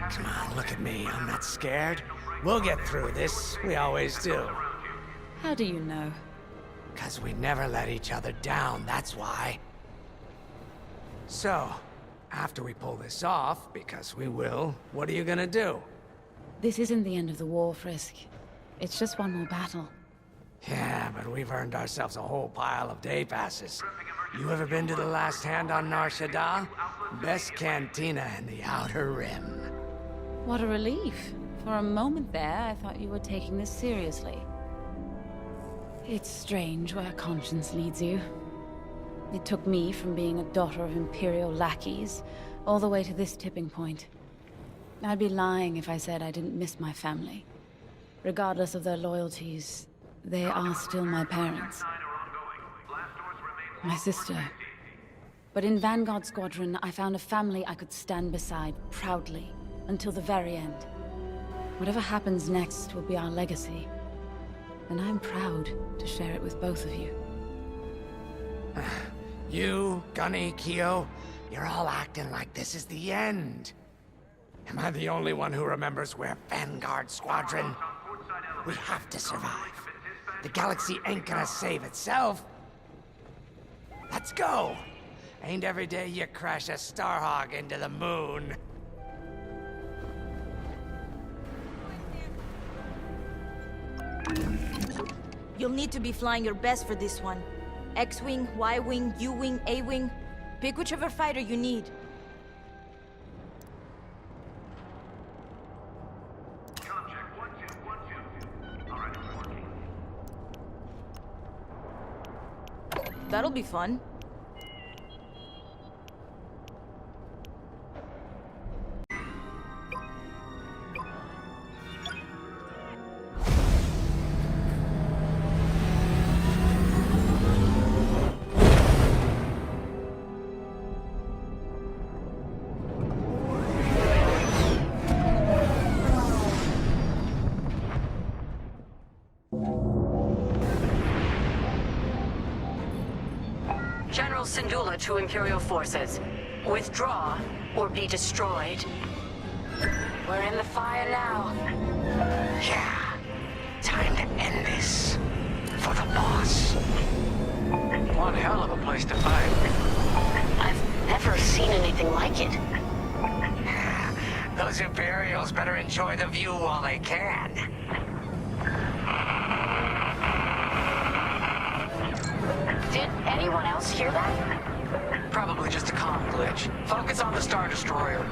Come on, look at me. I'm not scared. We'll get through this. We always do. How do you know? 'Cause we never let each other down, that's why. So, after we pull this off, because we will, what are you gonna do? This isn't the end of the war, Frisk. It's just one more battle. Yeah, but we've earned ourselves a whole pile of day passes. You ever been to the Last Hand on Nar Shaddaa? Best cantina in the Outer Rim. What a relief. For a moment there, I thought you were taking this seriously. It's strange where conscience leads you. It took me from being a daughter of Imperial lackeys all the way to this tipping point. I'd be lying if I said I didn't miss my family. Regardless of their loyalties, they are still my parents. My sister. But in Vanguard Squadron, I found a family I could stand beside proudly until the very end. Whatever happens next will be our legacy. And I'm proud to share it with both of you. You, Gunny, Keo, you're all acting like this is the end. Am I the only one who remembers we're Vanguard Squadron? We have to survive. The galaxy ain't gonna save itself. Let's go! Ain't every day you crash a Starhawk into the moon. You'll need to be flying your best for this one. X-Wing, Y-Wing, U-Wing, A-Wing. Pick whichever fighter you need. That'll be fun. General Syndulla to Imperial forces. Withdraw or be destroyed. We're in the fire now. Yeah. Time to end this. For the boss. One hell of a place to fight. I've never seen anything like it. Those Imperials better enjoy the view while they can. Did anyone else hear that? Probably just a comm glitch. Focus on the Star Destroyer.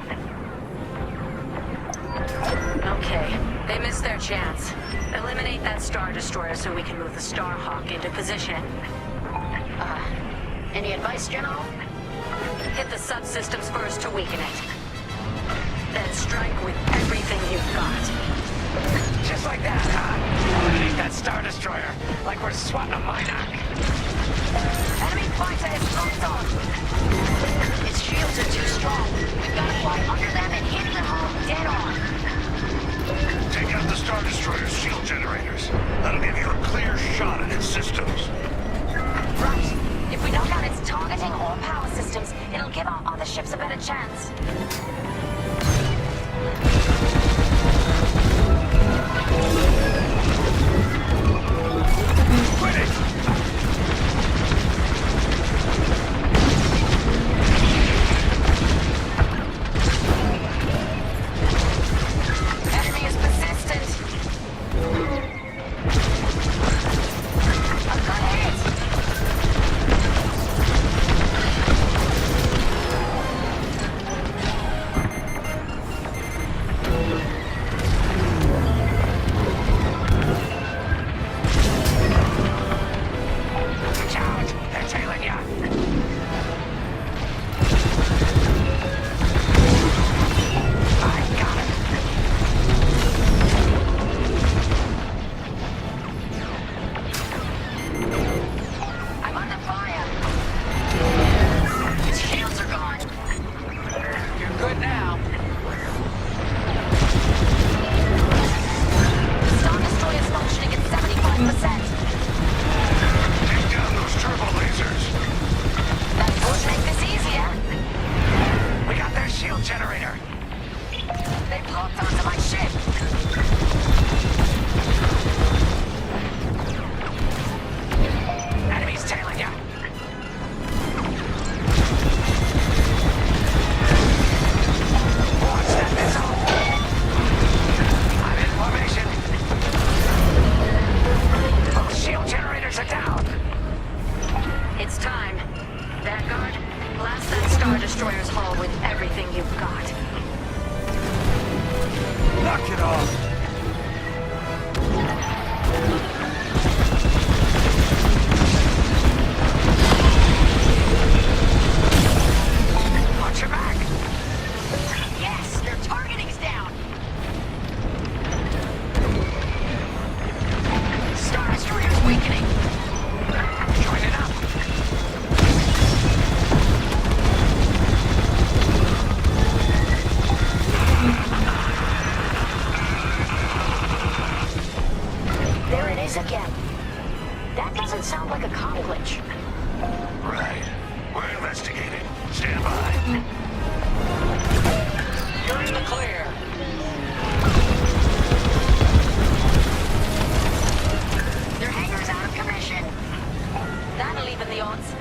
Okay, they missed their chance. Eliminate that Star Destroyer so we can move the Starhawk into position. Any advice, General? Hit the subsystems first to weaken it. Then strike with everything you've got. Just like that, huh? Eliminate that Star Destroyer, like we're swatting a miner. Enemy fighter is locked on. Its shields are too strong. We've got to fly under them and hit them all dead on. Take out the Star Destroyer's shield generators. That'll give you a clear shot at its systems. Right. If we knock out its targeting or power systems, it'll give our other ships a better chance. Quit it! Enemy is persistent. A good hit. freeze again. That doesn't sound like a comm glitch. Right. We're investigating. Stand by. You're in the clear. Their hangar's out of commission. That'll even the odds.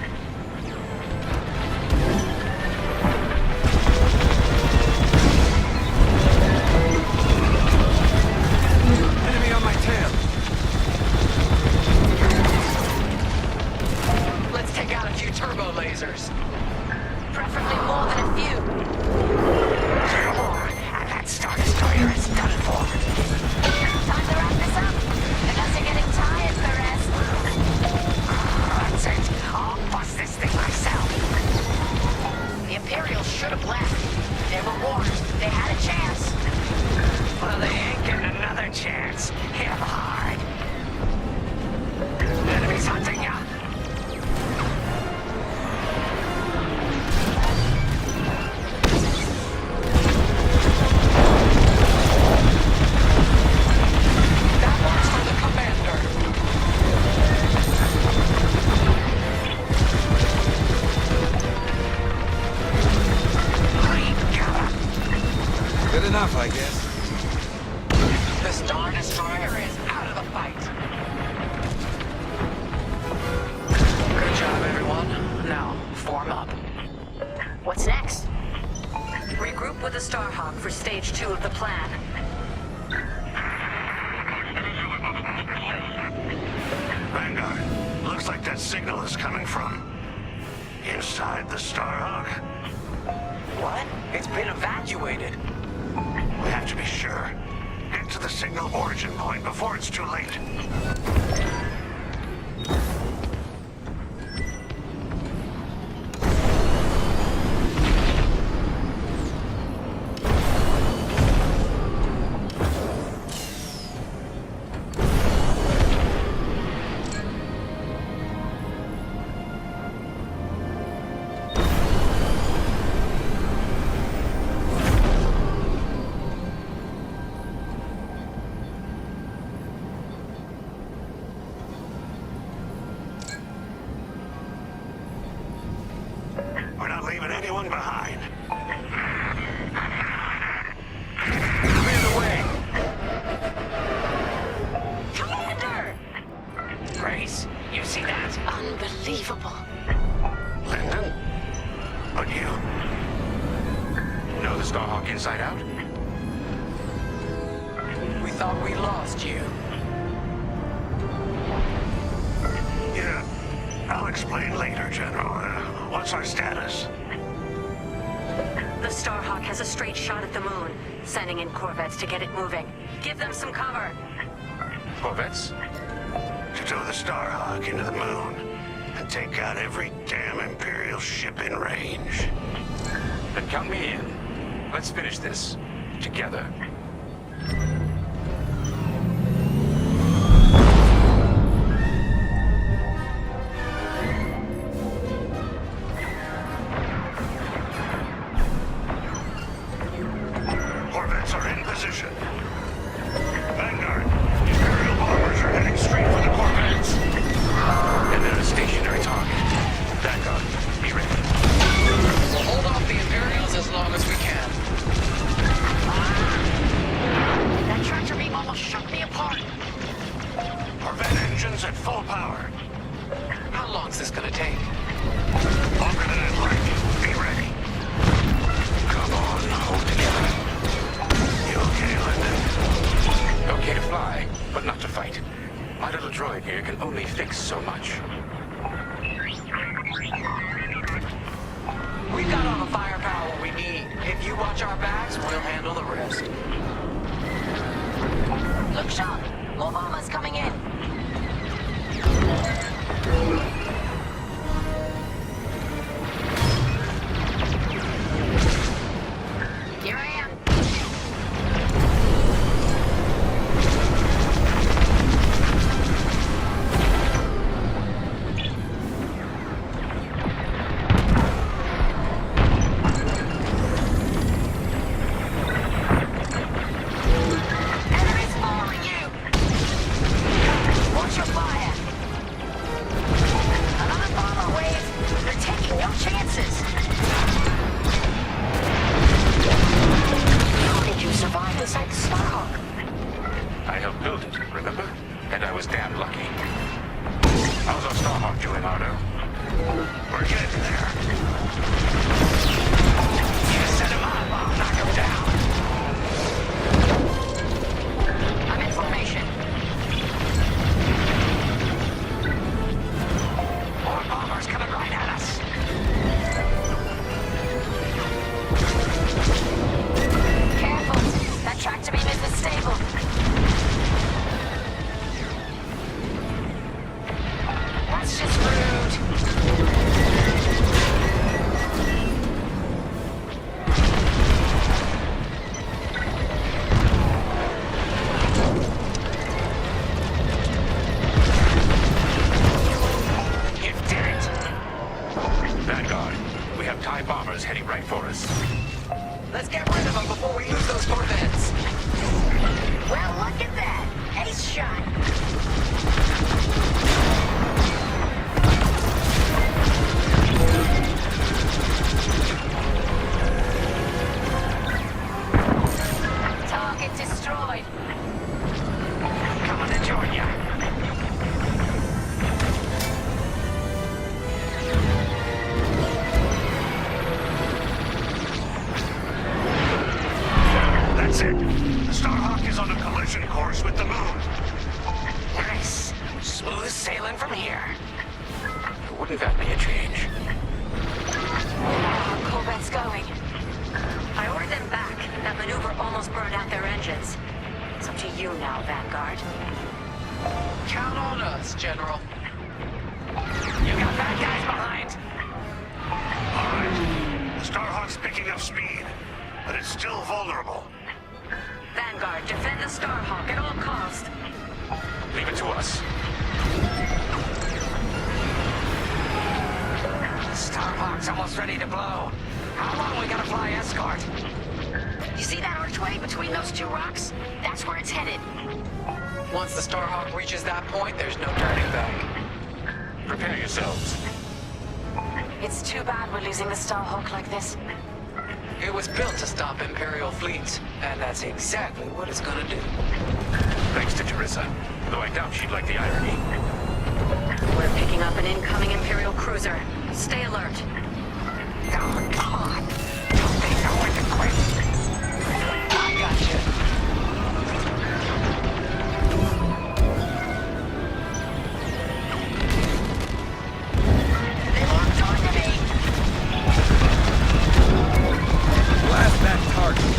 Enemy on my tail. Let's take out a few turbo lasers. Preferably more than a few. 2 more, and that Star Destroyer is done for. Time to wrap this up. Unless you're getting tired, Perez. That's it. I'll bust this thing myself. The Imperials should have left. They were warned. They had a chance. Well, they ain't getting another chance. Hit 'em hard. Enemy's hunting ya. That one's for the commander. Good enough, I guess. The Star Destroyer is out of the fight. Good job, everyone. Now, form up. What's next? Regroup with the Starhawk for stage 2 of the plan. Vanguard, looks like that signal is coming from inside the Starhawk. What? It's been evacuated. We have to be sure. Get to the signal origin point before it's too late. We're not leaving anyone behind. Clear the way. Commander! Grace, you see that? Unbelievable. Lyndon? But you know the Starhawk inside out? We thought we lost you. Yeah. I'll explain later, General. What's our status? The Starhawk has a straight shot at the moon, sending in corvettes to get it moving. Give them some cover. Corvettes? To tow the Starhawk into the moon and take out every damn Imperial ship in range. Then count me in. Let's finish this. Together. Corvettes are in position. Vanguard, Imperial bombers are heading straight for the Corvettes. And they're a stationary target. Vanguard, be ready. We'll hold off the Imperials as long as we can. That tractor beam almost shook me apart. Corvette engines at full power. How long's this gonna take? Longer than I'd like. Be ready. Come on, hold together. You okay, Lyndon? Okay to fly, but not to fight. My little droid here can only fix so much. We've got all the firepower we need. If you watch our backs, we'll handle the rest. Look sharp. More bombers coming in. Here I am. Enemies following you. Watch remember? And I was damn lucky. How's our Starhawk doing, Ardo? We're getting there. You set him up, I'll knock him down. I'm in formation. More bombers coming right at us. Careful. That tractor beam isn't stable. That's just rude. You did it! Vanguard, we have TIE bombers heading right for us. Let's get rid of them before we lose those Corvettes. Well, look at that. Ace shot. Target destroyed. Coming to join ya. That's it. The Starhawk is on a collision course with the moon. Nice. Smooth sailing from here. Wouldn't that be a change? Corvette's going. I ordered them back. That maneuver almost burned out their engines. It's up to you now, Vanguard. Count on us, General. You got bad guys behind. All right. The Starhawk's picking up speed, but it's still vulnerable. Vanguard, defend the Starhawk at all costs. Leave it to us. Starhawk's almost ready to blow. How long we gotta fly escort? You see that archway between those two rocks? That's where it's headed. Once the Starhawk reaches that point, there's no turning back. Prepare yourselves. It's too bad we're losing the Starhawk like this. It was built to stop Imperial fleets, and that's exactly what it's gonna do. Thanks to Teresa, though I doubt she'd like the irony. We're picking up an incoming Imperial cruiser. Stay alert. Oh, God. Don't they know when to quit? I got you. They locked onto me. Blast that target.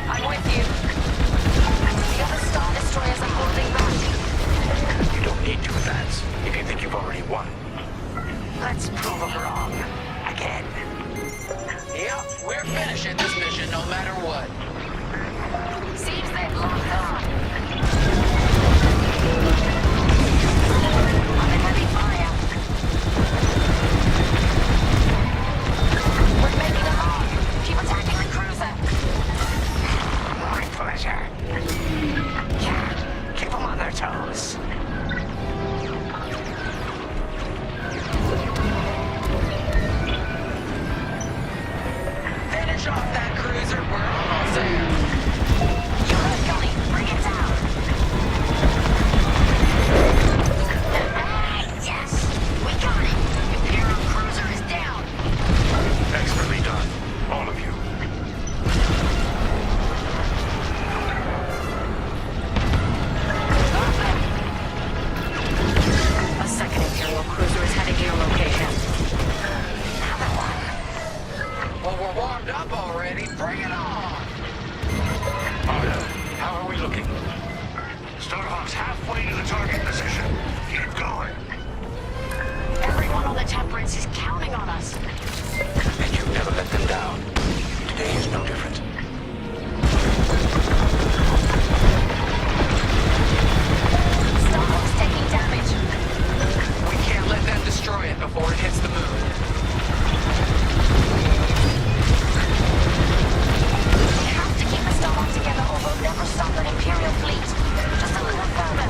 I'm with you. The other Star Destroyers are holding back. You don't need to advance if you think you've already won. Let's prove them wrong. Again. Yep, we're finishing this mission no matter what. Seems they've locked on. I'm in heavy fire. We're making a move. Keep attacking the cruiser. My pleasure. Yeah, keep them on their toes. Finish off that cruiser, we're almost there. You heard Gully. Bring it down. Yes, we got it. Imperial cruiser is down. Expertly done, all of you. A second Imperial cruiser is heading to your location. Another one. Well, we're warmed up already. Bring it on! Ardo, how are we looking? Starhawk's halfway to the target position. Keep going. Everyone on the Temperance is counting on us. And you never let them down. Today is no different. Starhawk's taking damage. We can't let them destroy it before it hits the moon. We have to keep the Starhawk together or we'll never stop an Imperial fleet. Just a little further.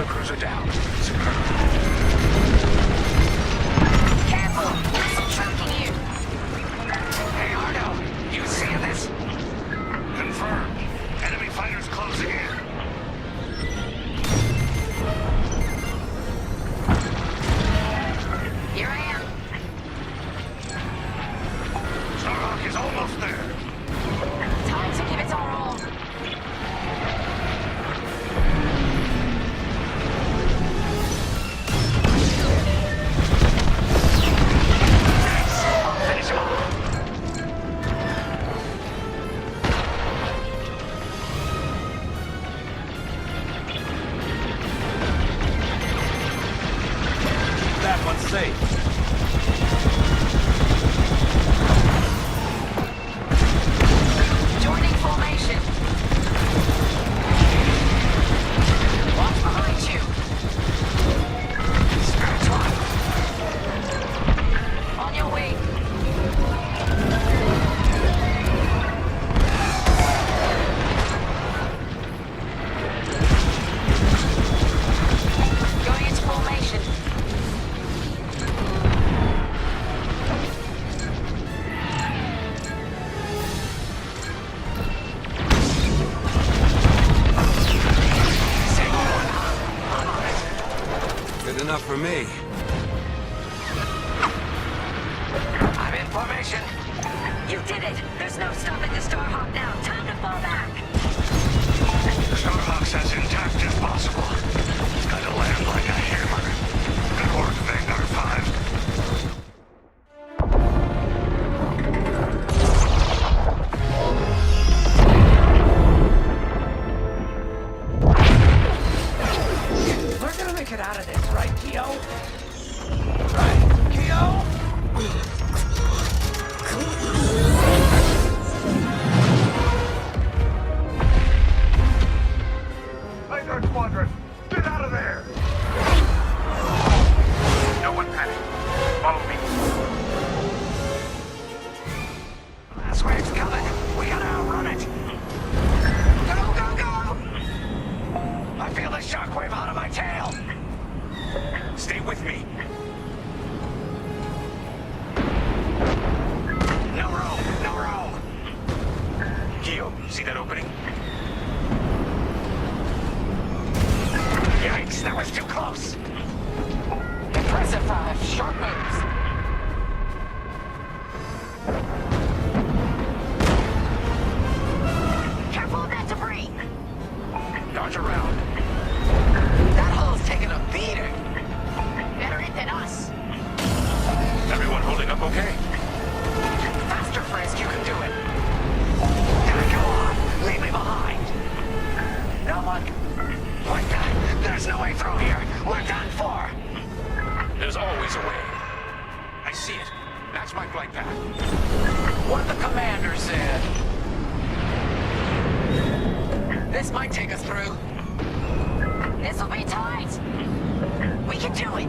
cruiser down. Superb. Careful! Missile tracking you! Hey, Ardo! You seeing this? Confirmed. Enemy fighters closing in. Here I am. Starhawk is almost there. Time to give it our all. Finish him off. That one's safe. Joining formation. Watch behind you. Scratch one. On your way. Going into formation. Good enough for me. I'm in formation. You did it! There's no stopping the Starhawk now. Time to fall back. Starhawk's as intact as possible. It's got to land like a hammer. Good work, Vanguard 5. We're gonna make it out of this, right, Keo? Right, Keo? Vanguard Squadron, get out of there! No one panic. Follow me. Last wave's coming. We gotta outrun it. Go, go, go! I feel the shockwave out of my tail. Stay with me. No room, no room. Keo, see that opening? Yikes, that was too close. Impressive, 5. Sharp moves. Careful of that debris. Dodge around. That hull's taking a beating. Better it than us. Everyone holding up okay? Faster, Frisk, you can do it. Go on, leave me behind. No one. There's no way through here. We're done for. There's always a way. I see it. That's my flight path. What the commander said. This might take us through. This'll be tight. We can do it.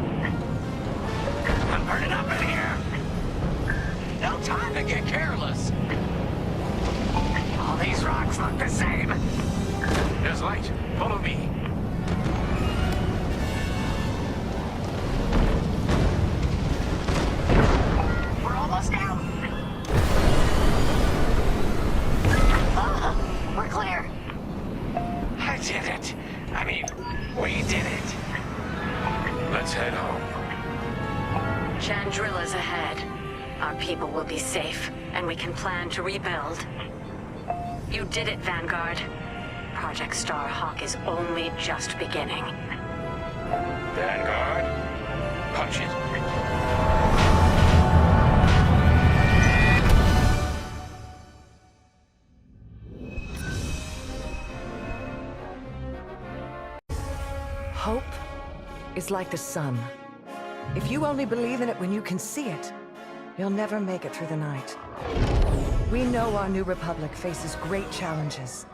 I'm burning up in here. No time to get careless. All these rocks look the same. There's light. Follow me. We're almost out. We're clear. I did it. I mean, we did it. Let's head home. Chandrilla's ahead. Our people will be safe, and we can plan to rebuild. You did it, Vanguard. Project Starhawk is only just beginning. Vanguard, punch it. Hope is like the sun. If you only believe in it when you can see it, you'll never make it through the night. We know our new republic faces great challenges.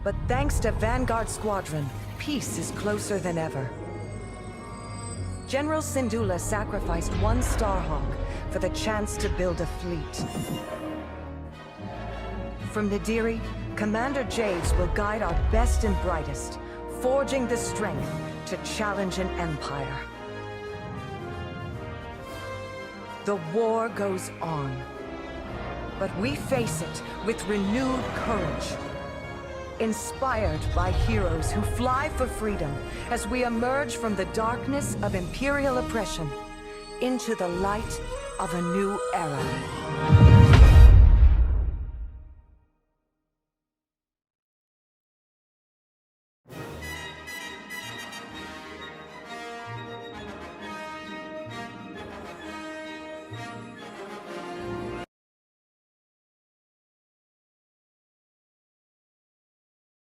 But thanks to Vanguard Squadron, peace is closer than ever. General Syndulla sacrificed one Starhawk for the chance to build a fleet. From Nadiri, Commander Javes will guide our best and brightest, forging the strength to challenge an empire. The war goes on, but we face it with renewed courage, inspired by heroes who fly for freedom as we emerge from the darkness of Imperial oppression into the light of a new era.